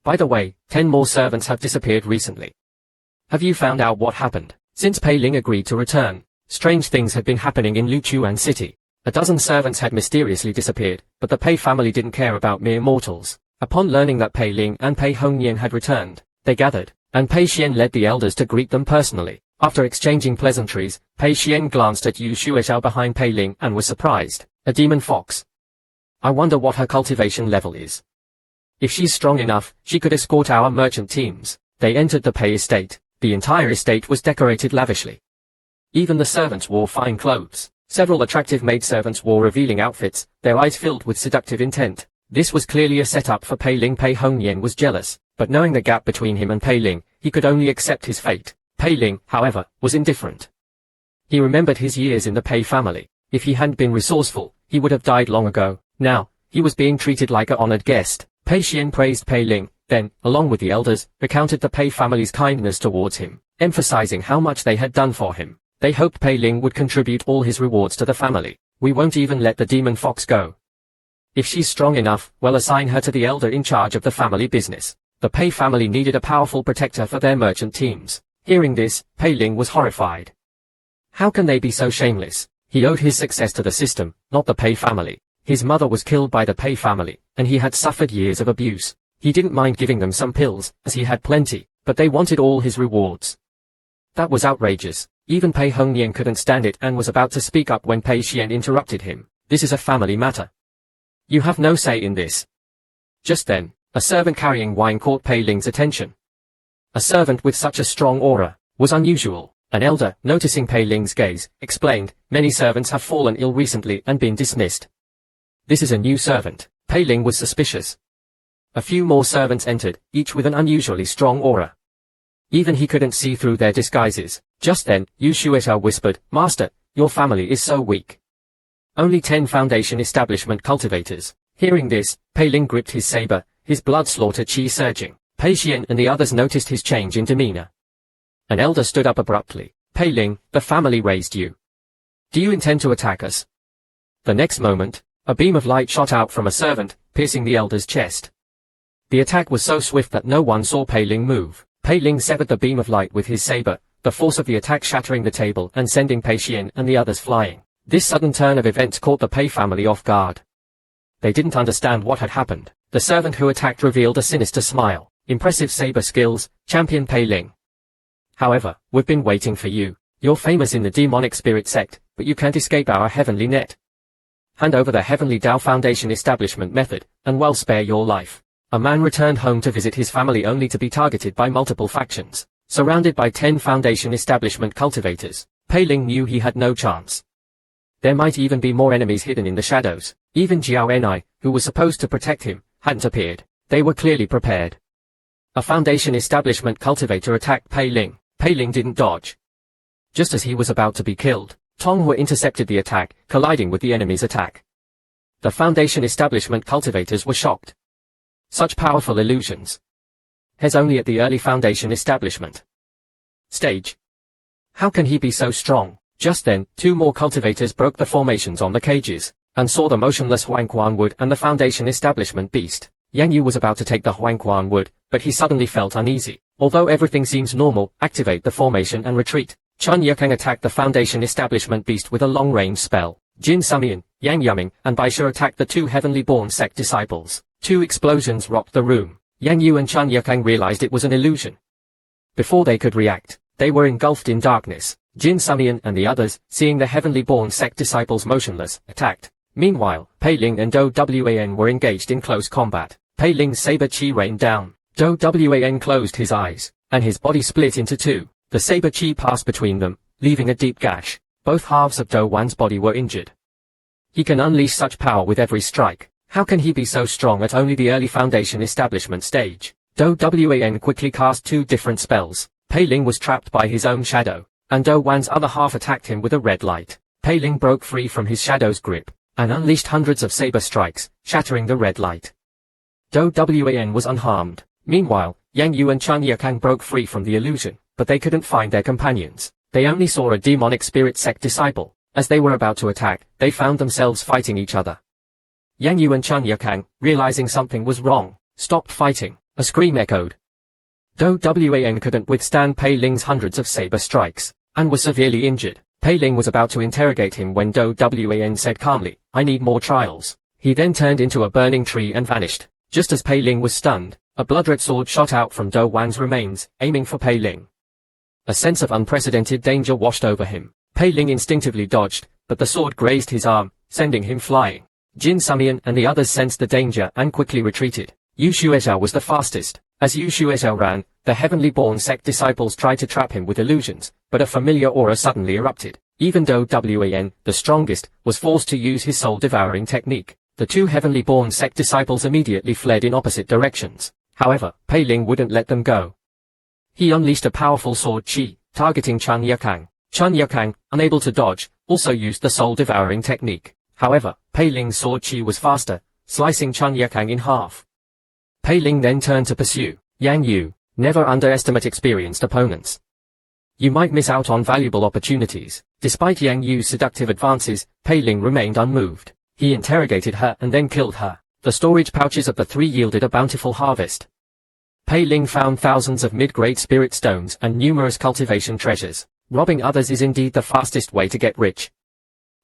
By the way, 10 more servants have disappeared recently. Have you found out what happened? Since Pei Ling agreed to return, strange things had been happening in Luochuan City. A dozen servants had mysteriously disappeared, but the Pei family didn't care about mere mortals. Upon learning that Pei Ling and Pei Hongnian had returned, they gathered, and Pei Xian led the elders to greet them personally. After exchanging pleasantries, Pei Xian glanced at Yu Shueshao behind Pei Ling and was surprised. A demon fox. I wonder what her cultivation level is. If she's strong enough, she could escort our merchant teams. They entered the Pei estate. The entire estate was decorated lavishly. Even the servants wore fine clothes. Several attractive maidservants wore revealing outfits, their eyes filled with seductive intent. This was clearly a setup for Pei Ling. Pei Hongnian was jealous, but knowing the gap between him and Pei Ling, he could only accept his fate. Pei Ling, however, was indifferent. He remembered his years in the Pei family. If he hadn't been resourceful, he would have died long ago. Now, he was being treated like an honored guest. Pei Xian praised Pei Ling, then, along with the elders, recounted the Pei family's kindness towards him, emphasizing how much they had done for him. They hoped Pei Ling would contribute all his rewards to the family. We won't even let the demon fox go. If she's strong enough, we'll assign her to the elder in charge of the family business. The Pei family needed a powerful protector for their merchant teams. Hearing this, Pei Ling was horrified. How can they be so shameless? He owed his success to the system, not the Pei family. His mother was killed by the Pei family, and he had suffered years of abuse. He didn't mind giving them some pills, as he had plenty, but they wanted all his rewards. That was outrageous. Even Pei Hongnian couldn't stand it and was about to speak up when Pei Xian interrupted him. This is a family matter. You have no say in this. Just then, a servant carrying wine caught Pei Ling's attention. A servant with such a strong aura was unusual. An elder, noticing Pei Ling's gaze, explained, many servants have fallen ill recently and been dismissed. This is a new servant. Pei Ling was suspicious. A few more servants entered, each with an unusually strong aura. Even he couldn't see through their disguises. Just then, Yu Shueshao whispered, Master, your family is so weak. Only 10 foundation establishment cultivators. Hearing this, Pei Ling gripped his saber, his blood-slaughter chi surging. Pei Xian and the others noticed his change in demeanor. An elder stood up abruptly. Pei Ling, the family raised you. Do you intend to attack us? The next moment, a beam of light shot out from a servant, piercing the elder's chest. The attack was so swift that no one saw Pei Ling move. Pei Ling severed the beam of light with his saber, the force of the attack shattering the table and sending Pei Xian and the others flying. This sudden turn of events caught the Pei family off guard. They didn't understand what had happened. The servant who attacked revealed a sinister smile. Impressive saber skills, Champion Pei Ling. However, we've been waiting for you. You're famous in the demonic spirit sect, but you can't escape our heavenly net. Hand over the Heavenly Dao Foundation establishment method, and we'll spare your life. A man returned home to visit his family only to be targeted by multiple factions. Surrounded by 10 foundation establishment cultivators, Pei Ling knew he had no chance. There might even be more enemies hidden in the shadows. Even Jiao Enai, who was supposed to protect him, hadn't appeared. They were clearly prepared. A foundation establishment cultivator attacked Pei Ling. Pei Ling didn't dodge. Just as he was about to be killed, Tonghua intercepted the attack, colliding with the enemy's attack. The foundation establishment cultivators were shocked. Such powerful illusions. Has only at the early foundation establishment stage. How can he be so strong? Just then, 2 more cultivators broke the formations on the cages, and saw the motionless Huangquan wood and the foundation establishment beast. Yang Yu was about to take the Huangquan wood, but he suddenly felt uneasy. Although everything seems normal, activate the formation and retreat. Chun Yekang attacked the foundation establishment beast with a long-range spell. Jin Sumian, Yang Yuming, and Baisha attacked the 2 heavenly-born sect disciples. 2 explosions rocked the room. Yang Yu and Chun Yekang realized it was an illusion. Before they could react, they were engulfed in darkness. Jin Sumian and the others, seeing the heavenly-born sect disciples motionless, attacked. Meanwhile, Pei Ling and Do Wan were engaged in close combat. Pei Ling's saber chi rained down. Do Wan closed his eyes, and his body split into 2. The saber chi passed between them, leaving a deep gash. Both halves of Do Wan's body were injured. He can unleash such power with every strike. How can he be so strong at only the early foundation establishment stage? Do Wan quickly cast 2 different spells. Pei Ling was trapped by his own shadow, and Do Wan's other half attacked him with a red light. Pei Ling broke free from his shadow's grip, and unleashed hundreds of saber strikes, shattering the red light. Do Wan was unharmed. Meanwhile, Yang Yu and Chun Yakang broke free from the illusion, but they couldn't find their companions. They only saw a demonic spirit sect disciple. As they were about to attack, they found themselves fighting each other. Yang Yu and Chun Yakang, realizing something was wrong, stopped fighting. A scream echoed. Do Wan couldn't withstand Pei Ling's hundreds of saber strikes, and was severely injured. Pei Ling was about to interrogate him when Do Wan said calmly, "I need more trials." He then turned into a burning tree and vanished. Just as Pei Ling was stunned, a blood-red sword shot out from Do Wan's remains, aiming for Pei Ling. A sense of unprecedented danger washed over him. Pei Ling instinctively dodged, but the sword grazed his arm, sending him flying. Jin Sumian and the others sensed the danger and quickly retreated. Yu Shuezhao was the fastest. As Yu Shuezhao ran, the heavenly-born sect disciples tried to trap him with illusions, but a familiar aura suddenly erupted. Even though Wan, the strongest, was forced to use his soul-devouring technique, the two heavenly-born sect disciples immediately fled in opposite directions. However, Pei Ling wouldn't let them go. He unleashed a powerful sword chi, targeting Chun Yakang. Chun Yakang, unable to dodge, also used the soul-devouring technique. However, Pei Ling's sword chi was faster, slicing Chun Yakang in half. Pei Ling then turned to pursue Yang Yu. Never underestimate experienced opponents. You might miss out on valuable opportunities. Despite Yang Yu's seductive advances, Pei Ling remained unmoved. He interrogated her and then killed her. The storage pouches of the three yielded a bountiful harvest. Pei Ling found thousands of mid-grade spirit stones and numerous cultivation treasures. Robbing others is indeed the fastest way to get rich.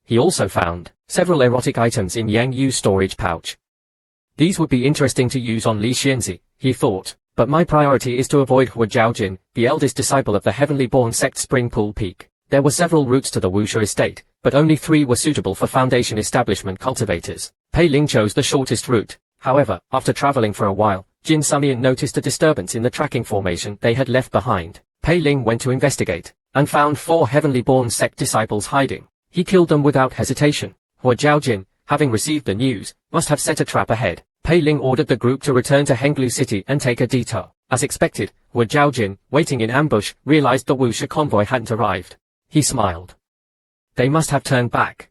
He also found several erotic items in Yang Yu's storage pouch. These would be interesting to use on Li Xianzi, he thought, but my priority is to avoid Hua Zhaojin, the eldest disciple of the heavenly-born sect Spring Pool Peak. There were several routes to the Huner Estate, but only 3 were suitable for Foundation Establishment cultivators. Pei Ling chose the shortest route. However, after traveling for a while, Jin Sumian noticed a disturbance in the tracking formation they had left behind. Pei Ling went to investigate, and found 4 heavenly-born sect disciples hiding. He killed them without hesitation. Hua Zhaojin, having received the news, must have set a trap ahead. Pei Ling ordered the group to return to Henglu City and take a detour. As expected, Hua Zhaojin, waiting in ambush, realized the Wuxia convoy hadn't arrived. He smiled. They must have turned back.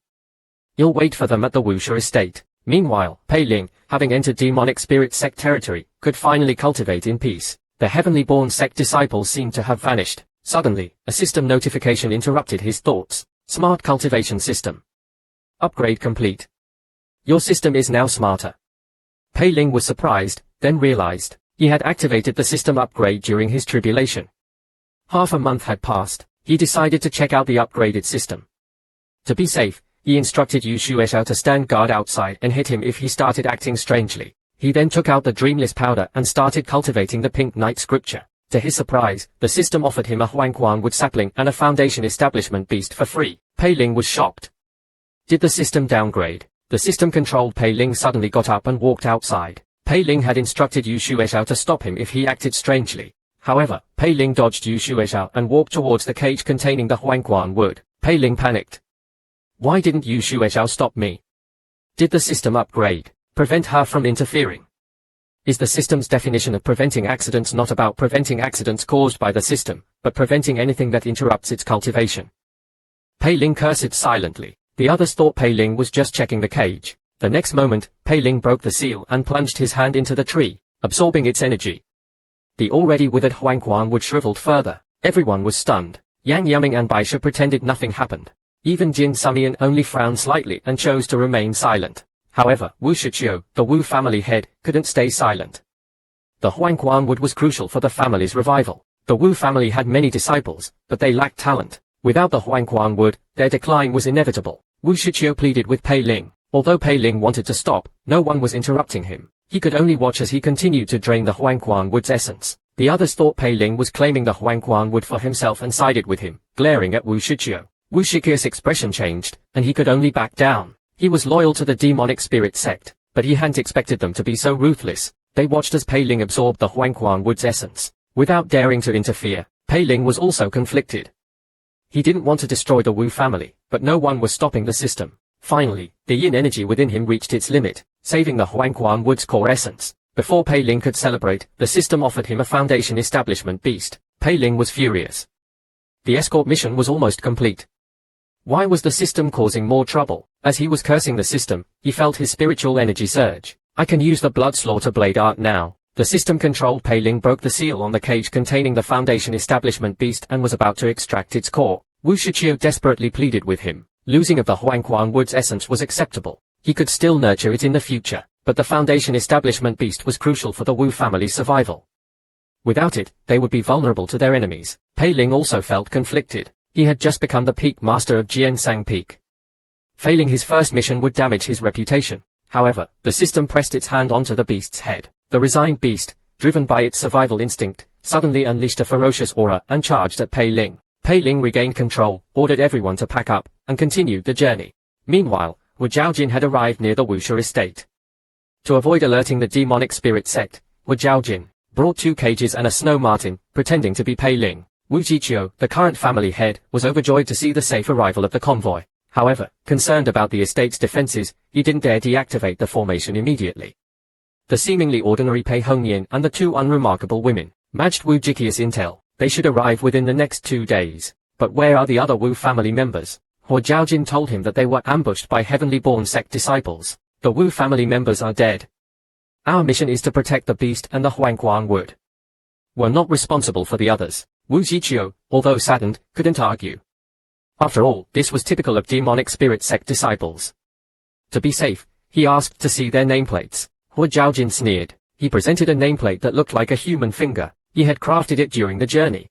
You'll wait for them at the Huner Estate. Meanwhile, Pei Ling, having entered demonic spirit sect territory, could finally cultivate in peace. The heavenly-born sect disciples seemed to have vanished. Suddenly, a system notification interrupted his thoughts. Smart Cultivation System. Upgrade complete. Your system is now smarter. Pei Ling was surprised, then realized he had activated the system upgrade during his tribulation. Half a month had passed. He decided to check out the upgraded system. To be safe, he instructed Yu Shuezhao to stand guard outside and hit him if he started acting strangely. He then took out the dreamless powder and started cultivating the pink night scripture. To his surprise, the system offered him a Huangquan wood sapling and a Foundation Establishment beast for free. Pei Ling was shocked. Did the system downgrade? The system-controlled Pei Ling suddenly got up and walked outside. Pei Ling had instructed Yu Shuezhao to stop him if he acted strangely. However, Pei Ling dodged Yu Shuezhao and walked towards the cage containing the Huangquan wood. Pei Ling panicked. Why didn't Yu Shuezhao stop me? Did the system upgrade prevent her from interfering? Is the system's definition of preventing accidents not about preventing accidents caused by the system, but preventing anything that interrupts its cultivation? Pei Ling cursed silently. The others thought Pei Ling was just checking the cage. The next moment, Pei Ling broke the seal and plunged his hand into the tree, absorbing its energy. The already withered Huangquan wood shriveled further. Everyone was stunned. Yang Yaming and Baisha pretended nothing happened. Even Jin Sumian only frowned slightly and chose to remain silent. However, Wu Shiqiu, the Wu family head, couldn't stay silent. The Huangquan wood was crucial for the family's revival. The Wu family had many disciples, but they lacked talent. Without the Huangquan wood, their decline was inevitable. Wu Shiqiu pleaded with Pei Ling. Although Pei Ling wanted to stop, no one was interrupting him. He could only watch as he continued to drain the Huangquan wood's essence. The others thought Pei Ling was claiming the Huangquan wood for himself and sided with him, glaring at Wu Shiqiu. Wu Shiqiu's expression changed, and he could only back down. He was loyal to the demonic spirit sect, but he hadn't expected them to be so ruthless. They watched as Pei Ling absorbed the Huangquan wood's essence. Without daring to interfere, Pei Ling was also conflicted. He didn't want to destroy the Wu family, but no one was stopping the system. Finally, the yin energy within him reached its limit, saving the Huangquan wood's core essence. Before Pei Ling could celebrate, the system offered him a Foundation Establishment beast. Pei Ling was furious. The escort mission was almost complete. Why was the system causing more trouble? As he was cursing the system, he felt his spiritual energy surge. I can use the blood slaughter blade art now. The system-controlled Pei Ling broke the seal on the cage containing the Foundation Establishment beast and was about to extract its core. Wu Shiqiu desperately pleaded with him. Losing of the Huangquan Wood's essence was acceptable. He could still nurture it in the future, but the Foundation Establishment beast was crucial for the Wu family's survival. Without it, they would be vulnerable to their enemies. Pei Ling also felt conflicted. He had just become the peak master of Jiansang Peak. Failing his first mission would damage his reputation. However, the system pressed its hand onto the beast's head. The resigned beast, driven by its survival instinct, suddenly unleashed a ferocious aura and charged at Pei Ling. Pei Ling regained control, ordered everyone to pack up, and continued the journey. Meanwhile, Wu Zhaojin had arrived near the Huner Estate. To avoid alerting the demonic spirit sect, Wu Zhaojin brought 2 cages and a snow marten, pretending to be Pei Ling. Wu Jiqiu, the current family head, was overjoyed to see the safe arrival of the convoy. However, concerned about the estate's defenses, he didn't dare deactivate the formation immediately. The seemingly ordinary Pei Hongyan and the 2 unremarkable women matched Wu Jiqiu's intel. They should arrive within the next 2 days. But where are the other Wu family members? Wu Zhaojin told him that they were ambushed by heavenly-born sect disciples. The Wu family members are dead. Our mission is to protect the beast and the Huangquan Wood. We're not responsible for the others. Wu Jiqiu, although saddened, couldn't argue. After all, this was typical of demonic spirit sect disciples. To be safe, he asked to see their nameplates. Wu Zhaojin sneered. He presented a nameplate that looked like a human finger. He had crafted it during the journey.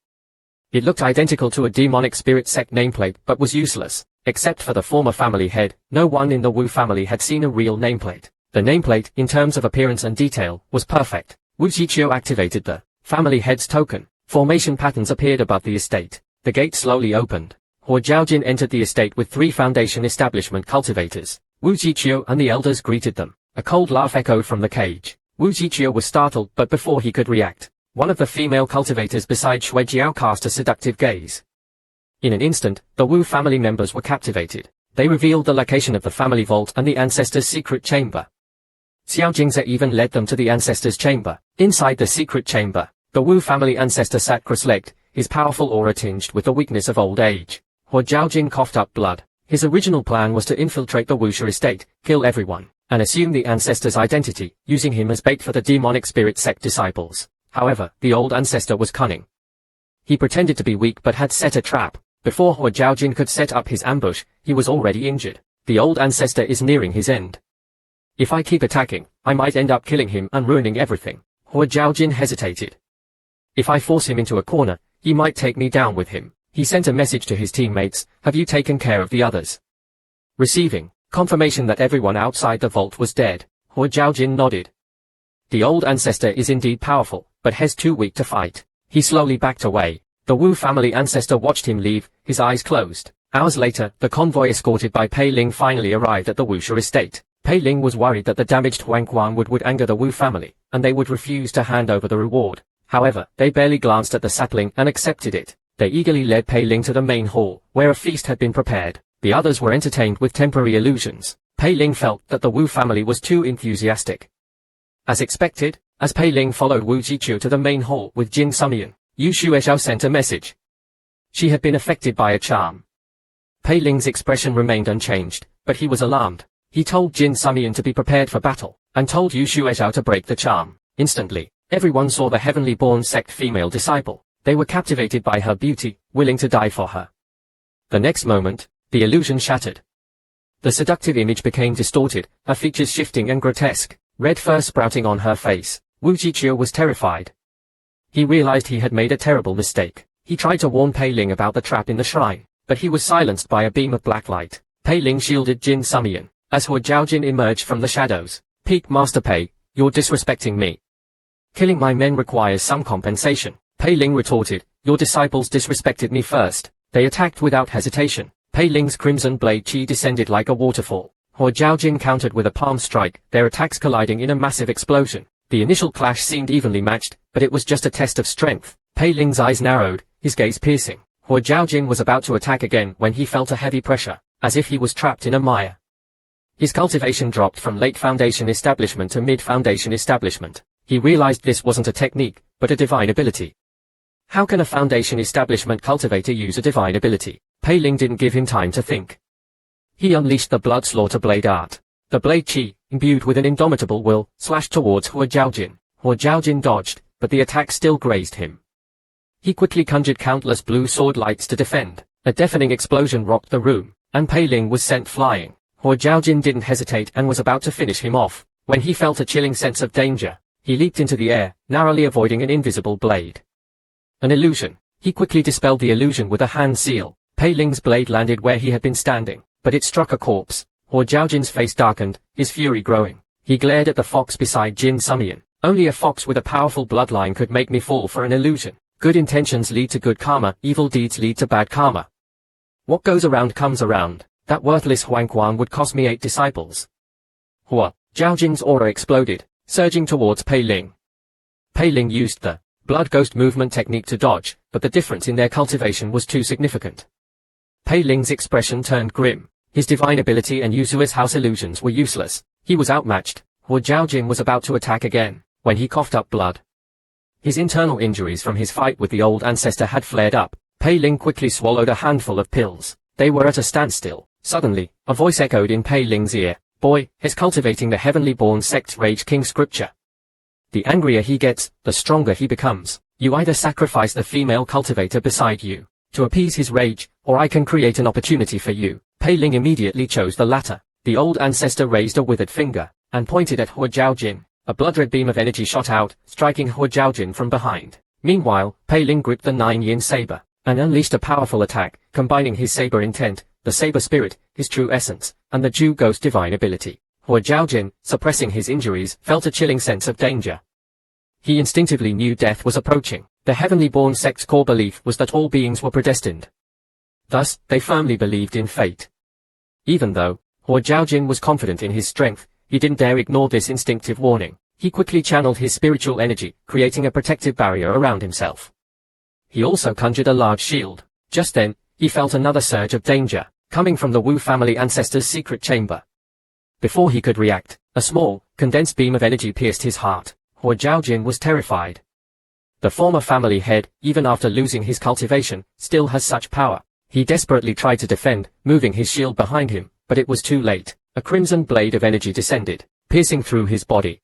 It looked identical to a demonic spirit sect nameplate but was useless. Except for the former family head, no one in the Wu family had seen a real nameplate. The nameplate, in terms of appearance and detail, was perfect. Wu Jiqiu activated the family head's token. Formation patterns appeared above the estate. The gate slowly opened. Wu Zhaojin entered the estate with 3 Foundation Establishment cultivators. Wu Jiqiu and the elders greeted them. A cold laugh echoed from the cage. Wu Jiqiu was startled, but before he could react, one of the female cultivators beside Shui Jiao cast a seductive gaze. In an instant, the Wu family members were captivated. They revealed the location of the family vault and the ancestors' secret chamber. Xiao Jingze even led them to the ancestors' chamber. Inside the secret chamber, the Wu family ancestor sat cross-legged, his powerful aura tinged with the weakness of old age. Wu Zhaojin coughed up blood. His original plan was to infiltrate the Huner Estate, kill everyone, and assume the ancestor's identity, using him as bait for the demonic spirit sect disciples. However, the old ancestor was cunning. He pretended to be weak but had set a trap. Before Wu Zhaojin could set up his ambush, he was already injured. The old ancestor is nearing his end. If I keep attacking, I might end up killing him and ruining everything. Wu Zhaojin hesitated. If I force him into a corner, he might take me down with him. He sent a message to his teammates, "Have you taken care of the others?" Receiving confirmation that everyone outside the vault was dead, Wu Zhaojin nodded. The old ancestor is indeed powerful, but He's too weak to fight. He slowly backed away. The Wu family ancestor watched him leave, his eyes closed. Hours later, the convoy escorted by Pei Ling finally arrived at the Huner Estate. Pei Ling was worried that the damaged Huangquan would anger the Wu family, and they would refuse to hand over the reward. However, they barely glanced at the sapling and accepted it. They eagerly led Pei Ling to the main hall, where a feast had been prepared. The others were entertained with temporary illusions. Pei Ling felt that the Wu family was too enthusiastic. As expected, as Pei Ling followed Wu Jiqiu to the main hall with Jin Sumian, Yu Shuexiao sent a message. She had been affected by a charm. Pei Ling's expression remained unchanged, but he was alarmed. He told Jin Sumian to be prepared for battle, and told Yu Shuexiao to break the charm. Instantly, everyone saw the heavenly-born sect female disciple. They were captivated by her beauty, willing to die for her. The next moment, the illusion shattered. The seductive image became distorted, her features shifting and grotesque, red fur sprouting on her face. Wu Jiqiu was terrified. He realized he had made a terrible mistake. He tried to warn Pei Ling about the trap in the shrine, but he was silenced by a beam of black light. Pei Ling shielded Jin Sumian. As Wu Zhaojin emerged from the shadows, "Peak Master Pei, you're disrespecting me. Killing my men requires some compensation." Pei Ling retorted, "Your disciples disrespected me first." They attacked without hesitation. Pei Ling's crimson blade chi descended like a waterfall. Wu Zhaojin countered with a palm strike, their attacks colliding in a massive explosion. The initial clash seemed evenly matched, but it was just a test of strength. Pei Ling's eyes narrowed, his gaze piercing. Wu Zhaojin was about to attack again when he felt a heavy pressure, as if he was trapped in a mire. His cultivation dropped from late foundation establishment to mid-foundation establishment. He realized this wasn't a technique, but a divine ability. How can a foundation establishment cultivator use a divine ability? Pei Ling didn't give him time to think. He unleashed the blood slaughter blade art. The blade chi, imbued with an indomitable will, slashed towards Wu Zhaojin. Hua Zhaojin dodged, but the attack still grazed him. He quickly conjured countless blue sword lights to defend. A deafening explosion rocked the room, and Pei Ling was sent flying. Hua Zhaojin didn't hesitate and was about to finish him off, when he felt a chilling sense of danger. He leaped into the air, narrowly avoiding an invisible blade. An illusion. He quickly dispelled the illusion with a hand seal. Pei Ling's blade landed where he had been standing, but it struck a corpse. Hua Zhaojin's face darkened, his fury growing. He glared at the fox beside Jin Sumian. Only a fox with a powerful bloodline could make me fall for an illusion. Good intentions lead to good karma, evil deeds lead to bad karma. What goes around comes around. That worthless Huangquan would cost me 8 disciples. Hua Zhaojin's aura exploded, surging towards Pei Ling. Pei Ling used the blood ghost movement technique to dodge, but the difference in their cultivation was too significant. Pei Ling's expression turned grim. His divine ability and Yuzua's house illusions were useless. He was outmatched. Hua Zhaojin was about to attack again, when he coughed up blood. His internal injuries from his fight with the old ancestor had flared up. Pei Ling quickly swallowed a handful of pills. They were at a standstill. Suddenly, a voice echoed in Pei Ling's ear. Boy, is cultivating the heavenly born sect's Rage King scripture. The angrier he gets, the stronger he becomes. You either sacrifice the female cultivator beside you to appease his rage, or I can create an opportunity for you. Pei Ling immediately chose the latter. The old ancestor raised a withered finger and pointed at Hua Zhaojin. A blood-red beam of energy shot out, striking Hua Zhaojin from behind. Meanwhile, Pei Ling gripped the 9-yin saber and unleashed a powerful attack, combining his saber intent, the saber spirit, his true essence, and the Jew ghost divine ability. Hua Zhaojin, suppressing his injuries, felt a chilling sense of danger. He instinctively knew death was approaching. The heavenly born sect's core belief was that all beings were predestined. Thus, they firmly believed in fate. Even though Hua Zhaojin was confident in his strength, he didn't dare ignore this instinctive warning. He quickly channeled his spiritual energy, creating a protective barrier around himself. He also conjured a large shield. Just then, he felt another surge of danger, coming from the Wu family ancestor's secret chamber. Before he could react, a small, condensed beam of energy pierced his heart. Hua Zhaojin was terrified. The former family head, even after losing his cultivation, still has such power. He desperately tried to defend, moving his shield behind him, but it was too late. A crimson blade of energy descended, piercing through his body.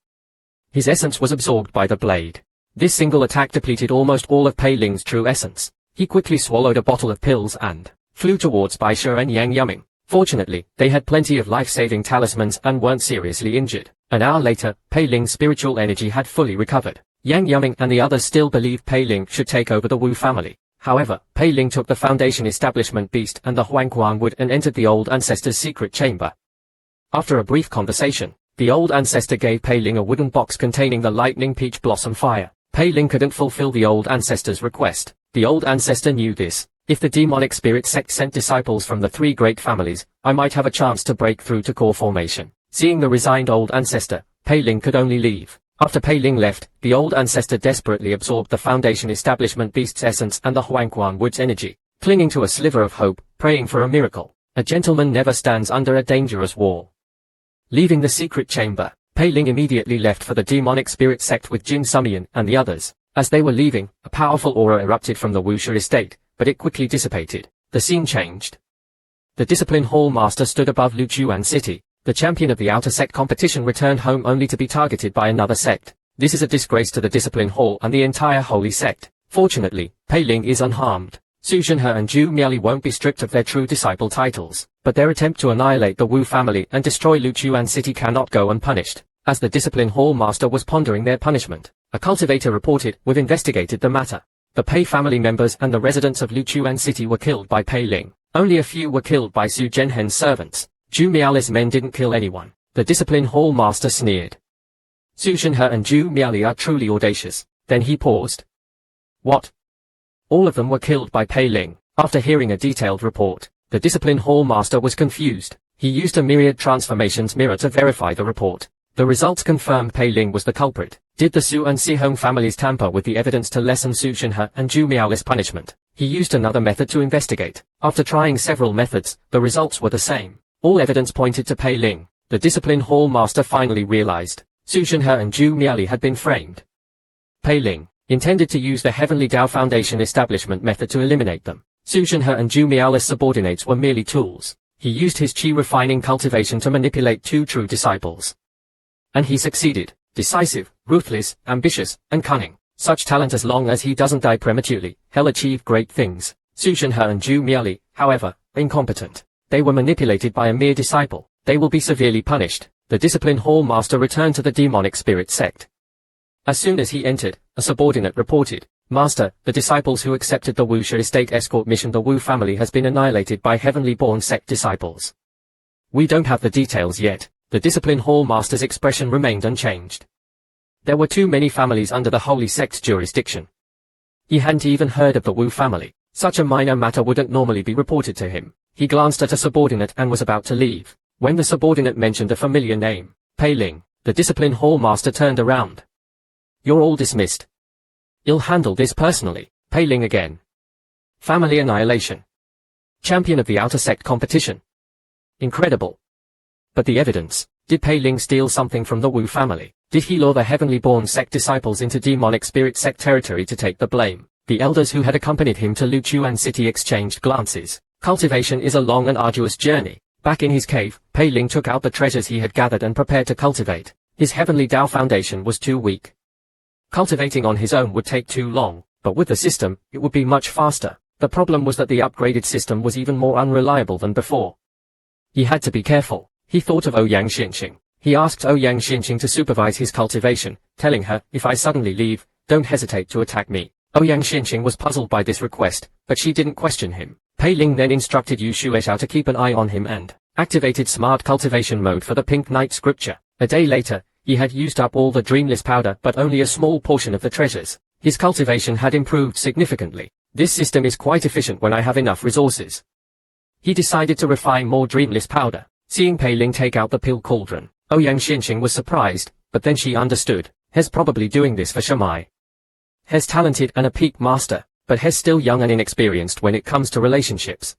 His essence was absorbed by the blade. This single attack depleted almost all of Pei Ling's true essence. He quickly swallowed a bottle of pills and flew towards Bai Shi and Yang Yuming. Fortunately, they had plenty of life-saving talismans and weren't seriously injured. An hour later, Pei Ling's spiritual energy had fully recovered. Yang Yuming and the others still believed Pei Ling should take over the Wu family. However, Pei Ling took the Foundation Establishment Beast and the Huangquan Wood and entered the old ancestor's secret chamber. After a brief conversation, the old ancestor gave Pei Ling a wooden box containing the lightning peach blossom fire. Pei Ling couldn't fulfill the old ancestor's request. The old ancestor knew this. If the demonic spirit sect sent disciples from the 3 great families, I might have a chance to break through to core formation. Seeing the resigned old ancestor, Pei Ling could only leave. After Pei Ling left, the old ancestor desperately absorbed the Foundation Establishment Beast's essence and the Huangquan Wood's energy, clinging to a sliver of hope, praying for a miracle. A gentleman never stands under a dangerous wall. Leaving the secret chamber, Pei Ling immediately left for the demonic spirit sect with Jin Sumian and the others. As they were leaving, a powerful aura erupted from the Huner Estate, but it quickly dissipated. The scene changed. The Discipline Hall Master stood above Luoshan City. The champion of the outer sect competition returned home only to be targeted by another sect. This is a disgrace to the Discipline Hall and the entire holy sect. Fortunately, Pei Ling is unharmed. Su Zhenhe and Zhu Miaoli won't be stripped of their true disciple titles, but their attempt to annihilate the Wu family and destroy Luoshan City cannot go unpunished. As the Discipline Hall Master was pondering their punishment, a cultivator reported, "We've investigated the matter. The Pei family members and the residents of Luoshan City were killed by Pei Ling. Only a few were killed by Su Zhenhen's servants. Zhu Miaoli's men didn't kill anyone." The Discipline Hall Master sneered. Su Zhenhe and Zhu Miaoli are truly audacious. Then he paused. What? All of them were killed by Pei Ling. After hearing a detailed report, the Discipline Hall Master was confused. He used a myriad transformations mirror to verify the report. The results confirmed Pei Ling was the culprit. Did the Su and Sihong families tamper with the evidence to lessen Su Zhenhe and Zhu Miaoli's punishment? He used another method to investigate. After trying several methods, the results were the same. All evidence pointed to Pei Ling. The Discipline Hall Master finally realized Su Zhenhe and Zhu Miaoli had been framed. Pei Ling intended to use the Heavenly Dao Foundation establishment method to eliminate them. Su Zhenhe and Zhu Miaoli's subordinates were merely tools. He used his chi refining cultivation to manipulate 2 true disciples. And he succeeded. Decisive, ruthless, ambitious, and cunning. Such talent, as long as he doesn't die prematurely, he'll achieve great things. Su Shenhe and Zhu Miali, however, incompetent. They were manipulated by a mere disciple. They will be severely punished. The discipline hall master returned to the demonic spirit sect. As soon as he entered, a subordinate reported, "Master, the disciples who accepted the Huner Estate escort mission, the Wu family, has been annihilated by heavenly-born sect disciples." "We don't have the details yet." The discipline hall master's expression remained unchanged. There were too many families under the holy sect's jurisdiction. He hadn't even heard of the Wu family. Such a minor matter wouldn't normally be reported to him. He glanced at a subordinate and was about to leave, when the subordinate mentioned a familiar name, Pei Ling. The discipline hall master turned around. "You're all dismissed. I'll handle this personally." Pei Ling again. Family annihilation. Champion of the outer sect competition. Incredible. But the evidence. Did Pei Ling steal something from the Wu family? Did he lure the heavenly-born sect disciples into demonic spirit sect territory to take the blame? The elders who had accompanied him to Luohan City exchanged glances. Cultivation is a long and arduous journey. Back in his cave, Pei Ling took out the treasures he had gathered and prepared to cultivate. His heavenly Dao foundation was too weak. Cultivating on his own would take too long, but with the system, it would be much faster. The problem was that the upgraded system was even more unreliable than before. He had to be careful. He thought of Ouyang Xinqing. He asked Ouyang Xinqing to supervise his cultivation, telling her, "If I suddenly leave, don't hesitate to attack me." Ouyang Xinqing was puzzled by this request, but she didn't question him. Pei Ling then instructed Yu Shuexiao to keep an eye on him and activated smart cultivation mode for the Pink Knight scripture. A day later, he had used up all the dreamless powder but only a small portion of the treasures. His cultivation had improved significantly. This system is quite efficient when I have enough resources. He decided to refine more dreamless powder. Seeing Pei Ling take out the pill cauldron, Ouyang Xinqing was surprised, but then she understood. He's probably doing this for Shamai. He's talented and a peak master, but he's still young and inexperienced when it comes to relationships.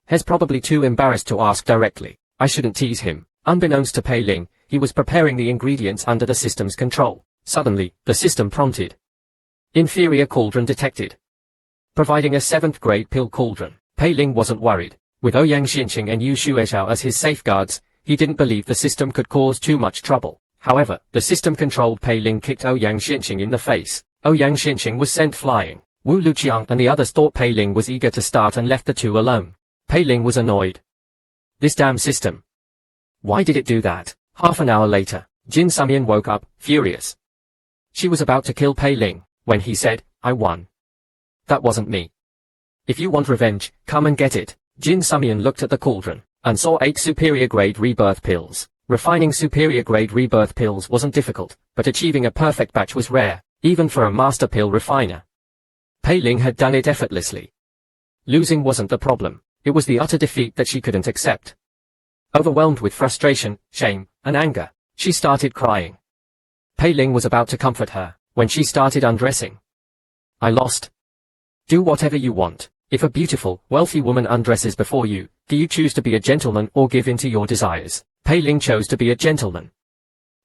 He's probably too embarrassed to ask directly. I shouldn't tease him. Unbeknownst to Pei Ling, he was preparing the ingredients under the system's control. Suddenly, the system prompted. Inferior cauldron detected. Providing a 7th grade pill cauldron. Pei Ling wasn't worried. With Ouyang Xinqing and Yu Shuexiao as his safeguards, he didn't believe the system could cause too much trouble. However, the system-controlled Pei Ling kicked Ouyang Xinqing in the face. Ouyang Xinqing was sent flying. Wu Luqiang and the others thought Pei Ling was eager to start and left the two alone. Pei Ling was annoyed. This damn system. Why did it do that? Half an hour later, Jin Sumian woke up, furious. She was about to kill Pei Ling, when he said, "I won. That wasn't me. If you want revenge, come and get it." Jin Sumian looked at the cauldron, and saw 8 superior-grade rebirth pills. Refining superior-grade rebirth pills wasn't difficult, but achieving a perfect batch was rare, even for a master pill refiner. Pei Ling had done it effortlessly. Losing wasn't the problem, it was the utter defeat that she couldn't accept. Overwhelmed with frustration, shame, and anger, she started crying. Pei Ling was about to comfort her, when she started undressing. "I lost. Do whatever you want. If a beautiful, wealthy woman undresses before you, do you choose to be a gentleman or give in to your desires?" Pei Ling chose to be a gentleman.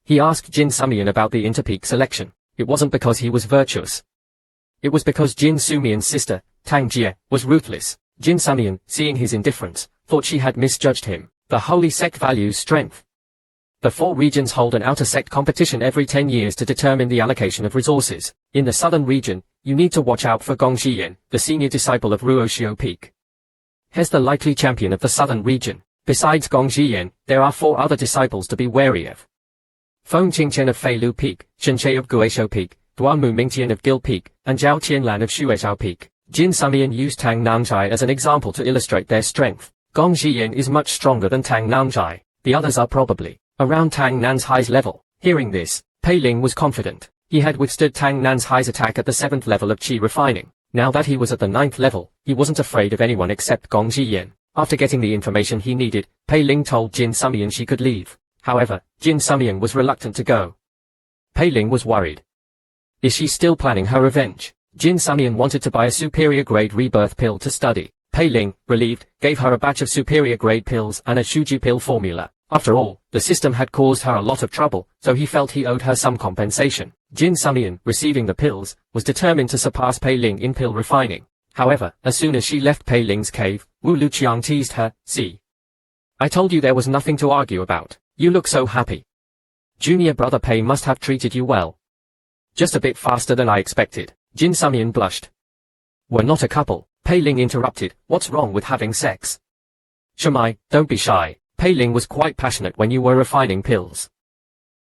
He asked Jin Sumian about the interpeak selection. It wasn't because he was virtuous. It was because Jin Sumian's sister, Tang Jie, was ruthless. Jin Sumian, seeing his indifference, thought she had misjudged him. The holy sect values strength. The 4 regions hold an outer sect competition every 10 years to determine the allocation of resources. In the southern region, you need to watch out for Gong Xiyan, the senior disciple of Ruoxiu Peak. He's the likely champion of the southern region. Besides Gong Xiyan, there are 4 other disciples to be wary of. Feng Qingchen of Feilu Peak, Shen Che of Guizhou Peak, Duan Mu Mingtian of Gil Peak, and Zhao Qianlan of Shuexiao Peak. Jin Sumian used Tang Namjai as an example to illustrate their strength. Gong Xiyan is much stronger than Tang Namjai. The others are probably around Tang Nanzhai's level. Hearing this, Pei Ling was confident. He had withstood Tang Nanzhai's attack at the 7th level of qi refining. Now that he was at the 9th level, he wasn't afraid of anyone except Gong Xiyan. After getting the information he needed, Pei Ling told Jin Sumian she could leave. However, Jin Sumian was reluctant to go. Pei Ling was worried. Is she still planning her revenge? Jin Sumian wanted to buy a superior-grade rebirth pill to study. Pei Ling, relieved, gave her a batch of superior-grade pills and a Shuji pill formula. After all, the system had caused her a lot of trouble, so he felt he owed her some compensation. Jin Sumian, receiving the pills, was determined to surpass Pei Ling in pill refining. However, as soon as she left Pei Ling's cave, Wu Luqiang teased her, "See. I told you there was nothing to argue about. You look so happy. Junior brother Pei must have treated you well." Just a bit faster than I expected. Jin Sumian blushed. We're not a couple, Pei Ling interrupted. What's wrong with having sex? Shamai, don't be shy. Pei Ling was quite passionate when you were refining pills.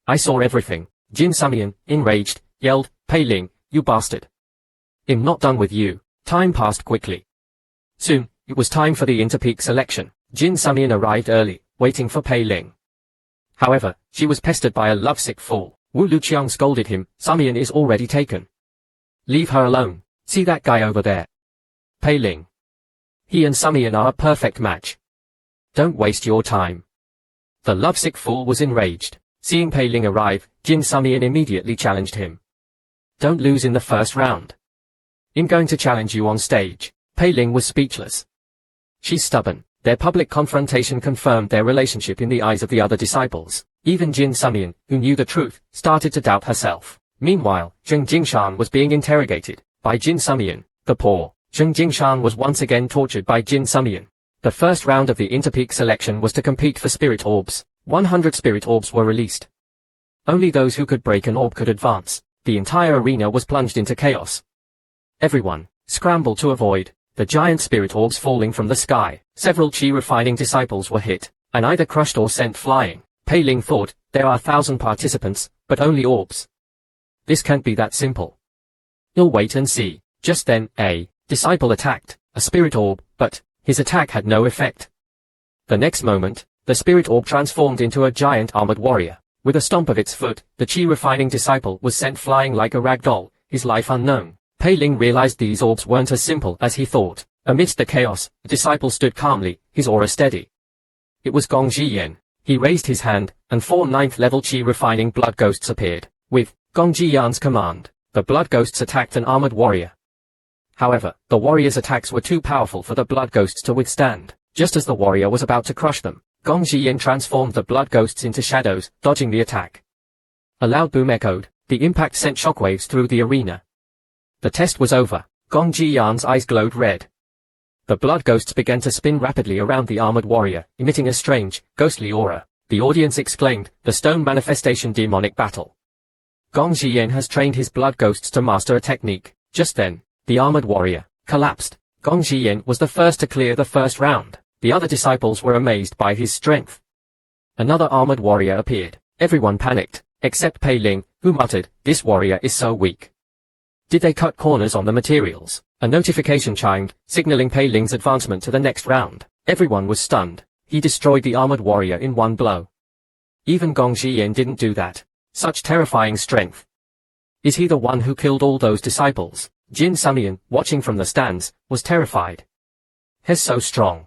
I saw everything. Jin Sumian, enraged, yelled, Pei Ling, you bastard. I'm not done with you. Time passed quickly. Soon, it was time for the interpeak selection. Jin Sumian arrived early, waiting for Pei Ling. However, she was pestered by a lovesick fool. Wu Luqiang scolded him. Sumian is already taken. Leave her alone. See that guy over there? Pei Ling. He and Sumian are a perfect match. Don't waste your time. The lovesick fool was enraged. Seeing Pei Ling arrive, Jin Sumian immediately challenged him. Don't lose in the first round. I'm going to challenge you on stage. Pei Ling was speechless. She's stubborn. Their public confrontation confirmed their relationship in the eyes of the other disciples. Even Jin Sumian, who knew the truth, started to doubt herself. Meanwhile, Zheng Jingshan was being interrogated by Jin Sumian. The poor Zheng Jingshan was once again tortured by Jin Sumian. The first round of the interpeak selection was to compete for spirit orbs. 100 spirit orbs were released. Only those who could break an orb could advance. The entire arena was plunged into chaos. Everyone scrambled to avoid the giant spirit orbs falling from the sky. Several chi refining disciples were hit and either crushed or sent flying. Pei Ling thought, there are 1,000 participants, but only orbs. This can't be that simple. You'll wait and see. Just then, a disciple attacked a spirit orb, but his attack had no effect. The next moment, the spirit orb transformed into a giant armored warrior. With a stomp of its foot, the chi refining disciple was sent flying like a rag doll, his life unknown. Pei Ling realized these orbs weren't as simple as he thought. Amidst the chaos, the disciple stood calmly, his aura steady. It was Gong Jiyan. He raised his hand, and 4 9th-level chi refining blood ghosts appeared. With Gong Jiyan's command, the blood ghosts attacked an armored warrior. However, the warrior's attacks were too powerful for the blood ghosts to withstand. Just as the warrior was about to crush them, Gong Jiyan transformed the blood ghosts into shadows, dodging the attack. A loud boom echoed. The impact sent shockwaves through the arena. The test was over. Gong Jiyan's eyes glowed red. The blood ghosts began to spin rapidly around the armored warrior, emitting a strange, ghostly aura. The audience exclaimed, the stone manifestation demonic battle. Gong Jiyan has trained his blood ghosts to master a technique. Just then, the armored warrior collapsed. Gong Jiyan was the first to clear the first round. The other disciples were amazed by his strength. Another armored warrior appeared. Everyone panicked, except Pei Ling, who muttered, this warrior is so weak. Did they cut corners on the materials? A notification chimed, signaling Pei Ling's advancement to the next round. Everyone was stunned. He destroyed the armored warrior in one blow. Even Gong Jiyan didn't do that. Such terrifying strength. Is he the one who killed all those disciples? Jin Sumian, watching from the stands, was terrified. He's so strong.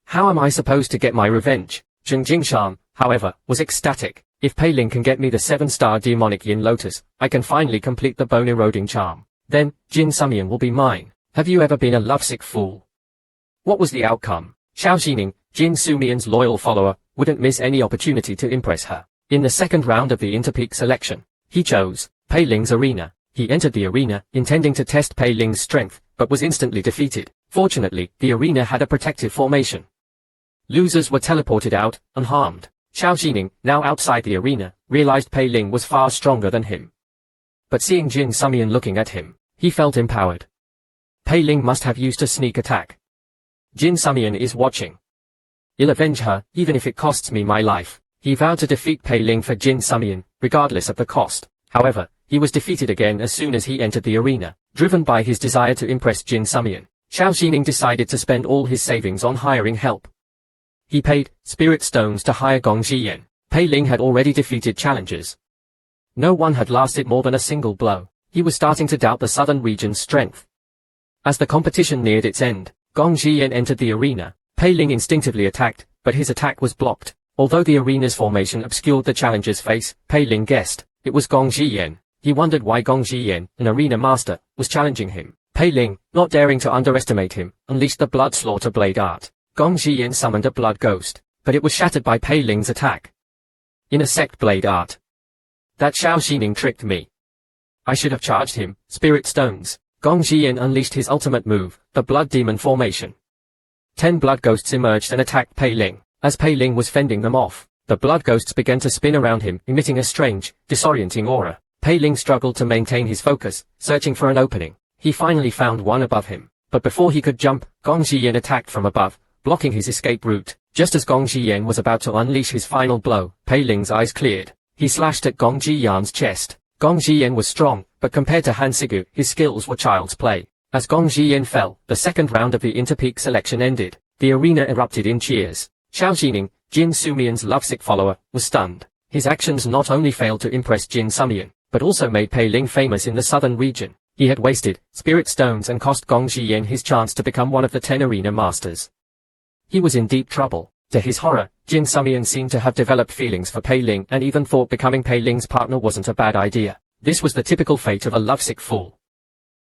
How am I supposed to get my revenge? Zheng Jingshan, however, was ecstatic. If Pei Ling can get me the 7-star demonic Yin Lotus, I can finally complete the bone-eroding charm. Then, Jin Sumian will be mine. Have you ever been a lovesick fool? What was the outcome? Xiao Xining, Jin Sumian's loyal follower, wouldn't miss any opportunity to impress her. In the second round of the interpeak selection, he chose Pei Ling's arena. He entered the arena, intending to test Pei Ling's strength, but was instantly defeated. Fortunately, the arena had a protective formation. Losers were teleported out, unharmed. Xiao Xining, now outside the arena, realized Pei Ling was far stronger than him. But seeing Jin Sumian looking at him, he felt empowered. Pei Ling must have used a sneak attack. Jin Sumian is watching. I'll avenge her, even if it costs me my life. He vowed to defeat Pei Ling for Jin Sumian, regardless of the cost. However, he was defeated again as soon as he entered the arena. Driven by his desire to impress Jin Sumian, Xiao Xining decided to spend all his savings on hiring help. He paid spirit stones to hire Gong Jiyan. Pei Ling had already defeated challengers. No one had lasted more than a single blow. He was starting to doubt the southern region's strength. As the competition neared its end, Gong Jiyan entered the arena. Pei Ling instinctively attacked, but his attack was blocked. Although the arena's formation obscured the challenger's face, Pei Ling guessed it was Gong Jiyan. He wondered why Gong Jiyan, an arena master, was challenging him. Pei Ling, not daring to underestimate him, unleashed the blood slaughter blade art. Gong Jiyan summoned a blood ghost, but it was shattered by Pei Ling's attack. In a sect blade art. That Xiao Xining tricked me. I should have charged him. Spirit stones. Gong Jiyan unleashed his ultimate move, the blood demon formation. 10 blood ghosts emerged and attacked Pei Ling. As Pei Ling was fending them off, the blood ghosts began to spin around him, emitting a strange, disorienting aura. Pei Ling struggled to maintain his focus, searching for an opening. He finally found one above him, but before he could jump, Gong Xiyan attacked from above, blocking his escape route. Just as Gong Xiyan was about to unleash his final blow, Pei Ling's eyes cleared. He slashed at Gong Xiyan's chest. Gong Xiyan was strong, but compared to Han Sigu, his skills were child's play. As Gong Xiyan fell, the second round of the interpeak selection ended. The arena erupted in cheers. Xiao Xining, Jin Sumian's lovesick follower, was stunned. His actions not only failed to impress Jin Sumian, but also made Pei Ling famous in the southern region. He had wasted spirit stones and cost Gong Xiyan his chance to become one of the 10 arena masters. He was in deep trouble. To his horror, Jin Sumian seemed to have developed feelings for Pei Ling and even thought becoming Pei Ling's partner wasn't a bad idea. This was the typical fate of a lovesick fool.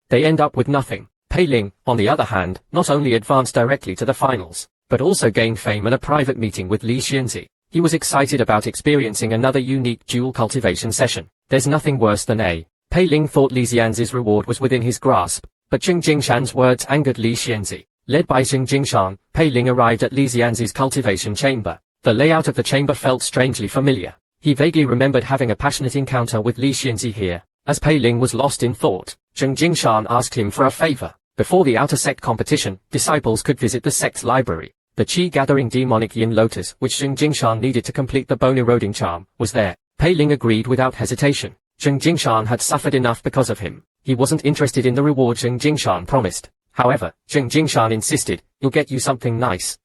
They end up with nothing. Pei Ling, on the other hand, not only advanced directly to the finals, but also gained fame and a private meeting with Li Xianzi. He was excited about experiencing another unique dual cultivation session. There's nothing worse than a. Pei Ling thought Li Xianzi's reward was within his grasp, but Zheng Jingshan's words angered Li Xianzi. Led by Zheng Jingshan, Pei Ling arrived at Li Xianzi's cultivation chamber. The layout of the chamber felt strangely familiar. He vaguely remembered having a passionate encounter with Li Xianzi here. As Pei Ling was lost in thought, Zheng Jingshan asked him for a favor. Before the outer sect competition, disciples could visit the sect's library. The chi-gathering demonic yin lotus, which Zheng Jingshan needed to complete the bone-eroding charm, was there. Pei Ling agreed without hesitation. Zheng Jingshan had suffered enough because of him. He wasn't interested in the reward Zheng Jingshan promised. However, Zheng Jingshan insisted, "He'll get you something nice."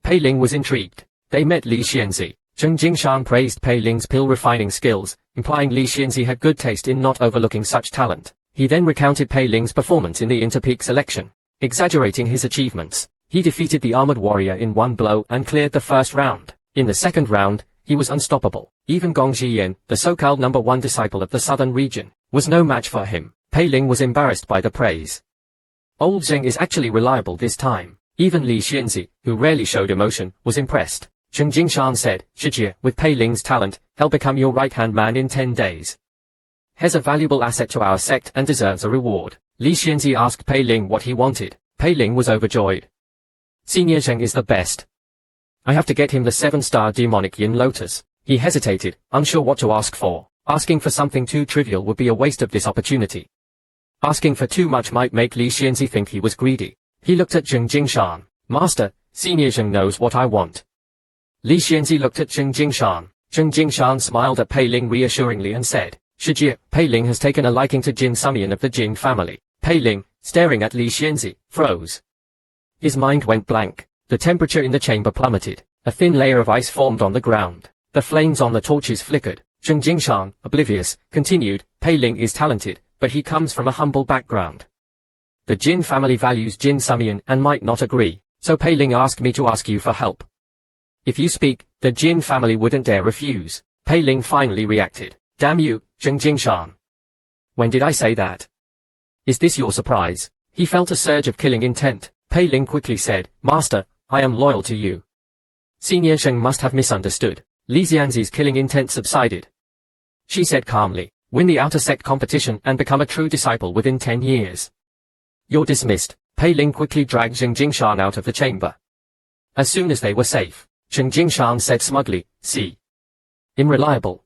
Pei Ling was intrigued. They met Li Xianzi. Zheng Jingshan praised Pei Ling's pill refining skills, implying Li Xianzi had good taste in not overlooking such talent. He then recounted Pei Ling's performance in the interpeak selection, exaggerating his achievements. He defeated the armored warrior in one blow and cleared the first round. In the second round, he was unstoppable. Even Gong Xiyan, the so-called number 1 disciple of the southern region, was no match for him. Pei Ling was embarrassed by the praise. Old Zheng is actually reliable this time. Even Li Xianzi, who rarely showed emotion, was impressed. Zheng Jingshan said, "Shijie, with Pei Ling's talent, he'll become your right-hand man in 10 days. He's a valuable asset to our sect and deserves a reward." Li Xianzi asked Pei Ling what he wanted. Pei Ling was overjoyed. "Senior Zheng is the best. I have to get him the 7-star demonic yin lotus." He hesitated, unsure what to ask for. Asking for something too trivial would be a waste of this opportunity. Asking for too much might make Li Xianzi think he was greedy. He looked at Zheng Jingshan. "Master, Senior Zheng knows what I want." Li Xianzi looked at Zheng Jingshan. Zheng Jingshan smiled at Pei Ling reassuringly and said, "Shijie, Pei Ling has taken a liking to Jin Sumian of the Jin family." Pei Ling, staring at Li Xianzi, froze. His mind went blank. The temperature in the chamber plummeted. A thin layer of ice formed on the ground. The flames on the torches flickered. Zheng Jingshan, oblivious, continued, "Pei Ling is talented, but he comes from a humble background. The Jin family values Jin Sumian and might not agree, so Pei Ling asked me to ask you for help. If you speak, the Jin family wouldn't dare refuse." Pei Ling finally reacted. "Damn you, Zheng Jingshan. When did I say that? Is this your surprise?" He felt a surge of killing intent. Pei Ling quickly said, "Master, I am loyal to you." Senior Zheng must have misunderstood. Li Xianzi's killing intent subsided. She said calmly, "Win the outer sect competition and become a true disciple within 10 years. You're dismissed." Pei Ling quickly dragged Zheng Jingshan out of the chamber. As soon as they were safe, Zheng Jingshan said smugly, "See. Unreliable.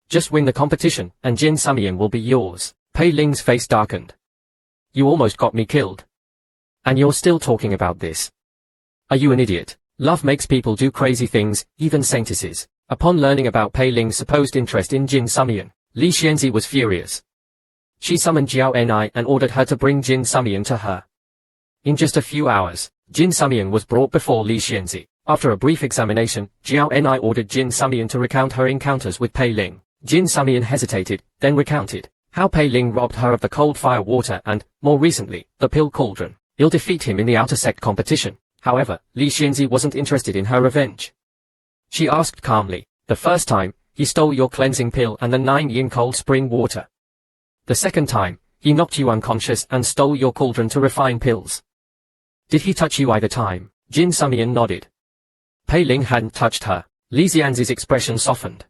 Just win the competition, and Jin Sumian will be yours." Pei Ling's face darkened. "You almost got me killed. And you're still talking about this. Are you an idiot? Love makes people do crazy things, even saintesses." Upon learning about Pei Ling's supposed interest in Jin Sumian, Li Xianzi was furious. She summoned Jiao Ni and ordered her to bring Jin Sumian to her. In just a few hours, Jin Sumian was brought before Li Xianzi. After a brief examination, Jiao Ni ordered Jin Sumian to recount her encounters with Pei Ling. Jin Sumian hesitated, then recounted how Pei Ling robbed her of the cold fire water and, more recently, the pill cauldron. He'll defeat him in the outer sect competition. However, Li Xianzi wasn't interested in her revenge. She asked calmly, "The first time, he stole your cleansing pill and the 9 yin cold spring water. The second time, he knocked you unconscious and stole your cauldron to refine pills. Did he touch you either time?" Jin Sumian nodded. Pei Ling hadn't touched her. Li Xianzi's expression softened.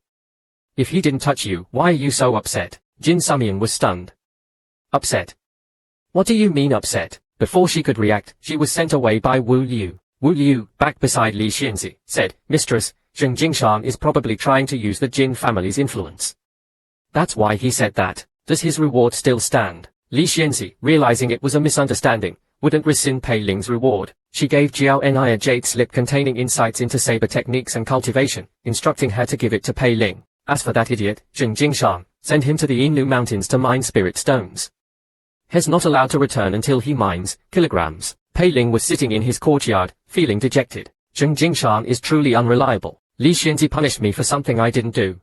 "If he didn't touch you, why are you so upset?" Jin Sumian was stunned. "Upset? What do you mean upset?" Before she could react, she was sent away by Wu Liu. Wu Liu, back beside Li Xianzi, said, "Mistress, Zheng Jingshan is probably trying to use the Jin family's influence. That's why he said that. Does his reward still stand? Li Xianzi, realizing it was a misunderstanding, wouldn't rescind Pei Ling's reward. She gave Jiao Ni a jade slip containing insights into saber techniques and cultivation, instructing her to give it to Pei Ling. As for that idiot, Zheng Jingshan, send him to the Inu Mountains to mine spirit stones. He's not allowed to return until he mines kilograms. Pei Ling was sitting in his courtyard, feeling dejected. Zheng Jingshan is truly unreliable. Li Xianzi punished me for something I didn't do.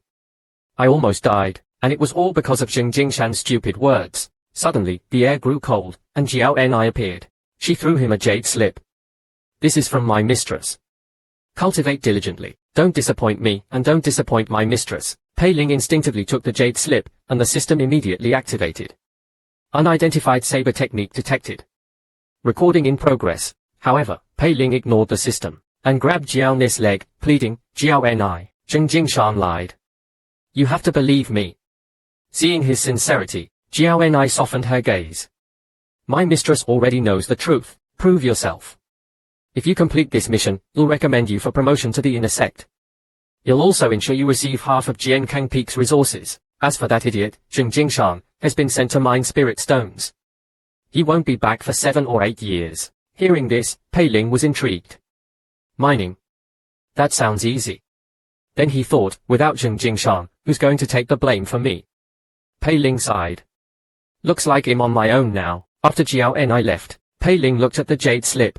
I almost died, and it was all because of Zheng Jingshan's stupid words. Suddenly, the air grew cold, and Jiao Ni appeared. She threw him a jade slip. This is from my mistress. Cultivate diligently. Don't disappoint me, and don't disappoint my mistress. Pei Ling instinctively took the jade slip, and the system immediately activated. Unidentified saber technique detected. Recording in progress. However, Pei Ling ignored the system, and grabbed Jiao Ni's leg, pleading, Jiao Ni. Zheng Jingshan lied. You have to believe me. Seeing his sincerity, Jiao Ni softened her gaze. My mistress already knows the truth. Prove yourself. If you complete this mission, you'll recommend you for promotion to the inner sect. You'll also ensure you receive half of Jiankang Peak's resources. As for that idiot, Zheng Jingshan, has been sent to mine spirit stones. He won't be back for 7 or 8 years. Hearing this, Pei Ling was intrigued. Mining. That sounds easy. Then he thought, without Zheng Jingshan, who's going to take the blame for me? Pei Ling sighed. Looks like I'm on my own now. After Jiao Ni left, Pei Ling looked at the jade slip.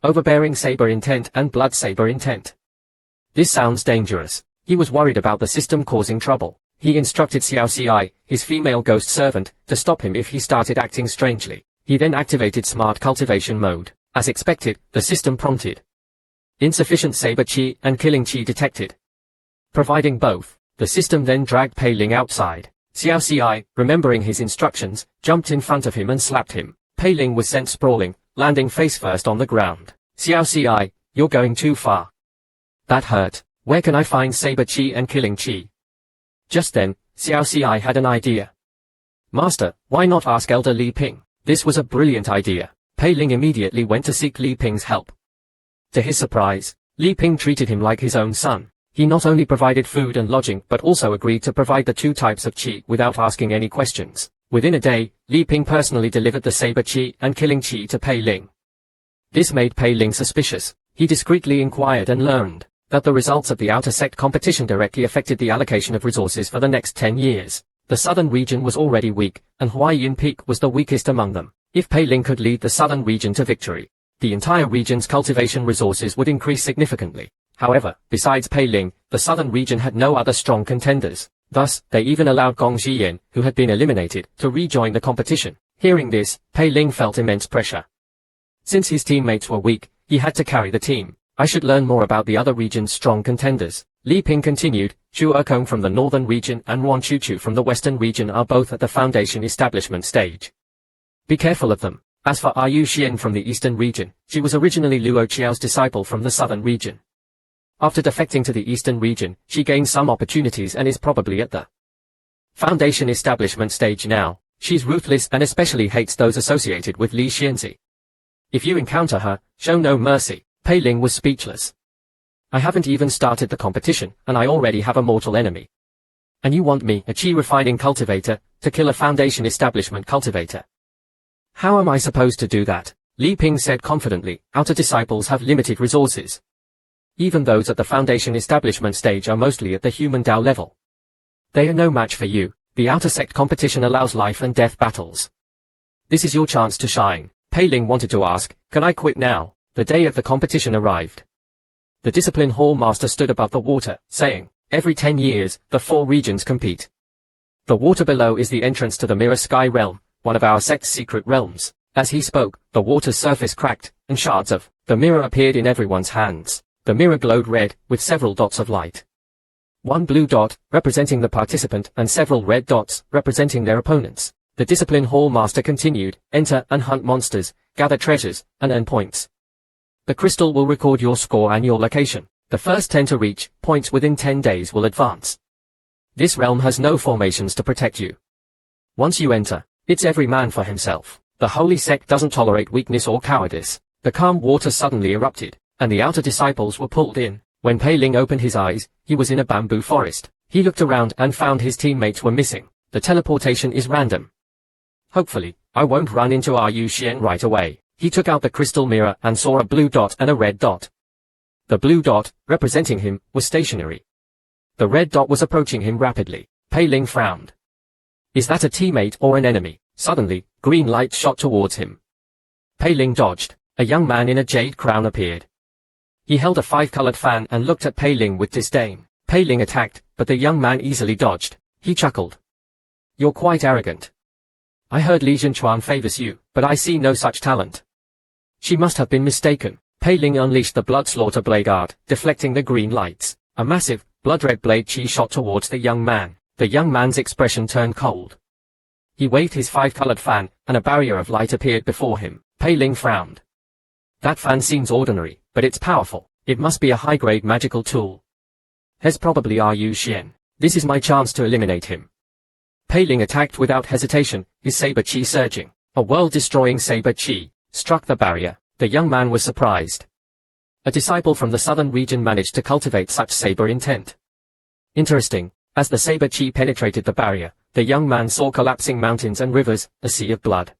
Overbearing saber intent and blood saber intent. This sounds dangerous. He was worried about the system causing trouble. He instructed Xiao Xi, his female ghost servant, to stop him if he started acting strangely. He then activated smart cultivation mode. As expected, the system prompted. Insufficient saber chi and killing chi detected. Providing both, the system then dragged Pei Ling outside. Xiao Xi, remembering his instructions, jumped in front of him and slapped him. Pei Ling was sent sprawling, landing face first on the ground. Xiao Xi, you're going too far. That hurt. Where can I find saber chi and killing chi? Just then, Xiao Xi had an idea. Master, why not ask Elder Li Ping? This was a brilliant idea. Pei Ling immediately went to seek Li Ping's help. To his surprise, Li Ping treated him like his own son. He not only provided food and lodging but also agreed to provide the 2 types of chi without asking any questions. Within a day, Li Ping personally delivered the saber chi and killing chi to Pei Ling. This made Pei Ling suspicious. He discreetly inquired and learned that the results of the outer sect competition directly affected the allocation of resources for the next 10 years. The southern region was already weak, and Huayin Peak was the weakest among them. If Pei Ling could lead the southern region to victory, the entire region's cultivation resources would increase significantly. However, besides Pei Ling, the southern region had no other strong contenders. Thus, they even allowed Gong Xiyan, who had been eliminated, to rejoin the competition. Hearing this, Pei Ling felt immense pressure. Since his teammates were weak, he had to carry the team. I should learn more about the other region's strong contenders. Li Ping continued. Chu Erkong from the northern region and Wan Chuchu from the western region are both at the foundation establishment stage. Be careful of them. As for Yu Xian from the eastern region, she was originally Luo Qiao's disciple from the southern region. After defecting to the eastern region, she gained some opportunities and is probably at the foundation establishment stage now. She's ruthless and especially hates those associated with Li Xianzi. If you encounter her, show no mercy. Pei Ling was speechless. I haven't even started the competition, and I already have a mortal enemy. And you want me, a chi refining cultivator, to kill a foundation establishment cultivator? How am I supposed to do that? Li Ping said confidently. Outer disciples have limited resources. Even those at the foundation establishment stage are mostly at the human Dao level. They are no match for you. The outer sect competition allows life and death battles. This is your chance to shine. Pei Ling wanted to ask, can I quit now? The day of the competition arrived. The discipline hall master stood above the water, saying, every 10 years, the 4 regions compete. The water below is the entrance to the Mirror Sky Realm, one of our sect's secret realms. As he spoke, the water's surface cracked, and shards of the mirror appeared in everyone's hands. The mirror glowed red, with several dots of light. One blue dot, representing the participant, and several red dots, representing their opponents. The discipline hall master continued, enter and hunt monsters, gather treasures, and earn points. The crystal will record your score and your location. The first 10 to reach points within 10 days will advance. This realm has no formations to protect you. Once you enter, it's every man for himself. The holy sect doesn't tolerate weakness or cowardice. The calm water suddenly erupted, and the outer disciples were pulled in. When Pei Ling opened his eyes, he was in a bamboo forest. He looked around and found his teammates were missing. The teleportation is random. Hopefully, I won't run into Yuan right away. He took out the crystal mirror and saw a blue dot and a red dot. The blue dot, representing him, was stationary. The red dot was approaching him rapidly. Pei Ling frowned. Is that a teammate or an enemy? Suddenly, green light shot towards him. Pei Ling dodged. A young man in a jade crown appeared. He held a 5-colored fan and looked at Pei Ling with disdain. Pei Ling attacked, but the young man easily dodged. He chuckled. You're quite arrogant. I heard Li Zhenchuan favors you, but I see no such talent. She must have been mistaken. Pei Ling unleashed the blood slaughter blade art, deflecting the green lights. A massive, blood-red blade chi shot towards the young man. The young man's expression turned cold. He waved his 5-colored fan, and a barrier of light appeared before him. Pei Ling frowned. That fan seems ordinary, but it's powerful. It must be a high-grade magical tool. He's probably Yuan. This is my chance to eliminate him. Pei Ling attacked without hesitation, his saber chi surging. A world-destroying saber chi struck the barrier. The young man was surprised. A disciple from the southern region managed to cultivate such saber intent. Interesting. As the saber chi penetrated the barrier, the young man saw collapsing mountains and rivers, a sea of blood.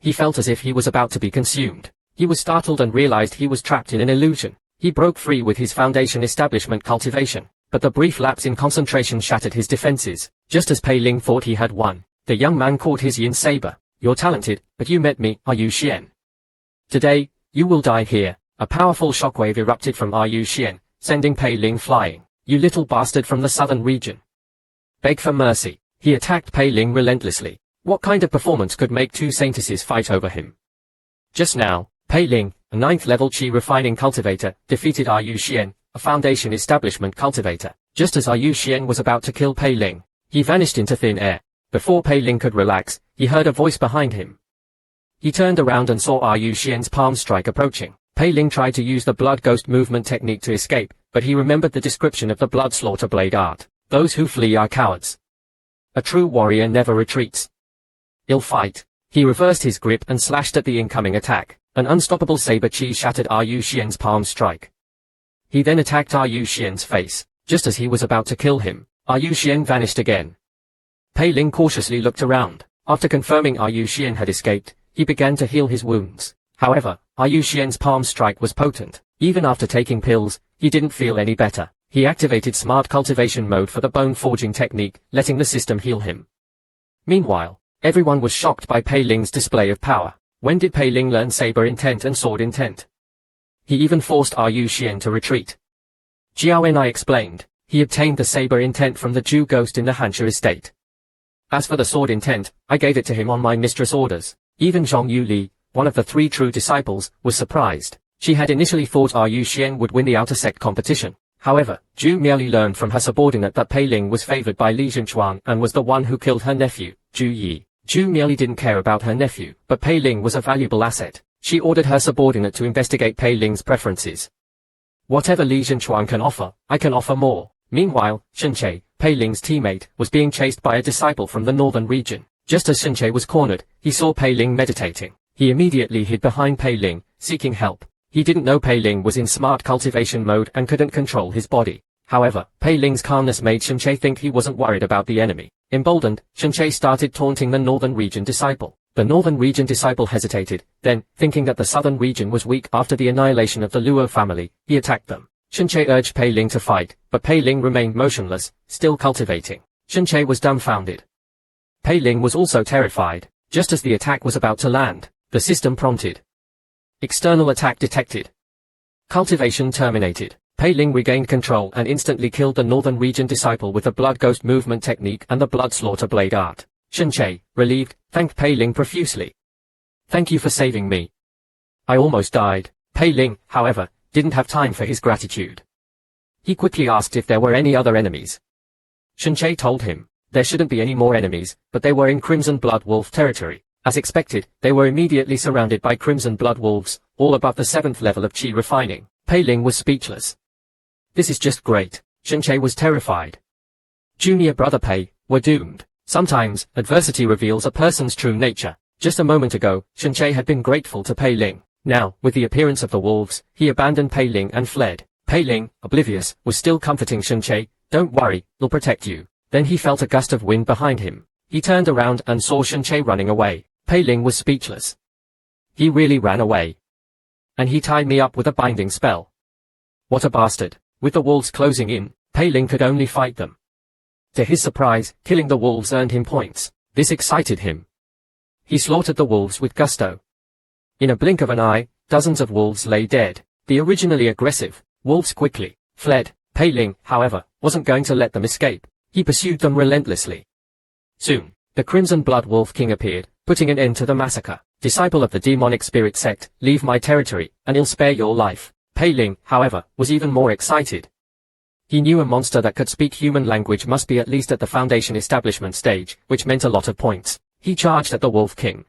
He felt as if he was about to be consumed. He was startled and realized he was trapped in an illusion. He broke free with his foundation establishment cultivation, but the brief lapse in concentration shattered his defenses. Just as Pei Ling thought he had won, the young man caught his yin saber. You're talented, but you met me, Yuan. Today, you will die here. A powerful shockwave erupted from Yuan, sending Pei Ling flying. You little bastard from the southern region. Beg for mercy. He attacked Pei Ling relentlessly. What kind of performance could make two saintesses fight over him? Just now, Pei Ling, a 9th-level chi refining cultivator, defeated Yuan, a foundation establishment cultivator. Just as Yuan was about to kill Pei Ling, he vanished into thin air. Before Pei Ling could relax, he heard a voice behind him. He turned around and saw Yuan's palm strike approaching. Pei Ling tried to use the blood ghost movement technique to escape, but he remembered the description of the blood slaughter blade art. Those who flee are cowards. A true warrior never retreats. Ill fight. He reversed his grip and slashed at the incoming attack. An unstoppable saber chi shattered Yuan's palm strike. He then attacked Yuan's face. Just as he was about to kill him, Yuan vanished again. Pei Ling cautiously looked around. After confirming Yuan had escaped, he began to heal his wounds. However, Yuan's palm strike was potent. Even after taking pills, he didn't feel any better. He activated smart cultivation mode for the bone forging technique, letting the system heal him. Meanwhile, everyone was shocked by Pei Ling's display of power. When did Pei Ling learn saber intent and sword intent? He even forced Yuan to retreat. Jiao explained. He obtained the saber intent from the Jew ghost in the Huner Estate. As for the sword intent, I gave it to him on my mistress' orders. Even Zhong Yuli, one of the 3 true disciples, was surprised. She had initially thought Yuan would win the outer sect competition. However, Zhu merely learned from her subordinate that Pei Ling was favored by Li Zhenchuan and was the one who killed her nephew, Zhu Yi. Zhu merely didn't care about her nephew, but Pei Ling was a valuable asset. She ordered her subordinate to investigate Pei Ling's preferences. Whatever Li Zhenchuan can offer, I can offer more. Meanwhile, Shenche, Pei Ling's teammate, was being chased by a disciple from the northern region. Just as Shenche was cornered, he saw Pei Ling meditating. He immediately hid behind Pei Ling, seeking help. He didn't know Pei Ling was in smart cultivation mode and couldn't control his body. However, Pei Ling's calmness made Shenche think he wasn't worried about the enemy. Emboldened, Shenche started taunting the northern region disciple. The northern region disciple hesitated, then, thinking that the southern region was weak after the annihilation of the Luo family, he attacked them. Shenche urged Pei Ling to fight, but Pei Ling remained motionless, still cultivating. Shenche was dumbfounded. Pei Ling was also terrified. Just as the attack was about to land, the system prompted. External attack detected. Cultivation terminated. Pei Ling regained control and instantly killed the northern region disciple with the blood ghost movement technique and the blood slaughter blade art. Shenche, relieved, thanked Pei Ling profusely. Thank you for saving me. I almost died. Pei Ling, however, didn't have time for his gratitude. He quickly asked if there were any other enemies. Shenche told him. There shouldn't be any more enemies, but they were in Crimson Blood Wolf territory. As expected, they were immediately surrounded by Crimson Blood Wolves, all above the 7th level of Qi refining. Pei Ling was speechless. This is just great. Shenche was terrified. Junior brother Pei, we're doomed. Sometimes, adversity reveals a person's true nature. Just a moment ago, Shenche had been grateful to Pei Ling. Now, with the appearance of the wolves, he abandoned Pei Ling and fled. Pei Ling, oblivious, was still comforting Shenche, Don't worry, we'll protect you. Then he felt a gust of wind behind him. He turned around and saw Shenche running away. Pei Ling was speechless. He really ran away. And he tied me up with a binding spell. What a bastard. With the wolves closing in, Pei Ling could only fight them. To his surprise, killing the wolves earned him points. This excited him. He slaughtered the wolves with gusto. In a blink of an eye, dozens of wolves lay dead. The originally aggressive wolves quickly fled. Pei Ling, however, wasn't going to let them escape. He pursued them relentlessly. Soon, the Crimson Blood Wolf King appeared, putting an end to the massacre. Disciple of the demonic spirit sect, leave my territory, and I'll spare your life. Pei Ling, however, was even more excited. He knew a monster that could speak human language must be at least at the Foundation establishment stage, which meant a lot of points. He charged at the Wolf King.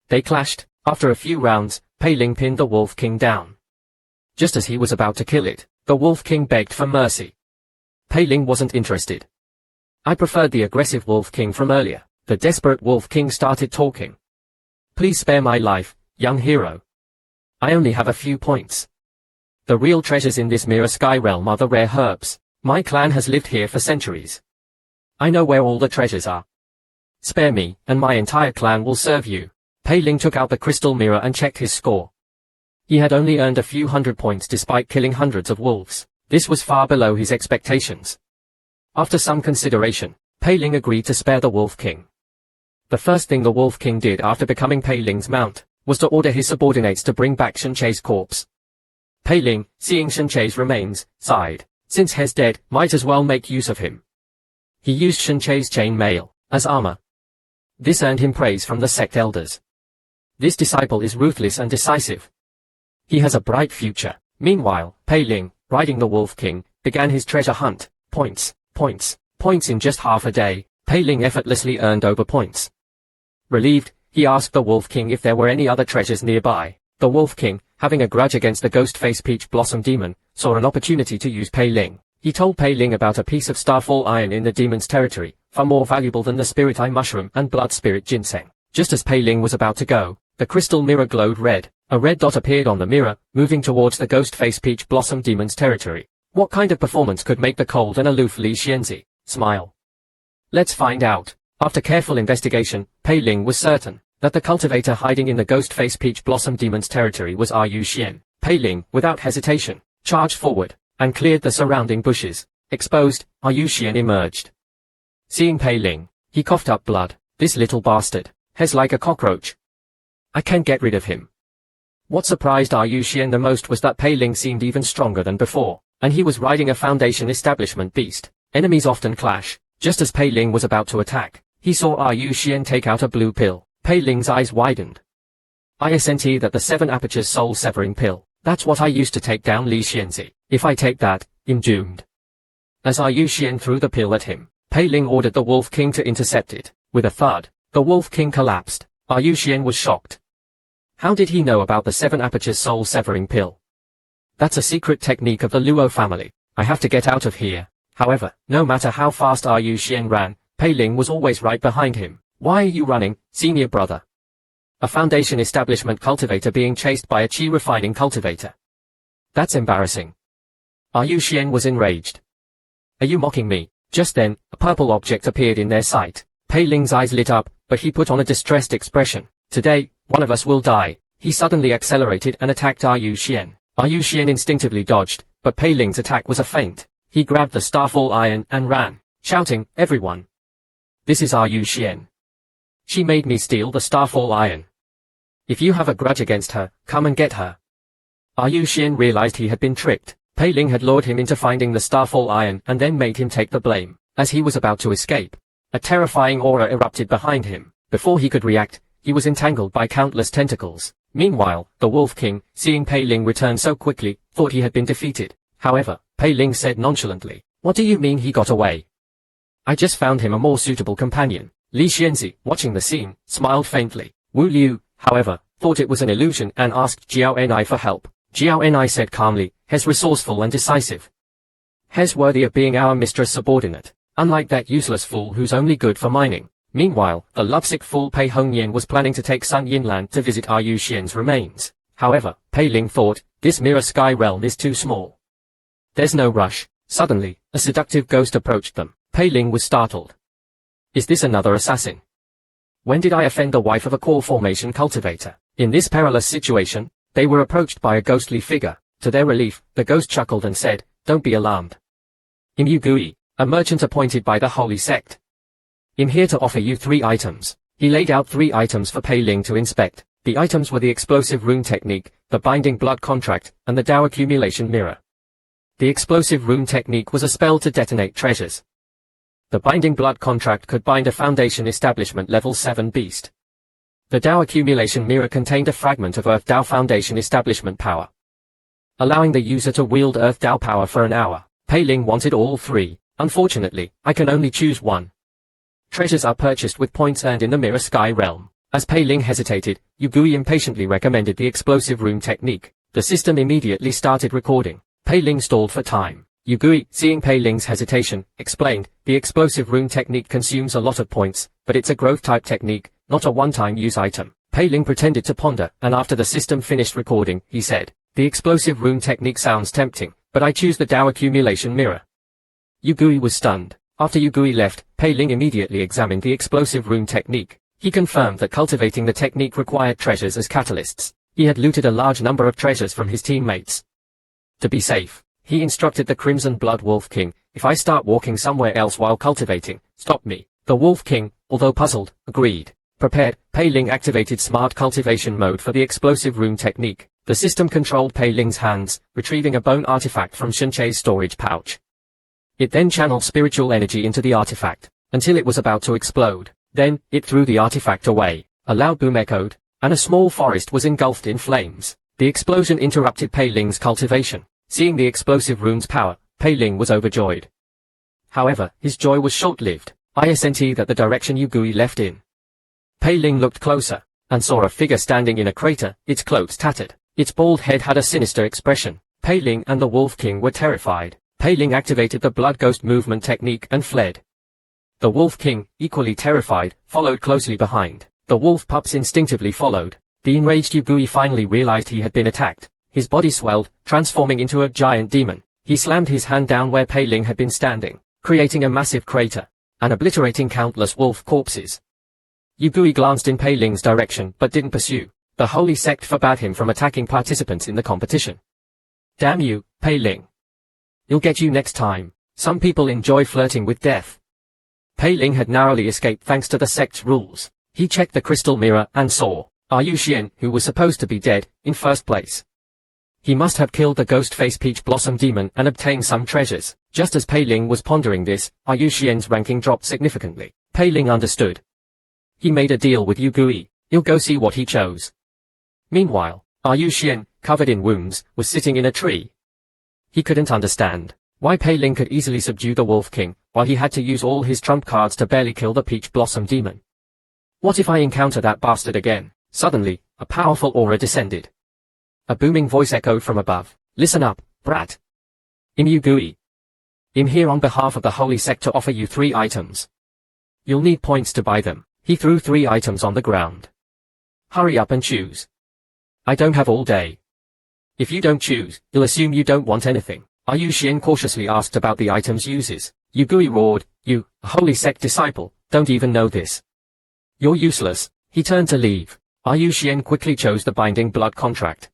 They clashed. After a few rounds, Pei Ling pinned the Wolf King down. Just as he was about to kill it, the Wolf King begged for mercy. Pei Ling wasn't interested. I preferred the aggressive Wolf King from earlier. The desperate Wolf King started talking. Please spare my life, young hero. I only have a few points. The real treasures in this mirror sky realm are the rare herbs. My clan has lived here for centuries. I know where all the treasures are. Spare me, and my entire clan will serve you. Pei Ling took out the crystal mirror and checked his score. He had only earned a few hundred points despite killing hundreds of wolves. This was far below his expectations. After some consideration, Pei Ling agreed to spare the Wolf King. The first thing the Wolf King did after becoming Pei Ling's mount was to order his subordinates to bring back Shenche's corpse. Pei Ling, seeing Shenche's remains, sighed. Since He's dead, might as well make use of him. He used Shenche's chain mail as armor. This earned him praise from the sect elders. This disciple is ruthless and decisive. He has a bright future. Meanwhile, Pei Ling, riding the Wolf King, began his treasure hunt. Points, points, points in just half a day. Pei Ling effortlessly earned over points. Relieved, he asked the Wolf King if there were any other treasures nearby. The Wolf King, having a grudge against the ghost-faced peach blossom demon, saw an opportunity to use Pei Ling. He told Pei Ling about a piece of starfall iron in the demon's territory, far more valuable than the spirit eye mushroom and blood spirit ginseng. Just as Pei Ling was about to go, the crystal mirror glowed red. A red dot appeared on the mirror, moving towards the ghost-faced peach blossom demon's territory. What kind of performance could make the cold and aloof Li Xianzi smile? Let's find out. After careful investigation, Pei Ling was certain that the cultivator hiding in the ghost-faced peach blossom demon's territory was Yu Xian. Pei Ling, without hesitation, charged forward and cleared the surrounding bushes. Exposed, Yu Xian emerged. Seeing Pei Ling, he coughed up blood. This little bastard has like a cockroach. I can't get rid of him. What surprised Yu Xian the most was that Pei Ling seemed even stronger than before, and he was riding a Foundation establishment beast. Enemies often clash. Just as Pei Ling was about to attack, he saw Yu Xian take out a blue pill. Pei Ling's eyes widened. ISNT that the 7 apertures soul severing pill. That's what I used to take down Li Xianzi. If I take that, I'm doomed. As Yu Xian threw the pill at him, Pei Ling ordered the Wolf King to intercept it. With a thud, the Wolf King collapsed. Yu Xian was shocked. How did he know about the 7 apertures soul severing pill? That's a secret technique of the Luo family. I have to get out of here. However, no matter how fast Yu Xian ran, Pei Ling was always right behind him. Why are you running, senior brother? A Foundation establishment cultivator being chased by a chi refining cultivator. That's embarrassing. Yu Xian was enraged. Are you mocking me? Just then, a purple object appeared in their sight. Pei Ling's eyes lit up, but he put on a distressed expression. Today, one of us will die. He suddenly accelerated and attacked Yu Xian. Yu Xian instinctively dodged, but Pei Ling's attack was a feint. He grabbed the starfall iron and ran, shouting, "Everyone! This is Yu Xian. She made me steal the starfall iron. If you have a grudge against her, come and get her." Yu Xian realized he had been tricked. Pei Ling had lured him into finding the starfall iron and then made him take the blame. As he was about to escape, a terrifying aura erupted behind him. Before he could react, he was entangled by countless tentacles. Meanwhile, the Wolf King, seeing Pei Ling return so quickly, thought he had been defeated. However, Pei Ling said nonchalantly, "What do you mean he got away? I just found him a more suitable companion." Li Xianzi, watching the scene, smiled faintly. Wu Liu, however, thought it was an illusion and asked Jiao Enai for help. Jiao Enai said calmly, "He's resourceful and decisive. He's worthy of being our mistress subordinate, unlike that useless fool who's only good for mining." Meanwhile, the lovesick fool Pei Hongyan was planning to take Sun Yinland to visit Yu Xian's remains. However, Pei Ling thought, this mirror sky realm is too small. There's no rush. Suddenly, a seductive ghost approached them. Pei Ling was startled. Is this another assassin? When did I offend the wife of a core formation cultivator? In this perilous situation, they were approached by a ghostly figure. To their relief, the ghost chuckled and said, "Don't be alarmed. I'm Yugui, a merchant appointed by the holy sect. I'm here to offer you 3 items." He laid out 3 items for Pei Ling to inspect. The items were the explosive rune technique, the binding blood contract, and the Dao accumulation mirror. The explosive rune technique was a spell to detonate treasures. The binding blood contract could bind a foundation establishment level 7 beast. The Dao accumulation mirror contained a fragment of Earth Dao foundation establishment power, allowing the user to wield Earth Dao power for an hour. Pei Ling wanted all 3. Unfortunately, I can only choose one. Treasures are purchased with points earned in the Mirror Sky realm. As Pei Ling hesitated, Yugui impatiently recommended the explosive rune technique. The system immediately started recording. Pei Ling stalled for time. Yugui, seeing Pei Ling's hesitation, explained, the explosive rune technique consumes a lot of points, but it's a growth-type technique, not a one-time use item. Pei Ling pretended to ponder, and after the system finished recording, he said, the explosive rune technique sounds tempting, but I choose the Dao accumulation mirror. Yugui was stunned. After Yugui left, Pei Ling immediately examined the explosive rune technique. He confirmed that cultivating the technique required treasures as catalysts. He had looted a large number of treasures from his teammates. To be safe, he instructed the Crimson Blood Wolf King, if I start walking somewhere else while cultivating, stop me. The Wolf King, although puzzled, agreed. Prepared, Pei Ling activated Smart Cultivation mode for the explosive rune technique. The system controlled Pei Ling's hands, retrieving a bone artifact from Shenchei's storage pouch. It then channeled spiritual energy into the artifact, until it was about to explode. Then, it threw the artifact away. A loud boom echoed, and a small forest was engulfed in flames. The explosion interrupted Pei Ling's cultivation. Seeing the explosive rune's power, Pei Ling was overjoyed. However, his joy was short-lived. ISNT that the direction Yugui left in. Pei Ling looked closer, and saw a figure standing in a crater, its clothes tattered. Its bald head had a sinister expression. Pei Ling and the Wolf King were terrified. Pei Ling activated the Blood Ghost movement technique and fled. The Wolf King, equally terrified, followed closely behind. The wolf pups instinctively followed. The enraged Yugui finally realized he had been attacked. His body swelled, transforming into a giant demon. He slammed his hand down where Pei Ling had been standing, creating a massive crater, and obliterating countless wolf corpses. Yugui glanced in Pei Ling's direction but didn't pursue. The holy sect forbade him from attacking participants in the competition. Damn you, Pei Ling. It'll get you next time. Some people enjoy flirting with death. Pei Ling had narrowly escaped thanks to the sect's rules. He checked the crystal mirror and saw Yu Xian, who was supposed to be dead, in first place. He must have killed the ghost-face peach blossom demon and obtained some treasures. Just as Pei Ling was pondering this, Yu Xian's ranking dropped significantly. Pei Ling understood. He made a deal with Yugui. He'll go see what he chose. Meanwhile, Yu Xian, covered in wounds, was sitting in a tree. He couldn't understand why Pei Ling could easily subdue the Wolf King, while he had to use all his trump cards to barely kill the peach blossom demon. What if I encounter that bastard again? Suddenly, a powerful aura descended. A booming voice echoed from above. Listen up, brat. I'm Yugui. I'm here on behalf of the holy sect to offer you 3 items. You'll need points to buy them. He threw 3 items on the ground. Hurry up and choose. I don't have all day. If you don't choose, you'll assume you don't want anything. Yu Xian cautiously asked about the item's uses. Yugui roared, you, a holy sect disciple, don't even know this. You're useless. He turned to leave. Yu Xian quickly chose the binding blood contract.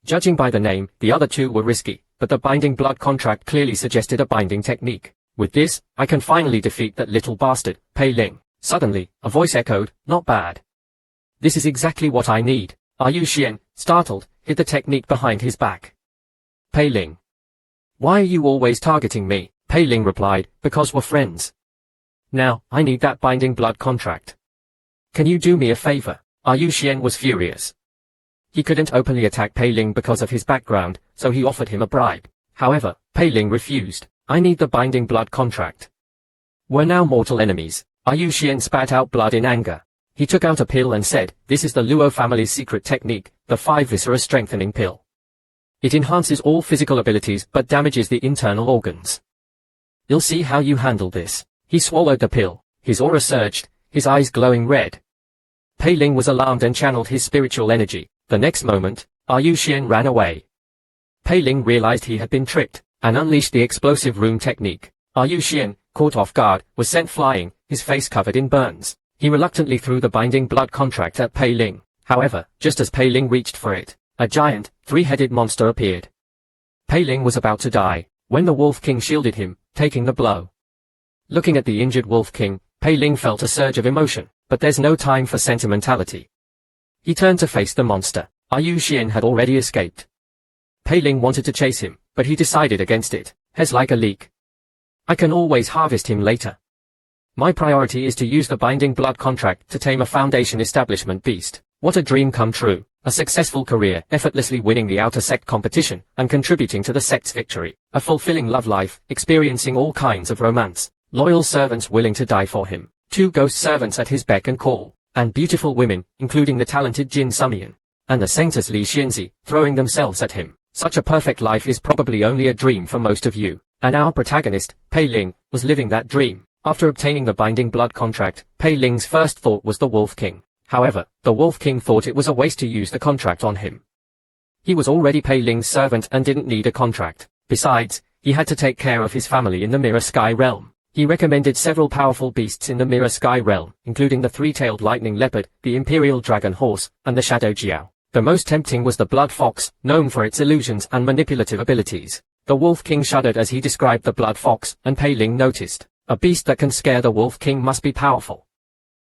Judging by the name, the other 2 were risky, but the binding blood contract clearly suggested a binding technique. With this, I can finally defeat that little bastard, Pei Ling. Suddenly, a voice echoed, not bad. This is exactly what I need. Yu Xian, startled, hid the technique behind his back. Pei Ling. Why are you always targeting me? Pei Ling replied, because we're friends. Now, I need that binding blood contract. Can you do me a favor? Yu Xian was furious. He couldn't openly attack Pei Ling because of his background, so he offered him a bribe. However, Pei Ling refused. I need the binding blood contract. We're now mortal enemies. Yu Xian spat out blood in anger. He took out a pill and said, this is the Luo family's secret technique, the 5 Viscera strengthening pill. It enhances all physical abilities but damages the internal organs. You'll see how you handle this. He swallowed the pill. His aura surged, his eyes glowing red. Pei Ling was alarmed and channeled his spiritual energy. The next moment, Yu Xian ran away. Pei Ling realized he had been tricked. and unleashed the explosive room technique. Yuan, caught off guard, was sent flying, his face covered in burns. He reluctantly threw the binding blood contract at Pei Ling. However, just as Pei Ling reached for it, a giant, three-headed monster appeared. Pei Ling was about to die, when the Wolf King shielded him, taking the blow. Looking at the injured Wolf King, Pei Ling felt a surge of emotion, but there's no time for sentimentality. He turned to face the monster. Yuan had already escaped. Pei Ling wanted to chase him, but he decided against it. He's like a leak. I can always harvest him later. My priority is to use the binding blood contract to tame a Foundation establishment beast. What a dream come true. A successful career, effortlessly winning the outer sect competition, and contributing to the sect's victory. A fulfilling love life, experiencing all kinds of romance. Loyal servants willing to die for him. 2 ghost servants at his beck and call. And beautiful women, including the talented Jin Sumian. And the saintess Li Xianzi, throwing themselves at him. Such a perfect life is probably only a dream for most of you. And our protagonist, Pei Ling, was living that dream. After obtaining the binding blood contract, Pei Ling's first thought was the Wolf King. However, the Wolf King thought it was a waste to use the contract on him. He was already Pei Ling's servant and didn't need a contract. Besides, he had to take care of his family in the Mirror Sky Realm. He recommended several powerful beasts in the Mirror Sky Realm, including the 3-tailed lightning leopard, the Imperial Dragon Horse, and the Shadow Jiao. The most tempting was the Blood Fox, known for its illusions and manipulative abilities. The Wolf King shuddered as he described the Blood Fox, and Pei Ling noticed. A beast that can scare the Wolf King must be powerful.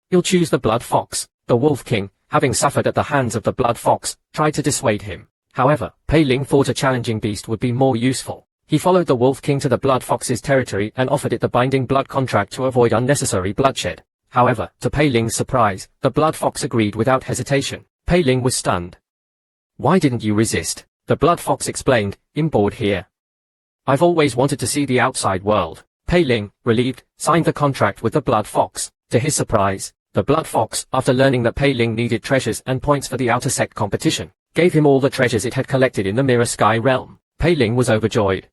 He'll choose the Blood Fox. The Wolf King, having suffered at the hands of the Blood Fox, tried to dissuade him. However, Pei Ling thought a challenging beast would be more useful. He followed the Wolf King to the Blood Fox's territory and offered it the binding blood contract to avoid unnecessary bloodshed. However, to Pei Ling's surprise, the Blood Fox agreed without hesitation. Pei Ling was stunned. Why didn't you resist? The Blood Fox explained, I'm bored here. I've always wanted to see the outside world. Pei Ling, relieved, signed the contract with the Blood Fox. To his surprise, the Blood Fox, after learning that Pei Ling needed treasures and points for the outer sect competition, gave him all the treasures it had collected in the Mirror Sky Realm. Pei Ling was overjoyed.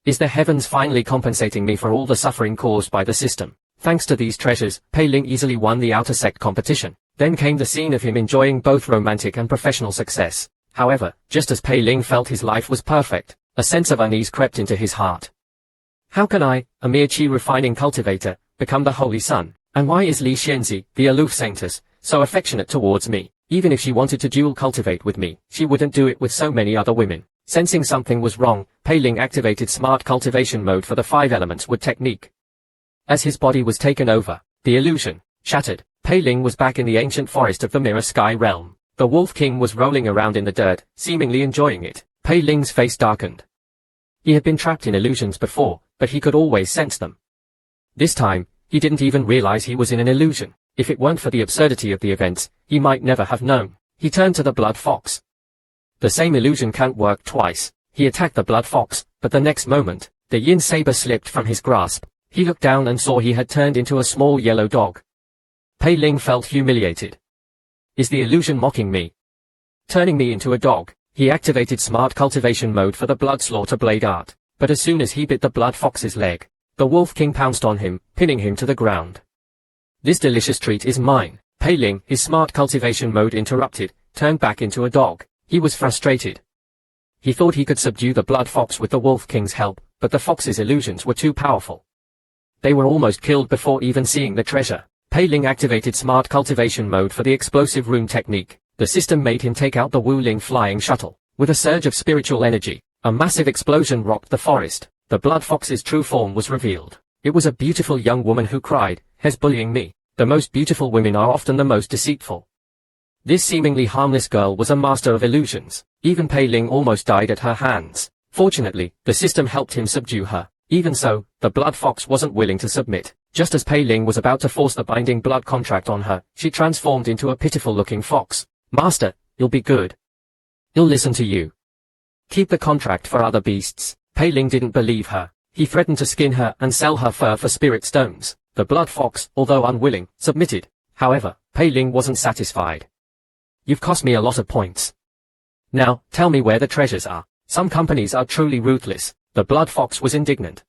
Is the heavens finally compensating me for all the suffering caused by the system? Thanks to these treasures, Pei Ling easily won the outer sect competition. Then came the scene of him enjoying both romantic and professional success. However, just as Pei Ling felt his life was perfect, a sense of unease crept into his heart. How can I, a mere chi-refining cultivator, become the Holy Sun? And why is Li Xianzi, the aloof saintess, so affectionate towards me? Even if she wanted to dual cultivate with me, she wouldn't do it with so many other women. Sensing something was wrong, Pei Ling activated smart cultivation mode for the 5 elements wood technique. As his body was taken over, the illusion shattered. Pei Ling was back in the ancient forest of the Mirror Sky Realm. The Wolf King was rolling around in the dirt, seemingly enjoying it. Pei Ling's face darkened. He had been trapped in illusions before, but he could always sense them. This time, he didn't even realize he was in an illusion. If it weren't for the absurdity of the events, he might never have known. He turned to the Blood Fox. The same illusion can't work twice. He attacked the Blood Fox, but the next moment, the yin saber slipped from his grasp. He looked down and saw he had turned into a small yellow dog. Pei Ling felt humiliated. Is the illusion mocking me? Turning me into a dog, he activated smart cultivation mode for the blood slaughter blade art. But as soon as he bit the Blood Fox's leg, the Wolf King pounced on him, pinning him to the ground. This delicious treat is mine. Pei Ling, his smart cultivation mode interrupted, turned back into a dog. He was frustrated. He thought he could subdue the Blood Fox with the Wolf King's help, but the fox's illusions were too powerful. They were almost killed before even seeing the treasure. Pei Ling activated smart cultivation mode for the explosive room technique. The system made him take out the Wu Ling flying shuttle. With a surge of spiritual energy, a massive explosion rocked the forest. The Blood Fox's true form was revealed. It was a beautiful young woman who cried, "He's bullying me." The most beautiful women are often the most deceitful. This seemingly harmless girl was a master of illusions. Even Pei Ling almost died at her hands. Fortunately, the system helped him subdue her. Even so, the Blood Fox wasn't willing to submit. Just as Pei Ling was about to force the binding blood contract on her, she transformed into a pitiful-looking fox. "Master, you'll be good. He'll listen to you. Keep the contract for other beasts." Pei Ling didn't believe her. He threatened to skin her and sell her fur for spirit stones. The Blood Fox, although unwilling, submitted. However, Pei Ling wasn't satisfied. "You've cost me a lot of points. Now, tell me where the treasures are." Some companies are truly ruthless. The Blood Fox was indignant.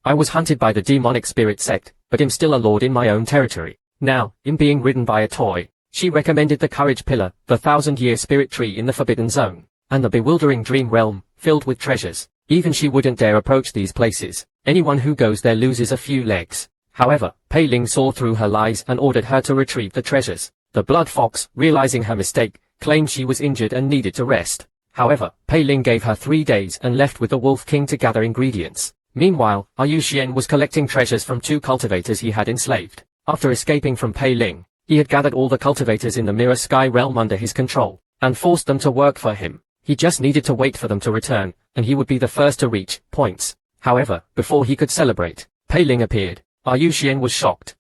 "I was hunted by the demonic spirit sect, but I'm still a lord in my own territory. Now, I'm being ridden by a toy." She recommended the Courage Pillar, the 1000-year spirit tree in the Forbidden Zone, and the bewildering Dream Realm, filled with treasures. Even she wouldn't dare approach these places. Anyone who goes there loses a few legs. However, Pei Ling saw through her lies and ordered her to retrieve the treasures. The blood fox, realizing her mistake, claimed she was injured and needed to rest. However, Pei Ling gave her 3 days and left with the Wolf King to gather ingredients. Meanwhile, Yuan was collecting treasures from 2 cultivators he had enslaved. After escaping from Pei Ling, he had gathered all the cultivators in the Mirror Sky realm under his control, and forced them to work for him. He just needed to wait for them to return, and he would be the first to reach points. However, before he could celebrate, Pei Ling appeared. Yuan was shocked.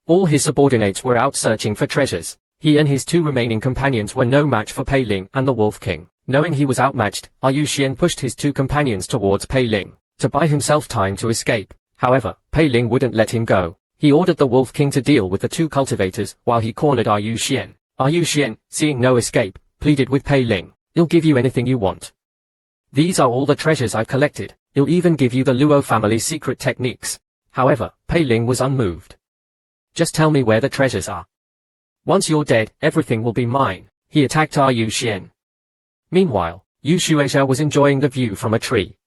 All his subordinates were out searching for treasures. He and his 2 remaining companions were no match for Pei Ling and the Wolf King. Knowing he was outmatched, Yuan pushed his 2 companions towards Pei Ling, to buy himself time to escape. However, Pei Ling wouldn't let him go. He ordered the Wolf King to deal with the 2 cultivators while he cornered Yuan. Yuan, seeing no escape, pleaded with Pei Ling. "I'll give you anything you want. These are all the treasures I've collected. I'll even give you the Luo family's secret techniques." However, Pei Ling was unmoved. "Just tell me where the treasures are. Once you're dead, everything will be mine." He attacked Yuan. Meanwhile, Yuan was enjoying the view from a tree.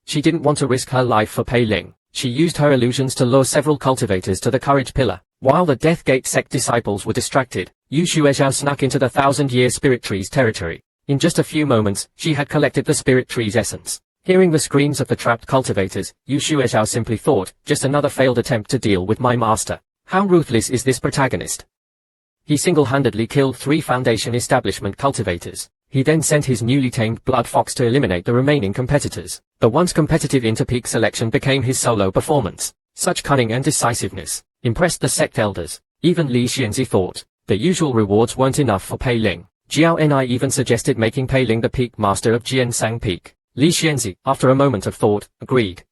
She didn't want to risk her life for Pei Ling. She used her illusions to lure several cultivators to the Courage Pillar. While the Death Gate sect disciples were distracted, Yuan snuck into the 1,000-year Spirit Tree's territory. In just a few moments, she had collected the Spirit Tree's essence. Hearing the screams of the trapped cultivators, Yuan simply thought, just another failed attempt to deal with my master. How ruthless is this protagonist? He single-handedly killed 3 Foundation establishment cultivators. He then sent his newly tamed blood fox to eliminate the remaining competitors. The once competitive interpeak selection became his solo performance. Such cunning and decisiveness impressed the sect elders. Even Li Xianzi thought the usual rewards weren't enough for Pei Ling. Jiao Ni even suggested making Pei Ling the peak master of Jiansang Peak. Li Xianzi, after a moment of thought, agreed.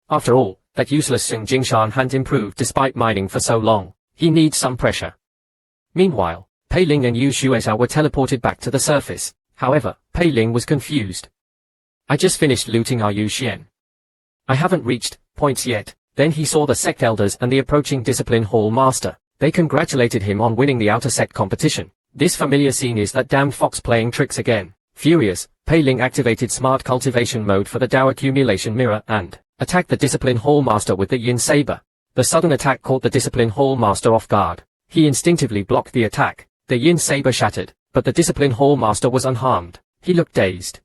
After all, that useless Sung Jingshan hadn't improved despite mining for so long. He needs some pressure. Meanwhile, Pei Ling and Yuan were teleported back to the surface. However, Pei Ling was confused. "I just finished looting Yuan. I haven't reached points yet." Then he saw the sect elders and the approaching discipline hall master. They congratulated him on winning the outer sect competition. This familiar scene is that damned fox playing tricks again. Furious, Pei Ling activated smart cultivation mode for the Dao accumulation mirror and attacked the discipline hall master with the yin saber. The sudden attack caught the discipline hall master off guard. He instinctively blocked the attack. The yin saber shattered, but the discipline hall master was unharmed. He looked dazed.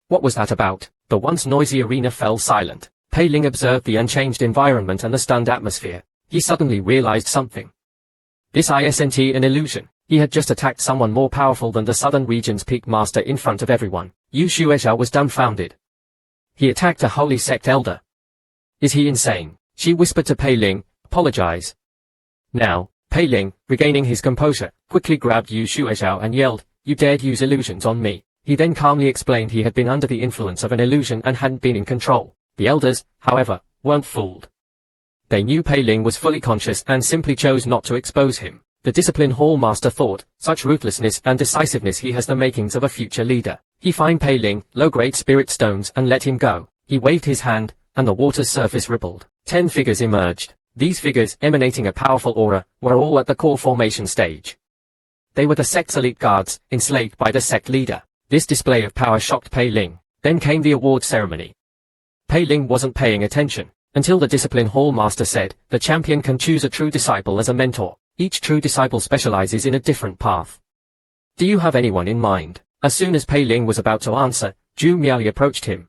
What was that about? The once noisy arena fell silent. Pei Ling observed the unchanged environment and the stunned atmosphere. He suddenly realized something. This isn't an illusion. He had just attacked someone more powerful than the Southern Region's peak master in front of everyone. Yuan was dumbfounded. He attacked a holy sect elder. Is he insane? She whispered to Pei Ling, "Apologize." Now, Pei Ling, regaining his composure, quickly grabbed Yuan and yelled, "You dared use illusions on me." He then calmly explained he had been under the influence of an illusion and hadn't been in control. The elders, however, weren't fooled. They knew Pei Ling was fully conscious and simply chose not to expose him. The discipline hall master thought, such ruthlessness and decisiveness, he has the makings of a future leader. He fined Pei Ling, low-grade spirit stones, and let him go. He waved his hand, and the water's surface rippled. 10 figures emerged. These figures, emanating a powerful aura, were all at the core formation stage. They were the sect's elite guards, enslaved by the sect leader. This display of power shocked Pei Ling. Then came the award ceremony. Pei Ling wasn't paying attention, until the discipline hall master said, "The champion can choose a true disciple as a mentor. Each true disciple specializes in a different path. Do you have anyone in mind?" As soon as Pei Ling was about to answer, Zhu Miaoli approached him.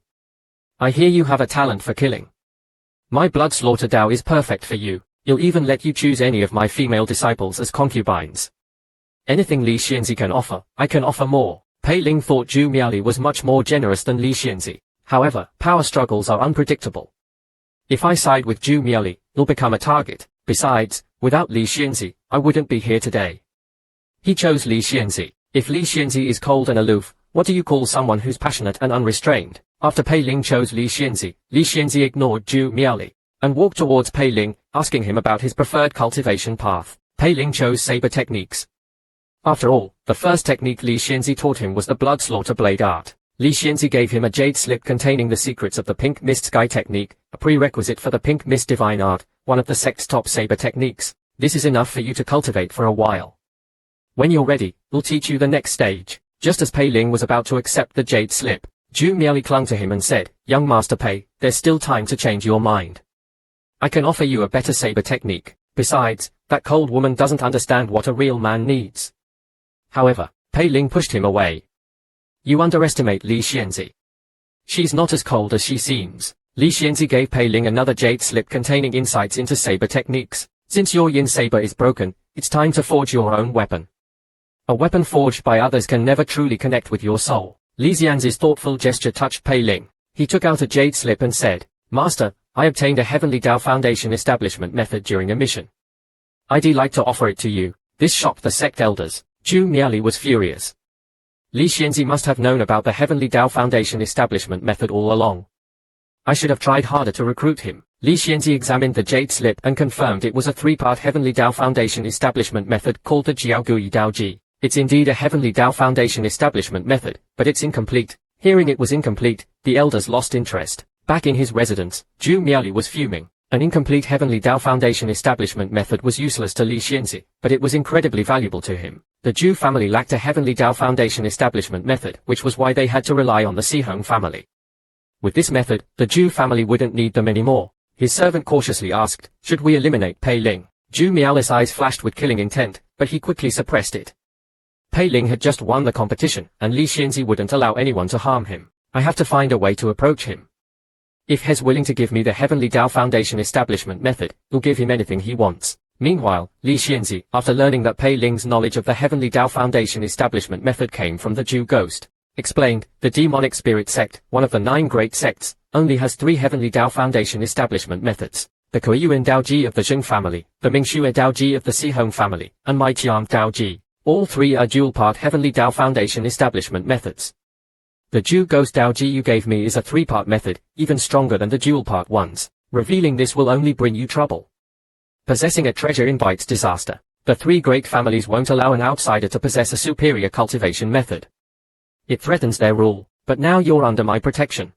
"I hear you have a talent for killing. My blood slaughter Dao is perfect for you. I'll even let you choose any of my female disciples as concubines. Anything Li Xianzi can offer, I can offer more." Pei Ling thought Zhu Miaoli was much more generous than Li Xianzi. However, power struggles are unpredictable. If I side with Zhu Miaoli, I'll become a target. Besides, without Li Xianzi, I wouldn't be here today. He chose Li Xianzi. If Li Xianzi is cold and aloof, what do you call someone who's passionate and unrestrained? After Pei Ling chose Li Xianzi ignored Zhu Miaoli and walked towards Pei Ling, asking him about his preferred cultivation path. Pei Ling chose saber techniques. After all, the first technique Li Xianzi taught him was the blood slaughter blade art. Li Xianzi gave him a jade slip containing the secrets of the pink mist sky technique, a prerequisite for the pink mist divine art, one of the sect's top saber techniques. This is enough for you to cultivate for a while. When you're ready, we'll teach you the next stage. Just as Pei Ling was about to accept the jade slip, Zhu Miaoli clung to him and said, "Young Master Pei, there's still time to change your mind. I can offer you a better saber technique. Besides, that cold woman doesn't understand what a real man needs." However, Pei Ling pushed him away. "You underestimate Li Xianzi. She's not as cold as she seems." Li Xianzi gave Pei Ling another jade slip containing insights into saber techniques. "Since your yin saber is broken, it's time to forge your own weapon. A weapon forged by others can never truly connect with your soul." Li Xianzi's thoughtful gesture touched Pei Ling. He took out a jade slip and said, "Master, I obtained a Heavenly Tao Foundation establishment method during a mission. I'd like to offer it to you." This shocked the sect elders. Zhu Miaoli was furious. Li Xianzi must have known about the Heavenly Tao Foundation establishment method all along. I should have tried harder to recruit him. Li Xianzi examined the jade slip and confirmed it was a three-part Heavenly Tao Foundation establishment method called the Jiaogui Daoji. It's indeed a Heavenly Tao Foundation establishment method, but it's incomplete. Hearing it was incomplete, the elders lost interest. Back in his residence, Zhu Miaoli was fuming. An incomplete Heavenly Tao Foundation establishment method was useless to Li Xianzi, but it was incredibly valuable to him. The Zhu family lacked a Heavenly Tao Foundation establishment method, which was why they had to rely on the Sihong family. With this method, the Zhu family wouldn't need them anymore. His servant cautiously asked, "Should we eliminate Pei Ling?" Zhu Miaoli's eyes flashed with killing intent, but he quickly suppressed it. Pei Ling had just won the competition, and Li Xianzi wouldn't allow anyone to harm him. I have to find a way to approach him. If he's willing to give me the Heavenly Tao Foundation establishment method, we'll give him anything he wants. Meanwhile, Li Xianzi, after learning that Pei Ling's knowledge of the Heavenly Tao Foundation establishment method came from the Zhu ghost, explained, the demonic spirit sect, one of the 9 great sects, only has 3 Heavenly Tao Foundation establishment methods. The Kuiyuan Daoji of the Zheng family, the Mingxue Daoji of the Sihong family, and Maiqiang Daoji. All 3 are dual-part Heavenly Tao Foundation establishment methods. The Zhu Ghost Daoji you gave me is a 3-part method, even stronger than the dual-part ones. Revealing this will only bring you trouble. Possessing a treasure invites disaster. The 3 great families won't allow an outsider to possess a superior cultivation method. It threatens their rule, but now you're under my protection.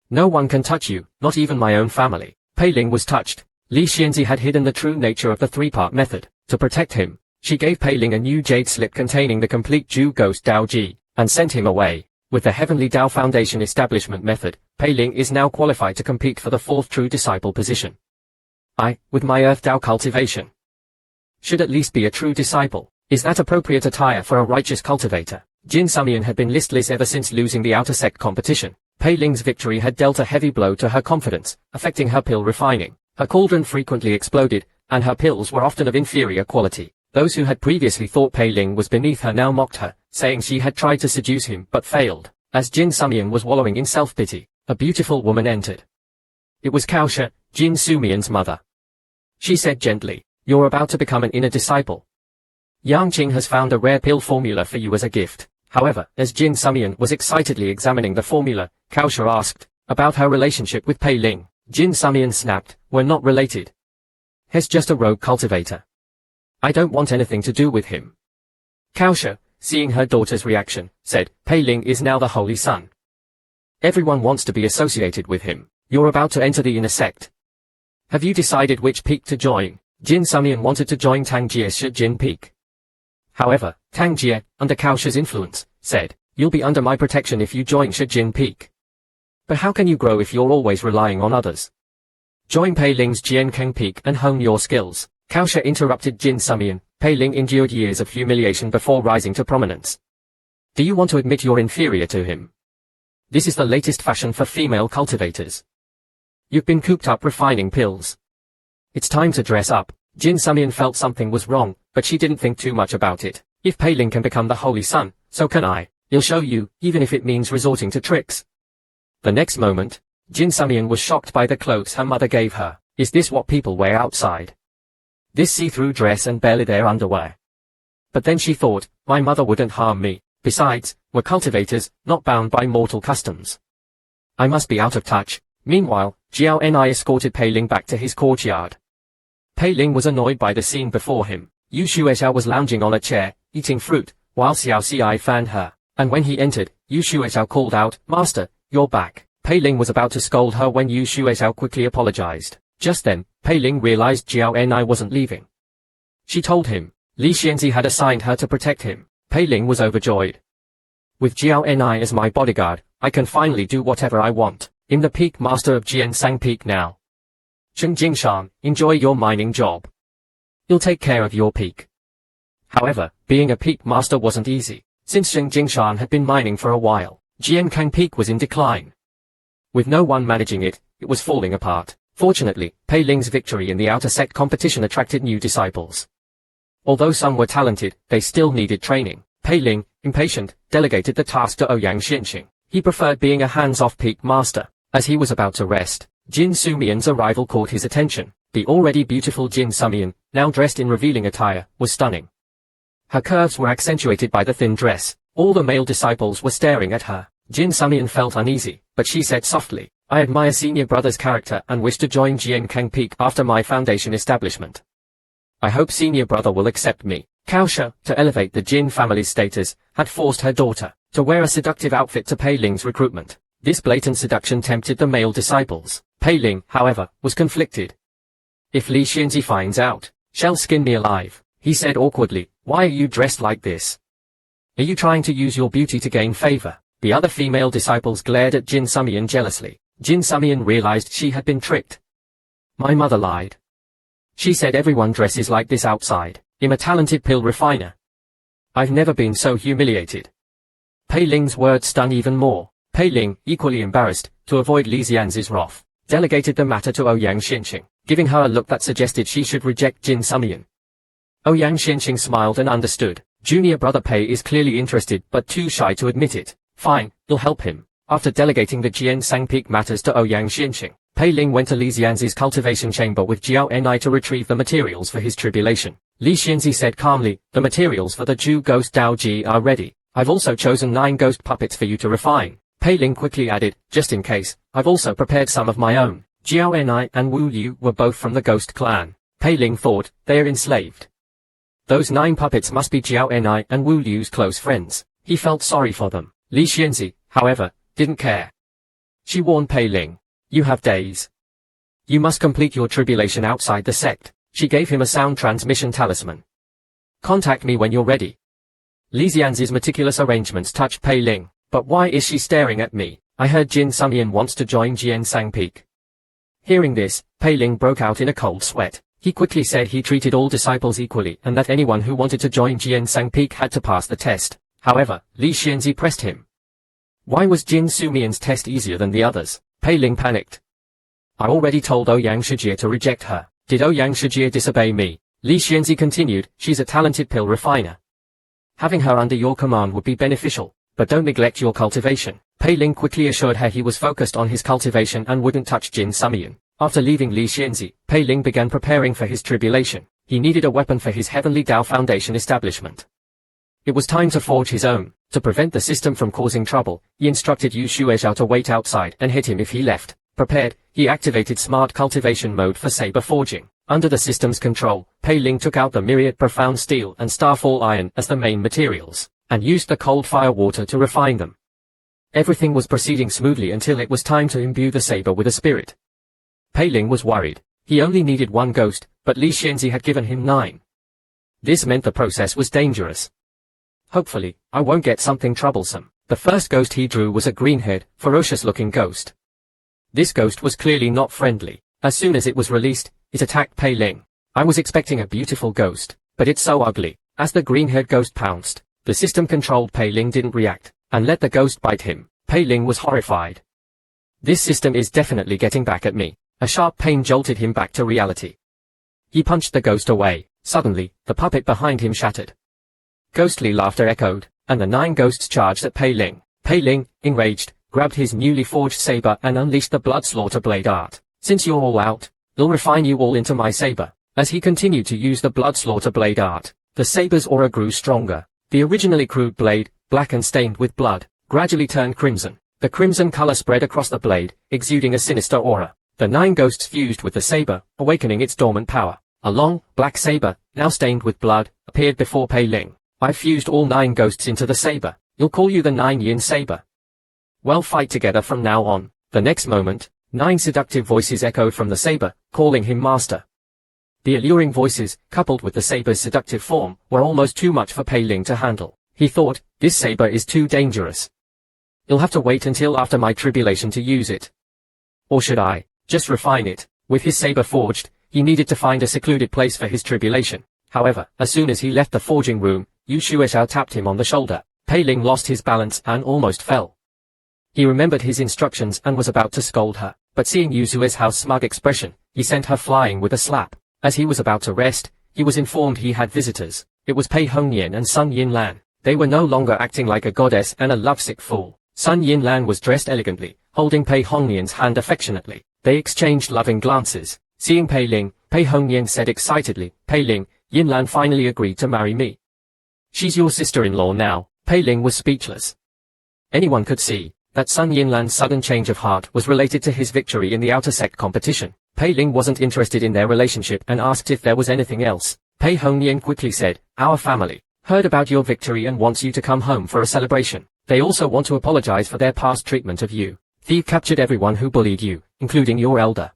No one can touch you, not even my own family. Pei Ling was touched. Li Xianzi had hidden the true nature of the 3-part method. To protect him, she gave Pei Ling a new jade slip containing the complete Zhu Ghost Daoji, and sent him away. With the Heavenly Tao Foundation establishment method, Pei Ling is now qualified to compete for the 4th true disciple position. I, with my Earth Tao cultivation, should at least be a true disciple. Is that appropriate attire for a righteous cultivator? Jin Sumian had been listless ever since losing the outer sect competition. Pei Ling's victory had dealt a heavy blow to her confidence, affecting her pill refining. Her cauldron frequently exploded, and her pills were often of inferior quality. Those who had previously thought Pei Ling was beneath her now mocked her, saying she had tried to seduce him but failed. As Jin Sumian was wallowing in self-pity, a beautiful woman entered. It was Kaosha, Jin Sumian's mother. She said gently, "You're about to become an inner disciple. Yang Qing has found a rare pill formula for you as a gift." However, as Jin Sumian was excitedly examining the formula, Kaosha asked about her relationship with Pei Ling. Jin Sumian snapped, "We're not related. He's just a rogue cultivator. I don't want anything to do with him." Kaosha, seeing her daughter's reaction, said, "Pei Ling is now the Holy Son. Everyone wants to be associated with him. You're about to enter the inner sect. Have you decided which peak to join?" Jin Sumian wanted to join Tangjie's Shijin peak. However, Tangjie, under Kaosha's influence, said, "You'll be under my protection if you join Shijin peak. But how can you grow if you're always relying on others? Join Pei Ling's Jiankeng peak and hone your skills." Kaosha interrupted Jin Sumian. Pei Ling endured years of humiliation before rising to prominence. Do you want to admit you're inferior to him? This is the latest fashion for female cultivators. You've been cooped up refining pills. It's time to dress up. Jin Sumian felt something was wrong, but she didn't think too much about it. If Pei Ling can become the Holy Son, so can I. He'll show you, even if it means resorting to tricks. The next moment, Jin Sumian was shocked by the clothes her mother gave her. Is this what people wear outside? This see-through dress and barely their underwear. But then she thought, my mother wouldn't harm me. Besides, we're cultivators, not bound by mortal customs. I must be out of touch. Meanwhile, Jiao Ni escorted Pei Ling back to his courtyard. Pei Ling was annoyed by the scene before him. Yu Shuexiao was lounging on a chair, eating fruit, while Xiao Xi fanned her. And when he entered, Yu Shuexiao called out, "Master, you're back." Pei Ling was about to scold her when Yu Shuexiao quickly apologized. Just then, Pei Ling realized Jiao Ni wasn't leaving. She told him, Li Xianzi had assigned her to protect him. Pei Ling was overjoyed. With Jiao Ni as my bodyguard, I can finally do whatever I want. I'm the peak master of Jiansang Peak now. Sheng Jingshan, enjoy your mining job. You'll take care of your peak. However, being a peak master wasn't easy. Since Sheng Jingshan had been mining for a while, Jiankang Peak was in decline. With no one managing it, it was falling apart. Fortunately, Pei Ling's victory in the outer sect competition attracted new disciples. Although some were talented, they still needed training. Pei Ling, impatient, delegated the task to Ouyang Xianxing. He preferred being a hands-off peak master. As he was about to rest, Jin Sumian's arrival caught his attention. The already beautiful Jin Sumian, now dressed in revealing attire, was stunning. Her curves were accentuated by the thin dress. All the male disciples were staring at her. Jin Sumian felt uneasy, but she said softly, I admire senior brother's character and wish to join Jiankang Peak after my foundation establishment. I hope senior brother will accept me. Kaosha, to elevate the Jin family's status, had forced her daughter to wear a seductive outfit to Pei Ling's recruitment. This blatant seduction tempted the male disciples. Pei Ling, however, was conflicted. If Li Xianzi finds out, she'll skin me alive, he said awkwardly. Why are you dressed like this? Are you trying to use your beauty to gain favor? The other female disciples glared at Jin Sumian jealously. Jin Sumian realized she had been tricked. My mother lied. She said everyone dresses like this outside. I'm a talented pill refiner. I've never been so humiliated. Pei Ling's words stung even more. Pei Ling, equally embarrassed, to avoid Li Xianzi's wrath, delegated the matter to Ouyang Xianxing, giving her a look that suggested she should reject Jin Sumian. Ouyang Xianxing smiled and understood. Junior brother Pei is clearly interested but too shy to admit it. Fine, you'll help him. After delegating the Jiansang Peak matters to Ouyang Xianxing, Pei Ling went to Li Xianzi's cultivation chamber with Jiao Ni to retrieve the materials for his tribulation. Li Xianzi said calmly, the materials for the Zhu Ghost Dao Ji are ready. I've also chosen 9 ghost puppets for you to refine. Pei Ling quickly added, just in case, I've also prepared some of my own. Jiao Ni and Wu Liu were both from the ghost clan. Pei Ling thought, they are enslaved. Those 9 puppets must be Jiao Ni and Wu Liu's close friends. He felt sorry for them. Li Xianzi, however, didn't care. She warned Pei Ling, you have days. You must complete your tribulation outside the sect. She gave him a sound transmission talisman. Contact me when you're ready. Li Xianzi's meticulous arrangements touched Pei Ling. But why is she staring at me? I heard Jin Sumian wants to join Jiansang Peak. Hearing this, Pei Ling broke out in a cold sweat. He quickly said he treated all disciples equally and that anyone who wanted to join Jiansang Peak had to pass the test. However, Li Xianzi pressed him. Why was Jin Sumian's test easier than the others? Pei Ling panicked. I already told Ouyang Shijie to reject her. Did Ouyang Shijie disobey me? Li Xianzi continued, she's a talented pill refiner. Having her under your command would be beneficial. But don't neglect your cultivation. Pei Ling quickly assured her he was focused on his cultivation and wouldn't touch Jin Sumian. After leaving Li Xianzi, Pei Ling began preparing for his tribulation. He needed a weapon for his Heavenly Dao Foundation establishment. It was time to forge his own. To prevent the system from causing trouble, he instructed Yu Shuezhao to wait outside and hit him if he left. Prepared, he activated smart cultivation mode for saber forging. Under the system's control, Pei Ling took out the myriad profound steel and starfall iron as the main materials, and used the cold fire water to refine them. Everything was proceeding smoothly until it was time to imbue the saber with a spirit. Pei Ling was worried. He only needed 1 ghost, but Li Xianzi had given him 9. This meant the process was dangerous. Hopefully, I won't get something troublesome. The first ghost he drew was a green-haired, ferocious-looking ghost. This ghost was clearly not friendly. As soon as it was released, it attacked Pei Ling. I was expecting a beautiful ghost, but it's so ugly. As the green-haired ghost pounced, the system-controlled Pei Ling didn't react, and let the ghost bite him. Pei Ling was horrified. This system is definitely getting back at me. A sharp pain jolted him back to reality. He punched the ghost away. Suddenly, the puppet behind him shattered. Ghostly laughter echoed, and the 9 ghosts charged at Pei Ling. Pei Ling, enraged, grabbed his newly forged saber and unleashed the blood slaughter blade art. Since you're all out, I'll refine you all into my saber. As he continued to use the blood slaughter blade art, the saber's aura grew stronger. The originally crude blade, black and stained with blood, gradually turned crimson. The crimson color spread across the blade, exuding a sinister aura. The 9 ghosts fused with the saber, awakening its dormant power. A long, black saber, now stained with blood, appeared before Pei Ling. I've fused all 9 ghosts into the saber. You'll call you the 9 Yin Saber. Well, fight together from now on. The next moment, 9 seductive voices echoed from the saber, calling him master. The alluring voices, coupled with the saber's seductive form, were almost too much for Pei Ling to handle. He thought, this saber is too dangerous. You'll have to wait until after my tribulation to use it. Or should I just refine it? With his saber forged, he needed to find a secluded place for his tribulation. However, as soon as he left the forging room, Yu Shuexiao tapped him on the shoulder. Pei Ling lost his balance and almost fell. He remembered his instructions and was about to scold her, but seeing Yu Shuexiao's smug expression, he sent her flying with a slap. As he was about to rest, he was informed he had visitors. It was Pei Hongyan and Sun Yinlan. They were no longer acting like a goddess and a lovesick fool. Sun Yinlan was dressed elegantly, holding Pei Hongyan's hand affectionately. They exchanged loving glances. Seeing Pei Ling, Pei Hongyan said excitedly, "Pei Ling, Yinlan finally agreed to marry me. She's your sister-in-law now." Pei Ling was speechless. Anyone could see that Sun Yinlan's sudden change of heart was related to his victory in the outer sect competition. Pei Ling wasn't interested in their relationship and asked if there was anything else. Pei Hongyan quickly said, "Our family heard about your victory and wants you to come home for a celebration. They also want to apologize for their past treatment of you. They've captured everyone who bullied you, including your elder.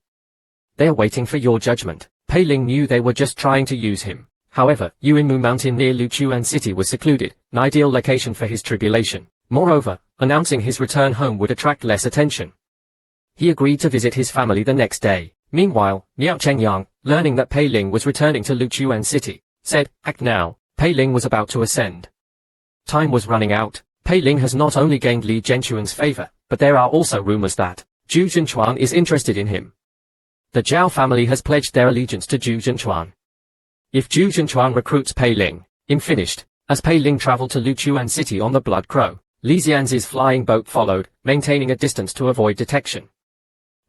They're waiting for your judgment." Pei Ling knew they were just trying to use him. However, Yuan Lao Mountain near Luoshan City was secluded, an ideal location for his tribulation. Moreover, announcing his return home would attract less attention. He agreed to visit his family the next day. Meanwhile, Miao Chengyang, learning that Pei Ling was returning to Luoshan City, said, "Act now." Pei Ling was about to ascend. Time was running out. Pei Ling has not only gained Li Zhenchuan's favor, but there are also rumors that Zhu Zhenchuan is interested in him. The Zhao family has pledged their allegiance to Zhu Zhenchuan. If Zhu Zhenchuan recruits Pei Ling, finished. As Pei Ling traveled to Luoshan City on the Blood Crow, Li Xianzi's flying boat followed, maintaining a distance to avoid detection.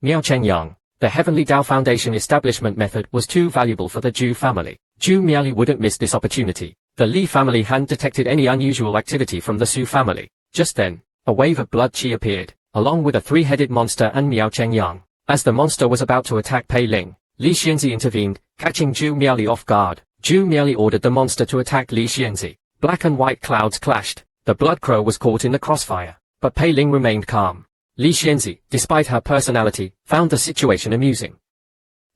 Miao Chengyang, the Heavenly Dao Foundation establishment method was too valuable for the Zhu family. Zhu Miali wouldn't miss this opportunity. The Li family hadn't detected any unusual activity from the Su family. Just then, a wave of blood qi appeared, along with a three-headed monster and Miao Chengyang. As the monster was about to attack Pei Ling, Li Xianzi intervened, catching Zhu Miali off guard. Zhu Miali ordered the monster to attack Li Xianzi. Black and white clouds clashed. The Blood Crow was caught in the crossfire, but Pei Ling remained calm. Li Xianzi, despite her personality, found the situation amusing.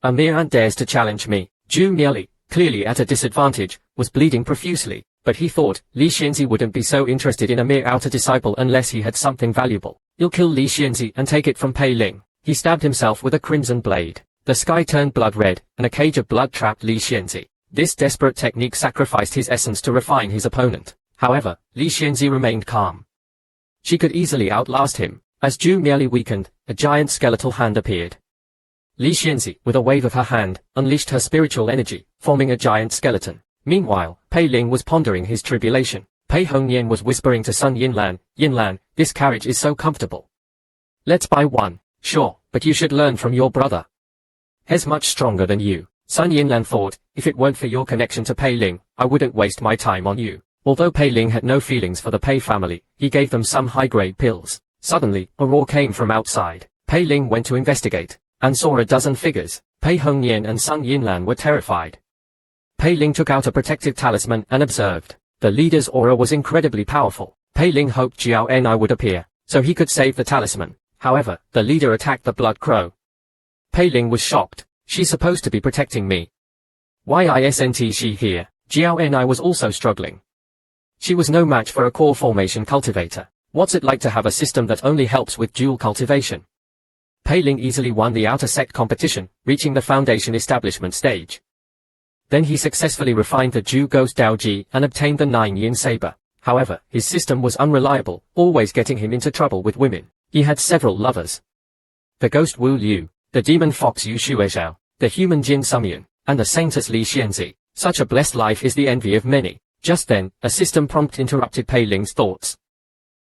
"A mere ant dares to challenge me." Zhu Miali, clearly at a disadvantage, was bleeding profusely, but he thought Li Xianzi wouldn't be so interested in a mere outer disciple unless he had something valuable. "You'll kill Li Xianzi and take it from Pei Ling." He stabbed himself with a crimson blade. The sky turned blood red, and a cage of blood trapped Li Xianzi. This desperate technique sacrificed his essence to refine his opponent. However, Li Xianzi remained calm. She could easily outlast him. As Zhu Miali weakened, a giant skeletal hand appeared. Li Xianzi, with a wave of her hand, unleashed her spiritual energy, forming a giant skeleton. Meanwhile, Pei Ling was pondering his tribulation. Pei Hongyan was whispering to Sun Yinlan, "Yinlan, this carriage is so comfortable. Let's buy one." "Sure, but you should learn from your brother. He's much stronger than you." Sun Yinlan thought, "If it weren't for your connection to Pei Ling, I wouldn't waste my time on you." Although Pei Ling had no feelings for the Pei family, he gave them some high-grade pills. Suddenly, a roar came from outside. Pei Ling went to investigate, and saw a dozen figures. Pei Hongyan and Sun Yinlan were terrified. Pei Ling took out a protective talisman and observed. The leader's aura was incredibly powerful. Pei Ling hoped Jiao Enai would appear, so he could save the talisman. However, the leader attacked the Blood Crow. Pei Ling was shocked. "She's supposed to be protecting me. Why isn't she here?" Jiao Enai was also struggling. She was no match for a core formation cultivator. What's it like to have a system that only helps with dual cultivation? Pei Ling easily won the outer sect competition, reaching the foundation establishment stage. Then he successfully refined the Zhu Ghost Dao Ji and obtained the 9-yin saber. However, his system was unreliable, always getting him into trouble with women. He had several lovers. The ghost Wu Liu, the demon fox Yu Shuexiao, the human Jin Sumian, and the saintess Li Xianzi. Such a blessed life is the envy of many. Just then, a system prompt interrupted Pei Ling's thoughts.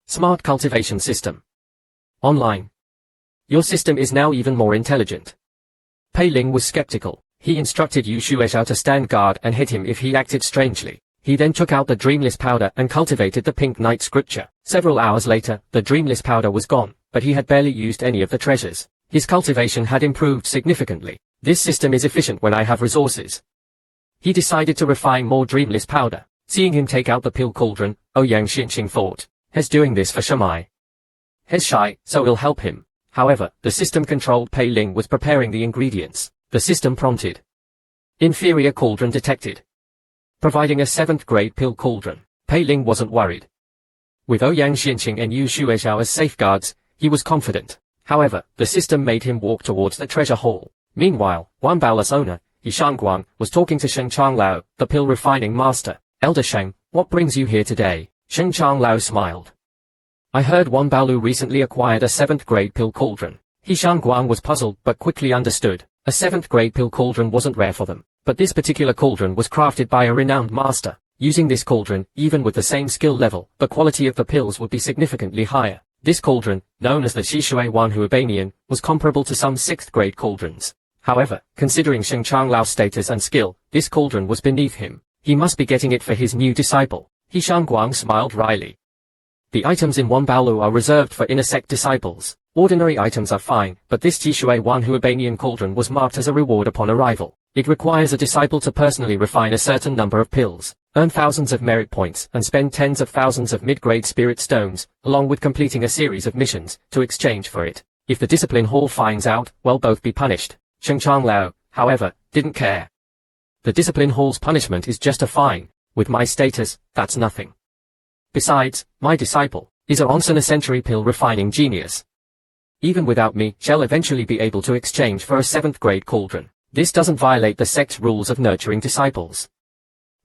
Smart Cultivation System. Online. Your system is now even more intelligent. Pei Ling was skeptical. He instructed Yu Shuexiao to stand guard and hit him if he acted strangely. He then took out the Dreamless powder and cultivated the Pink Knight scripture. Several hours later, the Dreamless powder was gone, but he had barely used any of the treasures. His cultivation had improved significantly. This system is efficient when I have resources. He decided to refine more Dreamless powder. Seeing him take out the pill cauldron, Ouyang Xinqing thought, "He's doing this for Shamai. He's shy, so it'll help him." However, the system-controlled Pei Ling was preparing the ingredients. The system prompted. Inferior cauldron detected. Providing a 7th grade pill cauldron. Pei Ling wasn't worried. With Ouyang Xianqing and Yu Xuezhao as safeguards, he was confident. However, the system made him walk towards the treasure hall. Meanwhile, Wanbao's owner, Yishan Guang, was talking to Sheng Changlao, the pill refining master. Elder Sheng, what brings you here today? Sheng Changlao smiled. I heard Wanbaolu recently acquired a 7th grade pill cauldron. Yishan Guang was puzzled but quickly understood. A 7th grade pill cauldron wasn't rare for them, but this particular cauldron was crafted by a renowned master. Using this cauldron, even with the same skill level, the quality of the pills would be significantly higher. This cauldron, known as the Shishui Wanhu Abanian, was comparable to some 6th grade cauldrons. However, considering Sheng Changlau's status and skill, this cauldron was beneath him. He must be getting it for his new disciple. Yishan Guang smiled wryly. The items in Wanbaolu are reserved for inner sect disciples. Ordinary items are fine, but this Shishui Wanhu Abanian cauldron was marked as a reward upon arrival. It requires a disciple to personally refine a certain number of pills, earn thousands of merit points, and spend tens of thousands of mid-grade spirit stones, along with completing a series of missions, to exchange for it. If the discipline hall finds out, well, both be punished. Sheng Changlao, however, didn't care. The discipline hall's punishment is just a fine. With my status, that's nothing. Besides, my disciple is a once in a century pill refining genius. Even without me, shall eventually be able to exchange for a 7th grade cauldron. This doesn't violate the sect's rules of nurturing disciples.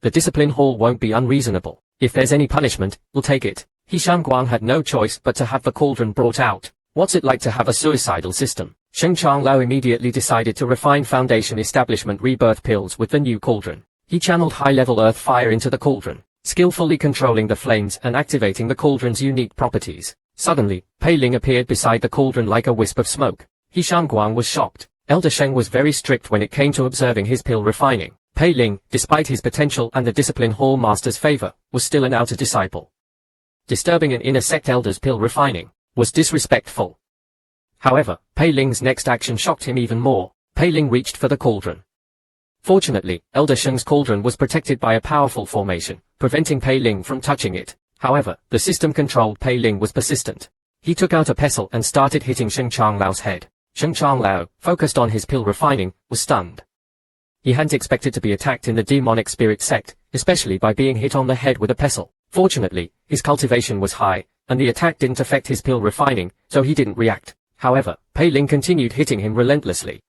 The discipline hall won't be unreasonable. If there's any punishment, we'll take it. Yishan Guang had no choice but to have the cauldron brought out. What's it like to have a suicidal system? Sheng Changlao immediately decided to refine Foundation Establishment rebirth pills with the new cauldron. He channeled high-level earth fire into the cauldron, skillfully controlling the flames and activating the cauldron's unique properties. Suddenly, Pei Ling appeared beside the cauldron like a wisp of smoke. Yishan Guang was shocked. Elder Sheng was very strict when it came to observing his pill refining. Pei Ling, despite his potential and the discipline hall master's favor, was still an outer disciple. Disturbing an inner sect elder's pill refining was disrespectful. However, Pei Ling's next action shocked him even more. Pei Ling reached for the cauldron. Fortunately, Elder Sheng's cauldron was protected by a powerful formation, preventing Pei Ling from touching it. However, the system-controlled Pei Ling was persistent. He took out a pestle and started hitting Sheng Changlau's head. Sheng Changlao, focused on his pill refining, was stunned. He hadn't expected to be attacked in the demonic spirit sect, especially by being hit on the head with a pestle. Fortunately, his cultivation was high, and the attack didn't affect his pill refining, so he didn't react. However, Pei Ling continued hitting him relentlessly.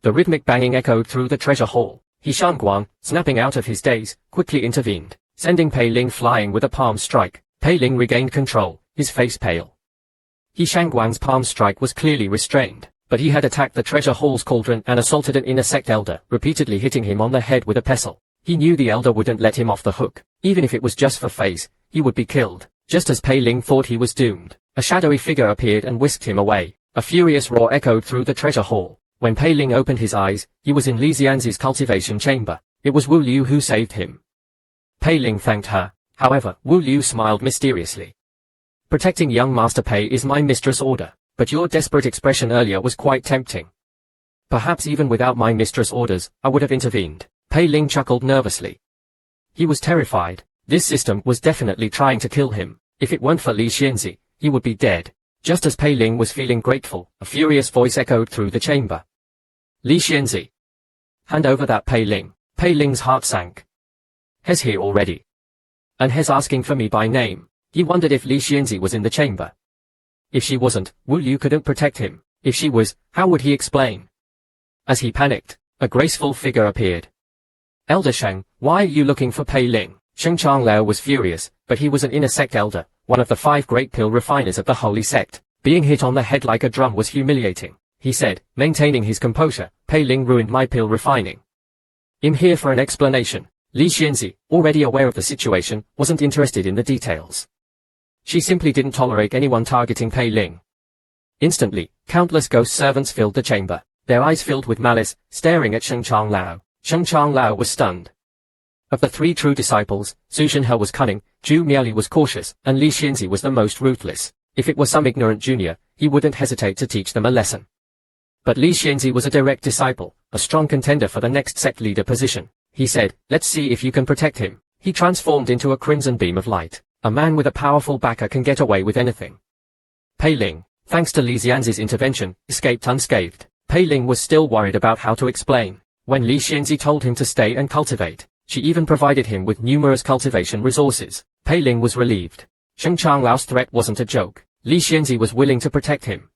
The rhythmic banging echoed through the treasure hall. Yishan Guang, snapping out of his daze, quickly intervened, sending Pei Ling flying with a palm strike. Pei Ling regained control, his face pale. Yishan Guang's palm strike was clearly restrained, but he had attacked the treasure hall's cauldron and assaulted an inner sect elder, repeatedly hitting him on the head with a pestle. He knew the elder wouldn't let him off the hook. Even if it was just for phase, he would be killed. Just as Pei Ling thought he was doomed, a shadowy figure appeared and whisked him away. A furious roar echoed through the treasure hall. When Pei Ling opened his eyes, he was in Li Xianzi's cultivation chamber. It was Wu Liu who saved him. Pei Ling thanked her. However, Wu Liu smiled mysteriously. Protecting young Master Pei is my mistress' order, but your desperate expression earlier was quite tempting. Perhaps even without my mistress' orders, I would have intervened. Pei Ling chuckled nervously. He was terrified. This system was definitely trying to kill him. If it weren't for Li Xianzi, he would be dead. Just as Pei Ling was feeling grateful, a furious voice echoed through the chamber. Li Xianzi. Hand over that Pei Ling. Pei Ling's heart sank. He's here already. And he's asking for me by name. He wondered if Li Xianzi was in the chamber. If she wasn't, Wu Liu couldn't protect him. If she was, how would he explain? As he panicked, a graceful figure appeared. Elder Sheng, why are you looking for Pei Ling? Sheng Changlao was furious, but he was an inner sect elder, one of the 5 great pill refiners of the holy sect. Being hit on the head like a drum was humiliating. He said, maintaining his composure, Pei Ling ruined my pill refining. I'm here for an explanation. Li Xianzi, already aware of the situation, wasn't interested in the details. She simply didn't tolerate anyone targeting Pei Ling. Instantly, countless ghost servants filled the chamber, their eyes filled with malice, staring at Sheng Changlao. Sheng Changlao was stunned. Of the 3 true disciples, Su Shenhe was cunning, Zhu Miali was cautious, and Li Xianzi was the most ruthless. If it was some ignorant junior, he wouldn't hesitate to teach them a lesson. But Li Xianzi was a direct disciple, a strong contender for the next sect leader position. He said, let's see if you can protect him. He transformed into a crimson beam of light. A man with a powerful backer can get away with anything. Pei Ling, thanks to Li Xianzi's intervention, escaped unscathed. Pei Ling was still worried about how to explain. When Li Xianzi told him to stay and cultivate, she even provided him with numerous cultivation resources. Pei Ling was relieved. Shen Changlau's threat wasn't a joke. Li Xianzi was willing to protect him.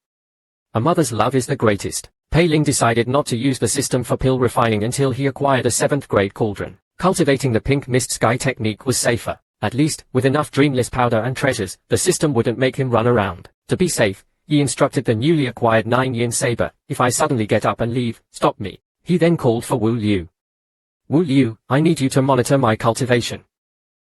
A mother's love is the greatest. Pei Ling decided not to use the system for pill refining until he acquired a 7th grade cauldron. Cultivating the pink mist sky technique was safer. At least, with enough dreamless powder and treasures, the system wouldn't make him run around. To be safe, he instructed the newly acquired 9-yin saber, if I suddenly get up and leave, stop me. He then called for Wu Liu. Wu Liu, I need you to monitor my cultivation.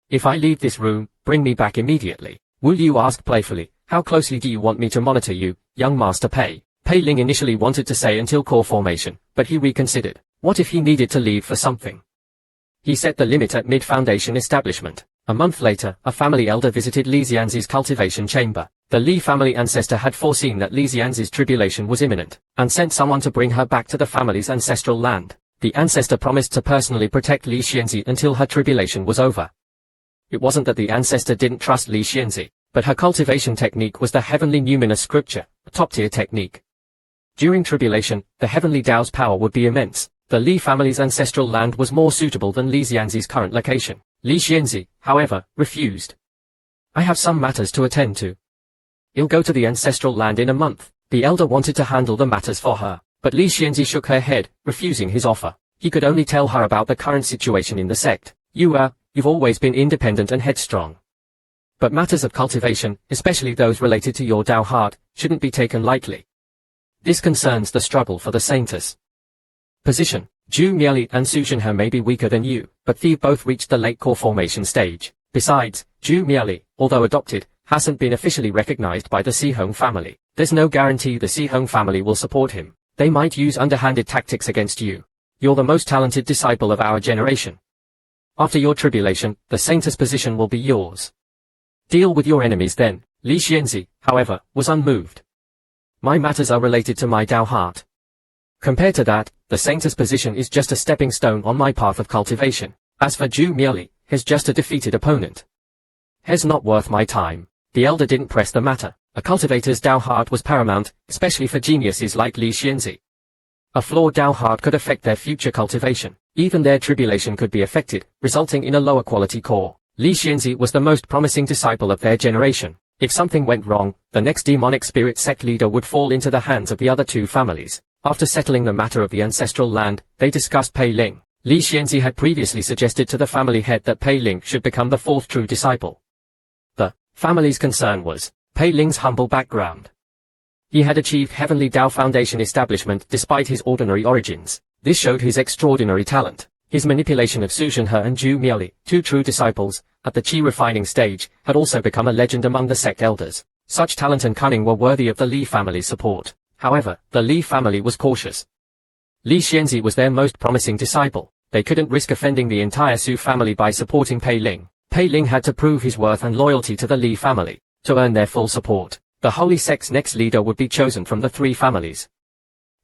If I leave this room, bring me back immediately. Wu Liu asked playfully, how closely do you want me to monitor you, young Master Pei? Pei Ling initially wanted to say until core formation, but he reconsidered. What if he needed to leave for something? He set the limit at mid-foundation establishment. A month later, a family elder visited Li Xianzi's cultivation chamber. The Li family ancestor had foreseen that Li Xianzi's tribulation was imminent, and sent someone to bring her back to the family's ancestral land. The ancestor promised to personally protect Li Xianzi until her tribulation was over. It wasn't that the ancestor didn't trust Li Xianzi, but her cultivation technique was the heavenly numinous scripture, a top-tier technique. During tribulation, the heavenly Tao's power would be immense. The Li family's ancestral land was more suitable than Li Xianzi's current location. Li Xianzi, however, refused. I have some matters to attend to. I'll go to the ancestral land in a month. The elder wanted to handle the matters for her, but Li Xianzi shook her head, refusing his offer. He could only tell her about the current situation in the sect. You've always been independent and headstrong. But matters of cultivation, especially those related to your Tao heart, shouldn't be taken lightly. This concerns the struggle for the saintess position. Zhu Mieli and Su Zhenhe may be weaker than you, but they both reached the late core formation stage. Besides, Zhu Mieli, although adopted, hasn't been officially recognized by the Sihong family. There's no guarantee the Sihong family will support him. They might use underhanded tactics against you. You're the most talented disciple of our generation. After your tribulation, the saintess position will be yours. Deal with your enemies then. Li Xianzi, however, was unmoved. My matters are related to my Tao heart. Compared to that, the saintess position is just a stepping stone on my path of cultivation. As for Zhu Mieli, he's just a defeated opponent. He's not worth my time. The elder didn't press the matter. A cultivator's Tao heart was paramount, especially for geniuses like Li Xianzi. A flawed Tao heart could affect their future cultivation. Even their tribulation could be affected, resulting in a lower quality core. Li Xianzi was the most promising disciple of their generation. If something went wrong, the next demonic spirit sect leader would fall into the hands of the other two families. After settling the matter of the ancestral land, they discussed Pei Ling. Li Xianzi had previously suggested to the family head that Pei Ling should become the 4th true disciple. The family's concern was Pei Ling's humble background. He had achieved Heavenly Tao Foundation establishment despite his ordinary origins. This showed his extraordinary talent. His manipulation of Su Zhenhe and Zhu Mieli, 2 true disciples, at the qi refining stage, had also become a legend among the sect elders. Such talent and cunning were worthy of the Li family's support. However, the Li family was cautious. Li Xianzi was their most promising disciple. They couldn't risk offending the entire Su family by supporting Pei Ling. Pei Ling had to prove his worth and loyalty to the Li family. To earn their full support, the holy sect's next leader would be chosen from the 3 families.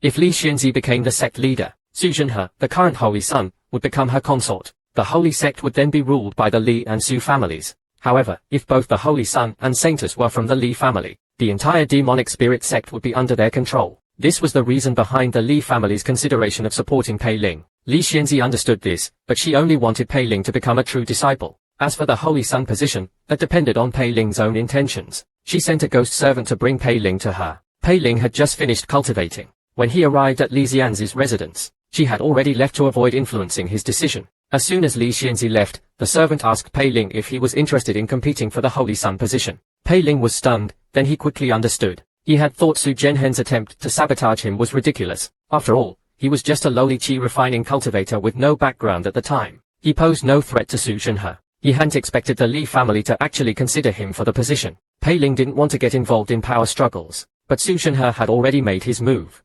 If Li Xianzi became the sect leader, Su Zhenhe, the current holy son, would become her consort. The holy sect would then be ruled by the Li and Su families. However, if both the holy son and saintess were from the Li family, the entire demonic spirit sect would be under their control. This was the reason behind the Li family's consideration of supporting Pei Ling. Li Xianzi understood this, but she only wanted Pei Ling to become a true disciple. As for the holy son position, that depended on Pei Ling's own intentions. She sent a ghost servant to bring Pei Ling to her. Pei Ling had just finished cultivating. When he arrived at Li Xianzi's residence, she had already left to avoid influencing his decision. As soon as Li Xianzi left, the servant asked Pei Ling if he was interested in competing for the holy son position. Pei Ling was stunned, then he quickly understood. He had thought Su Zhenhe's attempt to sabotage him was ridiculous. After all, he was just a lowly qi refining cultivator with no background at the time. He posed no threat to Su Zhenhe. He hadn't expected the Li family to actually consider him for the position. Pei Ling didn't want to get involved in power struggles, but Su Zhenhe had already made his move.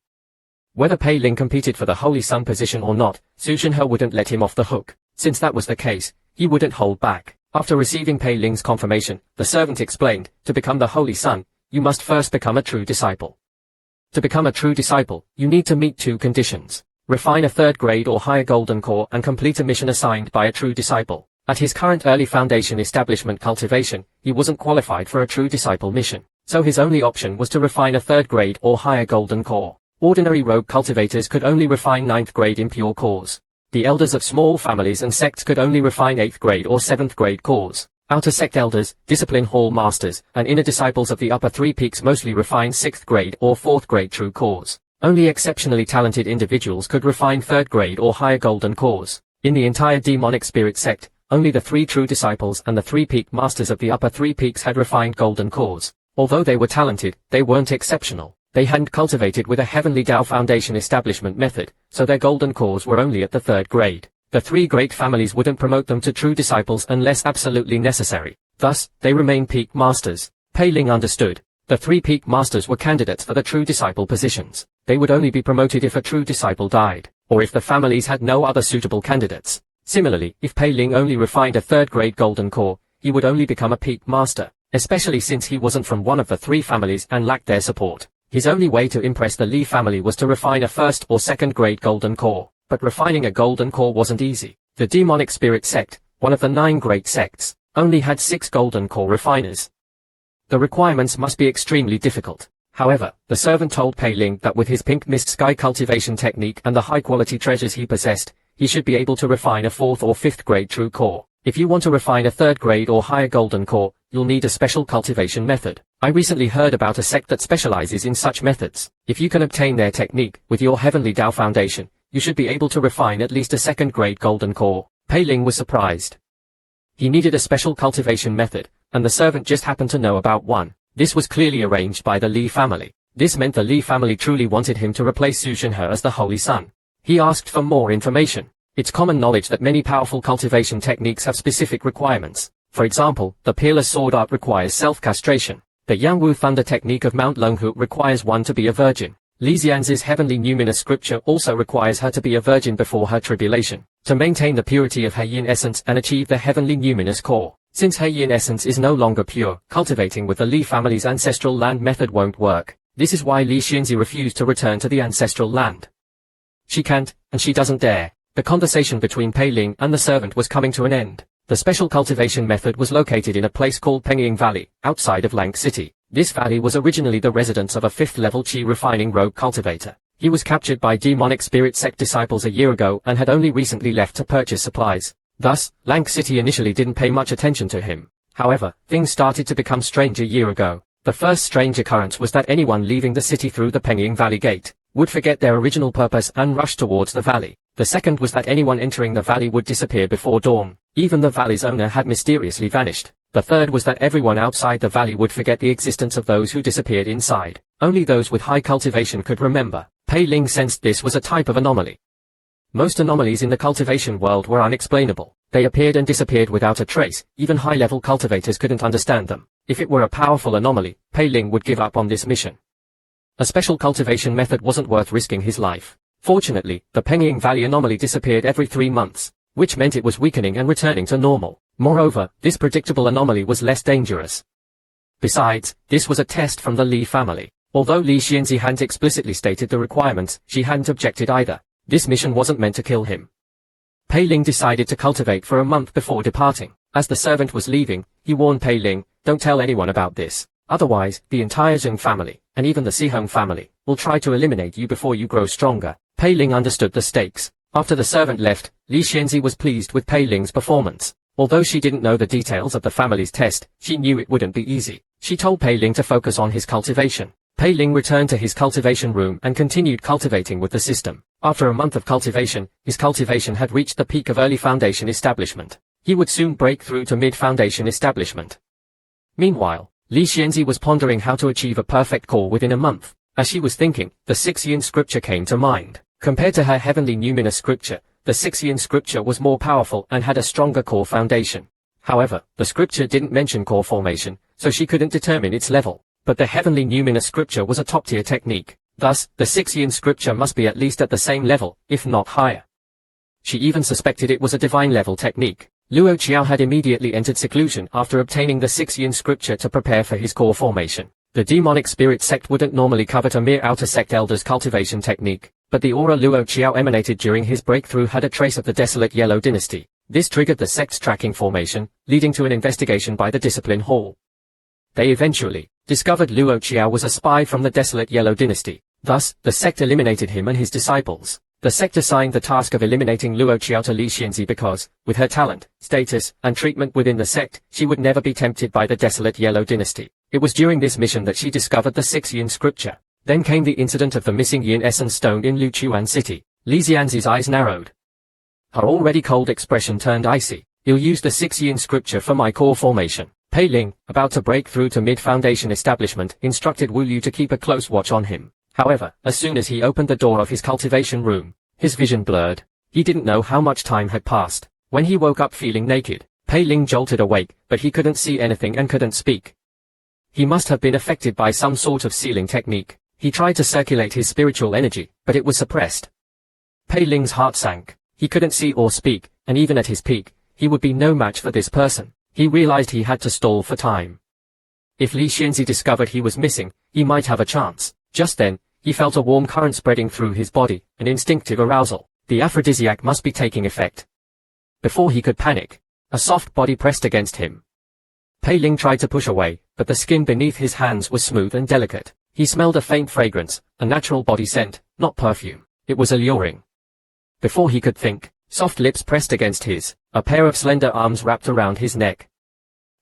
Whether Pei Ling competed for the holy son position or not, Su Zhenhe wouldn't let him off the hook. Since that was the case, he wouldn't hold back. After receiving Pei Ling's confirmation, the servant explained, to become the holy son, you must first become a true disciple. To become a true disciple, you need to meet 2 conditions. Refine a 3rd grade or higher golden core and complete a mission assigned by a true disciple. At his current early foundation establishment cultivation, he wasn't qualified for a true disciple mission, so his only option was to refine a 3rd grade or higher golden core. Ordinary rogue cultivators could only refine 9th grade impure cores. The elders of small families and sects could only refine 8th grade or 7th grade cores. Outer sect elders, discipline hall masters, and inner disciples of the upper three peaks mostly refine 6th grade or 4th grade true cores. Only exceptionally talented individuals could refine 3rd grade or higher golden cores. In the entire demonic spirit sect, only the 3 true disciples and the 3 peak masters of the upper 3 peaks had refined golden cores. Although they were talented, they weren't exceptional. They hadn't cultivated with a heavenly Tao foundation establishment method, so their golden cores were only at the 3rd grade. The 3 great families wouldn't promote them to true disciples unless absolutely necessary. Thus, they remained peak masters. Pei Ling understood. The 3 peak masters were candidates for the true disciple positions. They would only be promoted if a true disciple died, or if the families had no other suitable candidates. Similarly, if Pei Ling only refined a 3rd grade golden core, he would only become a peak master, especially since he wasn't from one of the 3 families and lacked their support. His only way to impress the Li family was to refine a 1st or 2nd grade golden core. But refining a golden core wasn't easy. The demonic spirit sect, one of the 9 great sects, only had 6 golden core refiners. The requirements must be extremely difficult. However, the servant told Pei Ling that with his pink mist sky cultivation technique and the high-quality treasures he possessed, he should be able to refine a 4th or 5th grade true core. If you want to refine a 3rd grade or higher golden core, you'll need a special cultivation method. I recently heard about a sect that specializes in such methods. If you can obtain their technique with your heavenly Tao foundation, you should be able to refine at least a 2nd grade golden core. Pei Ling was surprised. He needed a special cultivation method, and the servant just happened to know about one. This was clearly arranged by the Li family. This meant the Li family truly wanted him to replace Su Shenhe as the Holy Son. He asked for more information. It's common knowledge that many powerful cultivation techniques have specific requirements. For example, the Peerless Sword Art requires self-castration. The Yangwu Thunder technique of Mount Longhu requires one to be a virgin. Li Xianz's heavenly numinous scripture also requires her to be a virgin before her tribulation, to maintain the purity of her yin essence and achieve the heavenly numinous core. Since her yin essence is no longer pure, cultivating with the Li family's ancestral land method won't work. This is why Li Xianzi refused to return to the ancestral land. She can't, and she doesn't dare. The conversation between Pei Ling and the servant was coming to an end. The special cultivation method was located in a place called Pengying Valley, outside of Lang City. This valley was originally the residence of a 5th-level Qi refining rogue cultivator. He was captured by demonic spirit sect disciples a year ago and had only recently left to purchase supplies. Thus, Lang City initially didn't pay much attention to him. However, things started to become strange a year ago. The first strange occurrence was that anyone leaving the city through the Pengying Valley gate would forget their original purpose and rush towards the valley. The second was that anyone entering the valley would disappear before dawn. Even the valley's owner had mysteriously vanished. The third was that everyone outside the valley would forget the existence of those who disappeared inside. Only those with high cultivation could remember. Pei Ling sensed this was a type of anomaly. Most anomalies in the cultivation world were unexplainable. They appeared and disappeared without a trace. Even high-level cultivators couldn't understand them. If it were a powerful anomaly, Pei Ling would give up on this mission. A special cultivation method wasn't worth risking his life. Fortunately, the Pengying Valley anomaly disappeared every 3 months, which meant it was weakening and returning to normal. Moreover, this predictable anomaly was less dangerous. Besides, this was a test from the Li family. Although Li Xianzi hadn't explicitly stated the requirements, she hadn't objected either. This mission wasn't meant to kill him. Pei Ling decided to cultivate for a month before departing. As the servant was leaving, he warned Pei Ling, "Don't tell anyone about this. Otherwise, the entire Zheng family, and even the Sihong family, will try to eliminate you before you grow stronger." Pei Ling understood the stakes. After the servant left, Li Xianzi was pleased with Pei Ling's performance. Although she didn't know the details of the family's test, she knew it wouldn't be easy. She told Pei Ling to focus on his cultivation. Pei Ling returned to his cultivation room and continued cultivating with the system. After a month of cultivation, his cultivation had reached the peak of early foundation establishment. He would soon break through to mid-foundation establishment. Meanwhile, Li Xianzi was pondering how to achieve a perfect core within a month. As she was thinking, the Sixian scripture came to mind. Compared to her heavenly numinous scripture, the Sixian scripture was more powerful and had a stronger core foundation. However, the scripture didn't mention core formation, so she couldn't determine its level. But the heavenly numinous scripture was a top-tier technique. Thus, the Sixian scripture must be at least at the same level, if not higher. She even suspected it was a divine-level technique. Luo Qiao had immediately entered seclusion after obtaining the Sixian scripture to prepare for his core formation. The demonic spirit sect wouldn't normally covet a mere outer sect elder's cultivation technique, but the aura Luo Qiao emanated during his breakthrough had a trace of the desolate Yellow Dynasty. This triggered the sect's tracking formation, leading to an investigation by the Discipline Hall. They eventually discovered Luo Qiao was a spy from the desolate Yellow Dynasty. Thus, the sect eliminated him and his disciples. The sect assigned the task of eliminating Luo Qiao to Li Xianzi because, with her talent, status, and treatment within the sect, she would never be tempted by the desolate Yellow Dynasty. It was during this mission that she discovered the 6 Yin scripture. Then came the incident of the missing Yin essence stone in Luochuan City. Li Xianzi's eyes narrowed. Her already cold expression turned icy. You'll use the 6 Yin scripture for my core formation. Pei Ling, about to break through to mid-foundation establishment, instructed Wu Liu to keep a close watch on him. However, as soon as he opened the door of his cultivation room, his vision blurred. He didn't know how much time had passed. When he woke up feeling naked, Pei Ling jolted awake, but he couldn't see anything and couldn't speak. He must have been affected by some sort of sealing technique. He tried to circulate his spiritual energy, but it was suppressed. Pei Ling's heart sank. He couldn't see or speak, and even at his peak, he would be no match for this person. He realized he had to stall for time. If Li Xianzi discovered he was missing, he might have a chance. Just then, he felt a warm current spreading through his body, an instinctive arousal. The aphrodisiac must be taking effect. Before he could panic, a soft body pressed against him. Pei Ling tried to push away, but the skin beneath his hands was smooth and delicate. He smelled a faint fragrance, a natural body scent, not perfume. It was alluring. Before he could think, soft lips pressed against his, a pair of slender arms wrapped around his neck.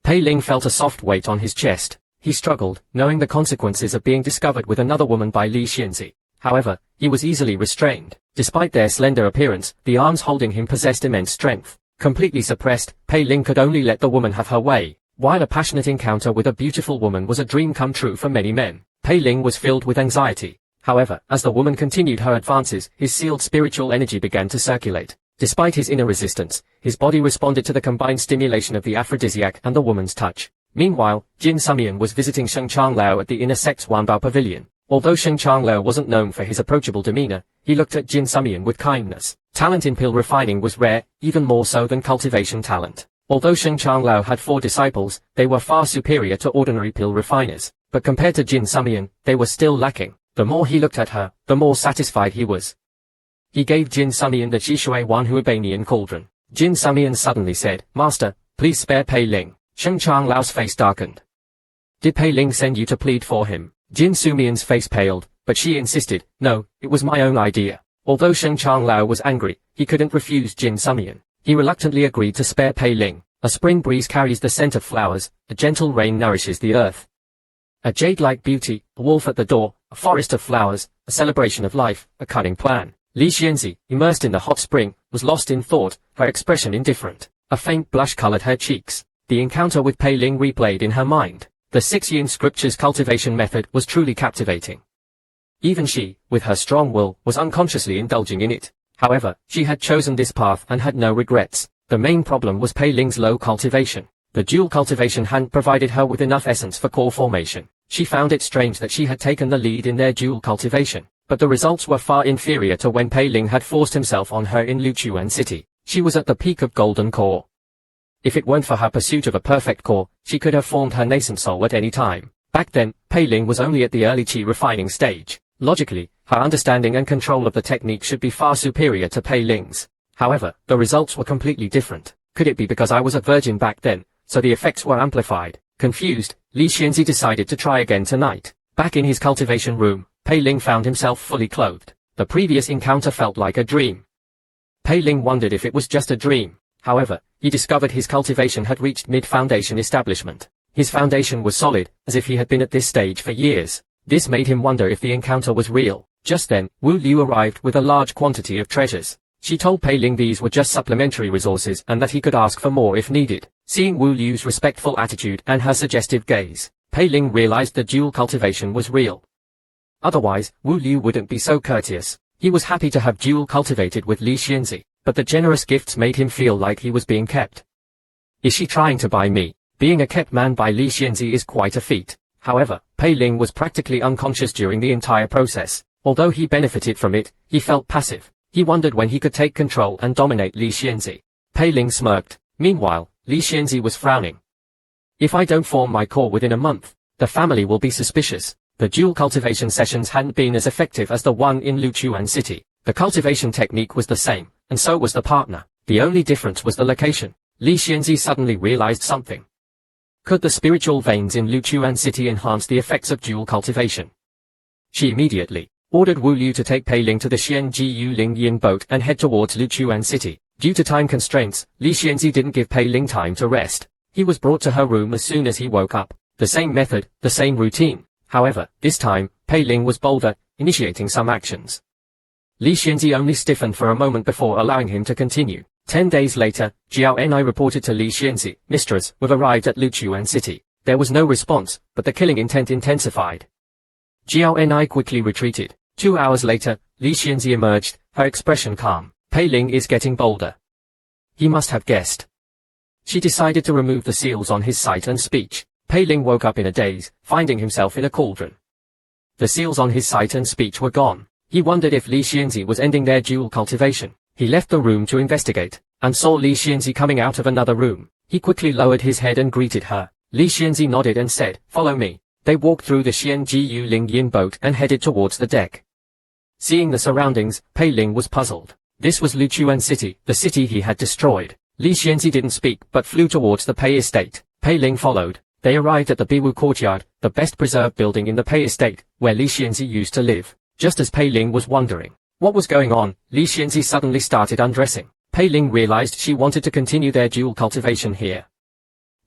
Pei Ling felt a soft weight on his chest. He struggled, knowing the consequences of being discovered with another woman by Li Xianzi. However, he was easily restrained. Despite their slender appearance, the arms holding him possessed immense strength. Completely suppressed, Pei Ling could only let the woman have her way. While a passionate encounter with a beautiful woman was a dream come true for many men, Pei Ling was filled with anxiety. However, as the woman continued her advances, his sealed spiritual energy began to circulate. Despite his inner resistance, his body responded to the combined stimulation of the aphrodisiac and the woman's touch. Meanwhile, Jin Sumian was visiting Sheng Changlao at the inner sect's Wanbao pavilion. Although Sheng Changlao wasn't known for his approachable demeanor, he looked at Jin Sumian with kindness. Talent in pill refining was rare, even more so than cultivation talent. Although Sheng Changlao had 4 disciples, they were far superior to ordinary pill refiners. But compared to Jin Sumian, they were still lacking. The more he looked at her, the more satisfied he was. He gave Jin Sumian the Jishui Wan Huabanian cauldron. Jin Sumian suddenly said, "Master, please spare Pei Ling." Sheng Changlao face darkened. "Did Pei Ling send you to plead for him?" Jin Sumian's face paled, but she insisted, "No, it was my own idea." Although Sheng Changlao was angry, he couldn't refuse Jin Sumian. He reluctantly agreed to spare Pei Ling. A spring breeze carries the scent of flowers, a gentle rain nourishes the earth. A jade-like beauty, a wolf at the door, a forest of flowers, a celebration of life, a cunning plan. Li Xianzi, immersed in the hot spring, was lost in thought, her expression indifferent. A faint blush colored her cheeks. The encounter with Pei Ling replayed in her mind. The 6 Yin scriptures cultivation method was truly captivating. Even she, with her strong will, was unconsciously indulging in it. However, she had chosen this path and had no regrets. The main problem was Pei Ling's low cultivation. The dual cultivation hadn't provided her with enough essence for core formation. She found it strange that she had taken the lead in their dual cultivation, but the results were far inferior to when Pei Ling had forced himself on her in Luochuan City. She was at the peak of golden core. If it weren't for her pursuit of a perfect core, she could have formed her nascent soul at any time. Back then, Pei Ling was only at the early qi refining stage. Logically, her understanding and control of the technique should be far superior to Pei Ling's. However, the results were completely different. Could it be because I was a virgin back then, so the effects were amplified? Confused, Li Xianzi decided to try again tonight. Back in his cultivation room, Pei Ling found himself fully clothed. The previous encounter felt like a dream. Pei Ling wondered if it was just a dream. However, he discovered his cultivation had reached mid-foundation establishment. His foundation was solid, as if he had been at this stage for years. This made him wonder if the encounter was real. Just then, Wu Liu arrived with a large quantity of treasures. She told Pei Ling these were just supplementary resources and that he could ask for more if needed. Seeing Wu Liu's respectful attitude and her suggestive gaze, Pei Ling realized the dual cultivation was real. Otherwise, Wu Liu wouldn't be so courteous. He was happy to have dual cultivated with Li Xianzi, but the generous gifts made him feel like he was being kept. Is she trying to buy me? Being a kept man by Li Xianzi is quite a feat. However, Pei Ling was practically unconscious during the entire process. Although he benefited from it, he felt passive. He wondered when he could take control and dominate Li Xianzi. Pei Ling smirked. Meanwhile, Li Xianzi was frowning. If I don't form my core within a month, the family will be suspicious. The dual cultivation sessions hadn't been as effective as the one in Luochuan City. The cultivation technique was the same, and so was the partner. The only difference was the location. Li Xianzi suddenly realized something. Could the spiritual veins in Luochuan City enhance the effects of dual cultivation? She immediately ordered Wu Liu to take Pei Ling to the Xianji Ling Yin boat and head towards Luochuan City. Due to time constraints, Li Xianzi didn't give Pei Ling time to rest. He was brought to her room as soon as he woke up. The same method, the same routine. However, this time, Pei Ling was bolder, initiating some actions. Li Xianzi only stiffened for a moment before allowing him to continue. 10 days later, Jiao Enai reported to Li Xianzi, "Mistress, we've arrived at Luochuan City." There was no response, but the killing intent intensified. Jiao Enai quickly retreated. 2 hours later, Li Xianzi emerged, her expression calm. Pei Ling is getting bolder. He must have guessed. She decided to remove the seals on his sight and speech. Pei Ling woke up in a daze, finding himself in a cauldron. The seals on his sight and speech were gone. He wondered if Li Xianzi was ending their dual cultivation. He left the room to investigate, and saw Li Xianzi coming out of another room. He quickly lowered his head and greeted her. Li Xianzi nodded and said, "Follow me." They walked through the Xianji Ling Yin boat and headed towards the deck. Seeing the surroundings, Pei Ling was puzzled. This was Luochuan City, the city he had destroyed. Li Xianzi didn't speak but flew towards the Pei Estate. Pei Ling followed. They arrived at the Biwu courtyard, the best preserved building in the Pei Estate, where Li Xianzi used to live. Just as Pei Ling was wondering what was going on, Li Xianzi suddenly started undressing. Pei Ling realized she wanted to continue their dual cultivation here.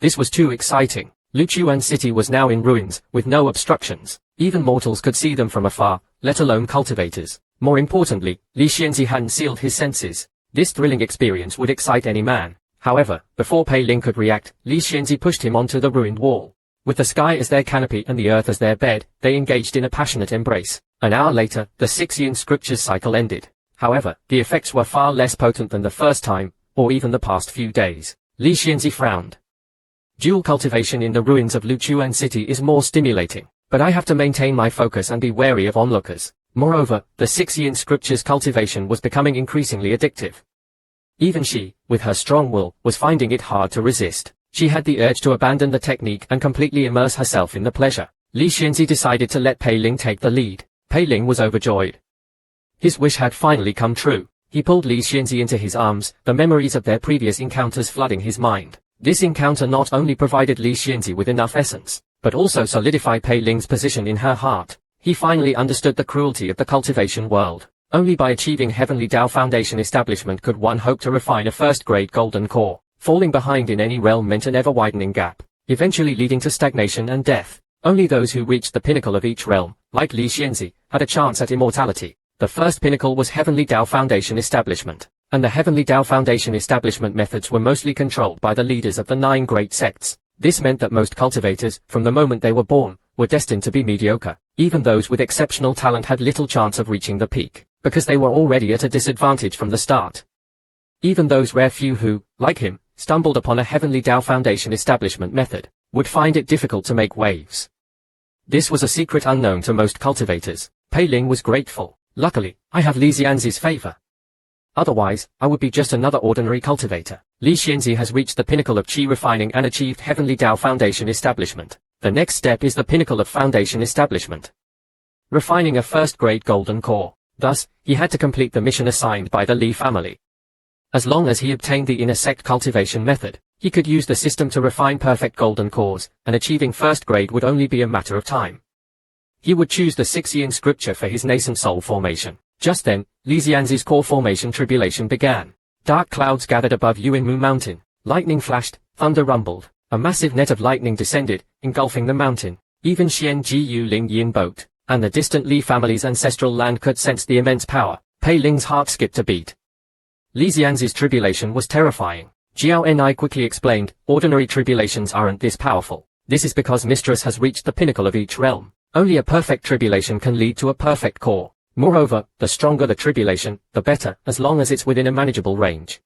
This was too exciting. Luochuan City was now in ruins, with no obstructions. Even mortals could see them from afar, let alone cultivators. More importantly, Li Xianzi hadn't sealed his senses. This thrilling experience would excite any man. However, before Pei Ling could react, Li Xianzi pushed him onto the ruined wall. With the sky as their canopy and the earth as their bed, they engaged in a passionate embrace. An hour later, the 6 yin scriptures cycle ended. However, the effects were far less potent than the first time, or even the past few days. Li Xianzi frowned. Dual cultivation in the ruins of Luochuan City is more stimulating, but I have to maintain my focus and be wary of onlookers. Moreover, the 6 yin scriptures cultivation was becoming increasingly addictive. Even she, with her strong will, was finding it hard to resist. She had the urge to abandon the technique and completely immerse herself in the pleasure. Li Xianzi decided to let Pei Ling take the lead. Pei Ling was overjoyed. His wish had finally come true. He pulled Li Xianzi into his arms, the memories of their previous encounters flooding his mind. This encounter not only provided Li Xianzi with enough essence, but also solidified Pei Ling's position in her heart. He finally understood the cruelty of the cultivation world. Only by achieving Heavenly Tao Foundation establishment could one hope to refine a first-grade golden core. Falling behind in any realm meant an ever-widening gap, eventually leading to stagnation and death. Only those who reached the pinnacle of each realm, like Li Xianzi, had a chance at immortality. The first pinnacle was Heavenly Tao Foundation establishment, and the Heavenly Tao Foundation establishment methods were mostly controlled by the leaders of the 9 great sects. This meant that most cultivators, from the moment they were born, were destined to be mediocre. Even those with exceptional talent had little chance of reaching the peak, because they were already at a disadvantage from the start. Even those rare few who, like him, stumbled upon a Heavenly Tao Foundation establishment method, would find it difficult to make waves. This was a secret unknown to most cultivators. Pei Ling was grateful. Luckily, I have Li Xianzi's favor. Otherwise, I would be just another ordinary cultivator. Li Xianzi has reached the pinnacle of qi refining and achieved Heavenly Tao Foundation establishment. The next step is the pinnacle of Foundation establishment, refining a first-grade golden core. Thus, he had to complete the mission assigned by the Li family. As long as he obtained the inner sect cultivation method, he could use the system to refine perfect golden cores, and achieving first grade would only be a matter of time. He would choose the 6 yin scripture for his nascent soul formation. Just then, Li Xianzi's core formation tribulation began. Dark clouds gathered above Yuan Lao Mountain. Lightning flashed, thunder rumbled. A massive net of lightning descended, engulfing the mountain. Even Xianji Ling Yin boat, and the distant Li family's ancestral land could sense the immense power. Pei Ling's heart skipped a beat. Li Xianzi's tribulation was terrifying. Jiao Enai quickly explained, ordinary tribulations aren't this powerful. This is because Mistress has reached the pinnacle of each realm. Only a perfect tribulation can lead to a perfect core. Moreover, the stronger the tribulation, the better, as long as it's within a manageable range.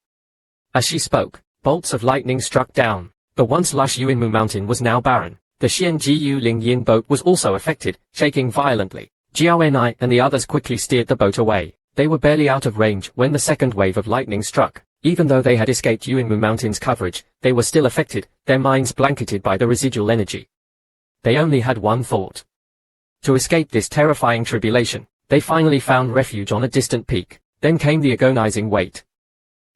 As she spoke, bolts of lightning struck down. The once lush Yuan Lao Mountain was now barren. The Xianji Ling Yin boat was also affected, shaking violently. Jiao Enai and the others quickly steered the boat away. They were barely out of range when the second wave of lightning struck. Even though they had escaped Yuan Lao Mountain's coverage, they were still affected, their minds blanketed by the residual energy. They only had one thought: to escape this terrifying tribulation. They finally found refuge on a distant peak. Then came the agonizing wait.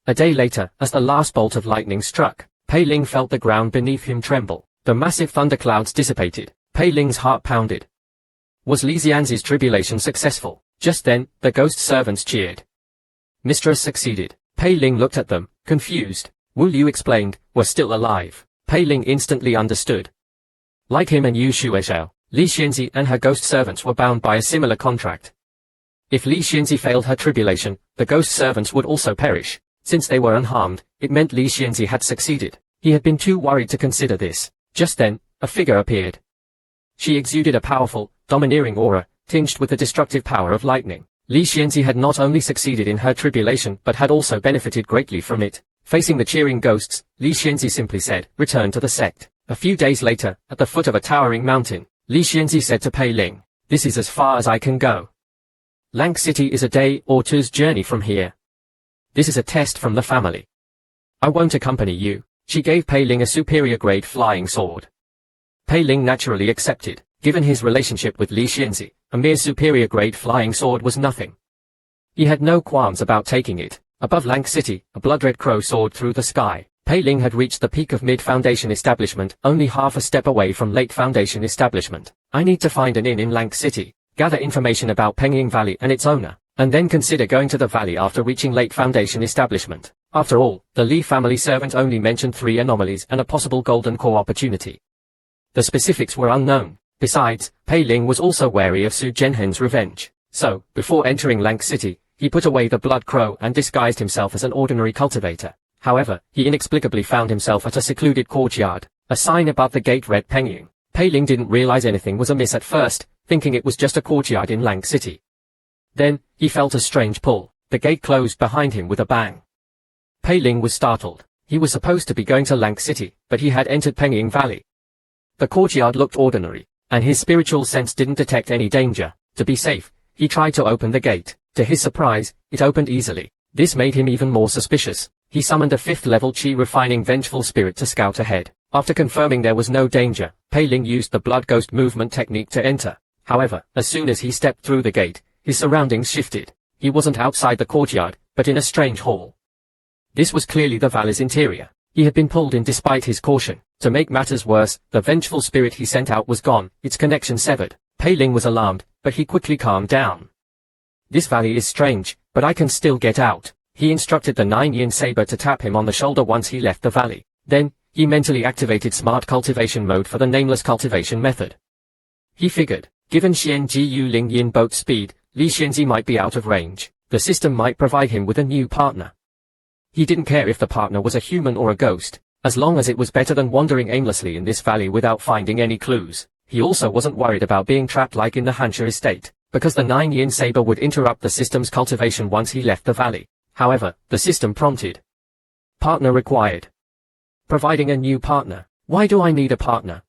A day later, as the last bolt of lightning struck, Pei Ling felt the ground beneath him tremble. The massive thunderclouds dissipated. Pei Ling's heart pounded. Was Li Xianzi's tribulation successful? Just then, the ghost servants cheered. Mistress succeeded. Pei Ling looked at them, confused. Wu Liu explained, were still alive. Pei Ling instantly understood. Like him and Yu Shuexiao, Li Xianzi and her ghost servants were bound by a similar contract. If Li Xianzi failed her tribulation, the ghost servants would also perish. Since they were unharmed, it meant Li Xianzi had succeeded. He had been too worried to consider this. Just then, a figure appeared. She exuded a powerful, domineering aura, tinged with the destructive power of lightning. Li Xianzi had not only succeeded in her tribulation but had also benefited greatly from it. Facing the cheering ghosts, Li Xianzi simply said, "Return to the sect." A few days later, at the foot of a towering mountain, Li Xianzi said to Pei Ling, "This is as far as I can go. Lang City is a day or two's journey from here. This is a test from the family. I won't accompany you." She gave Pei Ling a superior grade flying sword. Pei Ling naturally accepted. Given his relationship with Li Xianzi, a mere superior grade flying sword was nothing. He had no qualms about taking it. Above Lang City, a blood-red crow soared through the sky. Pei Ling had reached the peak of mid-foundation establishment, only half a step away from late foundation establishment. I need to find an inn in Lang City, gather information about Pengying Valley and its owner, and then consider going to the valley after reaching late foundation establishment. After all, the Li family servant only mentioned 3 anomalies and a possible golden core opportunity. The specifics were unknown. Besides, Pei Ling was also wary of Su Zhenhen's revenge. So, before entering Lang City, he put away the blood crow and disguised himself as an ordinary cultivator. However, he inexplicably found himself at a secluded courtyard. A sign above the gate read Pengying. Pei Ling didn't realize anything was amiss at first, thinking it was just a courtyard in Lang City. Then, he felt a strange pull. The gate closed behind him with a bang. Pei Ling was startled. He was supposed to be going to Lang City, but he had entered Pengying Valley. The courtyard looked ordinary, and his spiritual sense didn't detect any danger. To be safe, he tried to open the gate. To his surprise, it opened easily. This made him even more suspicious. He summoned a 5th-level chi-refining vengeful spirit to scout ahead. After confirming there was no danger, Pei Ling used the blood ghost movement technique to enter. However, as soon as he stepped through the gate, his surroundings shifted. He wasn't outside the courtyard, but in a strange hall. This was clearly the valley's interior. He had been pulled in despite his caution. To make matters worse, the vengeful spirit he sent out was gone, its connection severed. Pei Ling was alarmed, but he quickly calmed down. This valley is strange, but I can still get out. He instructed the 9-yin saber to tap him on the shoulder once he left the valley. Then, he mentally activated smart cultivation mode for the nameless cultivation method. He figured, given Xian Ji Yu Ling Yin boat speed, Li Xianzi might be out of range. The system might provide him with a new partner. He didn't care if the partner was a human or a ghost, as long as it was better than wandering aimlessly in this valley without finding any clues. He also wasn't worried about being trapped like in the Huner Estate, because the 9-yin saber would interrupt the system's cultivation once he left the valley. However, the system prompted. Partner required. Providing a new partner. Why do I need a partner?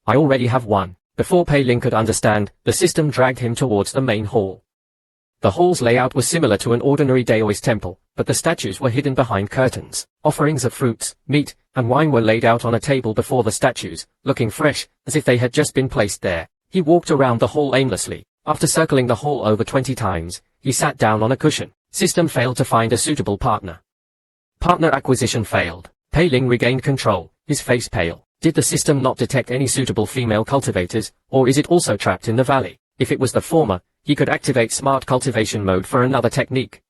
I already have one. Before Pei Ling could understand, the system dragged him towards the main hall. The hall's layout was similar to an ordinary Daoist temple, but the statues were hidden behind curtains. Offerings of fruits, meat, and wine were laid out on a table before the statues, looking fresh, as if they had just been placed there. He walked around the hall aimlessly. After circling the hall over 20 times, he sat down on a cushion. System failed to find a suitable partner. Partner acquisition failed. Pei Ling regained control, his face pale. Did the system not detect any suitable female cultivators, or is it also trapped in the valley? If it was the former, he could activate smart cultivation mode for another technique.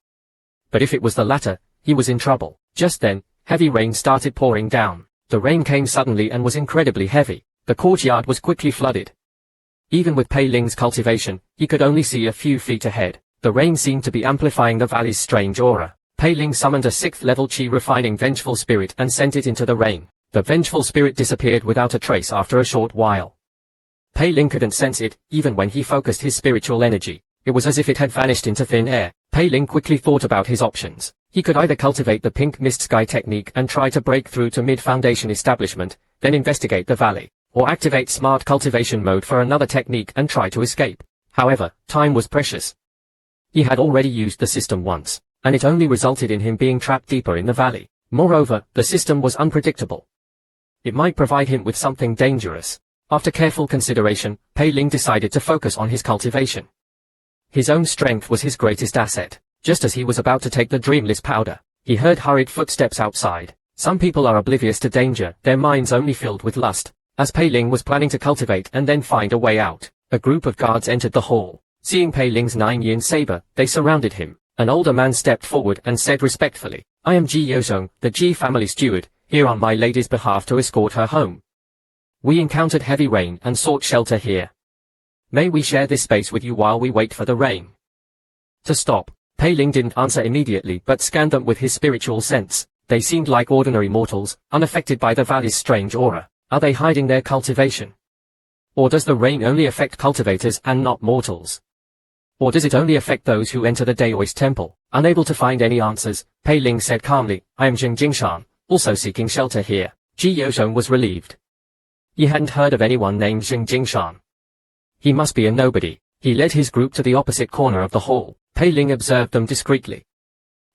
But if it was the latter, he was in trouble. Just then, heavy rain started pouring down. The rain came suddenly and was incredibly heavy. The courtyard was quickly flooded. Even with Pei Ling's cultivation, he could only see a few feet ahead. The rain seemed to be amplifying the valley's strange aura. Pei Ling summoned a 6th-level chi-refining vengeful spirit and sent it into the rain. The vengeful spirit disappeared without a trace after a short while. Pei Ling couldn't sense it, even when he focused his spiritual energy. It was as if it had vanished into thin air. Pei Ling quickly thought about his options. He could either cultivate the pink mist sky technique and try to break through to mid-foundation establishment, then investigate the valley, or activate smart cultivation mode for another technique and try to escape. However, time was precious. He had already used the system once, and it only resulted in him being trapped deeper in the valley. Moreover, the system was unpredictable. It might provide him with something dangerous. After careful consideration, Pei Ling decided to focus on his cultivation. His own strength was his greatest asset. Just as he was about to take the dreamless powder, he heard hurried footsteps outside. Some people are oblivious to danger, their minds only filled with lust. As Pei Ling was planning to cultivate and then find a way out, a group of guards entered the hall. Seeing Pei Ling's 9-yin saber, they surrounded him. An older man stepped forward and said respectfully, "I am Ji Yozong, the Ji family steward, here on my lady's behalf to escort her home. We encountered heavy rain and sought shelter here. May we share this space with you while we wait for the rain?" To stop, Pei Ling didn't answer immediately but scanned them with his spiritual sense. They seemed like ordinary mortals, unaffected by the valley's strange aura. Are they hiding their cultivation? Or does the rain only affect cultivators and not mortals? Or does it only affect those who enter the Daoist temple? Unable to find any answers, Pei Ling said calmly, "I am Zheng Jingshan, also seeking shelter here." Ji Yozhong was relieved. He hadn't heard of anyone named Zheng Jingshan. He must be a nobody. He led his group to the opposite corner of the hall. Pei Ling observed them discreetly.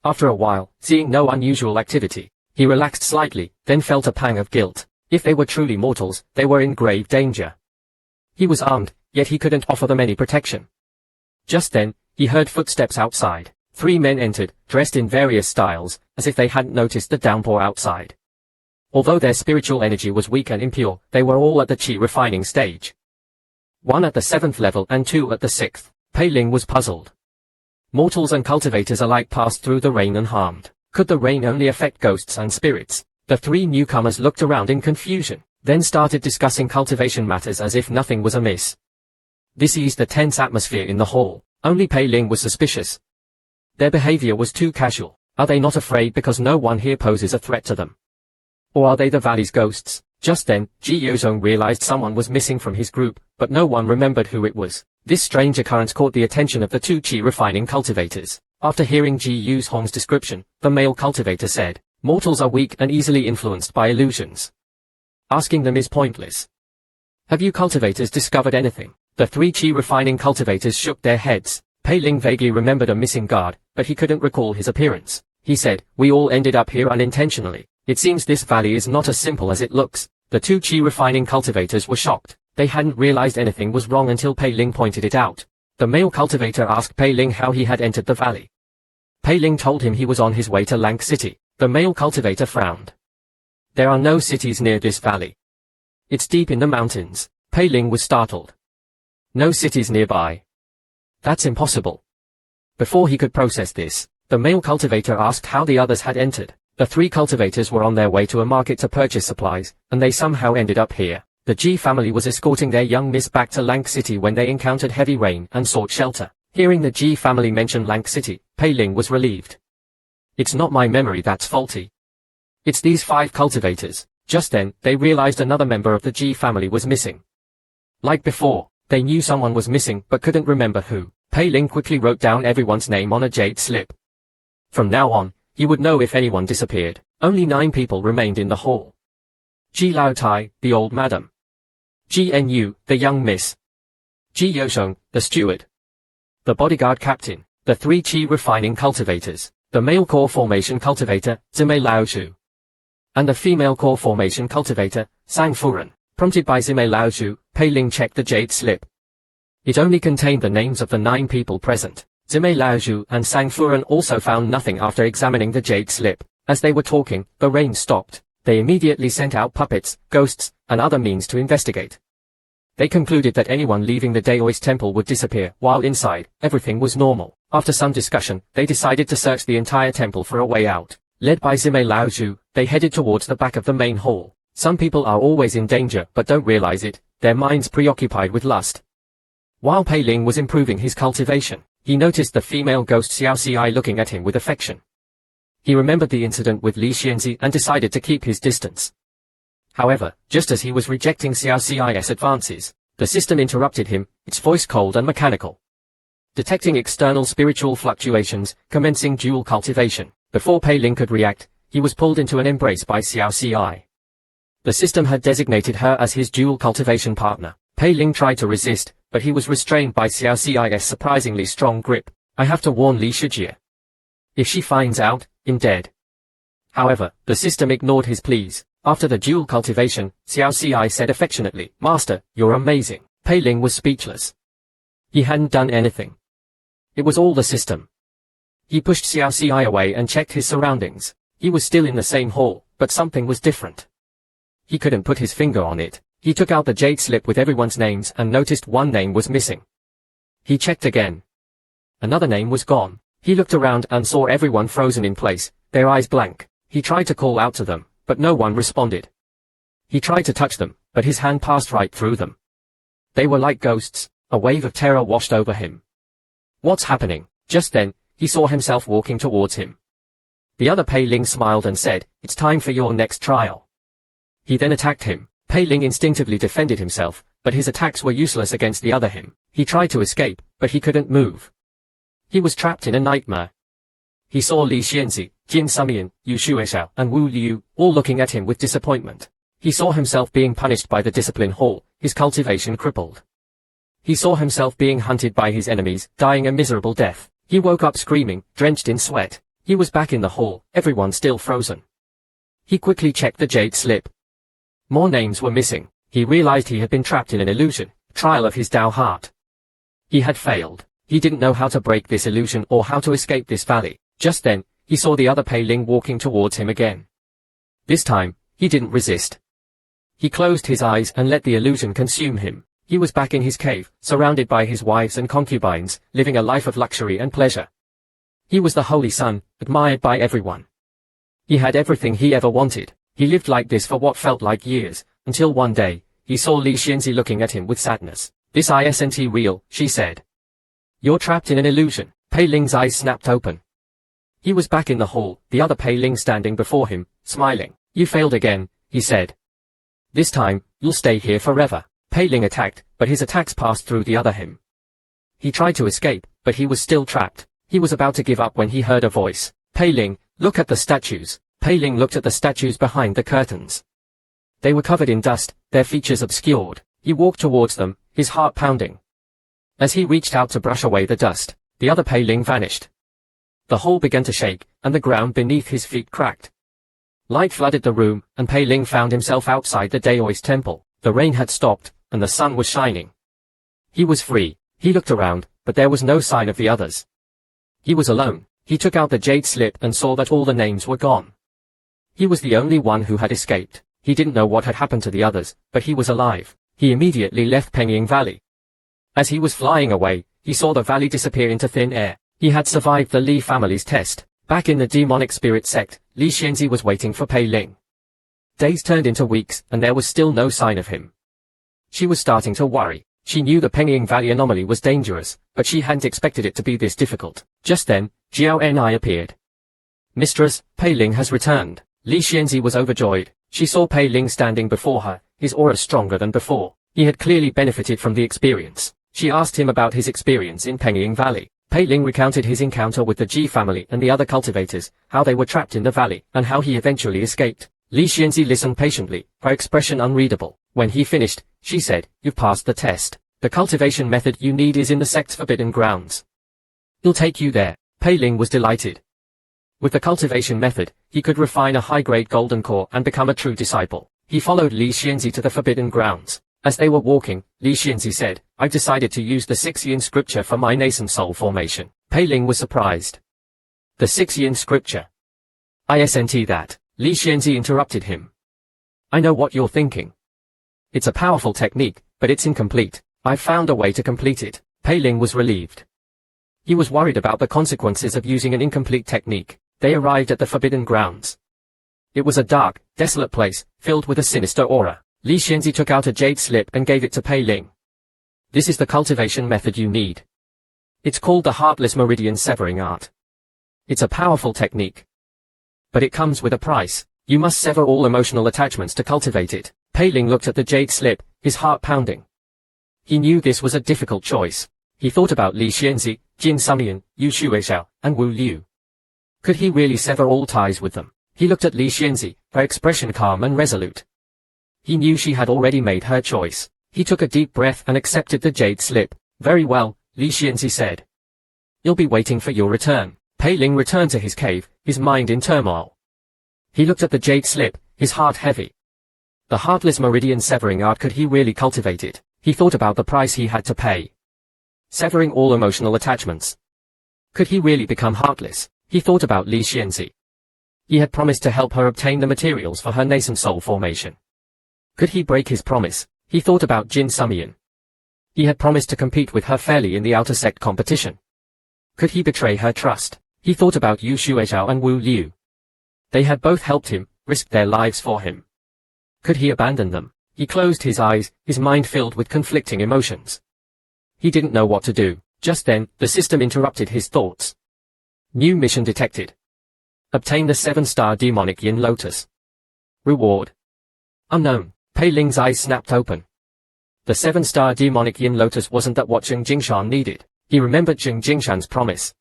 After a while, seeing no unusual activity, he relaxed slightly, then felt a pang of guilt. If they were truly mortals, they were in grave danger. He was armed, yet he couldn't offer them any protection. Just then, he heard footsteps outside. 3 men entered, dressed in various styles, as if they hadn't noticed the downpour outside. Although their spiritual energy was weak and impure, they were all at the chi refining stage. 1 at the 7th level and 2 at the 6th. Pei Ling was puzzled. Mortals and cultivators alike passed through the rain unharmed. Could the rain only affect ghosts and spirits? The 3 newcomers looked around in confusion, then started discussing cultivation matters as if nothing was amiss. This eased the tense atmosphere in the hall. Only Pei Ling was suspicious. Their behavior was too casual. Are they not afraid because no one here poses a threat to them? Or are they the valley's ghosts? Just then, Ji Yozong realized someone was missing from his group, but no one remembered who it was. This strange occurrence caught the attention of the 2 chi refining cultivators. After hearing Ji Yuzhong's description, the male cultivator said, "Mortals are weak and easily influenced by illusions. Asking them is pointless. Have you cultivators discovered anything?" The 3 chi refining cultivators shook their heads. Pei Ling vaguely remembered a missing guard, but he couldn't recall his appearance. He said, "We all ended up here unintentionally. It seems this valley is not as simple as it looks." The 2 chi refining cultivators were shocked. They hadn't realized anything was wrong until Pei Ling pointed it out. The male cultivator asked Pei Ling how he had entered the valley. Pei Ling told him he was on his way to Lank City. The male cultivator frowned. "There are no cities near this valley. It's deep in the mountains." Pei Ling was startled. "No cities nearby? That's impossible." Before he could process this, the male cultivator asked how the others had entered. The 3 cultivators were on their way to a market to purchase supplies, and they somehow ended up here. The Ji family was escorting their young miss back to Lank City when they encountered heavy rain and sought shelter. Hearing the Ji family mention Lank City, Pei Ling was relieved. "It's not my memory that's faulty. It's these 5 cultivators." Just then, they realized another member of the Ji family was missing. Like before, they knew someone was missing but couldn't remember who. Pei Ling quickly wrote down everyone's name on a jade slip. From now on, he would know if anyone disappeared. Only 9 people remained in the hall. Ji Lao Tai, the old madam. Ji Nu, the young miss. Ji Yozhong, the steward. The bodyguard captain. The 3 chi refining cultivators. The male core formation cultivator, Zime Laozhu. And the female core formation cultivator, Sang Furen. Prompted by Zime Laozhu, Pei Ling checked the jade slip. It only contained the names of the 9 people present. Zime Laozhu and Sang Furen also found nothing after examining the jade slip. As they were talking, the rain stopped. They immediately sent out puppets, ghosts, and other means to investigate. They concluded that anyone leaving the Daoist temple would disappear, while inside, everything was normal. After some discussion, they decided to search the entire temple for a way out. Led by Zime Laozhu, they headed towards the back of the main hall. Some people are always in danger but don't realize it, their minds preoccupied with lust. While Pei Ling was improving his cultivation, he noticed the female ghost Xiao Xi looking at him with affection. He remembered the incident with Li Xianzi and decided to keep his distance. However, just as he was rejecting Xiao Xi's advances, the system interrupted him, its voice cold and mechanical. Detecting external spiritual fluctuations, commencing dual cultivation. Before Pei Ling could react, he was pulled into an embrace by Xiao Xi. The system had designated her as his dual cultivation partner. Pei Ling tried to resist, but he was restrained by Xiao Xi's surprisingly strong grip. "I have to warn Li Shijie. If she finds out, I'm dead." However, the system ignored his pleas. After the dual cultivation, Xiao Xi said affectionately, "Master, you're amazing." Pei Ling was speechless. He hadn't done anything. It was all the system. He pushed Xiao Xi away and checked his surroundings. He was still in the same hall, but something was different. He couldn't put his finger on it. He took out the jade slip with everyone's names and noticed one name was missing. He checked again. Another name was gone. He looked around and saw everyone frozen in place, their eyes blank. He tried to call out to them, but no one responded. He tried to touch them, but his hand passed right through them. They were like ghosts. A wave of terror washed over him. What's happening? Just then, he saw himself walking towards him. The other Pei Ling smiled and said, "It's time for your next trial." He then attacked him. Pei Ling instinctively defended himself, but his attacks were useless against the other him. He tried to escape, but he couldn't move. He was trapped in a nightmare. He saw Li Xianzi, Jin Sumian, Yu Shueshao, and Wu Liu, all looking at him with disappointment. He saw himself being punished by the discipline hall, his cultivation crippled. He saw himself being hunted by his enemies, dying a miserable death. He woke up screaming, drenched in sweat. He was back in the hall, everyone still frozen. He quickly checked the jade slip. More names were missing. He realized he had been trapped in an illusion, trial of his Tao heart. He had failed. He didn't know how to break this illusion or how to escape this valley. Just then, he saw the other Pei Ling walking towards him again. This time, he didn't resist. He closed his eyes and let the illusion consume him. He was back in his cave, surrounded by his wives and concubines, living a life of luxury and pleasure. He was the holy son, admired by everyone. He had everything he ever wanted. He lived like this for what felt like years, until one day, he saw Li Xianzi looking at him with sadness. "This isn't real," she said. "You're trapped in an illusion." Pei Ling's eyes snapped open. He was back in the hall, the other Pei Ling standing before him, smiling. "You failed again," he said. "This time, you'll stay here forever." Pei Ling attacked, but his attacks passed through the other him. He tried to escape, but he was still trapped. He was about to give up when he heard a voice. "Pei Ling, look at the statues." Pei Ling looked at the statues behind the curtains. They were covered in dust, their features obscured. He walked towards them, his heart pounding. As he reached out to brush away the dust, the other Pei Ling vanished. The hall began to shake, and the ground beneath his feet cracked. Light flooded the room, and Pei Ling found himself outside the Daoist temple. The rain had stopped, and the sun was shining. He was free. He looked around, but there was no sign of the others. He was alone. He took out the jade slip and saw that all the names were gone. He was the only one who had escaped. He didn't know what had happened to the others, but he was alive. He immediately left Pengying Valley. As he was flying away, he saw the valley disappear into thin air. He had survived the Li family's test. Back in the demonic spirit sect, Li Xianzi was waiting for Pei Ling. Days turned into weeks, and there was still no sign of him. She was starting to worry. She knew the Pengying Valley anomaly was dangerous, but she hadn't expected it to be this difficult. Just then, Jiao Ni appeared. "Mistress, Pei Ling has returned." Li Xianzi was overjoyed. She saw Pei Ling standing before her, his aura stronger than before. He had clearly benefited from the experience. She asked him about his experience in Pengying Valley. Pei Ling recounted his encounter with the Ji family and the other cultivators, how they were trapped in the valley, and how he eventually escaped. Li Xianzi listened patiently, her expression unreadable. When he finished, she said, "You've passed the test. The cultivation method you need is in the sect's forbidden grounds. He'll take you there." Pei Ling was delighted. With the cultivation method, he could refine a high-grade golden core and become a true disciple. He followed Li Xianzi to the forbidden grounds. As they were walking, Li Xianzi said, "I've decided to use the 6-yin scripture for my nascent soul formation." Pei Ling was surprised. The 6-yin scripture. Isn't that? Li Xianzi interrupted him. "I know what you're thinking. It's a powerful technique, but it's incomplete. I've found a way to complete it." Pei Ling was relieved. He was worried about the consequences of using an incomplete technique. They arrived at the forbidden grounds. It was a dark, desolate place, filled with a sinister aura. Li Xianzi took out a jade slip and gave it to Pei Ling. "This is the cultivation method you need. It's called the Heartless Meridian Severing Art. It's a powerful technique. But it comes with a price. You must sever all emotional attachments to cultivate it." Pei Ling looked at the jade slip, his heart pounding. He knew this was a difficult choice. He thought about Li Xianzi, Jin Sumian, Yu Shueshao, and Wu Liu. Could he really sever all ties with them? He looked at Li Xianzi, her expression calm and resolute. He knew she had already made her choice. He took a deep breath and accepted the jade slip. "Very well," Li Xianzi said. "You'll be waiting for your return." Pei Ling returned to his cave, his mind in turmoil. He looked at the jade slip, his heart heavy. The Heartless Meridian Severing Art, could he really cultivate it? He thought about the price he had to pay. Severing all emotional attachments. Could he really become heartless? He thought about Li Xianzi. He had promised to help her obtain the materials for her nascent soul formation. Could he break his promise? He thought about Jin Sumian. He had promised to compete with her fairly in the outer sect competition. Could he betray her trust? He thought about Yu Xuezhao and Wu Liu. They had both helped him, risked their lives for him. Could he abandon them? He closed his eyes, his mind filled with conflicting emotions. He didn't know what to do. Just then, the system interrupted his thoughts. New mission detected. Obtain the 7-star demonic Yin Lotus. Reward. Unknown. Pei Ling's eyes snapped open. The 7-star demonic Yin Lotus wasn't that what Zheng Jingshan needed. He remembered Zheng Jingshan's promise.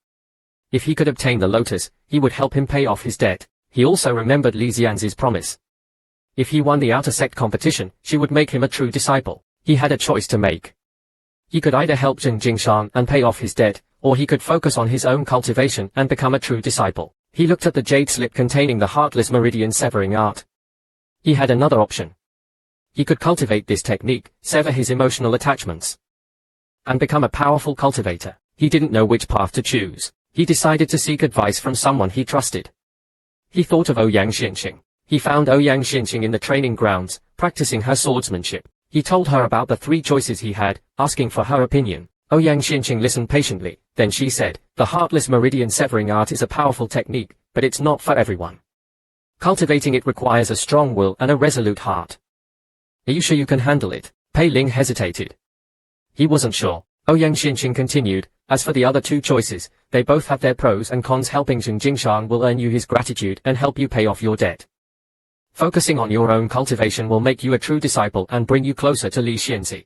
If he could obtain the lotus, he would help him pay off his debt. He also remembered Li Xianzi's promise. If he won the outer sect competition, she would make him a true disciple. He had a choice to make. He could either help Zheng Jingshan and pay off his debt, or he could focus on his own cultivation and become a true disciple. He looked at the jade slip containing the Heartless Meridian severing art. He had another option. He could cultivate this technique, sever his emotional attachments, and become a powerful cultivator. He didn't know which path to choose. He decided to seek advice from someone he trusted. He thought of Ouyang Xianxing. He found Ouyang Xianxing in the training grounds, practicing her swordsmanship. He told her about the 3 choices he had, asking for her opinion. Ouyang Xianxing listened patiently, then she said, "The Heartless Meridian severing art is a powerful technique, but it's not for everyone. Cultivating it requires a strong will and a resolute heart. Are you sure you can handle it?" Pei Ling hesitated. He wasn't sure. Ouyang Xianxing continued, "As for the other 2 choices, they both have their pros and cons. Helping Zheng Jingshan will earn you his gratitude and help you pay off your debt. Focusing on your own cultivation will make you a true disciple and bring you closer to Li Xianzi.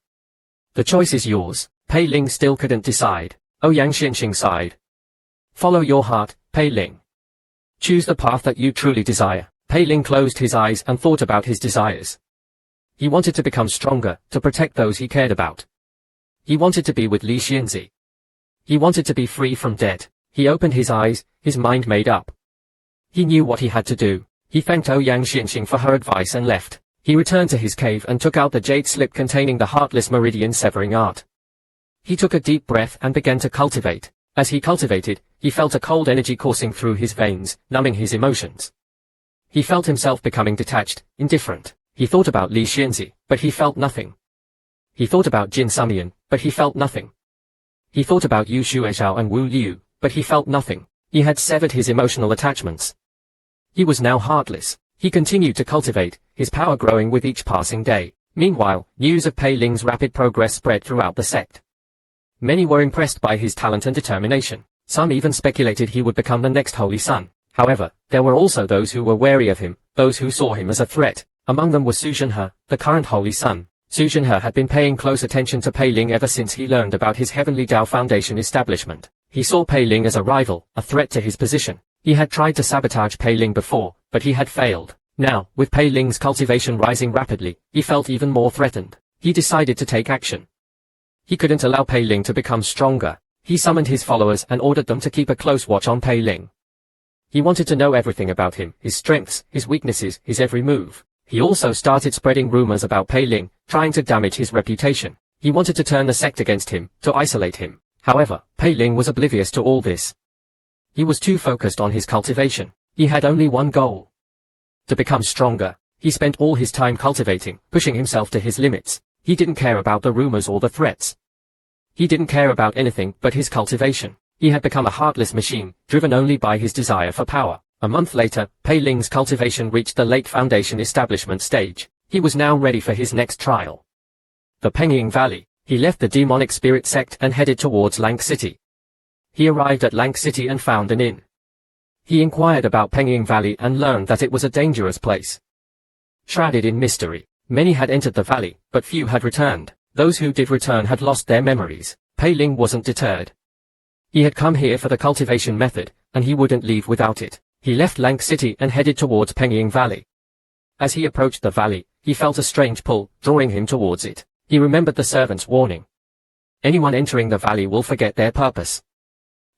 The choice is yours." Pei Ling still couldn't decide. Ouyang Xianxing sighed. "Follow your heart, Pei Ling. Choose the path that you truly desire." Pei Ling closed his eyes and thought about his desires. He wanted to become stronger, to protect those he cared about. He wanted to be with Li Xianzi. He wanted to be free from debt. He opened his eyes, his mind made up. He knew what he had to do. He thanked Ouyang Xianxing for her advice and left. He returned to his cave and took out the jade slip containing the Heartless Meridian severing art. He took a deep breath and began to cultivate. As he cultivated, he felt a cold energy coursing through his veins, numbing his emotions. He felt himself becoming detached, indifferent. He thought about Li Xianzi, but he felt nothing. He thought about Jin Sumian, but he felt nothing. He thought about Yu Xuezhao and Wu Liu, but he felt nothing. He had severed his emotional attachments. He was now heartless. He continued to cultivate, his power growing with each passing day. Meanwhile, news of Pei Ling's rapid progress spread throughout the sect. Many were impressed by his talent and determination. Some even speculated he would become the next Holy Son. However, there were also those who were wary of him, those who saw him as a threat. Among them was Su Zhenhe, the current Holy Son. Su Zhenhe had been paying close attention to Pei Ling ever since he learned about his Heavenly Dao Foundation establishment. He saw Pei Ling as a rival, a threat to his position. He had tried to sabotage Pei Ling before, but he had failed. Now, with Pei Ling's cultivation rising rapidly, he felt even more threatened. He decided to take action. He couldn't allow Pei Ling to become stronger. He summoned his followers and ordered them to keep a close watch on Pei Ling. He wanted to know everything about him, his strengths, his weaknesses, his every move. He also started spreading rumors about Pei Ling, trying to damage his reputation. He wanted to turn the sect against him, to isolate him. However, Pei Ling was oblivious to all this. He was too focused on his cultivation. He had only one goal: to become stronger. He spent all his time cultivating, pushing himself to his limits. He didn't care about the rumors or the threats. He didn't care about anything but his cultivation. He had become a heartless machine, driven only by his desire for power. A month later, Pei Ling's cultivation reached the late Foundation establishment stage. He was now ready for his next trial. The Pengying Valley. He left the demonic spirit sect and headed towards Lank City. He arrived at Lank City and found an inn. He inquired about Pengying Valley and learned that it was a dangerous place, shrouded in mystery. Many had entered the valley, but few had returned. Those who did return had lost their memories. Pei Ling wasn't deterred. He had come here for the cultivation method, and he wouldn't leave without it. He left Lank City and headed towards Pengying Valley. As he approached the valley, he felt a strange pull, drawing him towards it. He remembered the servant's warning. Anyone entering the valley will forget their purpose.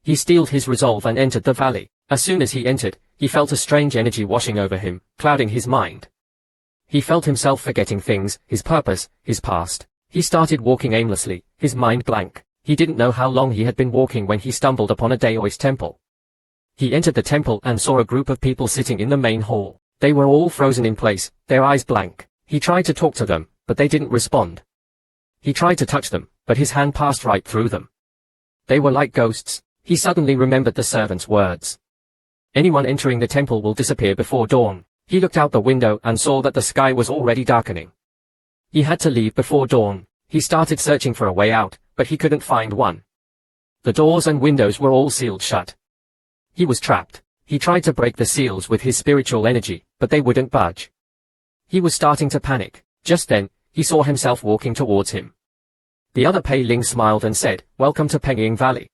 He steeled his resolve and entered the valley. As soon as he entered, he felt a strange energy washing over him, clouding his mind. He felt himself forgetting things, his purpose, his past. He started walking aimlessly, his mind blank. He didn't know how long he had been walking when he stumbled upon a Daoist temple. He entered the temple and saw a group of people sitting in the main hall. They were all frozen in place, their eyes blank. He tried to talk to them, but they didn't respond. He tried to touch them, but but his hand passed right through them. They were like ghosts. He suddenly remembered the servant's words. Anyone entering the temple will disappear before dawn. He looked out the window and saw that the sky was already darkening. He had to leave before dawn. He started searching for a way out, but he couldn't find one. The doors and windows were all sealed shut. He was trapped. He tried to break the seals with his spiritual energy, but they wouldn't budge. He was starting to panic. Just then, he saw himself walking towards him. The other Pei Ling smiled and said, "Welcome to Penging Valley.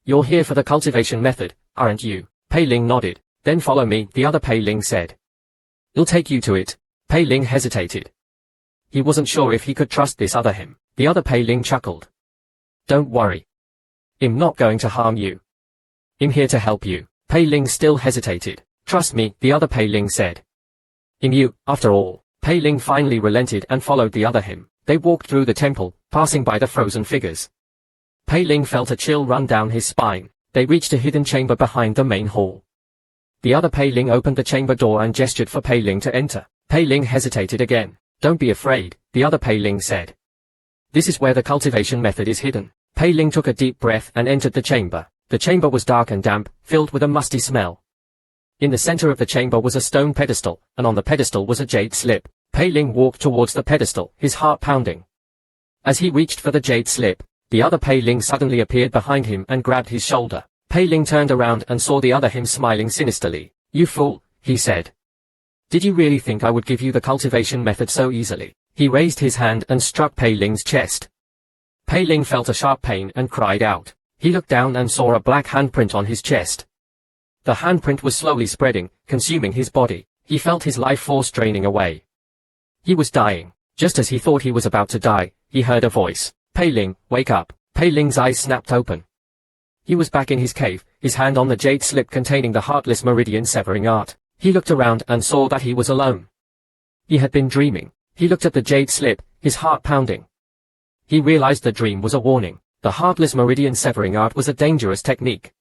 You're here for the cultivation method, aren't you?" Pei Ling nodded. "Then follow me," the other Pei Ling said. "I'll take you to it." Pei Ling hesitated. He wasn't sure if he could trust this other him. The other Pei Ling chuckled. "Don't worry. I'm not going to harm you. I'm here to help you." Pei Ling still hesitated. "Trust me," the other Pei Ling said. "I'm you, after all." Pei Ling finally relented and followed the other him. They walked through the temple, passing by the frozen figures. Pei Ling felt a chill run down his spine. They reached a hidden chamber behind the main hall. The other Pei Ling opened the chamber door and gestured for Pei Ling to enter. Pei Ling hesitated again. "Don't be afraid," the other Pei Ling said. "This is where the cultivation method is hidden." Pei Ling took a deep breath and entered the chamber. The chamber was dark and damp, filled with a musty smell. In the center of the chamber was a stone pedestal, and on the pedestal was a jade slip. Pei Ling walked towards the pedestal, his heart pounding. As he reached for the jade slip, the other Pei Ling suddenly appeared behind him and grabbed his shoulder. Pei Ling turned around and saw the other him smiling sinisterly. "You fool," he said. "Did you really think I would give you the cultivation method so easily?" He raised his hand and struck Pei Ling's chest. Pei Ling felt a sharp pain and cried out. He looked down and saw a black handprint on his chest. The handprint was slowly spreading, consuming his body. He felt his life force draining away. He was dying. Just as he thought he was about to die, he heard a voice. "Pei Ling, wake up." Pei Ling's eyes snapped open. He was back in his cave, his hand on the jade slip containing the Heartless Meridian Severing Art. He looked around and saw that he was alone. He had been dreaming. He looked at the jade slip, his heart pounding. He realized the dream was a warning. The Heartless Meridian Severing Art was a dangerous technique.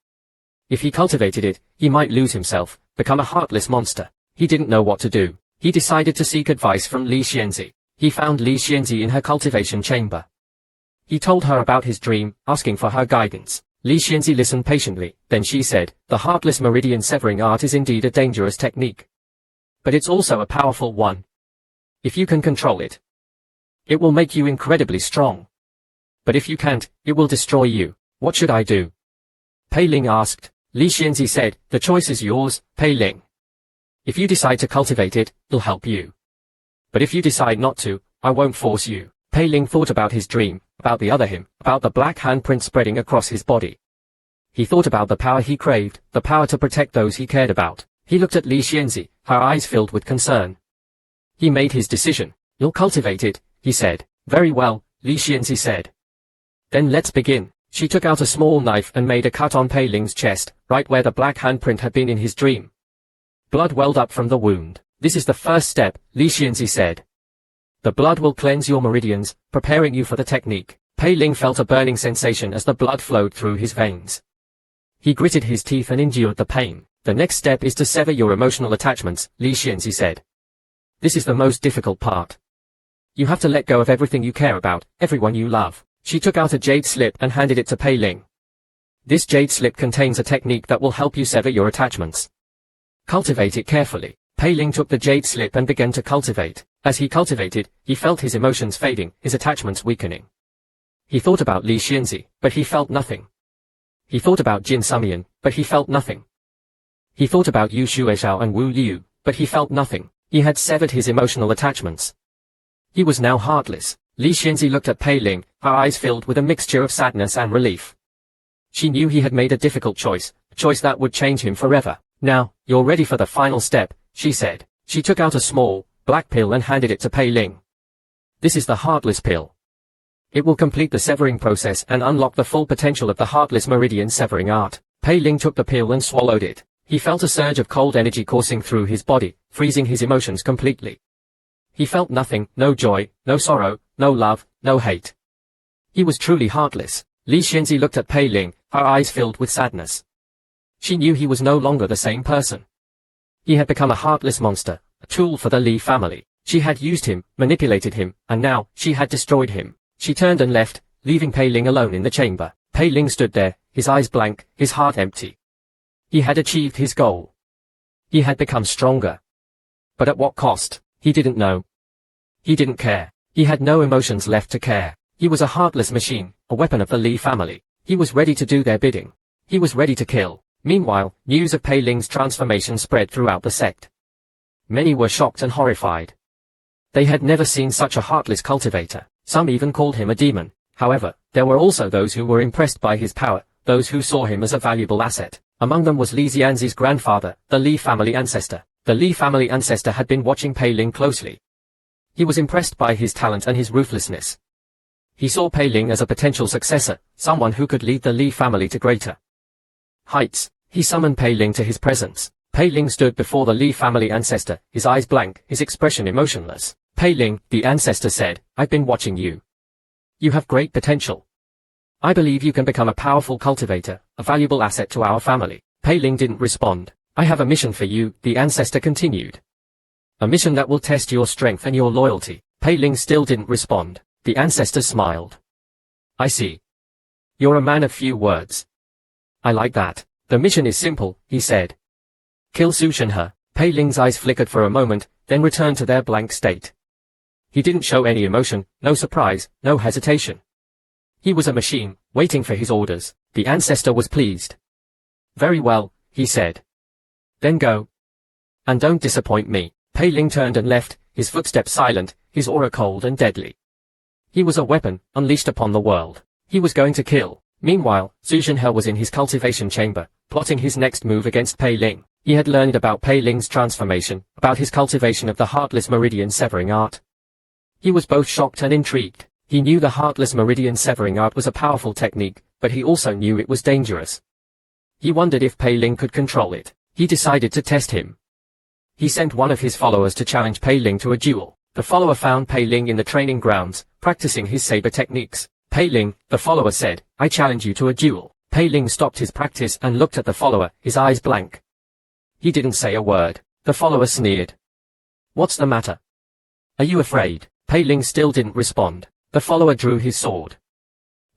If he cultivated it, he might lose himself, become a heartless monster. He didn't know what to do. He decided to seek advice from Li Xianzi. He found Li Xianzi in her cultivation chamber. He told her about his dream, asking for her guidance. Li Xianzi listened patiently, then she said, "The Heartless Meridian Severing Art is indeed a dangerous technique. But it's also a powerful one. If you can control it, it will make you incredibly strong. But if you can't, it will destroy you. What should I do?" Pei Ling asked. Li Xianzi said, "The choice is yours, Pei Ling. If you decide to cultivate it, it'll help you. But if you decide not to, I won't force you." Pei Ling thought about his dream, about the other him, about the black handprint spreading across his body. He thought about the power he craved, the power to protect those he cared about. He looked at Li Xianzi, her eyes filled with concern. He made his decision. "You'll cultivate it," he said. "Very well," Li Xianzi said. "Then let's begin." She took out a small knife and made a cut on Pei Ling's chest, right where the black handprint had been in his dream. Blood welled up from the wound. "This is the first step," Li Xianzi said. "The blood will cleanse your meridians, preparing you for the technique." Pei Ling felt a burning sensation as the blood flowed through his veins. He gritted his teeth and endured the pain. "The next step is to sever your emotional attachments," Li Xianzi said. "This is the most difficult part. You have to let go of everything you care about, everyone you love." She took out a jade slip and handed it to Pei Ling. "This jade slip contains a technique that will help you sever your attachments. Cultivate it carefully." Pei Ling took the jade slip and began to cultivate. As he cultivated, he felt his emotions fading, his attachments weakening. He thought about Li Xianzi, but he felt nothing. He thought about Jin Sumian, but he felt nothing. He thought about Yu Shueishao and Wu Liu, but he felt nothing. He had severed his emotional attachments. He was now heartless. Li Xianzi looked at Pei Ling, her eyes filled with a mixture of sadness and relief. She knew he had made a difficult choice, a choice that would change him forever. "Now, you're ready for the final step," she said. She took out a small, black pill and handed it to Pei Ling. "This is the Heartless Pill. It will complete the severing process and unlock the full potential of the Heartless Meridian Severing Art." Pei Ling took the pill and swallowed it. He felt a surge of cold energy coursing through his body, freezing his emotions completely. He felt nothing, no joy, no sorrow, no love, no hate. He was truly heartless. Li Xianzi looked at Pei Ling, her eyes filled with sadness. She knew he was no longer the same person. He had become a heartless monster, a tool for the Li family. She had used him, manipulated him, and now, she had destroyed him. She turned and left, leaving Pei Ling alone in the chamber. Pei Ling stood there, his eyes blank, his heart empty. He had achieved his goal. He had become stronger. But at what cost? He didn't know. He didn't care. He had no emotions left to care. He was a heartless machine, a weapon of the Li family. He was ready to do their bidding. He was ready to kill. Meanwhile, news of Pei Ling's transformation spread throughout the sect. Many were shocked and horrified. They had never seen such a heartless cultivator. Some even called him a demon. However, there were also those who were impressed by his power, those who saw him as a valuable asset. Among them was Li Xianzi's grandfather, the Li family ancestor. The Li family ancestor had been watching Pei Ling closely. He was impressed by his talent and his ruthlessness. He saw Pei Ling as a potential successor, someone who could lead the Li family to greater heights. He summoned Pei Ling to his presence. Pei Ling stood before the Li family ancestor, his eyes blank, his expression emotionless. Pei Ling, the ancestor said, I've been watching you. You have great potential. I believe you can become a powerful cultivator, a valuable asset to our family. Pei Ling didn't respond. I have a mission for you, the ancestor continued. A mission that will test your strength and your loyalty. Pei Ling still didn't respond. The ancestor smiled. I see. You're a man of few words. I like that. The mission is simple, he said. Kill Su Shenhe. Pei Ling's eyes flickered for a moment, then returned to their blank state. He didn't show any emotion, no surprise, no hesitation. He was a machine, waiting for his orders. The ancestor was pleased. Very well, he said. Then go. And don't disappoint me. Pei Ling turned and left, his footsteps silent, his aura cold and deadly. He was a weapon, unleashed upon the world. He was going to kill. Meanwhile, Su Shenhe was in his cultivation chamber, plotting his next move against Pei Ling. He had learned about Pei Ling's transformation, about his cultivation of the Heartless Meridian Severing Art. He was both shocked and intrigued. He knew the Heartless Meridian Severing Art was a powerful technique, but he also knew it was dangerous. He wondered if Pei Ling could control it. He decided to test him. He sent one of his followers to challenge Pei Ling to a duel. The follower found Pei Ling in the training grounds, practicing his saber techniques. Pei Ling, the follower said, I challenge you to a duel. Pei Ling stopped his practice and looked at the follower, his eyes blank. He didn't say a word. The follower sneered. What's the matter? Are you afraid? Pei Ling still didn't respond. The follower drew his sword.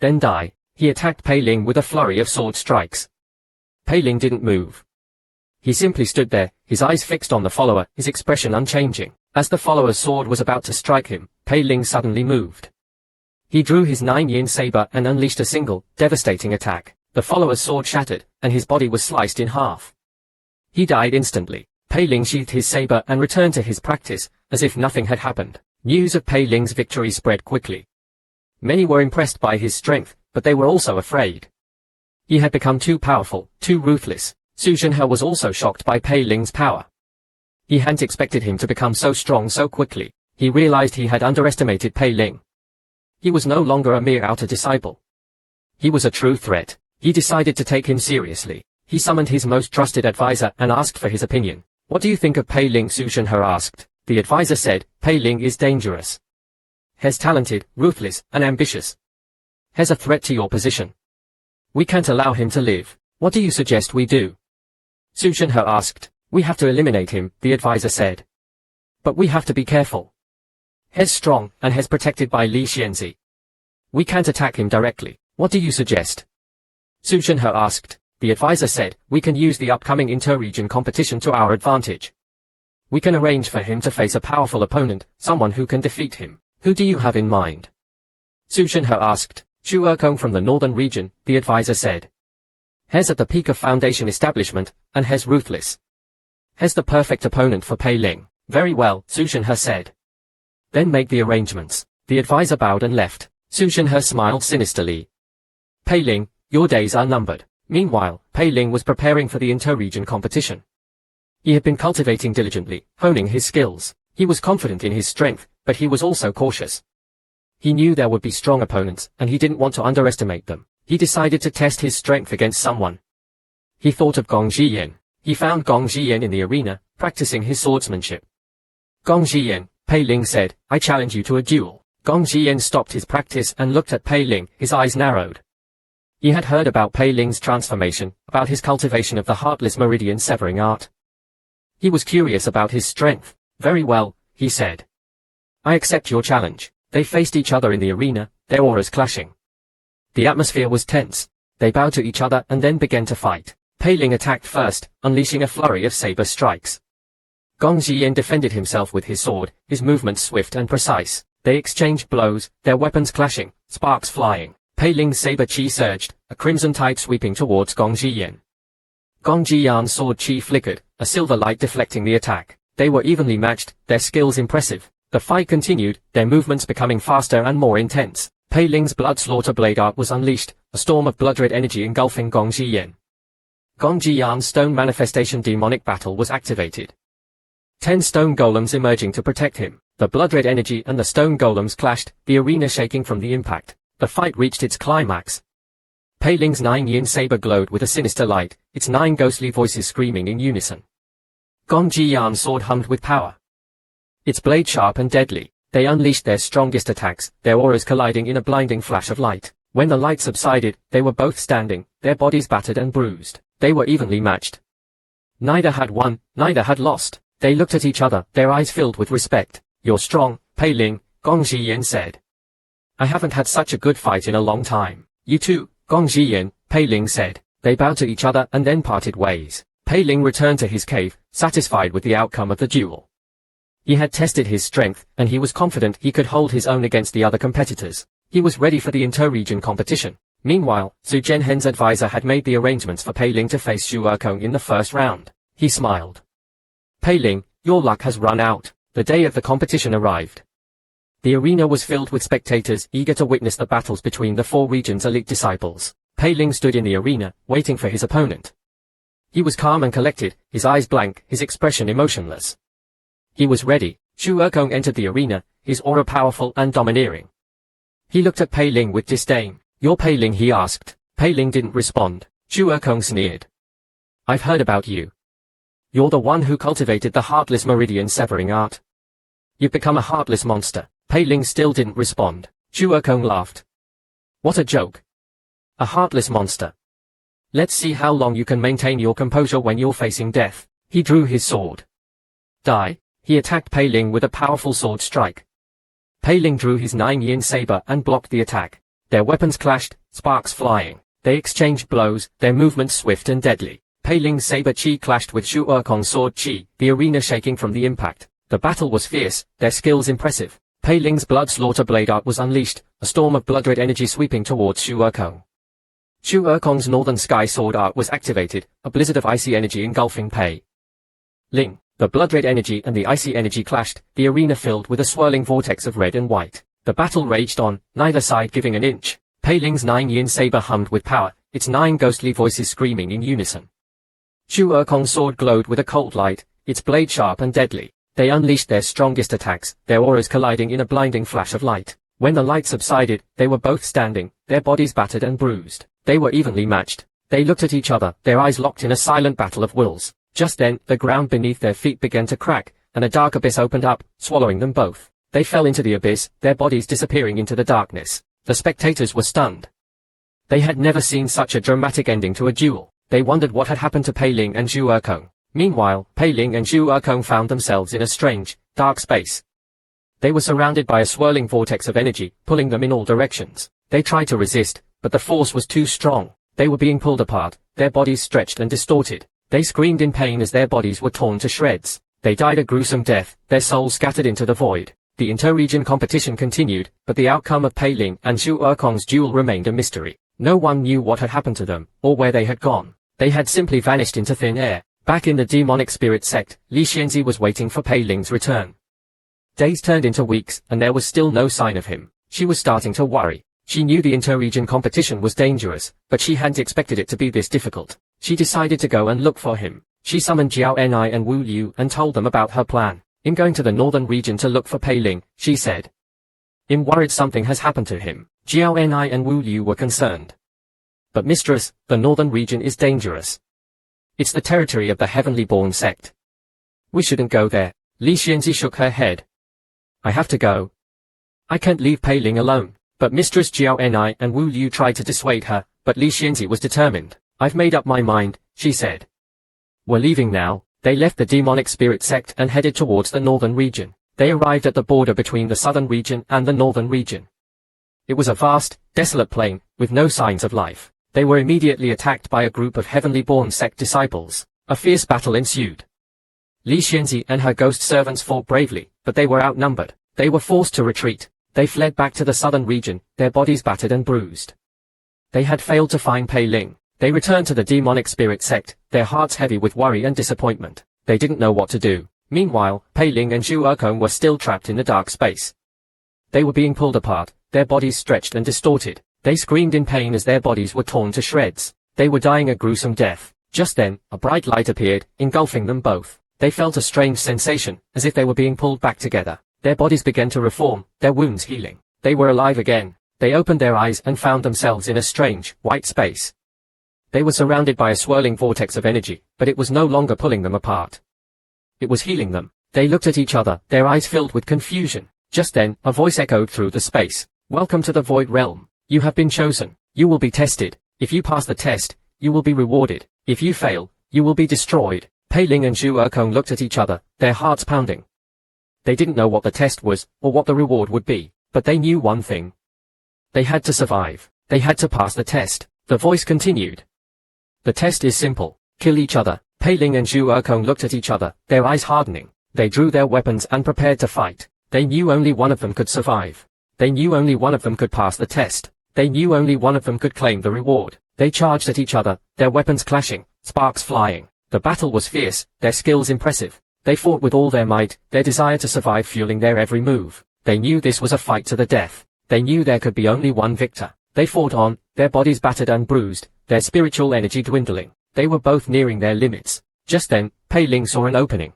Then die. He attacked Pei Ling with a flurry of sword strikes. Pei Ling didn't move. He simply stood there, his eyes fixed on the follower, his expression unchanging. As the follower's sword was about to strike him, Pei Ling suddenly moved. He drew his 9-yin saber and unleashed a single, devastating attack. The follower's sword shattered, and his body was sliced in half. He died instantly. Pei Ling sheathed his saber and returned to his practice, as if nothing had happened. News of Pei Ling's victory spread quickly. Many were impressed by his strength, but they were also afraid. He had become too powerful, too ruthless. Su Shenhe was also shocked by Pei Ling's power. He hadn't expected him to become so strong so quickly. He realized he had underestimated Pei Ling. He was no longer a mere outer disciple. He was a true threat. He decided to take him seriously. He summoned his most trusted advisor and asked for his opinion. What do you think of Pei Ling? Su Shenhe asked. The advisor said, Pei Ling is dangerous. He's talented, ruthless, and ambitious. He's a threat to your position. We can't allow him to live. What do you suggest we do? Su Shenhe asked. We have to eliminate him, the advisor said. But we have to be careful. He's strong, and he's protected by Li Xianzi. We can't attack him directly. What do you suggest? Su Shenhe asked. The advisor said, we can use the upcoming inter-region competition to our advantage. We can arrange for him to face a powerful opponent, someone who can defeat him. Who do you have in mind? Su Shenhe asked. Xu Erkong from the northern region, the advisor said. He's at the peak of foundation establishment, and he's ruthless. He's the perfect opponent for Pei Ling. Very well, Su Shenhe said. Then make the arrangements. The advisor bowed and left. Su Shenhe smiled sinisterly. Pei Ling, your days are numbered. Meanwhile, Pei Ling was preparing for the inter-region competition. He had been cultivating diligently, honing his skills. He was confident in his strength, but he was also cautious. He knew there would be strong opponents, and he didn't want to underestimate them. He decided to test his strength against someone. He thought of Gong Zhiyan. He found Gong Zhiyan in the arena, practicing his swordsmanship. Gong Zhiyan, Pei Ling said, I challenge you to a duel. Gong Zhiyan stopped his practice and looked at Pei Ling, his eyes narrowed. He had heard about Pei Ling's transformation, about his cultivation of the Heartless Meridian Severing Art. He was curious about his strength. Very well, he said. I accept your challenge. They faced each other in the arena, their auras clashing. The atmosphere was tense. They bowed to each other and then began to fight. Pei Ling attacked first, unleashing a flurry of saber strikes. Gong Jiyan defended himself with his sword, his movements swift and precise. They exchanged blows, their weapons clashing, sparks flying. Pei Ling's saber chi surged, a crimson tide sweeping towards Gong Jiyan. Gong Jiyan's sword chi flickered, a silver light deflecting the attack. They were evenly matched, their skills impressive. The fight continued, their movements becoming faster and more intense. Pei Ling's blood slaughter blade art was unleashed, a storm of blood-red energy engulfing Gong Jiyan. Gong Jiyan's stone manifestation demonic battle was activated. 10 stone golems emerging to protect him. The blood-red energy and the stone golems clashed, the arena shaking from the impact. The fight reached its climax. Pei Ling's 9 yin saber glowed with a sinister light, its 9 ghostly voices screaming in unison. Gong Jiyan's sword hummed with power. Its blade sharp and deadly. They unleashed their strongest attacks, their auras colliding in a blinding flash of light. When the light subsided, they were both standing, their bodies battered and bruised. They were evenly matched. Neither had won, neither had lost. They looked at each other, their eyes filled with respect. "You're strong, Pei Ling," Gong Jiyan said. "I haven't had such a good fight in a long time." "You too, Gong Jiyan," Pei Ling said. They bowed to each other and then parted ways. Pei Ling returned to his cave, satisfied with the outcome of the duel. He had tested his strength, and he was confident he could hold his own against the other competitors. He was ready for the inter-region competition. Meanwhile, Su Zhenhen's advisor had made the arrangements for Pei Ling to face Xu Ekong in the first round. He smiled. "Pei Ling, your luck has run out." The day of the competition arrived. The arena was filled with spectators eager to witness the battles between the 4 regions' elite disciples. Pei Ling stood in the arena, waiting for his opponent. He was calm and collected, his eyes blank, his expression emotionless. He was ready. Xu Ekong entered the arena, his aura powerful and domineering. He looked at Pei Ling with disdain. "You're Pei Ling?" he asked. Pei Ling didn't respond. Xu Ekong sneered. "I've heard about you. You're the one who cultivated the Heartless Meridian Severing Art. You've become a heartless monster." Pei Ling still didn't respond. Xu Ekong laughed. "What a joke. A heartless monster. Let's see how long you can maintain your composure when you're facing death." He drew his sword. Die. He attacked Pei Ling with a powerful sword strike. Pei Ling drew his 9 yin saber and blocked the attack. Their weapons clashed, sparks flying. They exchanged blows, their movements swift and deadly. Pei Ling's saber chi clashed with Xu Ekong's sword chi, the arena shaking from the impact. The battle was fierce, their skills impressive. Pei Ling's blood slaughter blade art was unleashed, a storm of blood-red energy sweeping towards Xu Ekong. Xu Ekong's northern sky sword art was activated, a blizzard of icy energy engulfing Pei Ling. The blood-red energy and the icy energy clashed, the arena filled with a swirling vortex of red and white. The battle raged on, neither side giving an inch. Pei Ling's 9 yin saber hummed with power, its 9 ghostly voices screaming in unison. Xu Ekong's sword glowed with a cold light, its blade sharp and deadly. They unleashed their strongest attacks, their auras colliding in a blinding flash of light. When the light subsided, they were both standing, their bodies battered and bruised. They were evenly matched. They looked at each other, their eyes locked in a silent battle of wills. Just then, the ground beneath their feet began to crack, and a dark abyss opened up, swallowing them both. They fell into the abyss, their bodies disappearing into the darkness. The spectators were stunned. They had never seen such a dramatic ending to a duel. They wondered what had happened to Pei Ling and Xu Ekong. Meanwhile, Pei Ling and Xu Ekong found themselves in a strange, dark space. They were surrounded by a swirling vortex of energy, pulling them in all directions. They tried to resist, but the force was too strong. They were being pulled apart, their bodies stretched and distorted. They screamed in pain as their bodies were torn to shreds. They died a gruesome death, their souls scattered into the void. The inter-region competition continued, but the outcome of Pei Ling and Xu Ekong's duel remained a mystery. No one knew what had happened to them, or where they had gone. They had simply vanished into thin air. Back in the demonic spirit sect, Li Xianzi was waiting for Pei Ling's return. Days turned into weeks, and there was still no sign of him. She was starting to worry. She knew the inter-region competition was dangerous, but she hadn't expected it to be this difficult. She decided to go and look for him. She summoned Jiao Ni and Wu Liu and told them about her plan. "I'm going to the northern region to look for Pei Ling," she said. "I'm worried something has happened to him." Jiao Ni and Wu Liu were concerned. "But mistress, the northern region is dangerous. It's the territory of the heavenly-born sect. We shouldn't go there." Li Xianzi shook her head. "I have to go. I can't leave Pei Ling alone." But Mistress Jiao Ni and Wu Liu tried to dissuade her, but Li Xianzi was determined. "I've made up my mind," she said. "We're leaving now." They left the demonic spirit sect and headed towards the northern region. They arrived at the border between the southern region and the northern region. It was a vast, desolate plain, with no signs of life. They were immediately attacked by a group of heavenly-born sect disciples. A fierce battle ensued. Li Xianzi and her ghost servants fought bravely, but they were outnumbered. They were forced to retreat. They fled back to the southern region, their bodies battered and bruised. They had failed to find Pei Ling. They returned to the demonic spirit sect, their hearts heavy with worry and disappointment. They didn't know what to do. Meanwhile, Pei Ling and Zhu Erkong were still trapped in the dark space. They were being pulled apart, their bodies stretched and distorted. They screamed in pain as their bodies were torn to shreds. They were dying a gruesome death. Just then, a bright light appeared, engulfing them both. They felt a strange sensation, as if they were being pulled back together. Their bodies began to reform, their wounds healing. They were alive again. They opened their eyes and found themselves in a strange, white space. They were surrounded by a swirling vortex of energy, but it was no longer pulling them apart. It was healing them. They looked at each other, their eyes filled with confusion. Just then, a voice echoed through the space. Welcome to the Void Realm. You have been chosen. You will be tested. If you pass the test, you will be rewarded. If you fail, you will be destroyed. Pei Ling and Zhu Erkong looked at each other, their hearts pounding. They didn't know what the test was, or what the reward would be, but they knew one thing. They had to survive. They had to pass the test. The voice continued. The test is simple. Kill each other. Pei Ling and Zhu Erkong looked at each other, their eyes hardening. They drew their weapons and prepared to fight. They knew only one of them could survive. They knew only one of them could pass the test. They knew only one of them could claim the reward. They charged at each other, their weapons clashing, sparks flying. The battle was fierce, their skills impressive. They fought with all their might, their desire to survive fueling their every move. They knew this was a fight to the death. They knew there could be only one victor. They fought on, their bodies battered and bruised, their spiritual energy dwindling. They were both nearing their limits. Just then, Pei Ling saw an opening.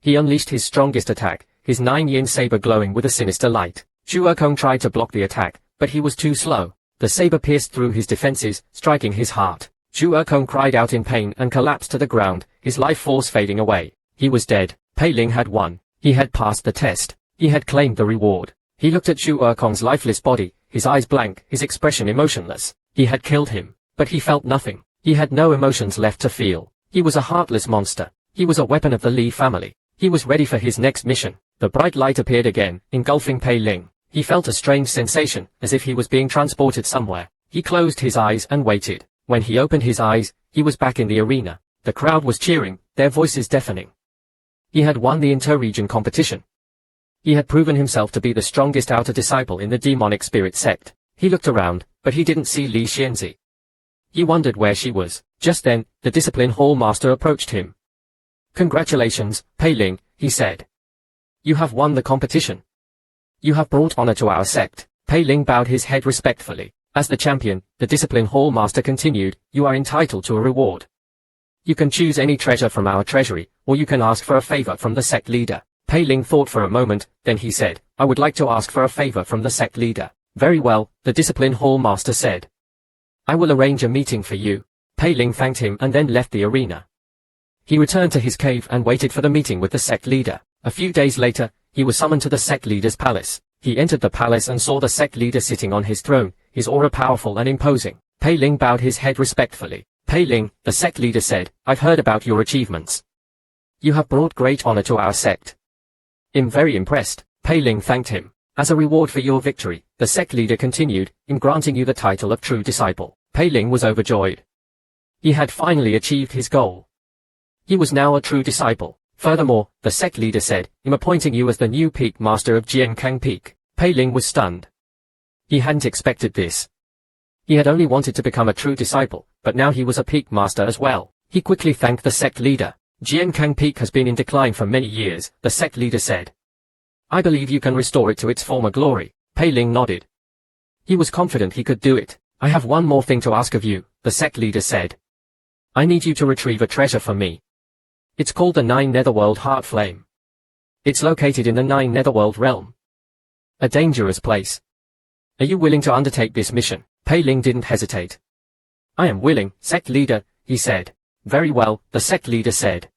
He unleashed his strongest attack, his 9-yin saber glowing with a sinister light. Zhu Erkong tried to block the attack, but he was too slow. The saber pierced through his defenses, striking his heart. Zhu Erkong cried out in pain and collapsed to the ground, his life force fading away. He was dead. Pei Ling had won. He had passed the test. He had claimed the reward. He looked at Zhu Erkong's lifeless body, his eyes blank, his expression emotionless. He had killed him, but he felt nothing. He had no emotions left to feel. He was a heartless monster. He was a weapon of the Li family. He was ready for his next mission. The bright light appeared again, engulfing Pei Ling. He felt a strange sensation, as if he was being transported somewhere. He closed his eyes and waited. When he opened his eyes, he was back in the arena. The crowd was cheering, their voices deafening. He had won the inter-region competition. He had proven himself to be the strongest outer disciple in the demonic spirit sect. He looked around, but he didn't see Li Xianzi. He wondered where she was. Just then, the discipline hall master approached him. Congratulations, Pei Ling, he said. You have won the competition. You have brought honor to our sect. Pei Ling bowed his head respectfully. As the champion, the discipline hall master continued, you are entitled to a reward. You can choose any treasure from our treasury, or you can ask for a favor from the sect leader. Pei Ling thought for a moment, then he said, I would like to ask for a favor from the sect leader. Very well, the discipline hall master said. I will arrange a meeting for you. Pei Ling thanked him and then left the arena. He returned to his cave and waited for the meeting with the sect leader. A few days later, he was summoned to the sect leader's palace. He entered the palace and saw the sect leader sitting on his throne, his aura powerful and imposing. Pei Ling bowed his head respectfully. Pei Ling, the sect leader said, I've heard about your achievements. You have brought great honor to our sect. I'm very impressed. Pei Ling thanked him. As a reward for your victory, the sect leader continued, in granting you the title of true disciple. Pei Ling was overjoyed. He had finally achieved his goal. He was now a true disciple. Furthermore, the sect leader said, I'm appointing you as the new peak master of Jiankang Peak. Pei Ling was stunned. He hadn't expected this. He had only wanted to become a true disciple, but now he was a peak master as well. He quickly thanked the sect leader. Jiankang Peak has been in decline for many years, the sect leader said. I believe you can restore it to its former glory. Pei Ling nodded. He was confident he could do it. I have one more thing to ask of you, the sect leader said. I need you to retrieve a treasure for me. It's called the 9 Netherworld Heart Flame. It's located in the 9 Netherworld realm. A dangerous place. Are you willing to undertake this mission? Pei Ling didn't hesitate. I am willing, sect leader, he said. Very well, the sect leader said.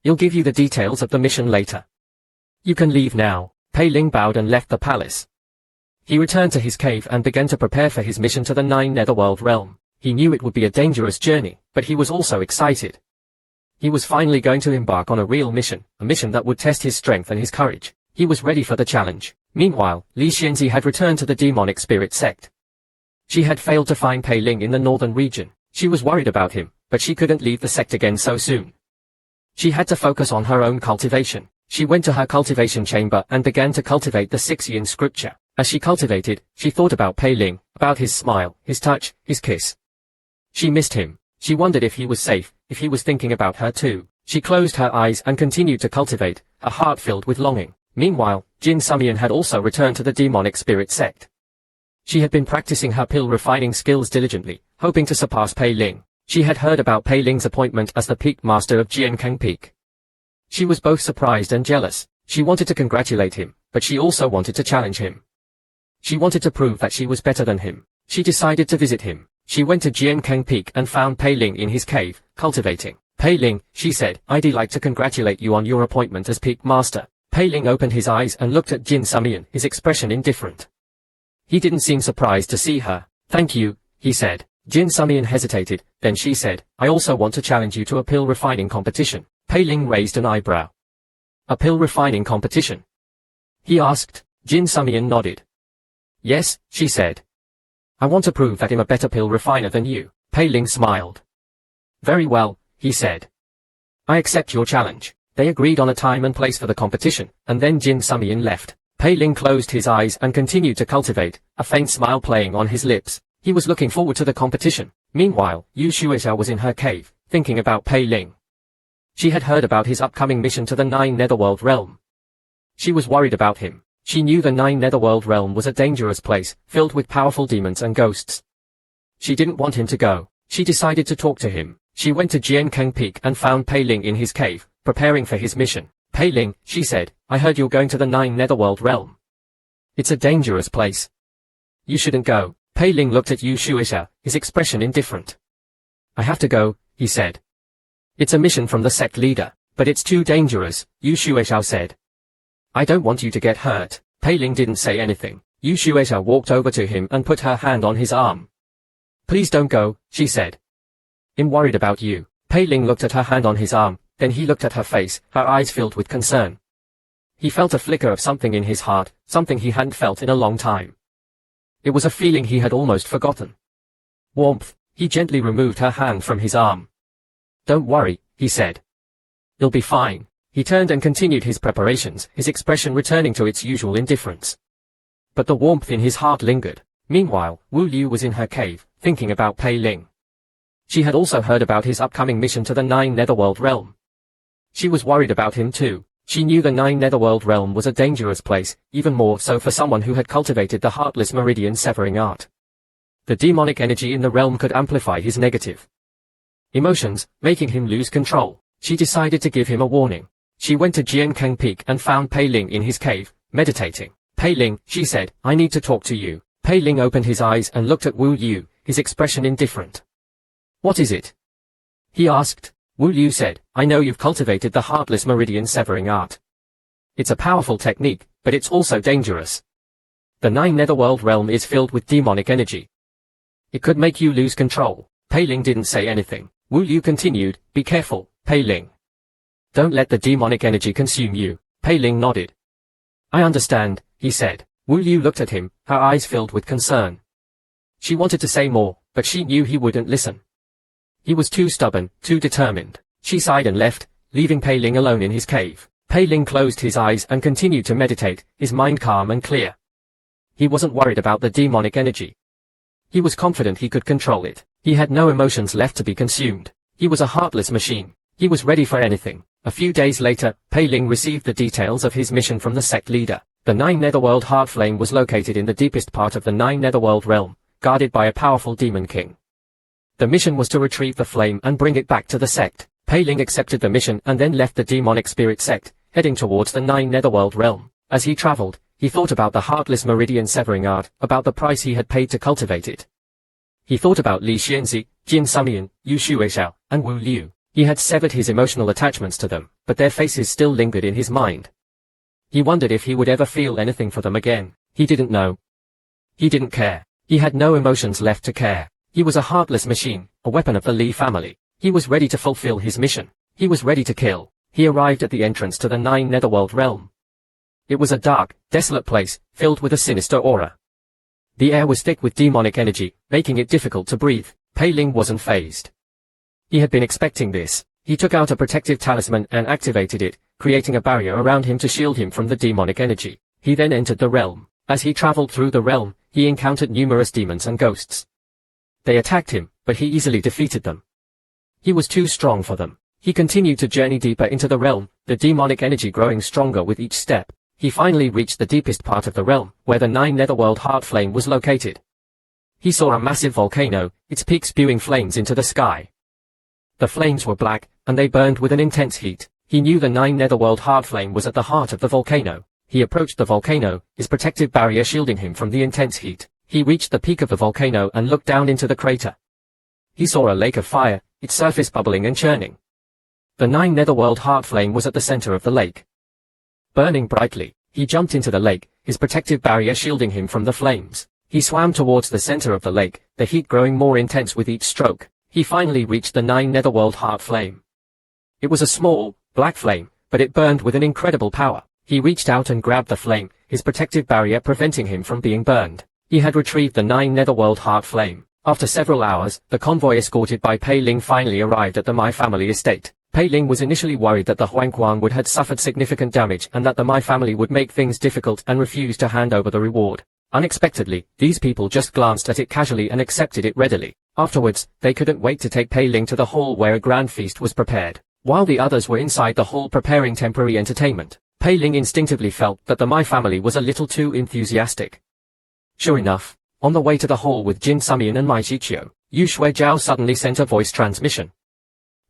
I'll give you the details of the mission later. You can leave now. Pei Ling bowed and left the palace. He returned to his cave and began to prepare for his mission to the 9 Netherworld realm. He knew it would be a dangerous journey, but he was also excited. He was finally going to embark on a real mission, a mission that would test his strength and his courage. He was ready for the challenge. Meanwhile, Li Xianzi had returned to the demonic spirit sect. She had failed to find Pei Ling in the northern region. She was worried about him, but she couldn't leave the sect again so soon. She had to focus on her own cultivation. She went to her cultivation chamber and began to cultivate the 6 yin scripture. As she cultivated, she thought about Pei Ling, about his smile, his touch, his kiss. She missed him. She wondered if he was safe, if he was thinking about her too. She closed her eyes and continued to cultivate, her heart filled with longing. Meanwhile, Jin Sumian had also returned to the demonic spirit sect. She had been practicing her pill refining skills diligently, hoping to surpass Pei Ling. She had heard about Pei Ling's appointment as the peak master of Jiankang Peak. She was both surprised and jealous. She wanted to congratulate him, but she also wanted to challenge him. She wanted to prove that she was better than him. She decided to visit him. She went to Jiankang Peak and found Pei Ling in his cave, cultivating. Pei Ling, she said, I'd like to congratulate you on your appointment as peak master. Pei Ling opened his eyes and looked at Jin Sumian, his expression indifferent. He didn't seem surprised to see her. Thank you, he said. Jin Sumian hesitated, then she said, I also want to challenge you to a pill refining competition. Pei Ling raised an eyebrow. A pill refining competition? He asked. Jin Sumian nodded. Yes, she said. I want to prove that I'm a better pill refiner than you. Pei Ling smiled. Very well, he said. I accept your challenge. They agreed on a time and place for the competition, and then Jin Sumian left. Pei Ling closed his eyes and continued to cultivate, a faint smile playing on his lips. He was looking forward to the competition. Meanwhile, Yu Shueisha was in her cave, thinking about Pei Ling. She had heard about his upcoming mission to the 9 Netherworld realm. She was worried about him. She knew the 9 Netherworld realm was a dangerous place, filled with powerful demons and ghosts. She didn't want him to go. She decided to talk to him. She went to Jiankang Peak and found Pei Ling in his cave, preparing for his mission. Pei Ling, she said, I heard you're going to the 9 Netherworld realm. It's a dangerous place. You shouldn't go. Pei Ling looked at Yu Shueisha, his expression indifferent. I have to go, he said. It's a mission from the sect leader, but it's too dangerous, Yu Shueisha said. I don't want you to get hurt. Pei Ling didn't say anything. Yu Shueisha walked over to him and put her hand on his arm. Please don't go, she said. I'm worried about you. Pei Ling looked at her hand on his arm, then he looked at her face, her eyes filled with concern. He felt a flicker of something in his heart, something he hadn't felt in a long time. It was a feeling he had almost forgotten. Warmth. He gently removed her hand from his arm. Don't worry, he said. You'll be fine. He turned and continued his preparations, his expression returning to its usual indifference. But the warmth in his heart lingered. Meanwhile, Wu Liu was in her cave, thinking about Pei Ling. She had also heard about his upcoming mission to the 9 Netherworld realm. She was worried about him too. She knew the 9 Netherworld realm was a dangerous place, even more so for someone who had cultivated the Heartless Meridian severing art. The demonic energy in the realm could amplify his negative emotions, making him lose control. She decided to give him a warning. She went to Jiankang Peak and found Pei Ling in his cave, meditating. Pei Ling, she said, I need to talk to you. Pei Ling opened his eyes and looked at Wu Liu, his expression indifferent. What is it? He asked. Wu Liu said, I know you've cultivated the Heartless Meridian severing art. It's a powerful technique, but it's also dangerous. The 9 Netherworld realm is filled with demonic energy. It could make you lose control. Pei Ling didn't say anything. Wu Liu continued, be careful, Pei Ling. Don't let the demonic energy consume you. Pei Ling nodded. I understand, he said. Wu Liu looked at him, her eyes filled with concern. She wanted to say more, but she knew he wouldn't listen. He was too stubborn, too determined. She sighed and left, leaving Pei Ling alone in his cave. Pei Ling closed his eyes and continued to meditate, his mind calm and clear. He wasn't worried about the demonic energy. He was confident he could control it. He had no emotions left to be consumed. He was a heartless machine. He was ready for anything. A few days later, Pei Ling received the details of his mission from the sect leader. The 9 Netherworld Heart Flame was located in the deepest part of the 9 Netherworld realm, guarded by a powerful demon king. The mission was to retrieve the flame and bring it back to the sect. Pei Ling accepted the mission and then left the demonic spirit sect, heading towards the 9 Netherworld realm. As he traveled, he thought about the Heartless Meridian severing art, about the price he had paid to cultivate it. He thought about Li Xianzi, Jin Sumian, Yu Shueisha, and Wu Liu. He had severed his emotional attachments to them, but their faces still lingered in his mind. He wondered if he would ever feel anything for them again. He didn't know. He didn't care. He had no emotions left to care. He was a heartless machine, a weapon of the Li family. He was ready to fulfill his mission. He was ready to kill. He arrived at the entrance to the 9 Netherworld realm. It was a dark, desolate place, filled with a sinister aura. The air was thick with demonic energy, making it difficult to breathe. Pei Ling wasn't fazed. He had been expecting this. He took out a protective talisman and activated it, creating a barrier around him to shield him from the demonic energy. He then entered the realm. As he traveled through the realm, he encountered numerous demons and ghosts. They attacked him, but he easily defeated them. He was too strong for them. He continued to journey deeper into the realm, the demonic energy growing stronger with each step. He finally reached the deepest part of the realm, where the 9 netherworld heart flame was located. He saw a massive volcano, its peak spewing flames into the sky. The flames were black, and they burned with an intense heat. He knew the 9 netherworld heart flame was at the heart of the volcano. He approached the volcano, his protective barrier shielding him from the intense heat. He reached the peak of the volcano and looked down into the crater. He saw a lake of fire, its surface bubbling and churning. The 9 netherworld heart flame was at the center of the lake. Burning brightly, he jumped into the lake, his protective barrier shielding him from the flames. He swam towards the center of the lake, the heat growing more intense with each stroke. He finally reached the 9 netherworld heart flame. It was a small, black flame, but it burned with an incredible power. He reached out and grabbed the flame, his protective barrier preventing him from being burned. He had retrieved the 9 netherworld heart flame. After several hours, the convoy escorted by Pei Ling finally arrived at the Mai family estate. Pei Ling was initially worried that the Huangquan would had suffered significant damage and that the Mai family would make things difficult and refuse to hand over the reward. Unexpectedly, these people just glanced at it casually and accepted it readily. Afterwards, they couldn't wait to take Pei Ling to the hall where a grand feast was prepared. While the others were inside the hall preparing temporary entertainment, Pei Ling instinctively felt that the Mai family was a little too enthusiastic. Sure enough, on the way to the hall with Jin Sumian and Mai Shiqiu, Yu Shuijiao suddenly sent a voice transmission.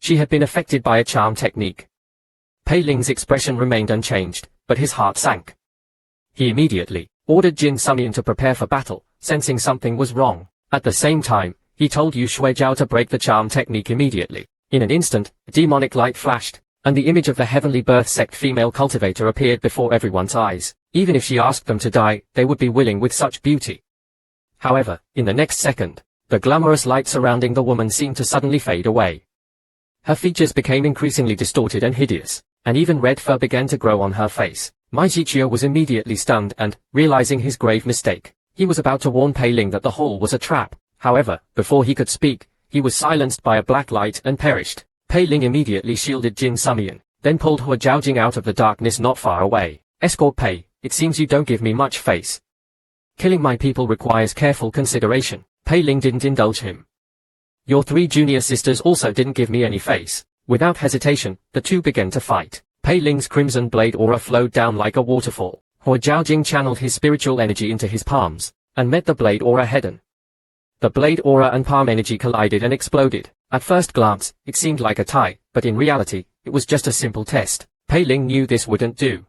She had been affected by a charm technique. Pei Ling's expression remained unchanged, but his heart sank. He immediately ordered Jin Sumian to prepare for battle, sensing something was wrong. At the same time, he told Yu Shuijiao to break the charm technique immediately. In an instant, a demonic light flashed, and the image of the heavenly birth sect female cultivator appeared before everyone's eyes. Even if she asked them to die, they would be willing with such beauty. However, in the next second, the glamorous light surrounding the woman seemed to suddenly fade away. Her features became increasingly distorted and hideous, and even red fur began to grow on her face. Mai Shiqiu was immediately stunned and, realizing his grave mistake, he was about to warn Pei Ling that the hall was a trap. However, before he could speak, he was silenced by a black light and perished. Pei Ling immediately shielded Jin Sumian, then pulled Hua Jiaojing out of the darkness not far away. Escort Pei, it seems you don't give me much face. Killing my people requires careful consideration. Pei Ling didn't indulge him. Your 3 junior sisters also didn't give me any face. Without hesitation, the two began to fight. Pei Ling's crimson blade aura flowed down like a waterfall. Hua Jiaojing channeled his spiritual energy into his palms, and met the blade aura head-on. The blade aura and palm energy collided and exploded. At first glance, it seemed like a tie, but in reality, it was just a simple test. Pei Ling knew this wouldn't do.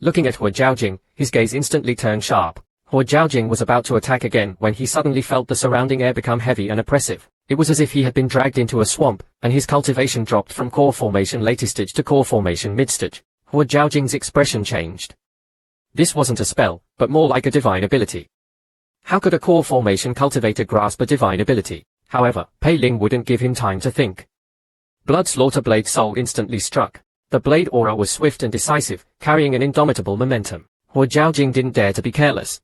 Looking at Hua Jiaojing, his gaze instantly turned sharp. Hua Jiaojing was about to attack again when he suddenly felt the surrounding air become heavy and oppressive. It was as if he had been dragged into a swamp, and his cultivation dropped from core formation late stage to core formation mid stage. Hua Jiaojing's expression changed. This wasn't a spell, but more like a divine ability. How could a core formation cultivator grasp a divine ability? However, Pei Ling wouldn't give him time to think. Blood Slaughter Blade Soul instantly struck. The blade aura was swift and decisive, carrying an indomitable momentum. Hua Jiaojing didn't dare to be careless.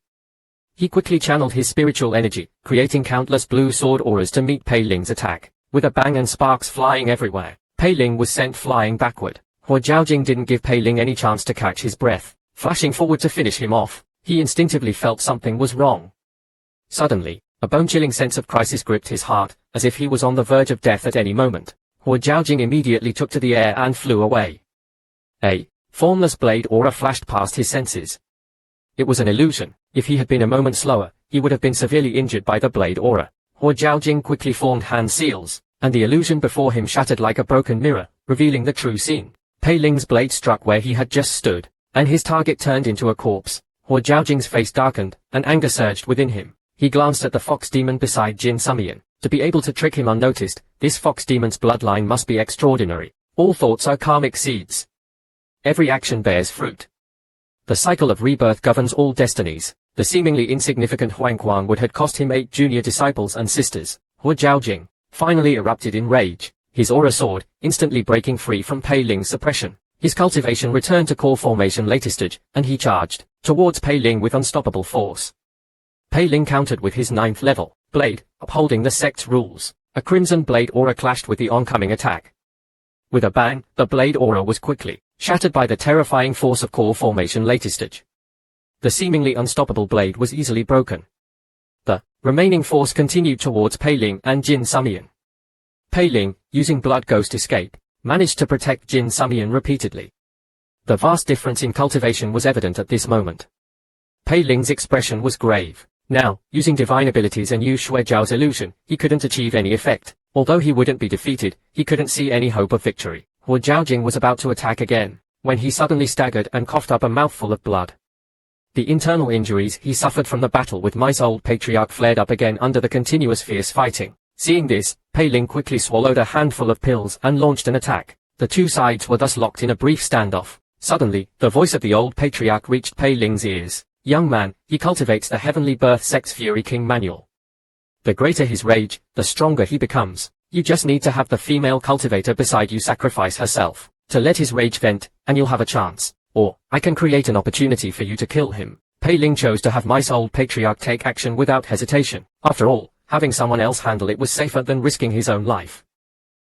He quickly channeled his spiritual energy, creating countless blue sword auras to meet Pei Ling's attack. With a bang and sparks flying everywhere, Pei Ling was sent flying backward. Hua Jiaojing didn't give Pei Ling any chance to catch his breath. Flashing forward to finish him off, he instinctively felt something was wrong. Suddenly, a bone-chilling sense of crisis gripped his heart, as if he was on the verge of death at any moment. Hua Jiaojing immediately took to the air and flew away. A formless blade aura flashed past his senses. It was an illusion. If he had been a moment slower, he would have been severely injured by the blade aura. Hua Jiaojing quickly formed hand seals, and the illusion before him shattered like a broken mirror, revealing the true scene. Pei Ling's blade struck where he had just stood, and his target turned into a corpse. Hua Jiaojing's face darkened, and anger surged within him. He glanced at the fox demon beside Jin Sumian. To be able to trick him unnoticed, this fox demon's bloodline must be extraordinary. All thoughts are karmic seeds. Every action bears fruit. The cycle of rebirth governs all destinies. The seemingly insignificant Huangquan would had cost him 8 junior disciples and sisters. Hua Jiaojing finally erupted in rage, his aura sword instantly breaking free from Pei Ling's suppression. His cultivation returned to core formation later stage, and he charged towards Pei Ling with unstoppable force. Pei Ling countered with his 9th level blade, upholding the sect's rules. A crimson blade aura clashed with the oncoming attack. With a bang, the blade aura was quickly shattered by the terrifying force of core formation later stage. The seemingly unstoppable blade was easily broken. The remaining force continued towards Pei Ling and Jin Sumian. Pei Ling, using Blood Ghost Escape, managed to protect Jin Sumian repeatedly. The vast difference in cultivation was evident at this moment. Pei Ling's expression was grave. Now, using divine abilities and Yu Shuejiao's illusion, he couldn't achieve any effect. Although he wouldn't be defeated, he couldn't see any hope of victory. Hua Jiaojing was about to attack again, when he suddenly staggered and coughed up a mouthful of blood. The internal injuries he suffered from the battle with Mice Old Patriarch flared up again under the continuous fierce fighting. Seeing this, Pei Ling quickly swallowed a handful of pills and launched an attack. The two sides were thus locked in a brief standoff. Suddenly, the voice of the old patriarch reached Pei Ling's ears. Young man, he cultivates the Heavenly Birth Sect's Fury King manual. The greater his rage, the stronger he becomes. You just need to have the female cultivator beside you sacrifice herself to let his rage vent, and you'll have a chance. Or, I can create an opportunity for you to kill him. Pei Ling chose to have Mice Old Patriarch take action without hesitation. After all, having someone else handle it was safer than risking his own life.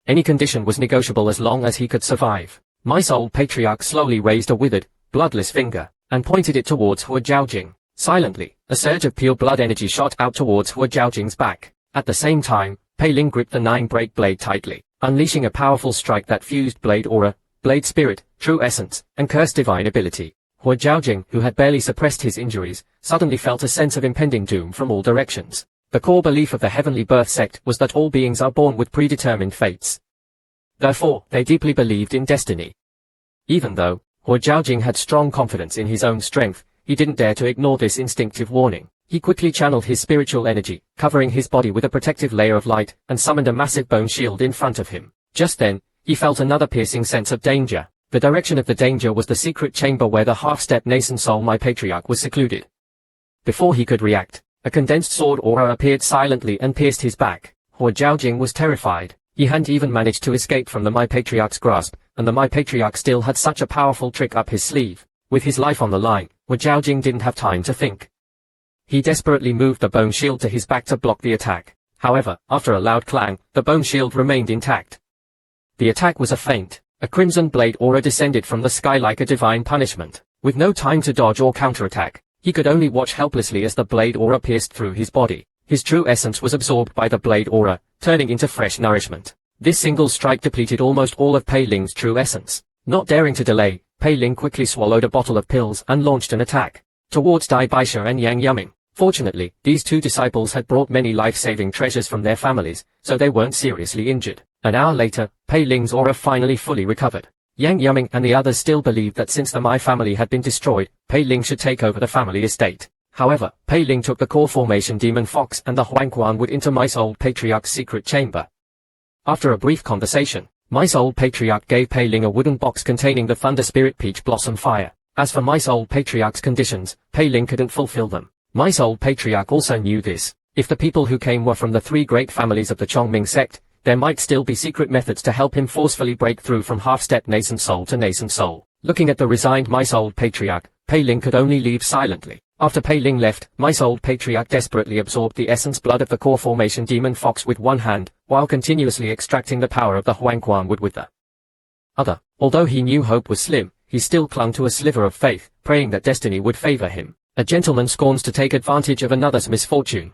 Any condition was negotiable as long as he could survive. Mice Old Patriarch slowly raised a withered, bloodless finger, and pointed it towards Hua Jiaojing. Silently, a surge of pure blood energy shot out towards Hua Jiaojing's back. At the same time, Pei Ling gripped the 9-break blade tightly, unleashing a powerful strike that fused blade aura, blade spirit, true essence, and curse divine ability. Hua Jiaojing, who had barely suppressed his injuries, suddenly felt a sense of impending doom from all directions. The core belief of the Heavenly Birth sect was that all beings are born with predetermined fates. Therefore, they deeply believed in destiny. Even though Hua Jiaojing had strong confidence in his own strength, he didn't dare to ignore this instinctive warning. He quickly channeled his spiritual energy, covering his body with a protective layer of light, and summoned a massive bone shield in front of him. Just then, he felt another piercing sense of danger. The direction of the danger was the secret chamber where the half-step nascent soul my patriarch was secluded. Before he could react, a condensed sword aura appeared silently and pierced his back. Hua Jiaojing was terrified. He hadn't even managed to escape from the my patriarch's grasp, and the my patriarch still had such a powerful trick up his sleeve. With his life on the line, Hua Jiaojing didn't have time to think. He desperately moved the bone shield to his back to block the attack. However, after a loud clang, the bone shield remained intact. The attack was a feint. A crimson blade aura descended from the sky like a divine punishment. With no time to dodge or counterattack, he could only watch helplessly as the blade aura pierced through his body. His true essence was absorbed by the blade aura, turning into fresh nourishment. This single strike depleted almost all of Pei Ling's true essence. Not daring to delay, Pei Ling quickly swallowed a bottle of pills and launched an attack towards Dai Baisha and Yang Yuming. Fortunately, these two disciples had brought many life-saving treasures from their families, so they weren't seriously injured. An hour later, Pei Ling's aura finally fully recovered. Yang Yuming and the others still believed that since the Mai family had been destroyed, Pei Ling should take over the family estate. However, Pei Ling took the core formation demon fox and the Huangquan wood into Mice Old Patriarch's secret chamber. After a brief conversation, Mice Old Patriarch gave Pei Ling a wooden box containing the Thunder Spirit Peach Blossom Fire. As for Mice Old Patriarch's conditions, Pei Ling couldn't fulfill them. Mice Old Patriarch also knew this. If the people who came were from the 3 great families of the Chongming sect, there might still be secret methods to help him forcefully break through from half-step nascent soul to nascent soul. Looking at the resigned Mice Old Patriarch, Pei Ling could only leave silently. After Pei Ling left, Mice Old Patriarch desperately absorbed the essence blood of the core formation demon fox with one hand, while continuously extracting the power of the Huangquan wood with the other. Although he knew hope was slim, he still clung to a sliver of faith, praying that destiny would favor him. A gentleman scorns to take advantage of another's misfortune.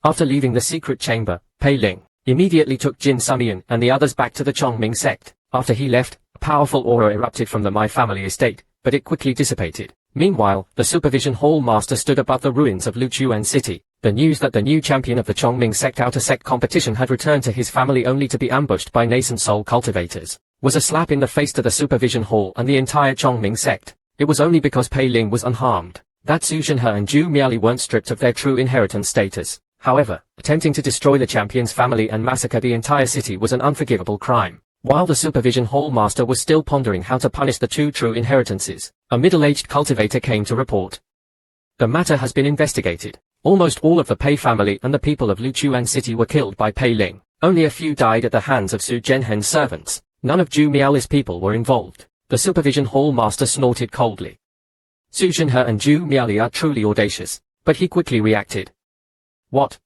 After leaving the secret chamber, Pei Ling immediately took Jin Sumian and the others back to the Chongming sect. After he left, a powerful aura erupted from the Mai family estate, but it quickly dissipated. Meanwhile, the Supervision Hall Master stood above the ruins of Luoshan City. The news that the new champion of the Chongming sect outer sect competition had returned to his family only to be ambushed by nascent soul cultivators was a slap in the face to the Supervision Hall and the entire Chongming sect. It was only because Pei Ling was unharmed that Su Zhenhe and Zhu Miaoli weren't stripped of their true inheritance status. However, attempting to destroy the champion's family and massacre the entire city was an unforgivable crime. While the Supervision Hall Master was still pondering how to punish the 2 true inheritances, a middle-aged cultivator came to report. The matter has been investigated. Almost all of the Pei family and the people of Luoshan City were killed by Pei Ling. Only a few died at the hands of Su Zhenhe's servants. None of Zhu Miaoli's people were involved. The supervision hall master snorted coldly. Su Zhenhe and Zhu Miaoli are truly audacious, but he quickly reacted. What?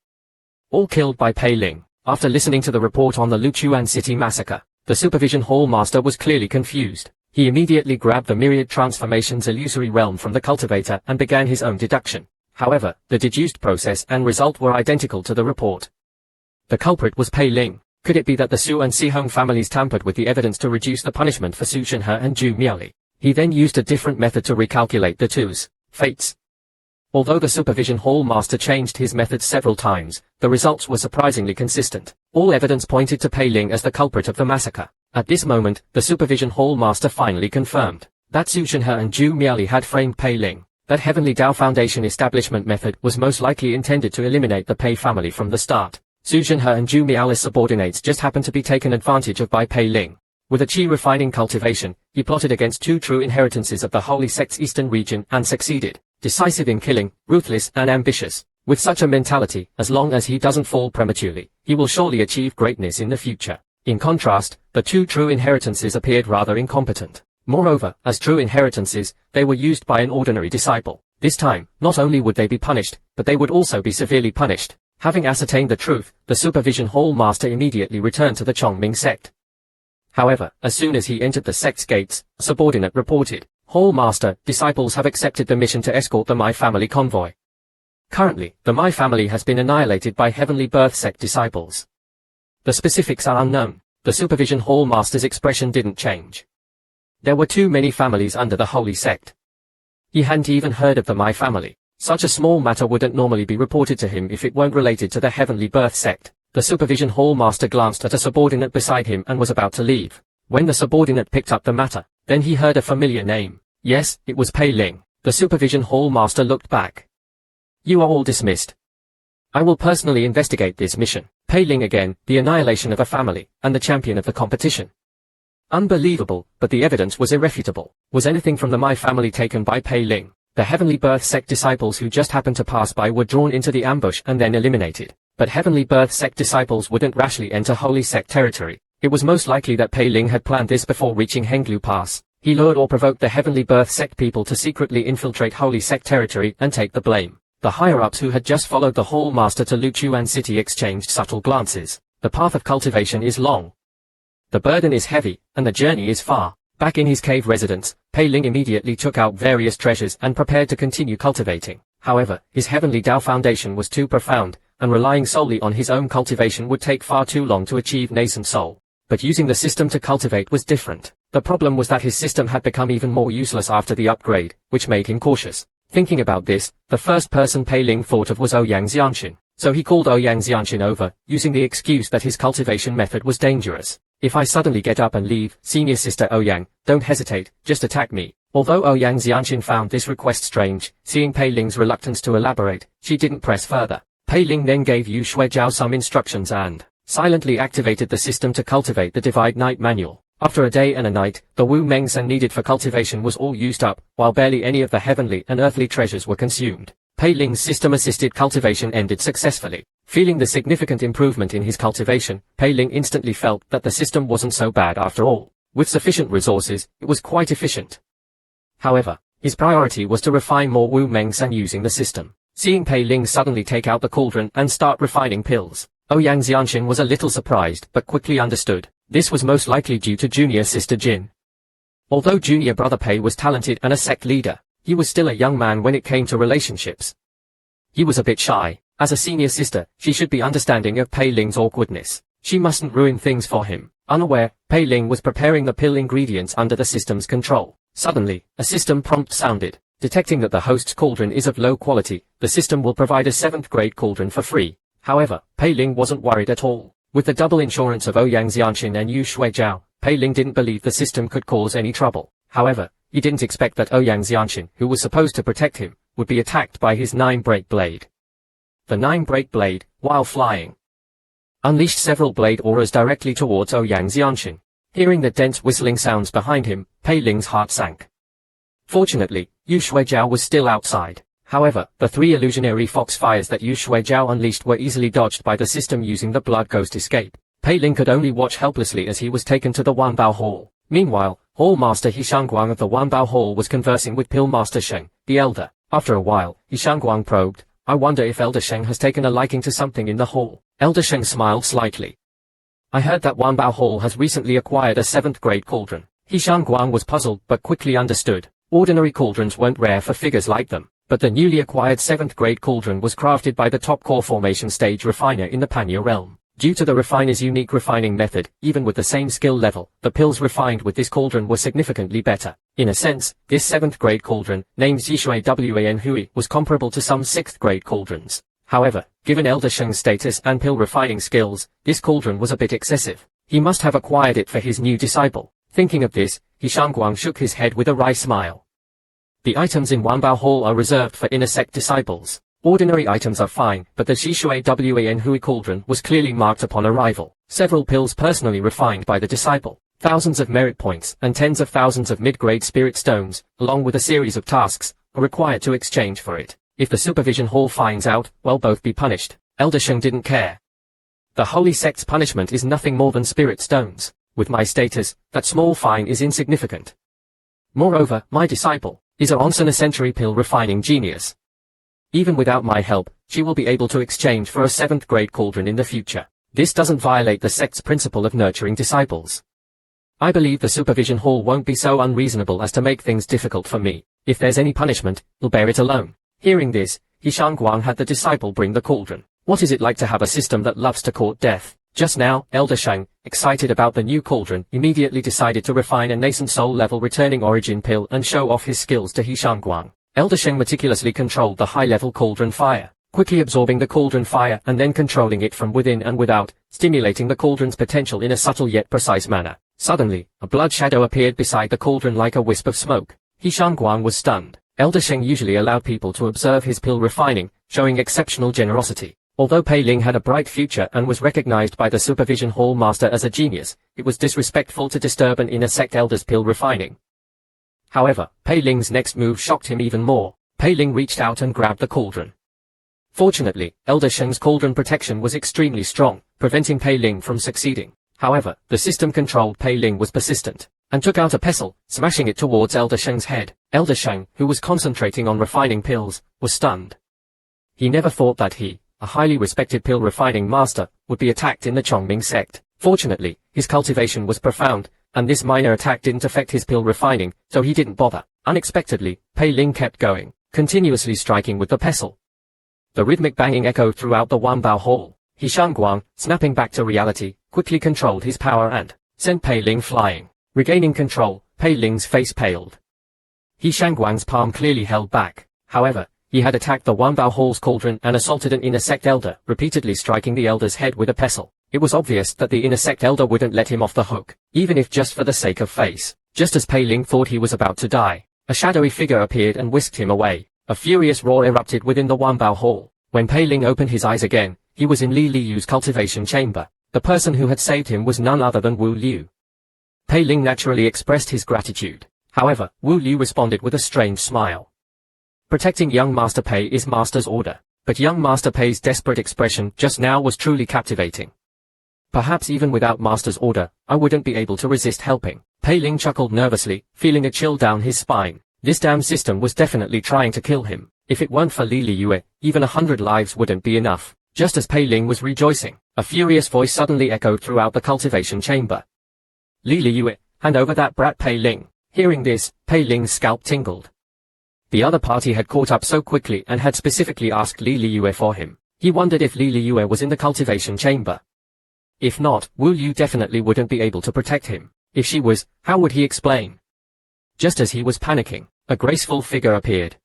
All killed by Pei Ling. After listening to the report on the Luoshan city massacre, the supervision hall master was clearly confused. He immediately grabbed the myriad transformations illusory realm from the cultivator and began his own deduction. However, the deduced process and result were identical to the report. The culprit was Pei Ling. Could it be that the Su and Sihong families tampered with the evidence to reduce the punishment for Su Zhenhe and Zhu Miaoli? He then used a different method to recalculate the two's fates. Although the supervision hall master changed his methods several times, the results were surprisingly consistent. All evidence pointed to Pei Ling as the culprit of the massacre. At this moment, the supervision hall master finally confirmed that Su Zhenhe and Zhu Miaoli had framed Pei Ling. That Heavenly Dao Foundation establishment method was most likely intended to eliminate the Pei family from the start. Su Zhenhe and Zhu Miaoli's subordinates just happened to be taken advantage of by Pei Ling. With a qi refining cultivation, he plotted against two true inheritances of the Holy Sect's eastern region and succeeded. Decisive in killing, ruthless and ambitious. With such a mentality, as long as he doesn't fall prematurely, he will surely achieve greatness in the future. In contrast, the two true inheritances appeared rather incompetent. Moreover, as true inheritances, they were used by an ordinary disciple. This time, not only would they be punished, but they would also be severely punished. Having ascertained the truth, the supervision hall master immediately returned to the Chongming sect. However, as soon as he entered the sect's gates, a subordinate reported, "Hall master, disciples have accepted the mission to escort the Mai family convoy. Currently, the Mai family has been annihilated by Heavenly Birth sect disciples." The specifics are unknown. The supervision hall master's expression didn't change. There were too many families under the holy sect. He hadn't even heard of the Mai family. Such a small matter wouldn't normally be reported to him if it weren't related to the Heavenly Birth sect. The supervision hall master glanced at a subordinate beside him and was about to leave. When the subordinate picked up the matter, then he heard a familiar name. Yes, it was Pei Ling. The supervision hall master looked back. "You are all dismissed. I will personally investigate this mission." Pei Ling again, the annihilation of a family, and the champion of the competition. Unbelievable, but the evidence was irrefutable. Was anything from the Mai family taken by Pei Ling? The Heavenly Birth sect disciples who just happened to pass by were drawn into the ambush and then eliminated. But Heavenly Birth sect disciples wouldn't rashly enter Holy Sect territory. It was most likely that Pei Ling had planned this before reaching Henglu Pass. He lured or provoked the Heavenly Birth sect people to secretly infiltrate Holy Sect territory and take the blame. The higher-ups who had just followed the Hall Master to Luoshan City exchanged subtle glances. The path of cultivation is long. The burden is heavy, and the journey is far. Back in his cave residence, Pei Ling immediately took out various treasures and prepared to continue cultivating. However, his Heavenly Dao Foundation was too profound, and relying solely on his own cultivation would take far too long to achieve nascent soul. But using the system to cultivate was different. The problem was that his system had become even more useless after the upgrade, which made him cautious. Thinking about this, the first person Pei Ling thought of was Ouyang Xianxin. So he called Ouyang Xianxin over, using the excuse that his cultivation method was dangerous. "If I suddenly get up and leave, senior sister Ouyang, don't hesitate, just attack me." Although Ouyang Xianxin found this request strange, seeing Pei Ling's reluctance to elaborate, she didn't press further. Pei Ling then gave Yu Shuijiao some instructions and silently activated the system to cultivate the Divide Night manual. After a day and a night, the Wu Mengsan needed for cultivation was all used up, while barely any of the heavenly and earthly treasures were consumed. Pei Ling's system-assisted cultivation ended successfully. Feeling the significant improvement in his cultivation, Pei Ling instantly felt that the system wasn't so bad after all. With sufficient resources, it was quite efficient. However, his priority was to refine more Wu Mengsan using the system. Seeing Pei Ling suddenly take out the cauldron and start refining pills, Ouyang Xianxin was a little surprised but quickly understood. This was most likely due to junior sister Jin. Although junior brother Pei was talented and a sect leader, he was still a young man when it came to relationships. He was a bit shy. As a senior sister, she should be understanding of Pei Ling's awkwardness. She mustn't ruin things for him. Unaware, Pei Ling was preparing the pill ingredients under the system's control. Suddenly, a system prompt sounded. Detecting that the host's cauldron is of low quality, the system will provide a 7th grade cauldron for free. However, Pei Ling wasn't worried at all. With the double insurance of Ouyang Xianxin and Yu Shuijiao, Pei Ling didn't believe the system could cause any trouble. However, he didn't expect that Ouyang Xianxin, who was supposed to protect him, would be attacked by his 9-break blade. The 9-break blade, while flying, unleashed several blade auras directly towards Ouyang Xianxin. Hearing the dense whistling sounds behind him, Pei Ling's heart sank. Fortunately, Yu Shuijiao was still outside. However, the 3 illusionary foxfires that Yu Shuijiao unleashed were easily dodged by the system using the blood ghost escape. Pei Ling could only watch helplessly as he was taken to the Wanbao Hall. Meanwhile, Hall Master Guang of the Wanbao Hall was conversing with Pill Master Sheng, the elder. After a while, Guang probed, "I wonder if Elder Sheng has taken a liking to something in the hall." Elder Sheng smiled slightly. "I heard that Wanbao Hall has recently acquired a 7th grade cauldron." Guang was puzzled but quickly understood. Ordinary cauldrons weren't rare for figures like them, but the newly acquired 7th grade cauldron was crafted by the top core formation stage refiner in the Panya realm. Due to the refiner's unique refining method, even with the same skill level, the pills refined with this cauldron were significantly better. In a sense, this 7th grade cauldron, named Zishui Wan Hui, was comparable to some 6th grade cauldrons. However, given Elder Sheng's status and pill refining skills, this cauldron was a bit excessive. He must have acquired it for his new disciple. Thinking of this, Guang shook his head with a wry smile. The items in Wanbao Hall are reserved for inner sect disciples. Ordinary items are fine, but the Zishui Wan Hui cauldron was clearly marked upon arrival. Several pills personally refined by the disciple, thousands of merit points, and tens of thousands of mid-grade spirit stones, along with a series of tasks, are required to exchange for it. If the supervision hall finds out, well, both be punished. Elder Sheng didn't care. The holy sect's punishment is nothing more than spirit stones. With my status, that small fine is insignificant. Moreover, my disciple is a once in a century pill refining genius. Even without my help, she will be able to exchange for a 7th grade cauldron in the future. This doesn't violate the sect's principle of nurturing disciples. I believe the supervision hall won't be so unreasonable as to make things difficult for me. If there's any punishment, we'll bear it alone. Hearing this, Guang had the disciple bring the cauldron. What is it like to have a system that loves to court death? Just now, Elder Sheng, excited about the new cauldron, immediately decided to refine a nascent soul-level returning origin pill and show off his skills to Guang. Elder Sheng meticulously controlled the high-level cauldron fire, quickly absorbing the cauldron fire and then controlling it from within and without, stimulating the cauldron's potential in a subtle yet precise manner. Suddenly, a blood shadow appeared beside the cauldron like a wisp of smoke. Guang was stunned. Elder Sheng usually allowed people to observe his pill refining, showing exceptional generosity. Although Pei Ling had a bright future and was recognized by the supervision hall master as a genius, it was disrespectful to disturb an inner sect elder's pill refining. However, Pei Ling's next move shocked him even more. Pei Ling reached out and grabbed the cauldron. Fortunately, Elder Sheng's cauldron protection was extremely strong, preventing Pei Ling from succeeding. However, the system-controlled Pei Ling was persistent, and took out a pestle, smashing it towards Elder Sheng's head. Elder Sheng, who was concentrating on refining pills, was stunned. He never thought that he, a highly respected pill refining master, would be attacked in the Chongming sect. Fortunately, his cultivation was profound, and this minor attack didn't affect his pill refining, so he didn't bother. Unexpectedly, Pei Ling kept going, continuously striking with the pestle. The rhythmic banging echoed throughout the Wanbao Hall. Guang, snapping back to reality, quickly controlled his power and sent Pei Ling flying. Regaining control, Pei Ling's face paled. Guang's palm clearly held back. However, he had attacked the Wanbao Hall's cauldron and assaulted an inner sect elder, repeatedly striking the elder's head with a pestle. It was obvious that the inner sect elder wouldn't let him off the hook, even if just for the sake of face. Just as Pei Ling thought he was about to die, a shadowy figure appeared and whisked him away. A furious roar erupted within the Wanbao Hall. When Pei Ling opened his eyes again, he was in Li Liyu's cultivation chamber. The person who had saved him was none other than Wu Liu. Pei Ling naturally expressed his gratitude. However, Wu Liu responded with a strange smile. Protecting young Master Pei is Master's order. But young Master Pei's desperate expression just now was truly captivating. Perhaps even without Master's order, I wouldn't be able to resist helping. Pei Ling chuckled nervously, feeling a chill down his spine. This damn system was definitely trying to kill him. If it weren't for Li Liyue, even 100 lives wouldn't be enough. Just as Pei Ling was rejoicing, a furious voice suddenly echoed throughout the cultivation chamber. Li Liyue, hand over that brat Pei Ling. Hearing this, Pei Ling's scalp tingled. The other party had caught up so quickly and had specifically asked Li Liyue for him. He wondered if Li Liyue was in the cultivation chamber. If not, Wu Liu definitely wouldn't be able to protect him. If she was, how would he explain? Just as he was panicking, a graceful figure appeared.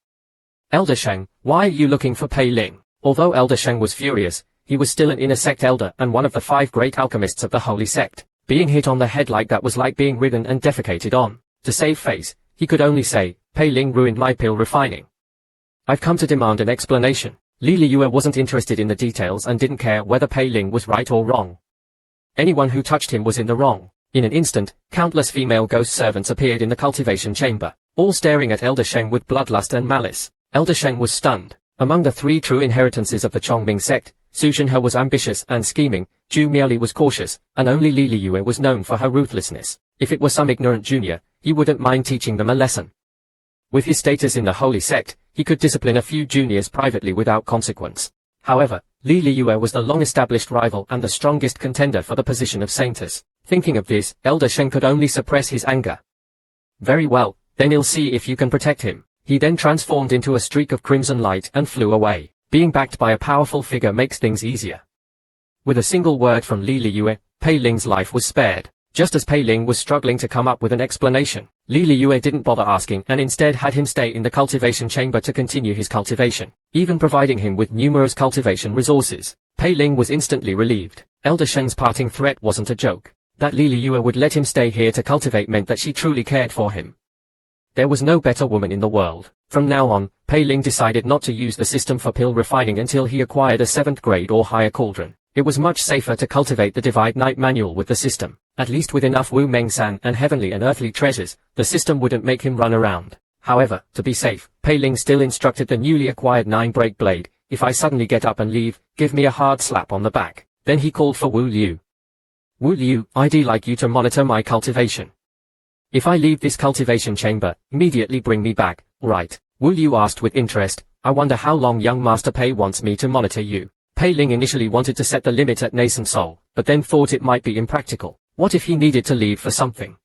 Elder Sheng, why are you looking for Pei Ling? Although Elder Sheng was furious, he was still an inner sect elder and one of the 5 great alchemists of the holy sect. Being hit on the head like that was like being ridden and defecated on. To save face, he could only say, Pei Ling ruined my pill refining. I've come to demand an explanation. Li Liyue wasn't interested in the details and didn't care whether Pei Ling was right or wrong. Anyone who touched him was in the wrong. In an instant, countless female ghost servants appeared in the cultivation chamber, all staring at Elder Sheng with bloodlust and malice. Elder Sheng was stunned. Among the 3 true inheritances of the Chongming sect, Su Zhenhe was ambitious and scheming, Zhu Miaoli was cautious, and only Li Liyue was known for her ruthlessness. If it were some ignorant junior, he wouldn't mind teaching them a lesson. With his status in the holy sect, he could discipline a few juniors privately without consequence. However, Li Liyue was the long-established rival and the strongest contender for the position of saintess. Thinking of this, Elder Shen could only suppress his anger. Very well, then I'll see if you can protect him. He then transformed into a streak of crimson light and flew away. Being backed by a powerful figure makes things easier. With a single word from Li Liyue, Pei Ling's life was spared. Just as Pei Ling was struggling to come up with an explanation, Li Liyue didn't bother asking and instead had him stay in the cultivation chamber to continue his cultivation, even providing him with numerous cultivation resources. Pei Ling was instantly relieved. Elder Shen's parting threat wasn't a joke. That Li Liyue would let him stay here to cultivate meant that she truly cared for him. There was no better woman in the world. From now on, Pei Ling decided not to use the system for pill refining until he acquired a 7th grade or higher cauldron. It was much safer to cultivate the Divide Night manual with the system. At least with enough Wu Meng San and heavenly and earthly treasures, the system wouldn't make him run around. However, to be safe, Pei Ling still instructed the newly acquired 9-break blade, if I suddenly get up and leave, give me a hard slap on the back. Then he called for Wu Liu. Wu Liu, I'd like you to monitor my cultivation. If I leave this cultivation chamber, immediately bring me back, right? Wu Liu asked with interest. I wonder how long young Master Pei wants me to monitor you. Pei Ling initially wanted to set the limit at nascent soul, but then thought it might be impractical. What if he needed to leave for something?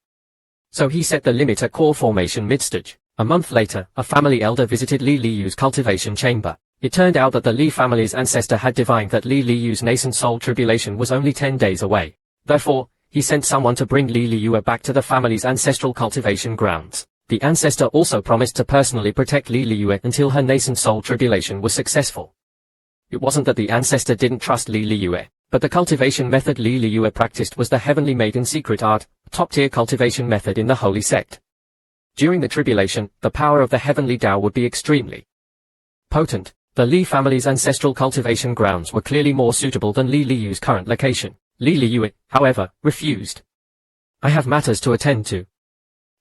So he set the limit at core formation mid-stage. A month later, a family elder visited Li Liyue's cultivation chamber. It turned out that the Li family's ancestor had divined that Li Liyue's nascent soul tribulation was only 10 days away. Therefore, he sent someone to bring Li Liyue back to the family's ancestral cultivation grounds. The ancestor also promised to personally protect Li Liyue until her nascent soul tribulation was successful. It wasn't that the ancestor didn't trust Li Liyue, but the cultivation method Li Liyue practiced was the Heavenly Maiden Secret Art, a top-tier cultivation method in the Holy Sect. During the tribulation, the power of the Heavenly Tao would be extremely potent. The Li family's ancestral cultivation grounds were clearly more suitable than Li Liyue's current location. Li Liyue, however, refused. I have matters to attend to.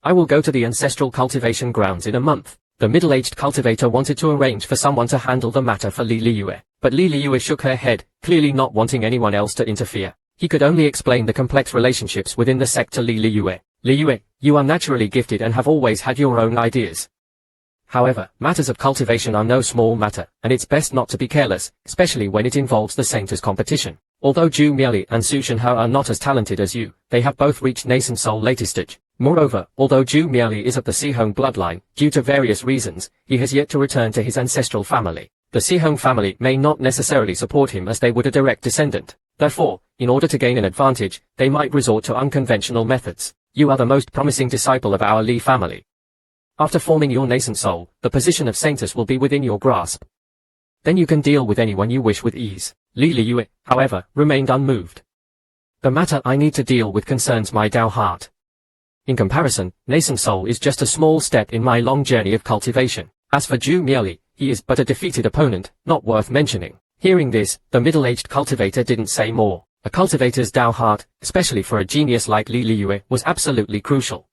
I will go to the ancestral cultivation grounds in a month. The middle-aged cultivator wanted to arrange for someone to handle the matter for Li Liyue, but Li Liyue shook her head, clearly not wanting anyone else to interfere. He could only explain the complex relationships within the sect to Li Liyue. Liyue, you are naturally gifted and have always had your own ideas. However, matters of cultivation are no small matter, and it's best not to be careless, especially when it involves the saintess competition. Although Zhu Mieli and Su Shenhe are not as talented as you, they have both reached nascent soul latest stage. Moreover, although Zhu Mieli is of the Sihong bloodline, due to various reasons, he has yet to return to his ancestral family. The Sihong family may not necessarily support him as they would a direct descendant. Therefore, in order to gain an advantage, they might resort to unconventional methods. You are the most promising disciple of our Li family. After forming your nascent soul, the position of saintess will be within your grasp. Then you can deal with anyone you wish with ease. Li Liyue, however, remained unmoved. The matter I need to deal with concerns my Tao heart. In comparison, nascent soul is just a small step in my long journey of cultivation. As for Zhu Mieli, he is but a defeated opponent, not worth mentioning. Hearing this, the middle-aged cultivator didn't say more. A cultivator's Tao heart, especially for a genius like Li Liyue, was absolutely crucial.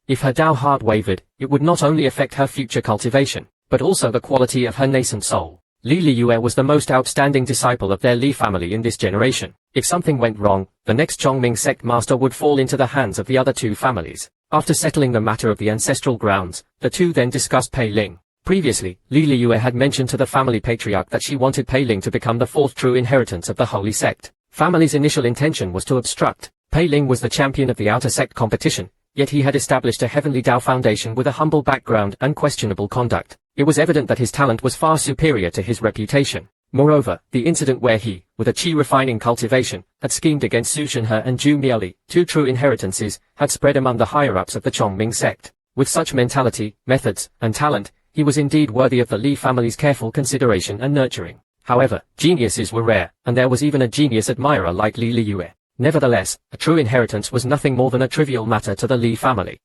If her Tao heart wavered, it would not only affect her future cultivation, but also the quality of her nascent soul. Li Liyue was the most outstanding disciple of their Li family in this generation. If something went wrong, the next Chongming sect master would fall into the hands of the other two families. After settling the matter of the ancestral grounds, the two then discussed Pei Ling. Previously, Li Liyue had mentioned to the family patriarch that she wanted Pei Ling to become the fourth true inheritance of the holy sect. Family's initial intention was to obstruct. Pei Ling was the champion of the outer sect competition, yet he had established a heavenly Tao foundation with a humble background and questionable conduct. It was evident that his talent was far superior to his reputation. Moreover, the incident where he, with a qi refining cultivation, had schemed against Su Shenhe and Zhu Mieli, two true inheritances, had spread among the higher-ups of the Chongming sect. With such mentality, methods, and talent, he was indeed worthy of the Li family's careful consideration and nurturing. However, geniuses were rare, and there was even a genius admirer like Li Liyue. Nevertheless, a true inheritance was nothing more than a trivial matter to the Li family.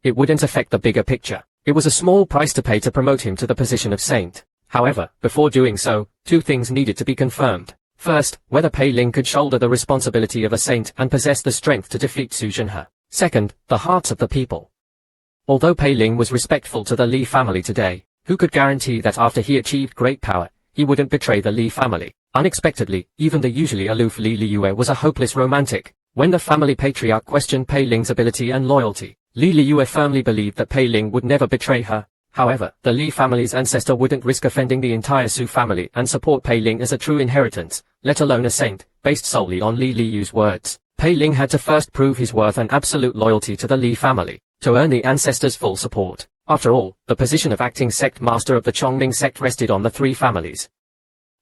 It wouldn't affect the bigger picture. It was a small price to pay to promote him to the position of saint. However, before doing so, two things needed to be confirmed. First, whether Pei Ling could shoulder the responsibility of a saint and possess the strength to defeat Su Shenhe. Second, the hearts of the people. Although Pei Ling was respectful to the Li family today, who could guarantee that after he achieved great power, he wouldn't betray the Li family? Unexpectedly, even the usually aloof Li Liyue was a hopeless romantic. When the family patriarch questioned Pei Ling's ability and loyalty, Li Liyue firmly believed that Pei Ling would never betray her. However, the Li family's ancestor wouldn't risk offending the entire Su family and support Pei Ling as a true inheritance, let alone a saint, based solely on Li Liyue's words. Pei Ling had to first prove his worth and absolute loyalty to the Li family, to earn the ancestors' full support. After all, the position of acting sect master of the Chongming sect rested on the three families.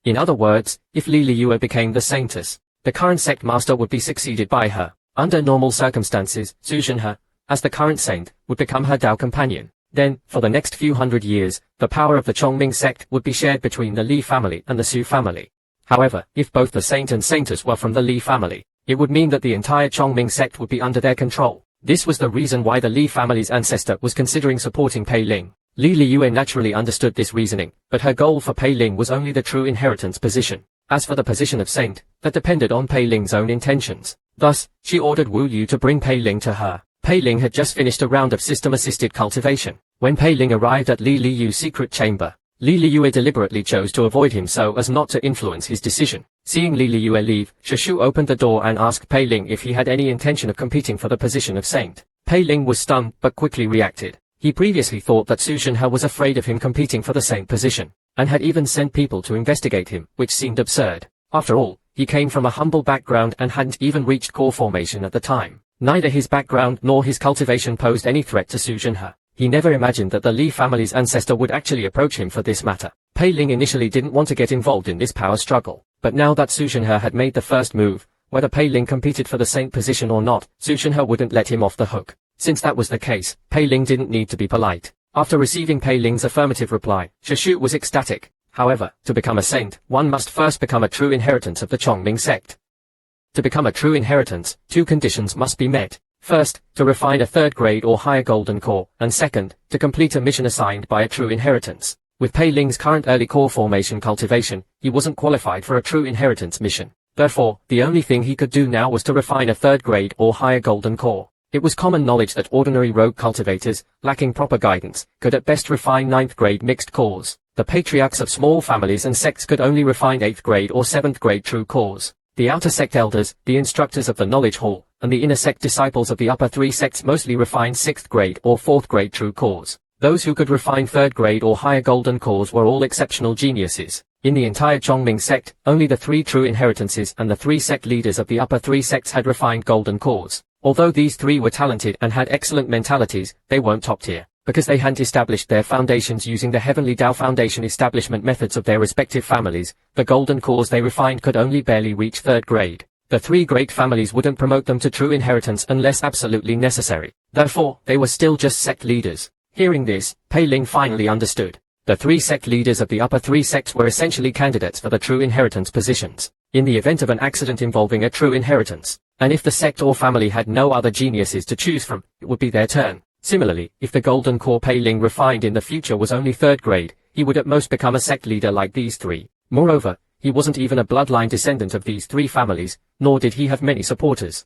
In other words, if Li Liyue became the saintess, the current sect master would be succeeded by her. Under normal circumstances, Su Zhenhe, as the current saint, would become her Dao companion. Then, for the next few hundred years, the power of the Chongming sect would be shared between the Li family and the Su family. However, if both the saint and saintess were from the Li family, it would mean that the entire Chongming sect would be under their control. This was the reason why the Li family's ancestor was considering supporting Pei Ling. Li Liyue naturally understood this reasoning, but her goal for Pei Ling was only the true inheritance position. As for the position of saint, that depended on Pei Ling's own intentions. Thus, she ordered Wu Yu to bring Pei Ling to her. Pei Ling had just finished a round of system-assisted cultivation. When Pei Ling arrived at Li Liyue's secret chamber, Li Liyue deliberately chose to avoid him so as not to influence his decision. Seeing Li Liyue leave, Shishu opened the door and asked Pei Ling if he had any intention of competing for the position of saint. Pei Ling was stunned but quickly reacted. He previously thought that Su Zhenhe was afraid of him competing for the saint position, and had even sent people to investigate him, which seemed absurd. After all, he came from a humble background and hadn't even reached core formation at the time. Neither his background nor his cultivation posed any threat to Su Zhenhe. He never imagined that the Li family's ancestor would actually approach him for this matter. Pei Ling initially didn't want to get involved in this power struggle, but now that Su Zhenhe had made the first move, whether Pei Ling competed for the saint position or not, Su Zhenhe wouldn't let him off the hook. Since that was the case, Pei Ling didn't need to be polite. After receiving Pei Ling's affirmative reply, Shishu was ecstatic. However, to become a saint, one must first become a true inheritance of the Chongming sect. To become a true inheritance, two conditions must be met. First, to refine a third grade or higher golden core, and second, to complete a mission assigned by a true inheritance. With Pei Ling's current early core formation cultivation, he wasn't qualified for a true inheritance mission. Therefore, the only thing he could do now was to refine a third grade or higher golden core. It was common knowledge that ordinary rogue cultivators, lacking proper guidance, could at best refine 9th grade mixed cores. The patriarchs of small families and sects could only refine 8th grade or 7th grade true cores. The outer sect elders, the instructors of the knowledge hall, and the inner sect disciples of the upper three sects mostly refined 6th grade or 4th grade true cores. Those who could refine 3rd grade or higher golden cores were all exceptional geniuses. In the entire Chongming sect, only the 3 true inheritances and the 3 sect leaders of the upper 3 sects had refined golden cores. Although these 3 were talented and had excellent mentalities, they weren't top tier, because they hadn't established their foundations using the Heavenly Dao Foundation establishment methods of their respective families. The golden cores they refined could only barely reach 3rd grade. The 3 great families wouldn't promote them to true inheritance unless absolutely necessary. Therefore, they were still just sect leaders. Hearing this, Pei Ling finally understood. The 3 sect leaders of the upper 3 sects were essentially candidates for the true inheritance positions, in the event of an accident involving a true inheritance. And if the sect or family had no other geniuses to choose from, it would be their turn. Similarly, if the golden core Pei Ling refined in the future was only 3rd grade, he would at most become a sect leader like these 3. Moreover, he wasn't even a bloodline descendant of these 3 families, nor did he have many supporters.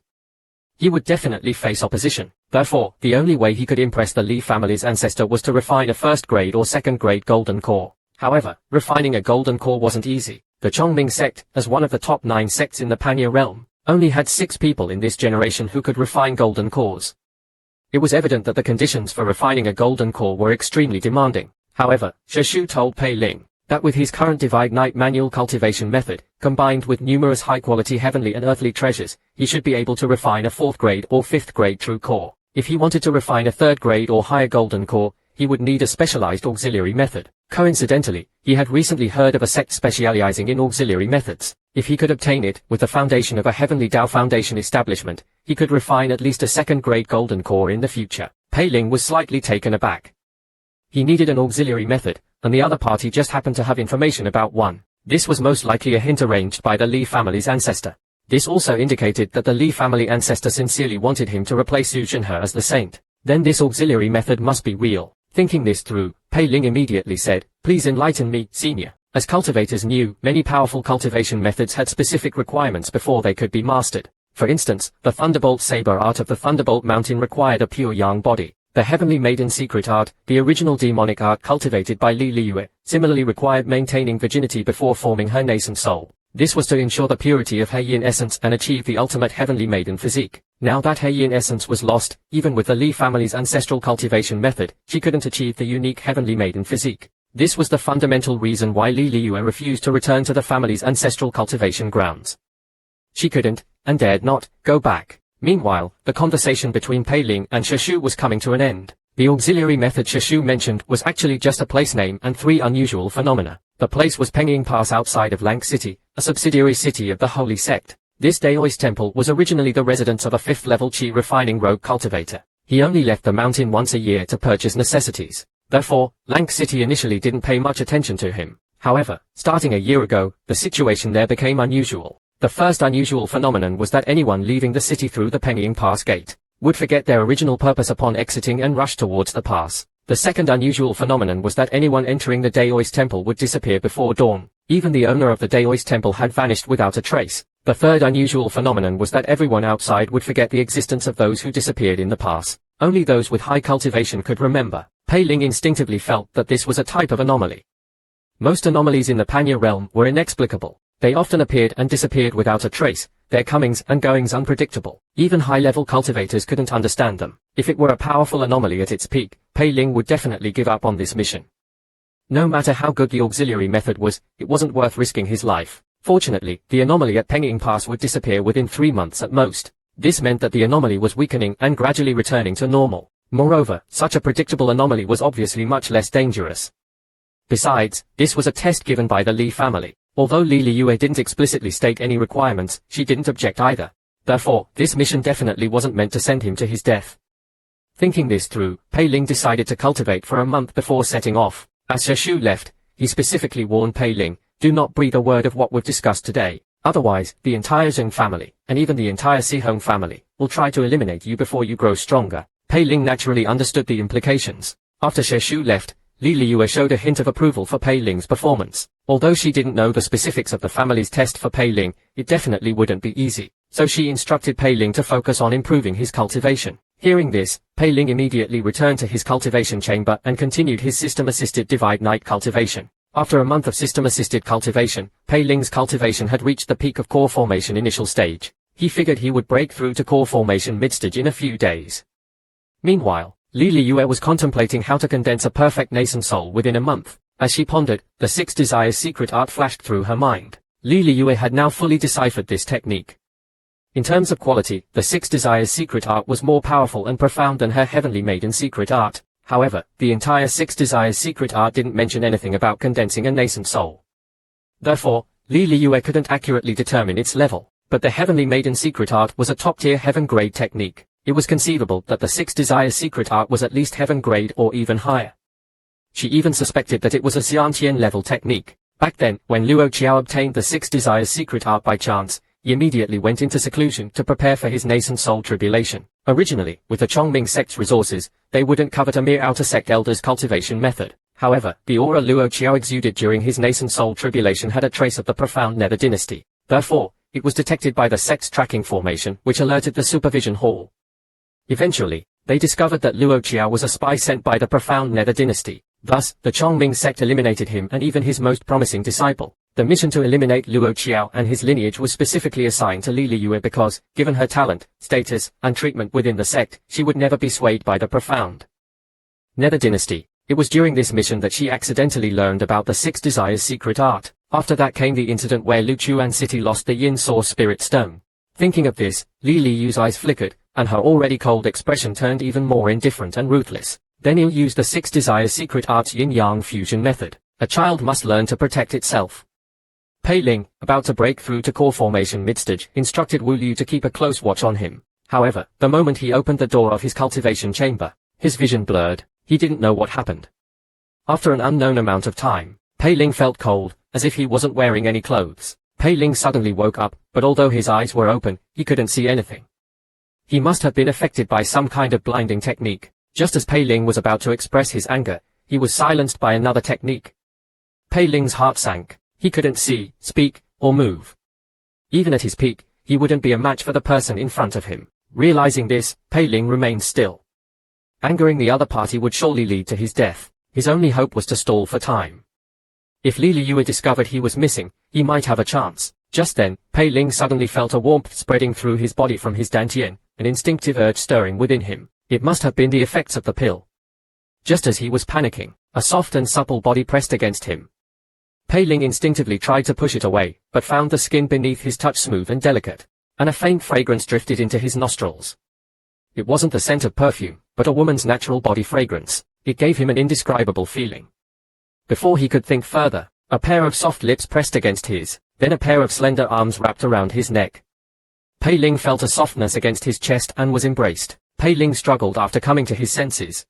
He would definitely face opposition. Therefore, the only way he could impress the Li family's ancestor was to refine a 1st grade or 2nd grade golden core. However, refining a golden core wasn't easy. The Chongming sect, as one of the top 9 sects in the Panya realm, only had 6 people in this generation who could refine golden cores. It was evident that the conditions for refining a golden core were extremely demanding. However, Shishu told Pei Ling that with his current Divide Night manual cultivation method, combined with numerous high-quality heavenly and earthly treasures, he should be able to refine a 4th grade or 5th grade true core. If he wanted to refine a 3rd grade or higher golden core, he would need a specialized auxiliary method. Coincidentally, he had recently heard of a sect specializing in auxiliary methods. If he could obtain it, with the foundation of a Heavenly Dao Foundation establishment, he could refine at least a 2nd grade golden core in the future. Pei Ling was slightly taken aback. He needed an auxiliary method, and the other party just happened to have information about one. This was most likely a hint arranged by the Li family's ancestor. This also indicated that the Li family ancestor sincerely wanted him to replace Su Zhenhe as the saint. Then this auxiliary method must be real. Thinking this through, Pei Ling immediately said, "Please enlighten me, senior." As cultivators knew, many powerful cultivation methods had specific requirements before they could be mastered. For instance, the Thunderbolt Saber art of the Thunderbolt Mountain required a pure yang body. The Heavenly Maiden Secret art, the original demonic art cultivated by Li Liyue, similarly required maintaining virginity before forming her nascent soul. This was to ensure the purity of her yin essence and achieve the ultimate Heavenly Maiden physique. Now that her yin essence was lost, even with the Li family's ancestral cultivation method, she couldn't achieve the unique heavenly maiden physique. This was the fundamental reason why Li Liyue refused to return to the family's ancestral cultivation grounds. She couldn't, and dared not, go back. Meanwhile, the conversation between Pei Ling and Sheshu was coming to an end. The auxiliary method Sheshu mentioned was actually just a place name and 3 unusual phenomena. The place was Pengying Pass outside of Lang City, a subsidiary city of the Holy Sect. This Daoist temple was originally the residence of a 5th-level qi refining rogue cultivator. He only left the mountain once a year to purchase necessities. Therefore, Lang City initially didn't pay much attention to him. However, starting a year ago, the situation there became unusual. The first unusual phenomenon was that anyone leaving the city through the Pengying Pass gate would forget their original purpose upon exiting and rush towards the pass. The second unusual phenomenon was that anyone entering the Daoist temple would disappear before dawn. Even the owner of the Daoist temple had vanished without a trace. The third unusual phenomenon was that everyone outside would forget the existence of those who disappeared in the pass. Only those with high cultivation could remember. Pei Ling instinctively felt that this was a type of anomaly. Most anomalies in the Panya realm were inexplicable. They often appeared and disappeared without a trace, their comings and goings unpredictable. Even high-level cultivators couldn't understand them. If it were a powerful anomaly at its peak, Pei Ling would definitely give up on this mission. No matter how good the auxiliary method was, it wasn't worth risking his life. Fortunately, the anomaly at Pengying Pass would disappear within 3 months at most. This meant that the anomaly was weakening and gradually returning to normal. Moreover, such a predictable anomaly was obviously much less dangerous. Besides, this was a test given by the Li family. Although Li Liyue didn't explicitly state any requirements, she didn't object either. Therefore, this mission definitely wasn't meant to send him to his death. Thinking this through, Pei Ling decided to cultivate for a month before setting off. As Sheshu left, he specifically warned Pei Ling, "Do not breathe a word of what we've discussed today. Otherwise, the entire Zheng family, and even the entire Sihong family, will try to eliminate you before you grow stronger." Pei Ling naturally understood the implications. After Sheshu left, Li Liyue showed a hint of approval for Pei Ling's performance. Although she didn't know the specifics of the family's test for Pei Ling, it definitely wouldn't be easy. So she instructed Pei Ling to focus on improving his cultivation. Hearing this, Pei Ling immediately returned to his cultivation chamber and continued his system-assisted divide night cultivation. After a month of system-assisted cultivation, Pei Ling's cultivation had reached the peak of core formation initial stage. He figured he would break through to core formation midstage in a few days. Meanwhile, Li Liyue was contemplating how to condense a perfect nascent soul within a month. As she pondered, the 6 Desires secret art flashed through her mind. Li Liyue had now fully deciphered this technique. In terms of quality, the 6 Desires secret art was more powerful and profound than her Heavenly Maiden secret art. However, the entire 6 Desires secret art didn't mention anything about condensing a nascent soul. Therefore, Li Liyue couldn't accurately determine its level. But the Heavenly Maiden secret art was a top-tier heaven-grade technique. It was conceivable that the 6 Desires secret art was at least heaven grade or even higher. She even suspected that it was a Xiantian level technique. Back then, when Luo Qiao obtained the 6 Desires secret art by chance, he immediately went into seclusion to prepare for his nascent soul tribulation. Originally, with the Chongming sect's resources, they wouldn't covet a mere outer sect elder's cultivation method. However, the aura Luo Qiao exuded during his nascent soul tribulation had a trace of the profound Nether dynasty. Therefore, it was detected by the sect's tracking formation, which alerted the supervision hall. Eventually, they discovered that Luo Qiao was a spy sent by the profound Nether dynasty. Thus, the Chongming sect eliminated him and even his most promising disciple. The mission to eliminate Luo Qiao and his lineage was specifically assigned to Li Liyue because, given her talent, status, and treatment within the sect, she would never be swayed by the profound Nether dynasty. It was during this mission that she accidentally learned about the 6 Desires secret art. After that came the incident where Luchuan City lost the Yin Source Spirit Stone. Thinking of this, Li Liyue's eyes flickered, and her already cold expression turned even more indifferent and ruthless. Then he'll use the 6 Desires secret art's yin-yang fusion method. A child must learn to protect itself. Pei Ling, about to break through to core formation midstage, instructed Wu Liu to keep a close watch on him. However, the moment he opened the door of his cultivation chamber, his vision blurred. He didn't know what happened. After an unknown amount of time, Pei Ling felt cold, as if he wasn't wearing any clothes. Pei Ling suddenly woke up, but although his eyes were open, he couldn't see anything. He must have been affected by some kind of blinding technique. Just as Pei Ling was about to express his anger, he was silenced by another technique. Pei Ling's heart sank. He couldn't see, speak, or move. Even at his peak, he wouldn't be a match for the person in front of him. Realizing this, Pei Ling remained still. Angering the other party would surely lead to his death. His only hope was to stall for time. If Li Liyue discovered he was missing, he might have a chance. Just then, Pei Ling suddenly felt a warmth spreading through his body from his dantian, an instinctive urge stirring within him. It must have been the effects of the pill. Just as he was panicking, a soft and supple body pressed against him. Pei Ling instinctively tried to push it away, but found the skin beneath his touch smooth and delicate, and a faint fragrance drifted into his nostrils. It wasn't the scent of perfume, but a woman's natural body fragrance. It gave him an indescribable feeling. Before he could think further, a pair of soft lips pressed against his, then a pair of slender arms wrapped around his neck. Pei Ling felt a softness against his chest and was embraced. Pei Ling struggled after coming to his senses.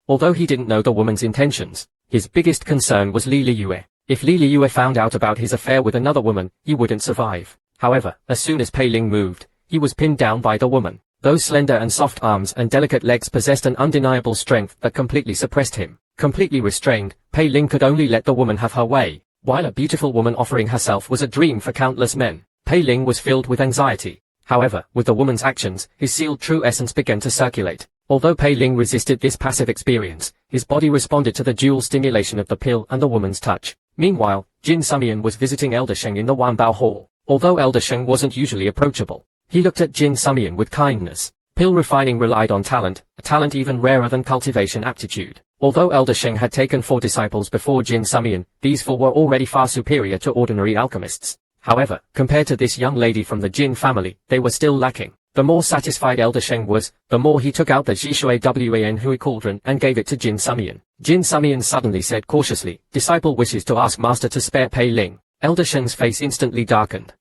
Although he didn't know the woman's intentions, his biggest concern was Li Liyue. If Li Liyue found out about his affair with another woman, he wouldn't survive. However, as soon as Pei Ling moved, he was pinned down by the woman. Those slender and soft arms and delicate legs possessed an undeniable strength that completely suppressed him. Completely restrained, Pei Ling could only let the woman have her way. While a beautiful woman offering herself was a dream for countless men, Pei Ling was filled with anxiety. However, with the woman's actions, his sealed true essence began to circulate. Although Pei Ling resisted this passive experience, his body responded to the dual stimulation of the pill and the woman's touch. Meanwhile, Jin Sumian was visiting Elder Sheng in the Wanbao Hall. Although Elder Sheng wasn't usually approachable, he looked at Jin Sumian with kindness. Pill refining relied on talent, a talent even rarer than cultivation aptitude. Although Elder Sheng had taken 4 disciples before Jin Sumian, these 4 were already far superior to ordinary alchemists. However, compared to this young lady from the Jin family, they were still lacking. The more satisfied Elder Sheng was, the more he took out the Jishui Wan Hui cauldron and gave it to Jin Sumian. Jin Sumian suddenly said cautiously, "Disciple wishes to ask Master to spare Pei Ling." Elder Sheng's face instantly darkened.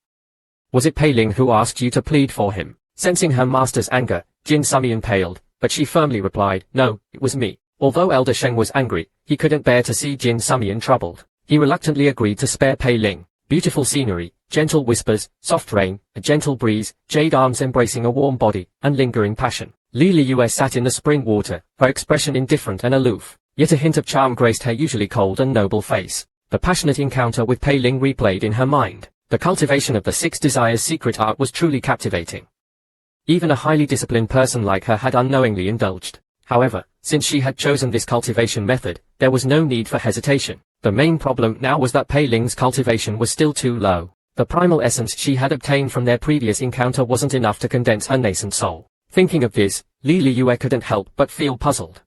"Was it Pei Ling who asked you to plead for him?" Sensing her master's anger, Jin Sumian paled, but she firmly replied, "No, it was me." Although Elder Sheng was angry, he couldn't bear to see Jin Sumian troubled. He reluctantly agreed to spare Pei Ling. Beautiful scenery, gentle whispers, soft rain, a gentle breeze, jade arms embracing a warm body, and lingering passion. Li Liyue sat in the spring water, her expression indifferent and aloof, yet a hint of charm graced her usually cold and noble face. The passionate encounter with Pei Ling replayed in her mind. The cultivation of the 6 desires secret art was truly captivating. Even a highly disciplined person like her had unknowingly indulged. However, since she had chosen this cultivation method, there was no need for hesitation. The main problem now was that Pei Ling's cultivation was still too low. The primal essence she had obtained from their previous encounter wasn't enough to condense her nascent soul. Thinking of this, Li Liyue couldn't help but feel puzzled.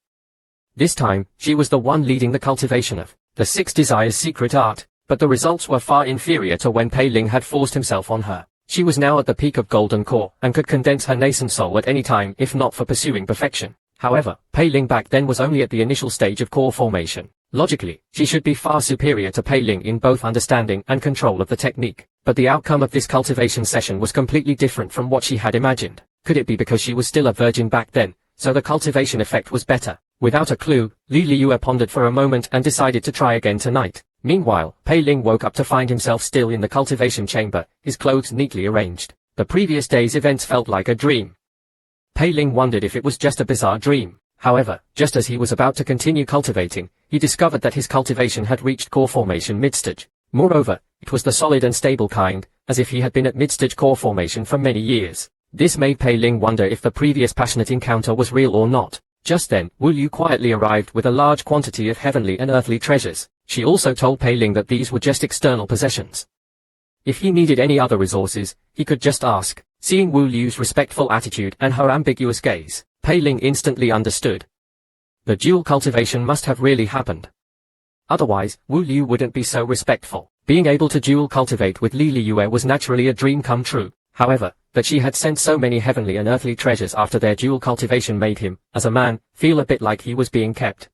This time, she was the one leading the cultivation of the 6 desires secret art, but the results were far inferior to when Pei Ling had forced himself on her. She was now at the peak of golden core, and could condense her nascent soul at any time if not for pursuing perfection. However, Pei Ling back then was only at the initial stage of core formation. Logically, she should be far superior to Pei Ling in both understanding and control of the technique. But the outcome of this cultivation session was completely different from what she had imagined. Could it be because she was still a virgin back then, so the cultivation effect was better? Without a clue, Li Liyue pondered for a moment and decided to try again tonight. Meanwhile, Pei Ling woke up to find himself still in the cultivation chamber, his clothes neatly arranged. The previous day's events felt like a dream. Pei Ling wondered if it was just a bizarre dream. However, just as he was about to continue cultivating, he discovered that his cultivation had reached core formation mid-stage. Moreover, it was the solid and stable kind, as if he had been at mid-stage core formation for many years. This made Pei Ling wonder if the previous passionate encounter was real or not. Just then, Wu Liu quietly arrived with a large quantity of heavenly and earthly treasures. She also told Pei Ling that these were just external possessions. If he needed any other resources, he could just ask. Seeing Wu Liu's respectful attitude and her ambiguous gaze, Pei Ling instantly understood. The dual cultivation must have really happened. Otherwise, Wu Liu wouldn't be so respectful. Being able to dual cultivate with Li Liyue was naturally a dream come true. However, that she had sent so many heavenly and earthly treasures after their dual cultivation made him, as a man, feel a bit like he was being kept.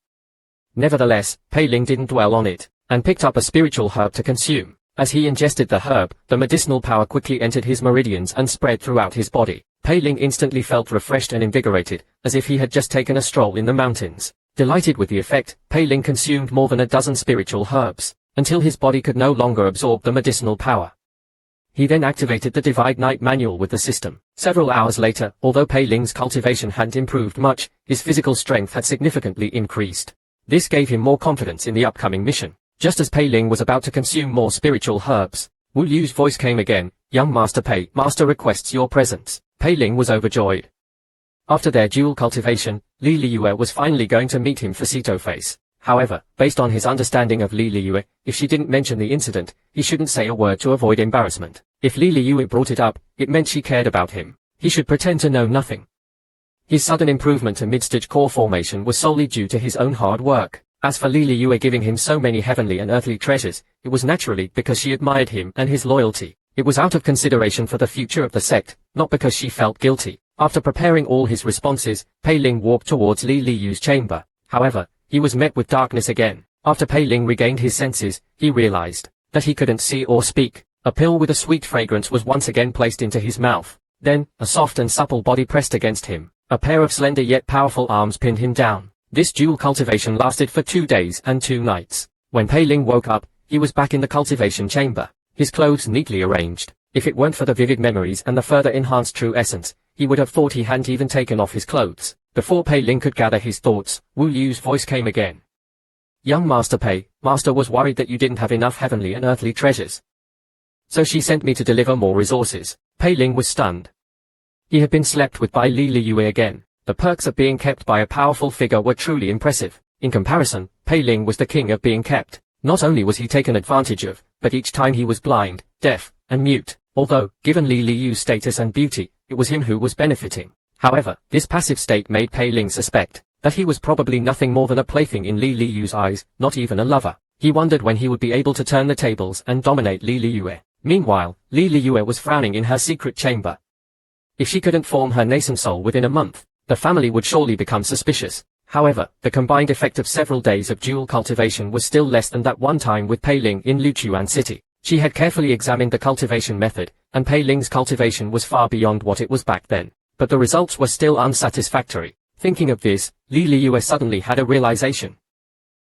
Nevertheless, Pei Ling didn't dwell on it, and picked up a spiritual herb to consume. As he ingested the herb, the medicinal power quickly entered his meridians and spread throughout his body. Pei Ling instantly felt refreshed and invigorated, as if he had just taken a stroll in the mountains. Delighted with the effect, Pei Ling consumed more than a dozen spiritual herbs, until his body could no longer absorb the medicinal power. He then activated the Divide Night manual with the system. Several hours later, although Pei Ling's cultivation hadn't improved much, his physical strength had significantly increased. This gave him more confidence in the upcoming mission. Just as Pei Ling was about to consume more spiritual herbs, Wu Liu's voice came again. "Young Master Pei, Master requests your presence." Pei Ling was overjoyed. After their dual cultivation, Li Liyue was finally going to meet him face-to-face. However, based on his understanding of Li Liyue, if she didn't mention the incident, he shouldn't say a word to avoid embarrassment. If Li Liyue brought it up, it meant she cared about him. he should pretend to know nothing. His sudden improvement to mid-stage core formation was solely due to his own hard work. As for Li Liyue giving him so many heavenly and earthly treasures, it was naturally because she admired him and his loyalty. It was out of consideration for the future of the sect, not because she felt guilty. After preparing all his responses, Pei Ling walked towards Li Liyue's chamber. However, he was met with darkness again. After Pei Ling regained his senses, he realized that he couldn't see or speak. A pill with a sweet fragrance was once again placed into his mouth. Then, a soft and supple body pressed against him. A pair of slender yet powerful arms pinned him down. This dual cultivation lasted for 2 days and 2 nights. When Pei Ling woke up, he was back in the cultivation chamber, his clothes neatly arranged. If it weren't for the vivid memories and the further enhanced true essence, he would have thought he hadn't even taken off his clothes. Before Pei Ling could gather his thoughts, Wu Liu's voice came again. Young Master Pei, Master was worried that you didn't have enough heavenly and earthly treasures. So she sent me to deliver more resources. Pei Ling was stunned. He had been slept with by Li Liyue again. The perks of being kept by a powerful figure were truly impressive. In comparison, Pei Ling was the king of being kept. Not only was he taken advantage of, but each time he was blind, deaf, and mute. Although, given Li Liyue's status and beauty, it was him who was benefiting. However, this passive state made Pei Ling suspect that he was probably nothing more than a plaything in Li Liyue's eyes, not even a lover. He wondered when he would be able to turn the tables and dominate Li Liyue. Meanwhile, Li Liyue was frowning in her secret chamber. If she couldn't form her nascent soul within a month, the family would surely become suspicious. However, the combined effect of several days of dual cultivation was still less than that one time with Pei Ling in Luoshan City. She had carefully examined the cultivation method, and Pei Ling's cultivation was far beyond what it was back then. But the results were still unsatisfactory. Thinking of this, Li Liyue suddenly had a realization.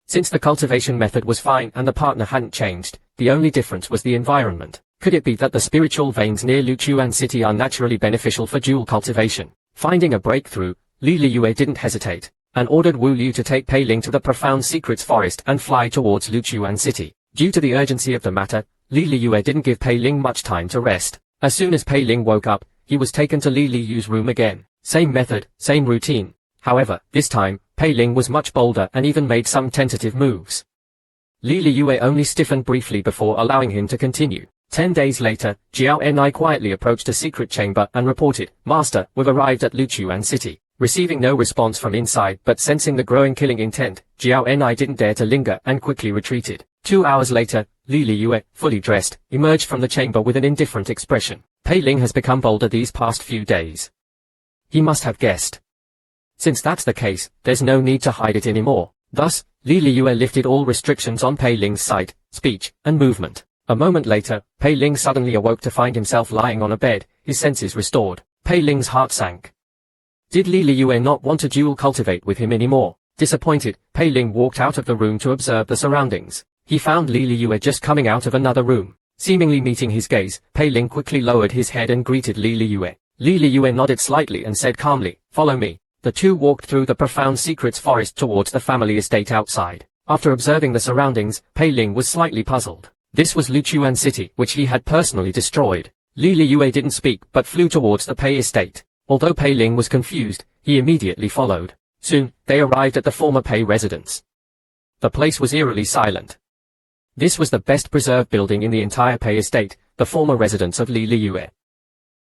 Since the cultivation method was fine and the partner hadn't changed, the only difference was the environment. Could it be that the spiritual veins near Luoshan City are naturally beneficial for dual cultivation? Finding a breakthrough, Li Liyue didn't hesitate, and ordered Wu Liu to take Pei Ling to the profound secrets forest and fly towards Luoshan City. Due to the urgency of the matter, Li Liyue didn't give Pei Ling much time to rest. As soon as Pei Ling woke up, he was taken to Li Liyue's room again. Same method, same routine. However, this time, Pei Ling was much bolder and even made some tentative moves. Li Liyue only stiffened briefly before allowing him to continue. 10 days later, Jiao Enai quietly approached a secret chamber and reported, Master, we've arrived at Luoshan City. Receiving no response from inside but sensing the growing killing intent, Jiao Enai didn't dare to linger and quickly retreated. 2 hours later, Li Liyue, fully dressed, emerged from the chamber with an indifferent expression. Pei Ling has become bolder these past few days. He must have guessed. Since that's the case, there's no need to hide it anymore. Thus, Li Liyue lifted all restrictions on Pei Ling's sight, speech, and movement. A moment later, Pei Ling suddenly awoke to find himself lying on a bed, his senses restored. Pei Ling's heart sank. Did Li Liyue not want to dual cultivate with him anymore? Disappointed, Pei Ling walked out of the room to observe the surroundings. He found Li Liyue just coming out of another room. Seemingly meeting his gaze, Pei Ling quickly lowered his head and greeted Li Liyue. Li Liyue nodded slightly and said calmly, "Follow me." The two walked through the profound secrets forest towards the family estate outside. After observing the surroundings, Pei Ling was slightly puzzled. This was Luoshan City, which he had personally destroyed. Li Liyue didn't speak but flew towards the Pei estate. Although Pei Ling was confused, he immediately followed. Soon, they arrived at the former Pei residence. The place was eerily silent. This was the best preserved building in the entire Pei estate, the former residence of Li Liyue.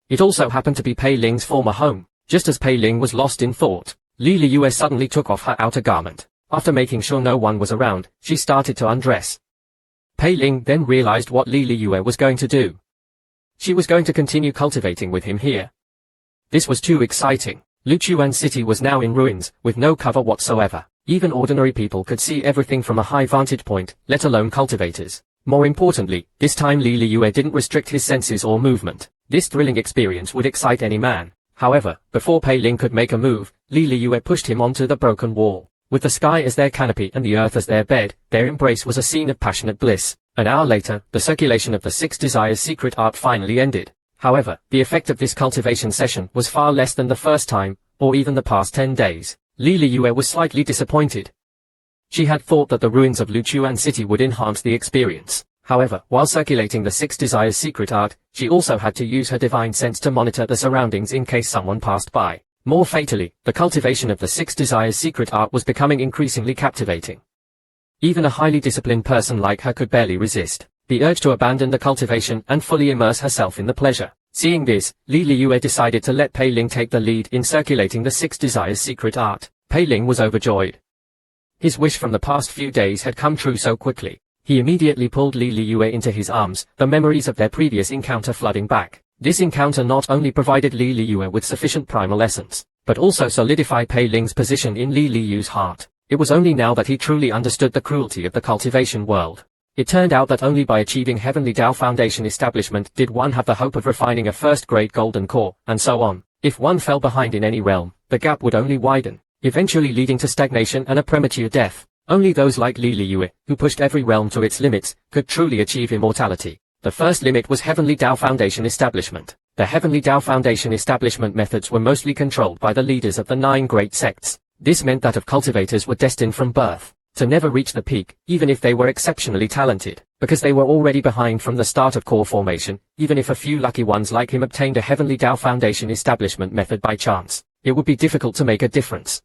It also happened to be Pei Ling's former home. Just as Pei Ling was lost in thought, Li Liyue suddenly took off her outer garment. After making sure no one was around, she started to undress. Pei Ling then realized what Li Liyue was going to do. She was going to continue cultivating with him here. This was too exciting. Luoshan City was now in ruins, with no cover whatsoever. Even ordinary people could see everything from a high vantage point, let alone cultivators. More importantly, this time Li Liyue didn't restrict his senses or movement. This thrilling experience would excite any man. However, before Pei Ling could make a move, Li Liyue pushed him onto the broken wall. With the sky as their canopy and the earth as their bed, their embrace was a scene of passionate bliss. An hour later, the circulation of the 6 Desires secret art finally ended. However, the effect of this cultivation session was far less than the first time, or even the past 10 days. Li Liyue was slightly disappointed. She had thought that the ruins of Luoshan City would enhance the experience. However, while circulating the 6 Desires secret art, she also had to use her divine sense to monitor the surroundings in case someone passed by. More fatally, the cultivation of the 6 Desires secret art was becoming increasingly captivating. Even a highly disciplined person like her could barely resist the urge to abandon the cultivation and fully immerse herself in the pleasure. Seeing this, Li Liyue decided to let Pei Ling take the lead in circulating the 6 Desires secret art. Pei Ling was overjoyed. His wish from the past few days had come true so quickly. He immediately pulled Li Liyue into his arms, the memories of their previous encounter flooding back. This encounter not only provided Li Liyue with sufficient primal essence, but also solidified Pei Ling's position in Li Liyue's heart. It was only now that he truly understood the cruelty of the cultivation world. It turned out that only by achieving Heavenly Tao Foundation establishment did one have the hope of refining a first-grade golden core, and so on. If one fell behind in any realm, the gap would only widen, eventually leading to stagnation and a premature death. Only those like Li Liyue, who pushed every realm to its limits, could truly achieve immortality. The first limit was Heavenly Tao Foundation establishment. The Heavenly Tao Foundation establishment methods were mostly controlled by the leaders of the 9 great sects. This meant that of cultivators were destined from birth to never reach the peak, even if they were exceptionally talented, because they were already behind from the start of core formation. Even if a few lucky ones like him obtained a Heavenly Tao Foundation establishment method by chance, it would be difficult to make a difference.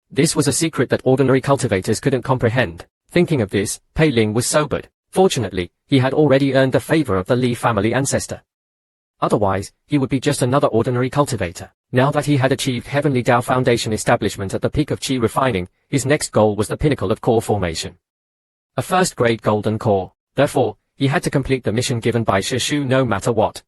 This was a secret that ordinary cultivators couldn't comprehend. Thinking of this, Pei Ling was sobered. Fortunately, he had already earned the favor of the Li family ancestor. Otherwise, he would be just another ordinary cultivator. Now that he had achieved Heavenly Tao Foundation establishment at the peak of Qi refining, his next goal was the pinnacle of core formation. A first-grade golden core. Therefore, he had to complete the mission given by Shishu no matter what.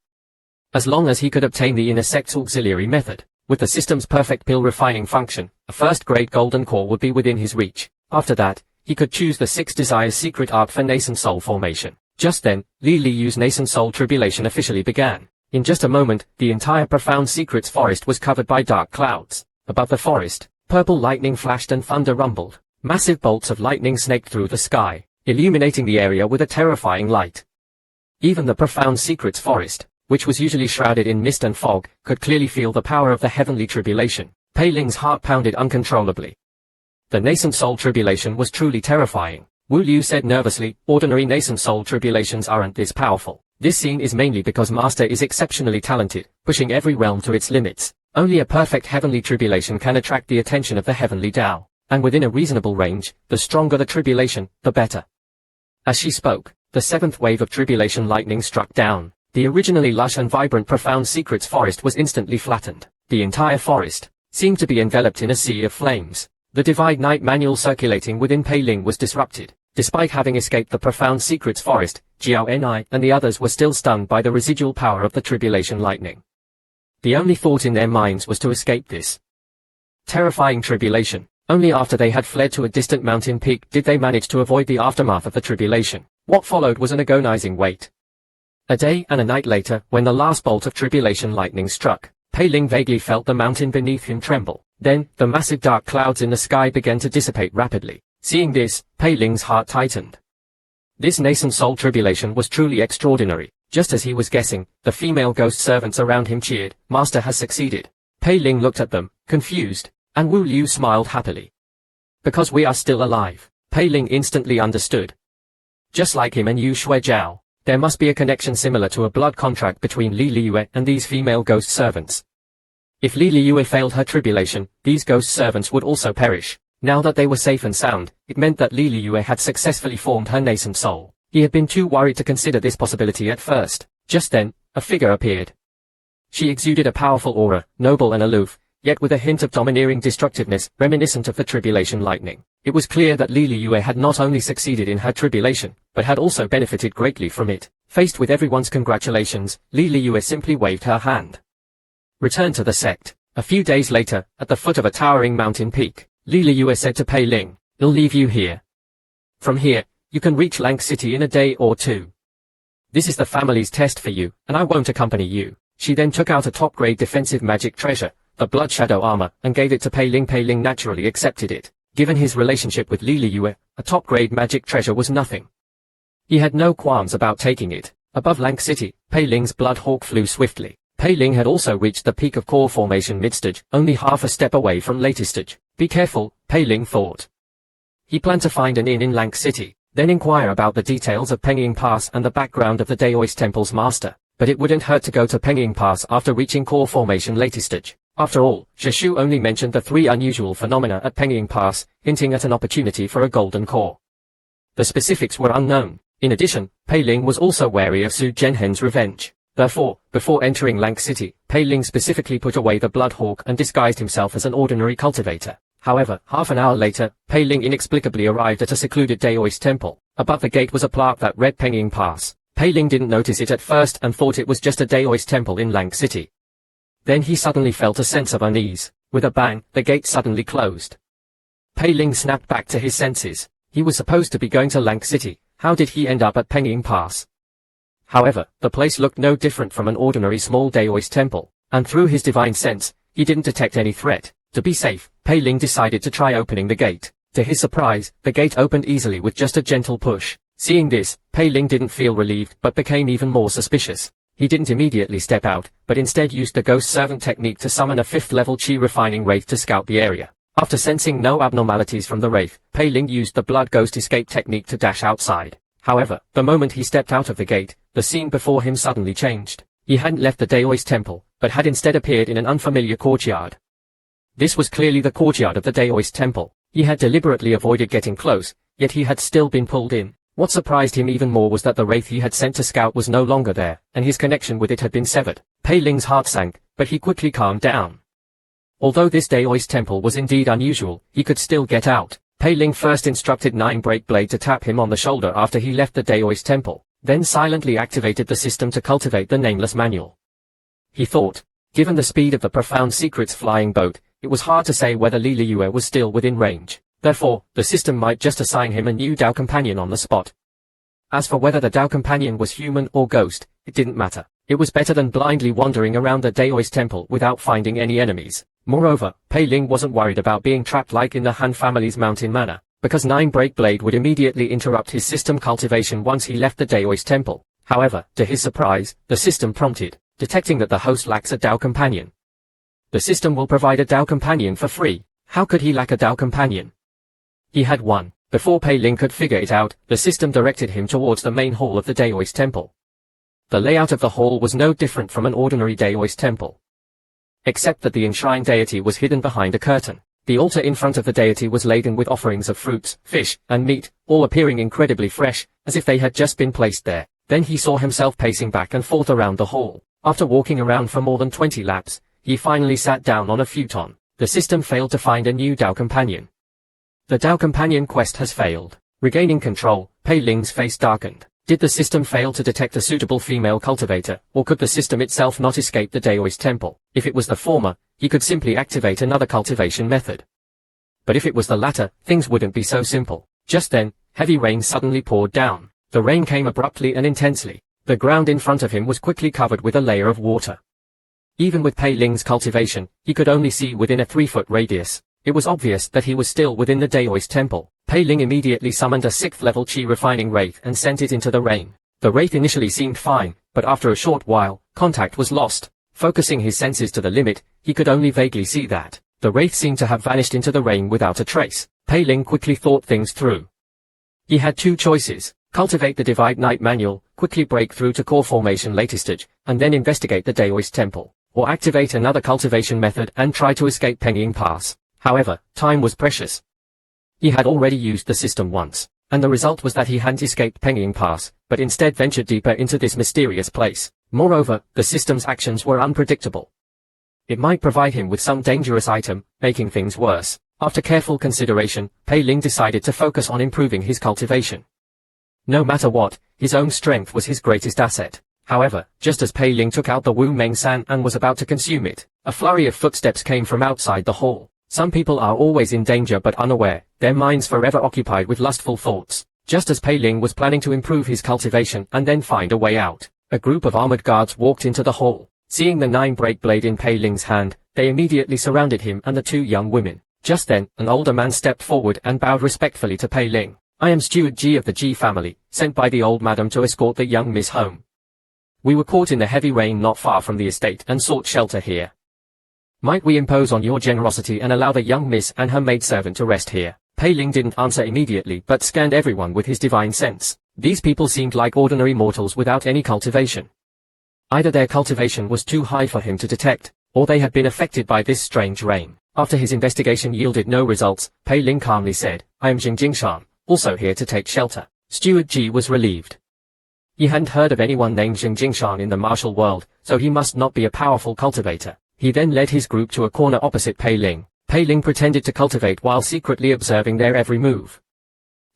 As long as he could obtain the inner sect's auxiliary method, with the system's perfect pill refining function, a first-grade golden core would be within his reach. After that, he could choose the 6 Desires secret art for nascent soul formation. Just then, Li Liyue's nascent soul tribulation officially began. In just a moment, the entire profound secrets forest was covered by dark clouds. Above the forest, purple lightning flashed and thunder rumbled. Massive bolts of lightning snaked through the sky, illuminating the area with a terrifying light. Even the profound secrets forest, which was usually shrouded in mist and fog, could clearly feel the power of the heavenly tribulation. Pei Ling's heart pounded uncontrollably. The nascent soul tribulation was truly terrifying. Wu Liu said nervously, ordinary nascent soul tribulations aren't this powerful. This scene is mainly because Master is exceptionally talented, pushing every realm to its limits. Only a perfect heavenly tribulation can attract the attention of the heavenly Tao, and within a reasonable range, the stronger the tribulation, the better. As she spoke, the 7th wave of tribulation lightning struck down. The originally lush and vibrant profound secrets forest was instantly flattened. The entire forest seemed to be enveloped in a sea of flames. The Divide Night manual circulating within Pei Ling was disrupted. Despite having escaped the profound secrets forest, Jiao Ni and the others were still stunned by the residual power of the tribulation lightning. The only thought in their minds was to escape this terrifying tribulation. Only after they had fled to a distant mountain peak did they manage to avoid the aftermath of the tribulation. What followed was an agonizing wait. A day and a night later, when the last bolt of tribulation lightning struck, Pei Ling vaguely felt the mountain beneath him tremble. Then, the massive dark clouds in the sky began to dissipate rapidly. Seeing this, Pei Ling's heart tightened. This nascent soul tribulation was truly extraordinary. Just as he was guessing, the female ghost servants around him cheered, "Master has succeeded." Pei Ling looked at them, confused, and Wu Liu smiled happily. "Because we are still alive." Pei Ling instantly understood. Just like him and Yu Shuejiao, there must be a connection similar to a blood contract between Li Liyue and these female ghost servants. If Li Liyue failed her tribulation, these ghost servants would also perish. Now that they were safe and sound, it meant that Li Liyue had successfully formed her nascent soul. He had been too worried to consider this possibility at first. Just then, a figure appeared. She exuded a powerful aura, noble and aloof, yet with a hint of domineering destructiveness, reminiscent of the tribulation lightning. It was clear that Li Liyue had not only succeeded in her tribulation, but had also benefited greatly from it. Faced with everyone's congratulations, Li Liyue simply waved her hand. Return to the sect. A few days later, at the foot of a towering mountain peak, Li Liyue said to Pei Ling, "I'll leave you here. From here, you can reach Lang City in a day or two. This is the family's test for you, and I won't accompany you." She then took out a top-grade defensive magic treasure, the Blood Shadow armor, and gave it to Pei Ling. Pei Ling naturally accepted it. Given his relationship with Li Liyue, a top-grade magic treasure was nothing. He had no qualms about taking it. Above Lang City, Pei Ling's Blood Hawk flew swiftly. Pei Ling had also reached the peak of core formation mid-stage, only half a step away from later stage. Be careful, Pei Ling thought. He planned to find an inn in Lang City, then inquire about the details of Pengying Pass and the background of the Daoist Temple's master. But it wouldn't hurt to go to Pengying Pass after reaching core formation later stage. After all, Shishu only mentioned the 3 unusual phenomena at Pengying Pass, hinting at an opportunity for a golden core. The specifics were unknown. In addition, Pei Ling was also wary of Su Zhenhen's revenge. Therefore, before entering Lank City, Pei Ling specifically put away the Blood Hawk and disguised himself as an ordinary cultivator. However, half an hour later, Pei Ling inexplicably arrived at a secluded Daoist temple. Above the gate was a plaque that read Penging Pass. Pei Ling didn't notice it at first and thought it was just a Daoist temple in Lank City. Then he suddenly felt a sense of unease. With a bang, the gate suddenly closed. Pei Ling snapped back to his senses. He was supposed to be going to Lank City. How did he end up at Penging Pass? However, the place looked no different from an ordinary small Daoist temple, and through his divine sense, he didn't detect any threat. To be safe, Pei Ling decided to try opening the gate. To his surprise, the gate opened easily with just a gentle push. Seeing this, Pei Ling didn't feel relieved but became even more suspicious. He didn't immediately step out, but instead used the ghost servant technique to summon a 5th level chi refining wraith to scout the area. After sensing no abnormalities from the wraith, Pei Ling used the blood ghost escape technique to dash outside. However, the moment he stepped out of the gate, the scene before him suddenly changed. He hadn't left the Daoist temple, but had instead appeared in an unfamiliar courtyard. This was clearly the courtyard of the Daoist temple. He had deliberately avoided getting close, yet he had still been pulled in. What surprised him even more was that the wraith he had sent to scout was no longer there, and his connection with it had been severed. Pei Ling's heart sank, but he quickly calmed down. Although this Daoist temple was indeed unusual, he could still get out. Pei Ling first instructed Nine Break Blade to tap him on the shoulder after he left the Daoist temple, then silently activated the system to cultivate the Nameless Manual. He thought, given the speed of the Profound Secrets flying boat, it was hard to say whether Li Liyue was still within range. Therefore, the system might just assign him a new Dao companion on the spot. As for whether the Dao companion was human or ghost, it didn't matter. It was better than blindly wandering around the Daoist temple without finding any enemies. Moreover, Pei Ling wasn't worried about being trapped like in the Han family's mountain manor, because Nine Break Blade would immediately interrupt his system cultivation once he left the Daoist temple. However, to his surprise, the system prompted, detecting that the host lacks a Dao companion. The system will provide a Dao companion for free. How could he lack a Dao companion? He had one. Before Pei Ling could figure it out, the system directed him towards the main hall of the Daoist temple. The layout of the hall was no different from an ordinary Daoist temple, except that the enshrined deity was hidden behind a curtain. The altar in front of the deity was laden with offerings of fruits, fish, and meat, all appearing incredibly fresh, as if they had just been placed there. Then he saw himself pacing back and forth around the hall. After walking around for more than 20 laps, he finally sat down on a futon. The system failed to find a new Dao companion. The Dao companion quest has failed. Regaining control, Pei Ling's face darkened. Did the system fail to detect a suitable female cultivator, or could the system itself not escape the Daoist temple? If it was the former, he could simply activate another cultivation method. But if it was the latter, things wouldn't be so simple. Just then, heavy rain suddenly poured down. The rain came abruptly and intensely. The ground in front of him was quickly covered with a layer of water. Even with Pei Ling's cultivation, he could only see within a 3-foot radius. It was obvious that he was still within the Daoist temple. Pei Ling immediately summoned a 6th level chi refining wraith and sent it into the rain. The wraith initially seemed fine, but after a short while, contact was lost. Focusing his senses to the limit, he could only vaguely see that the wraith seemed to have vanished into the rain without a trace. Pei Ling quickly thought things through. He had two choices: cultivate the Divide Night Manual, quickly break through to core formation latest stage, and then investigate the Daoist temple, or activate another cultivation method and try to escape Penging Pass. However, time was precious. He had already used the system once, and the result was that he hadn't escaped Penging Pass, but instead ventured deeper into this mysterious place. Moreover, the system's actions were unpredictable. It might provide him with some dangerous item, making things worse. After careful consideration, Pei Ling decided to focus on improving his cultivation. No matter what, his own strength was his greatest asset. However, just as Pei Ling took out the Wu Meng San and was about to consume it, a flurry of footsteps came from outside the hall. Some people are always in danger but unaware, their minds forever occupied with lustful thoughts. Just as Pei Ling was planning to improve his cultivation and then find a way out, a group of armored guards walked into the hall. Seeing the 9-break blade in Pei Ling's hand, they immediately surrounded him and the two young women. Just then, an older man stepped forward and bowed respectfully to Pei Ling. "I am Steward Ji of the Ji family, sent by the old madam to escort the young miss home. We were caught in the heavy rain not far from the estate and sought shelter here. Might we impose on your generosity and allow the young miss and her maidservant to rest here?" Pei Ling didn't answer immediately but scanned everyone with his divine sense. These people seemed like ordinary mortals without any cultivation. Either their cultivation was too high for him to detect, or they had been affected by this strange rain. After his investigation yielded no results, Pei Ling calmly said, "I am Jing Jingshan, also here to take shelter." Steward Ji was relieved. He hadn't heard of anyone named Jingshan in the martial world, so he must not be a powerful cultivator. He then led his group to a corner opposite Pei Ling. Pei Ling pretended to cultivate while secretly observing their every move.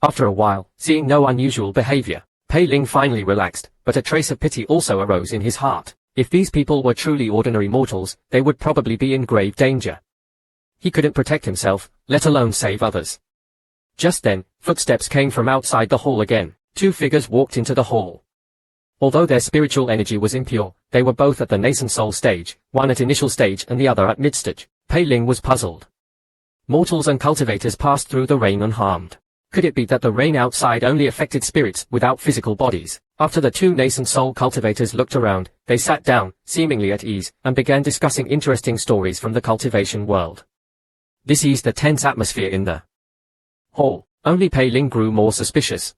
After a while, seeing no unusual behavior, Pei Ling finally relaxed, but a trace of pity also arose in his heart. If these people were truly ordinary mortals, they would probably be in grave danger. He couldn't protect himself, let alone save others. Just then, footsteps came from outside the hall again. Two figures walked into the hall. Although their spiritual energy was impure, they were both at the nascent soul stage, one at initial stage and the other at mid-stage. Pei Ling was puzzled. Mortals and cultivators passed through the rain unharmed. Could it be that the rain outside only affected spirits without physical bodies? After the two nascent soul cultivators looked around, they sat down, seemingly at ease, and began discussing interesting stories from the cultivation world. This eased the tense atmosphere in the hall. Only Pei Ling grew more suspicious.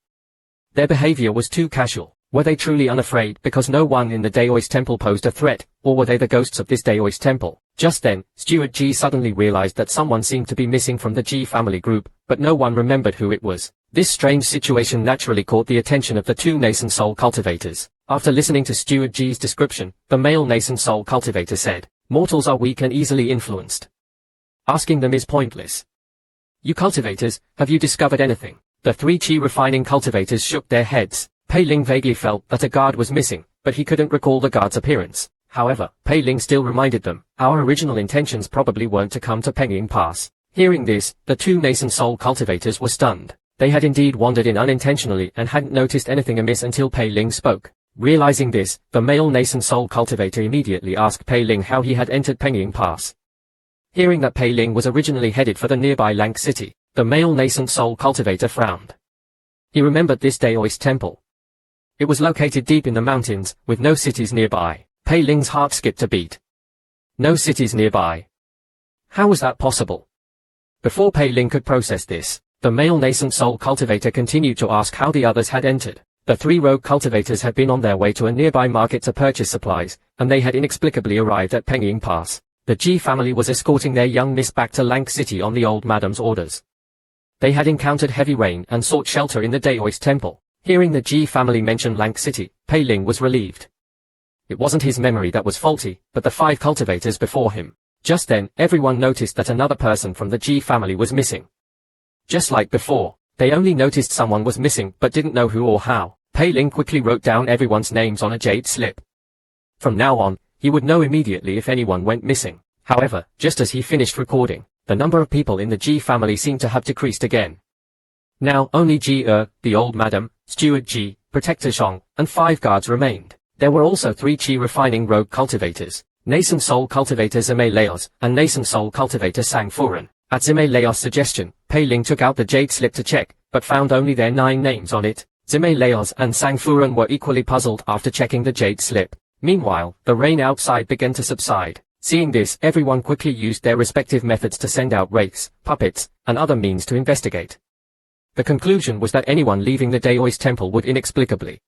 Their behavior was too casual. Were they truly unafraid because no one in the Daoist temple posed a threat, or were they the ghosts of this Daoist temple? Just then, Steward Ji suddenly realized that someone seemed to be missing from the Ji family group, but no one remembered who it was. This strange situation naturally caught the attention of the two nascent soul cultivators. After listening to Steward Ji's description, the male nascent soul cultivator said, "Mortals are weak and easily influenced. Asking them is pointless. You cultivators, have you discovered anything?" The three Qi refining cultivators shook their heads. Pei Ling vaguely felt that a guard was missing, but he couldn't recall the guard's appearance. However, Pei Ling still reminded them, our original intentions probably weren't to come to Penging Pass. Hearing this, the two nascent soul cultivators were stunned. They had indeed wandered in unintentionally and hadn't noticed anything amiss until Pei Ling spoke. Realizing this, the male nascent soul cultivator immediately asked Pei Ling how he had entered Penging Pass. Hearing that Pei Ling was originally headed for the nearby Lank city, the male nascent soul cultivator frowned. He remembered this Daoist temple. It was located deep in the mountains, with no cities nearby. Pei Ling's heart skipped a beat. No cities nearby. How was that possible? Before Pei Ling could process this, the male nascent soul cultivator continued to ask how the others had entered. The three rogue cultivators had been on their way to a nearby market to purchase supplies, and they had inexplicably arrived at Penging Pass. The Ji family was escorting their young miss back to Lank City on the old madam's orders. They had encountered heavy rain and sought shelter in the Daoist temple. Hearing the Ji family mention Lank City, Pei Ling was relieved. It wasn't his memory that was faulty, but the five cultivators before him. Just then, everyone noticed that another person from the Ji family was missing. Just like before, they only noticed someone was missing but didn't know who or how. Pei Ling quickly wrote down everyone's names on a jade slip. From now on, he would know immediately if anyone went missing. However, just as he finished recording, the number of people in the Ji family seemed to have decreased again. Now, only Ji the old madam, Steward Ji, Protector Zhong, and 5 guards remained. There were also 3 Qi refining rogue cultivators, nascent soul cultivator Zime Laos, and nascent soul cultivator Sang Furen. At Zime Laos' suggestion, Pei Ling took out the jade slip to check, but found only their 9 names on it. Zime Laos and Sang Furen were equally puzzled after checking the jade slip. Meanwhile, the rain outside began to subside. Seeing this, everyone quickly used their respective methods to send out wraiths, puppets, and other means to investigate. The conclusion was that anyone leaving the Daoist temple would inexplicably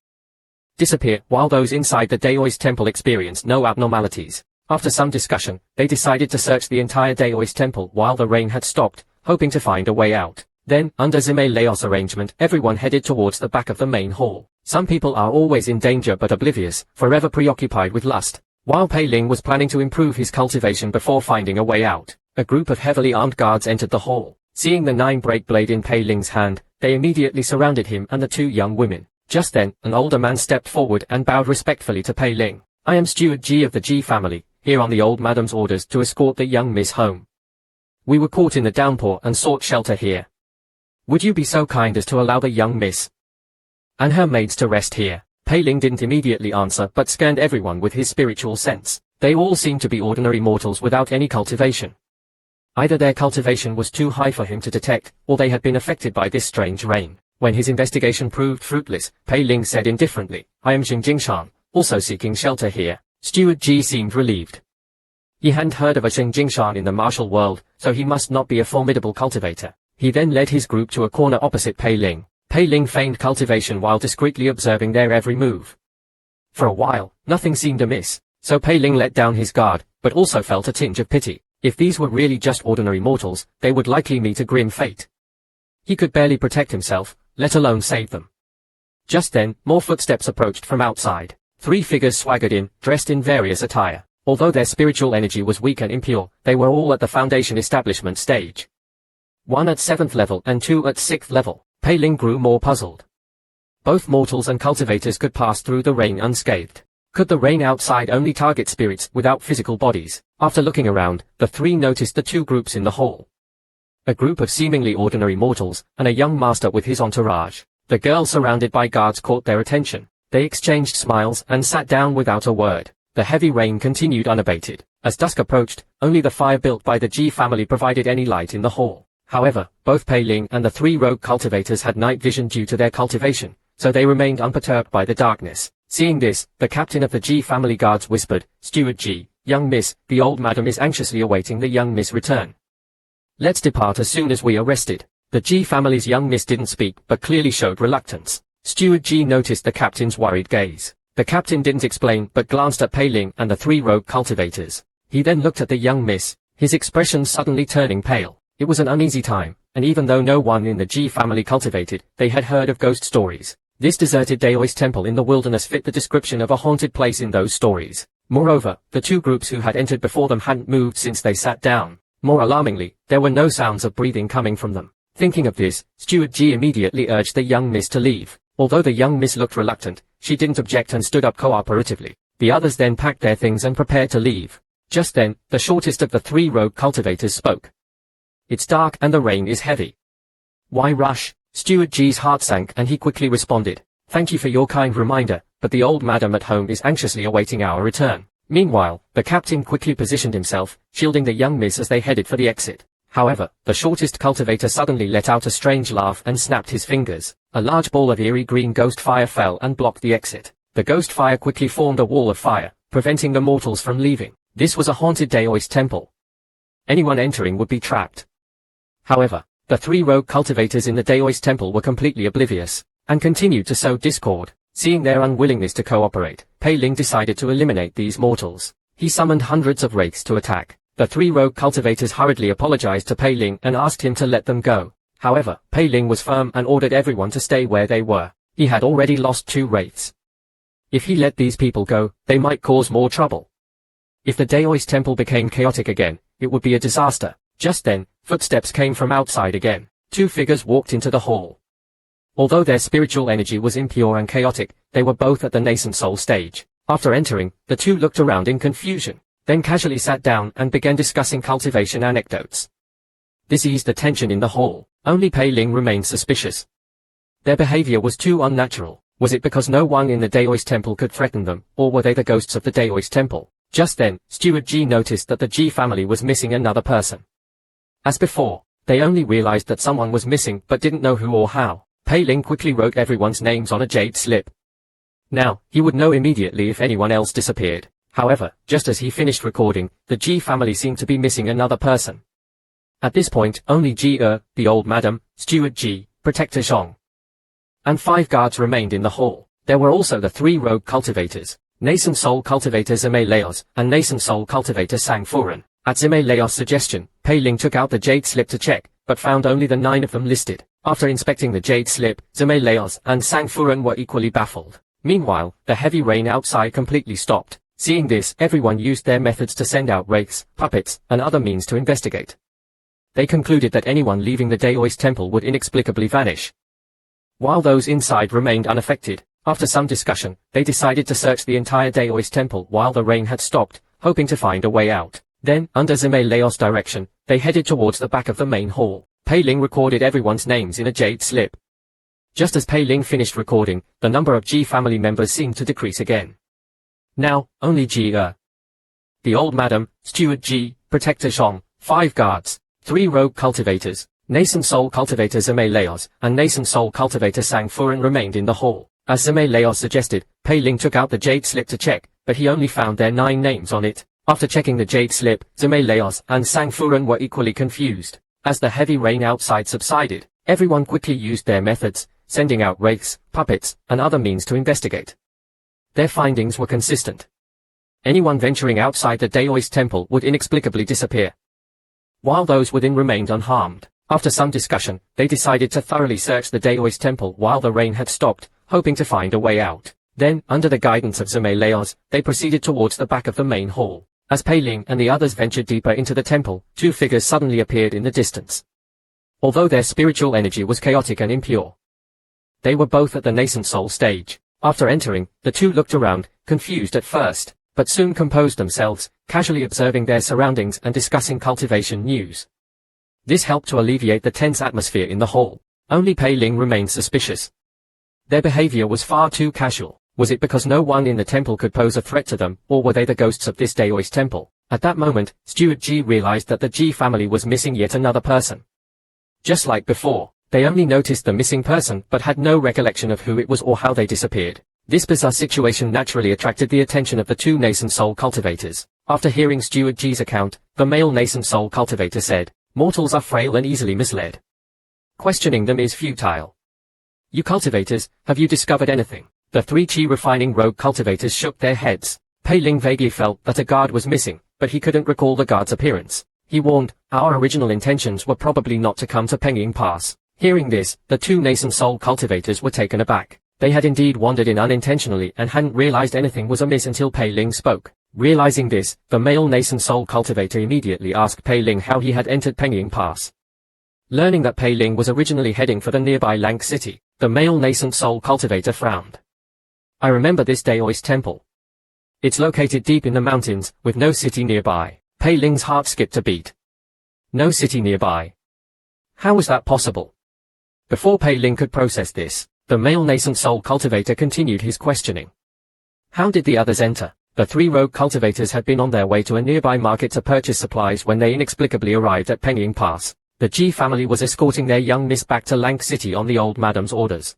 disappear, while those inside the Daoist temple experienced no abnormalities. After some discussion, they decided to search the entire Daoist temple while the rain had stopped, hoping to find a way out. Then, under Zime Laos' arrangement, everyone headed towards the back of the main hall. Some people are always in danger but oblivious, forever preoccupied with lust. While Pei Ling was planning to improve his cultivation before finding a way out, a group of heavily armed guards entered the hall. Seeing the 9-break blade in Pei Ling's hand, they immediately surrounded him and the 2 young women. Just then, an older man stepped forward and bowed respectfully to Pei Ling. "I am Steward Ji of the Ji family, here on the old madam's orders to escort the young miss home. We were caught in the downpour and sought shelter here. Would you be so kind as to allow the young miss and her maids to rest here?" Pei Ling didn't immediately answer but scanned everyone with his spiritual sense. They all seemed to be ordinary mortals without any cultivation. Either their cultivation was too high for him to detect, or they had been affected by this strange rain. When his investigation proved fruitless, Pei Ling said indifferently, "I am Jingshan, also seeking shelter here." Steward Ji seemed relieved. He hadn't heard of a Jingshan in the martial world, so he must not be a formidable cultivator. He then led his group to a corner opposite Pei Ling. Pei Ling feigned cultivation while discreetly observing their every move. For a while, nothing seemed amiss, so Pei Ling let down his guard, but also felt a tinge of pity. If these were really just ordinary mortals, they would likely meet a grim fate. He could barely protect himself, let alone save them. Just then, more footsteps approached from outside. 3 figures swaggered in, dressed in various attire. Although their spiritual energy was weak and impure, they were all at the foundation establishment stage. 1 at 7th level and 2 at 6th level. Pei Ling grew more puzzled. Both mortals and cultivators could pass through the rain unscathed. Could the rain outside only target spirits without physical bodies? After looking around, the 3 noticed the 2 groups in the hall. A group of seemingly ordinary mortals, and a young master with his entourage. The girl surrounded by guards caught their attention. They exchanged smiles and sat down without a word. The heavy rain continued unabated. As dusk approached, only the fire built by the Ji family provided any light in the hall. However, both Pei Ling and the 3 rogue cultivators had night vision due to their cultivation, so they remained unperturbed by the darkness. Seeing this, the captain of the Ji family guards whispered, "Steward Ji, young miss, the old madam is anxiously awaiting the young miss' return. Let's depart as soon as we are rested." The Ji family's young miss didn't speak but clearly showed reluctance. Steward Ji noticed the captain's worried gaze. The captain didn't explain but glanced at Pei Ling and the 3 rogue cultivators. He then looked at the young miss, his expression suddenly turning pale. It was an uneasy time, and even though no one in the Ji family cultivated, they had heard of ghost stories. This deserted Daoist temple in the wilderness fit the description of a haunted place in those stories. Moreover, the 2 groups who had entered before them hadn't moved since they sat down. More alarmingly, there were no sounds of breathing coming from them. Thinking of this, Steward Ji immediately urged the young miss to leave. Although the young miss looked reluctant, she didn't object and stood up cooperatively. The others then packed their things and prepared to leave. Just then, the shortest of the 3 rogue cultivators spoke. "It's dark and the rain is heavy. Why rush?" Steward Ji's heart sank and he quickly responded, "Thank you for your kind reminder, but the old madam at home is anxiously awaiting our return." Meanwhile, the captain quickly positioned himself, shielding the young miss as they headed for the exit. However, the shortest cultivator suddenly let out a strange laugh and snapped his fingers. A large ball of eerie green ghost fire fell and blocked the exit. The ghost fire quickly formed a wall of fire, preventing the mortals from leaving. This was a haunted Daoist temple. Anyone entering would be trapped. However, the 3 rogue cultivators in the Daoist temple were completely oblivious, and continued to sow discord. Seeing their unwillingness to cooperate, Pei Ling decided to eliminate these mortals. He summoned hundreds of wraiths to attack. The 3 rogue cultivators hurriedly apologized to Pei Ling and asked him to let them go. However, Pei Ling was firm and ordered everyone to stay where they were. He had already lost 2 wraiths. If he let these people go, they might cause more trouble. If the Daoist temple became chaotic again, it would be a disaster. Just then, footsteps came from outside again. 2 figures walked into the hall. Although their spiritual energy was impure and chaotic, they were both at the nascent soul stage. After entering, the 2 looked around in confusion, then casually sat down and began discussing cultivation anecdotes. This eased the tension in the hall. Only Pei Ling remained suspicious. Their behavior was too unnatural. Was it because no one in the Daoist temple could threaten them, or were they the ghosts of the Daoist temple? Just then, Steward Ji noticed that the Ji family was missing another person. As before, they only realized that someone was missing but didn't know who or how. Pei Ling quickly wrote everyone's names on a jade slip. Now, he would know immediately if anyone else disappeared. However, just as he finished recording, the Ji family seemed to be missing another person. At this point, only Ji the old madam, Steward Ji, Protector Zhong, and 5 guards remained in the hall. There were also the 3 rogue cultivators, nascent soul cultivator Zime Laos and nascent soul cultivator Sang Furen. At Zime Laos' suggestion, Pei Ling took out the jade slip to check, but found only the 9 of them listed. After inspecting the jade slip, Zime Laos and Sang Furen were equally baffled. Meanwhile, the heavy rain outside completely stopped. Seeing this, everyone used their methods to send out wraiths, puppets, and other means to investigate. They concluded that anyone leaving the Daoist temple would inexplicably vanish, while those inside remained unaffected. After some discussion, they decided to search the entire Daoist temple while the rain had stopped, hoping to find a way out. Then, under Zime Laos' direction, they headed towards the back of the main hall. Pei Ling recorded everyone's names in a jade slip. Just as Pei Ling finished recording, the number of Ji family members seemed to decrease again. Now, only Ji the old madam, Steward Ji, Protector Zhong, 5 guards, 3 rogue cultivators, nascent soul cultivator Zime Laos, and nascent soul cultivator Sang Furen remained in the hall. As Zime Laos suggested, Pei Ling took out the jade slip to check, but he only found their 9 names on it. After checking the jade slip, Zime Laos and Sang Furen were equally confused. As the heavy rain outside subsided, everyone quickly used their methods, sending out wraiths, puppets, and other means to investigate. Their findings were consistent. Anyone venturing outside the Daoist temple would inexplicably disappear, while those within remained unharmed. After some discussion, they decided to thoroughly search the Daoist temple while the rain had stopped, hoping to find a way out. Then, under the guidance of Zemeleos, they proceeded towards the back of the main hall. As Pei Ling and the others ventured deeper into the temple, two figures suddenly appeared in the distance. Although their spiritual energy was chaotic and impure, they were both at the nascent soul stage. After entering, the two looked around, confused at first, but soon composed themselves, casually observing their surroundings and discussing cultivation news. This helped to alleviate the tense atmosphere in the hall. Only Pei Ling remained suspicious. Their behavior was far too casual. Was it because no one in the temple could pose a threat to them, or were they the ghosts of this Daoist temple? At that moment, Steward Ji realized that the Ji family was missing yet another person. Just like before, they only noticed the missing person but had no recollection of who it was or how they disappeared. This bizarre situation naturally attracted the attention of the two nascent soul cultivators. After hearing Steward Ji's account, the male nascent soul cultivator said, "Mortals are frail and easily misled. Questioning them is futile. You cultivators, have you discovered anything?" The three chi refining rogue cultivators shook their heads. Pei Ling vaguely felt that a guard was missing, but he couldn't recall the guard's appearance. He warned, "Our original intentions were probably not to come to Pengying Pass." Hearing this, the two nascent soul cultivators were taken aback. They had indeed wandered in unintentionally and hadn't realized anything was amiss until Pei Ling spoke. Realizing this, the male nascent soul cultivator immediately asked Pei Ling how he had entered Pengying Pass. Learning that Pei Ling was originally heading for the nearby Lank city, the male nascent soul cultivator frowned. "I remember this Daoist temple. It's located deep in the mountains, with no city nearby." Pei Ling's heart skipped a beat. No city nearby. How was that possible? Before Pei Ling could process this, the male nascent soul cultivator continued his questioning. How did the others enter? The three rogue cultivators had been on their way to a nearby market to purchase supplies when they inexplicably arrived at Pengying Pass. The Ji family was escorting their young miss back to Lank City on the old madam's orders.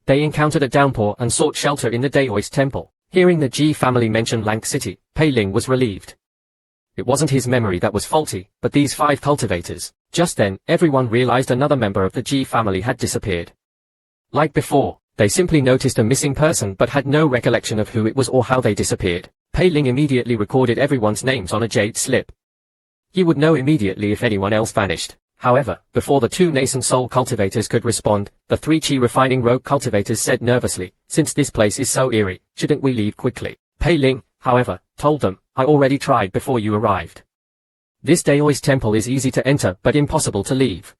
They encountered a downpour and sought shelter in the Daoist temple. Hearing the Ji family mention Lank City, Pei Ling was relieved. It wasn't his memory that was faulty, but these five cultivators. Just then, everyone realized another member of the Ji family had disappeared. Like before, they simply noticed a missing person but had no recollection of who it was or how they disappeared. Pei Ling immediately recorded everyone's names on a jade slip. He would know immediately if anyone else vanished. However, before the two nascent soul cultivators could respond, the three chi refining rogue cultivators said nervously, "Since this place is so eerie, shouldn't we leave quickly?" Pei Ling, however, told them, "I already tried before you arrived. This Daoist temple is easy to enter but impossible to leave.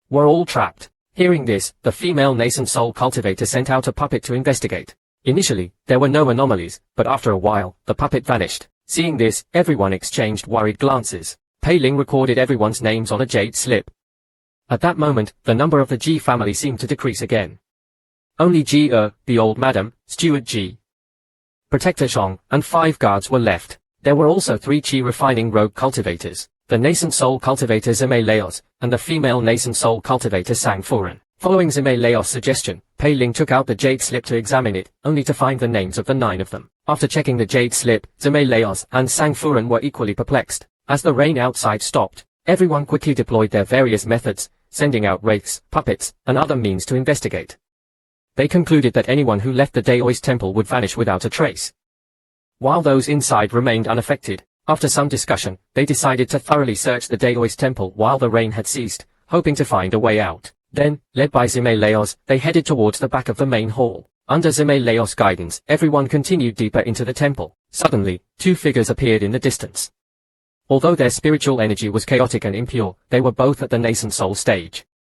We're all trapped." Hearing this, the female nascent soul cultivator sent out a puppet to investigate. Initially, there were no anomalies, but after a while, the puppet vanished. Seeing this, everyone exchanged worried glances. Pei Ling recorded everyone's names on a jade slip. At that moment, the number of the Ji family seemed to decrease again. Only Ji the old madam, Steward Ji, Protector Chong, and 5 guards were left. There were also 3 chi refining rogue cultivators, the nascent soul cultivator Zemeleos, and the female nascent soul cultivator Sang Furen. Following Zemeleos' suggestion, Pei Ling took out the jade slip to examine it, only to find the names of the 9 of them. After checking the jade slip, Zemeleos and Sang Furen were equally perplexed. As the rain outside stopped, everyone quickly deployed their various methods, sending out wraiths, puppets, and other means to investigate. They concluded that anyone who left the Daoist temple would vanish without a trace, while those inside remained unaffected. After some discussion, they decided to thoroughly search the Daoist temple while the rain had ceased, hoping to find a way out. Then, led by Zemeleos, they headed towards the back of the main hall. Under Zemeleos' guidance, everyone continued deeper into the temple. Suddenly, 2 figures appeared in the distance. Although their spiritual energy was chaotic and impure, they were both at the nascent soul stage.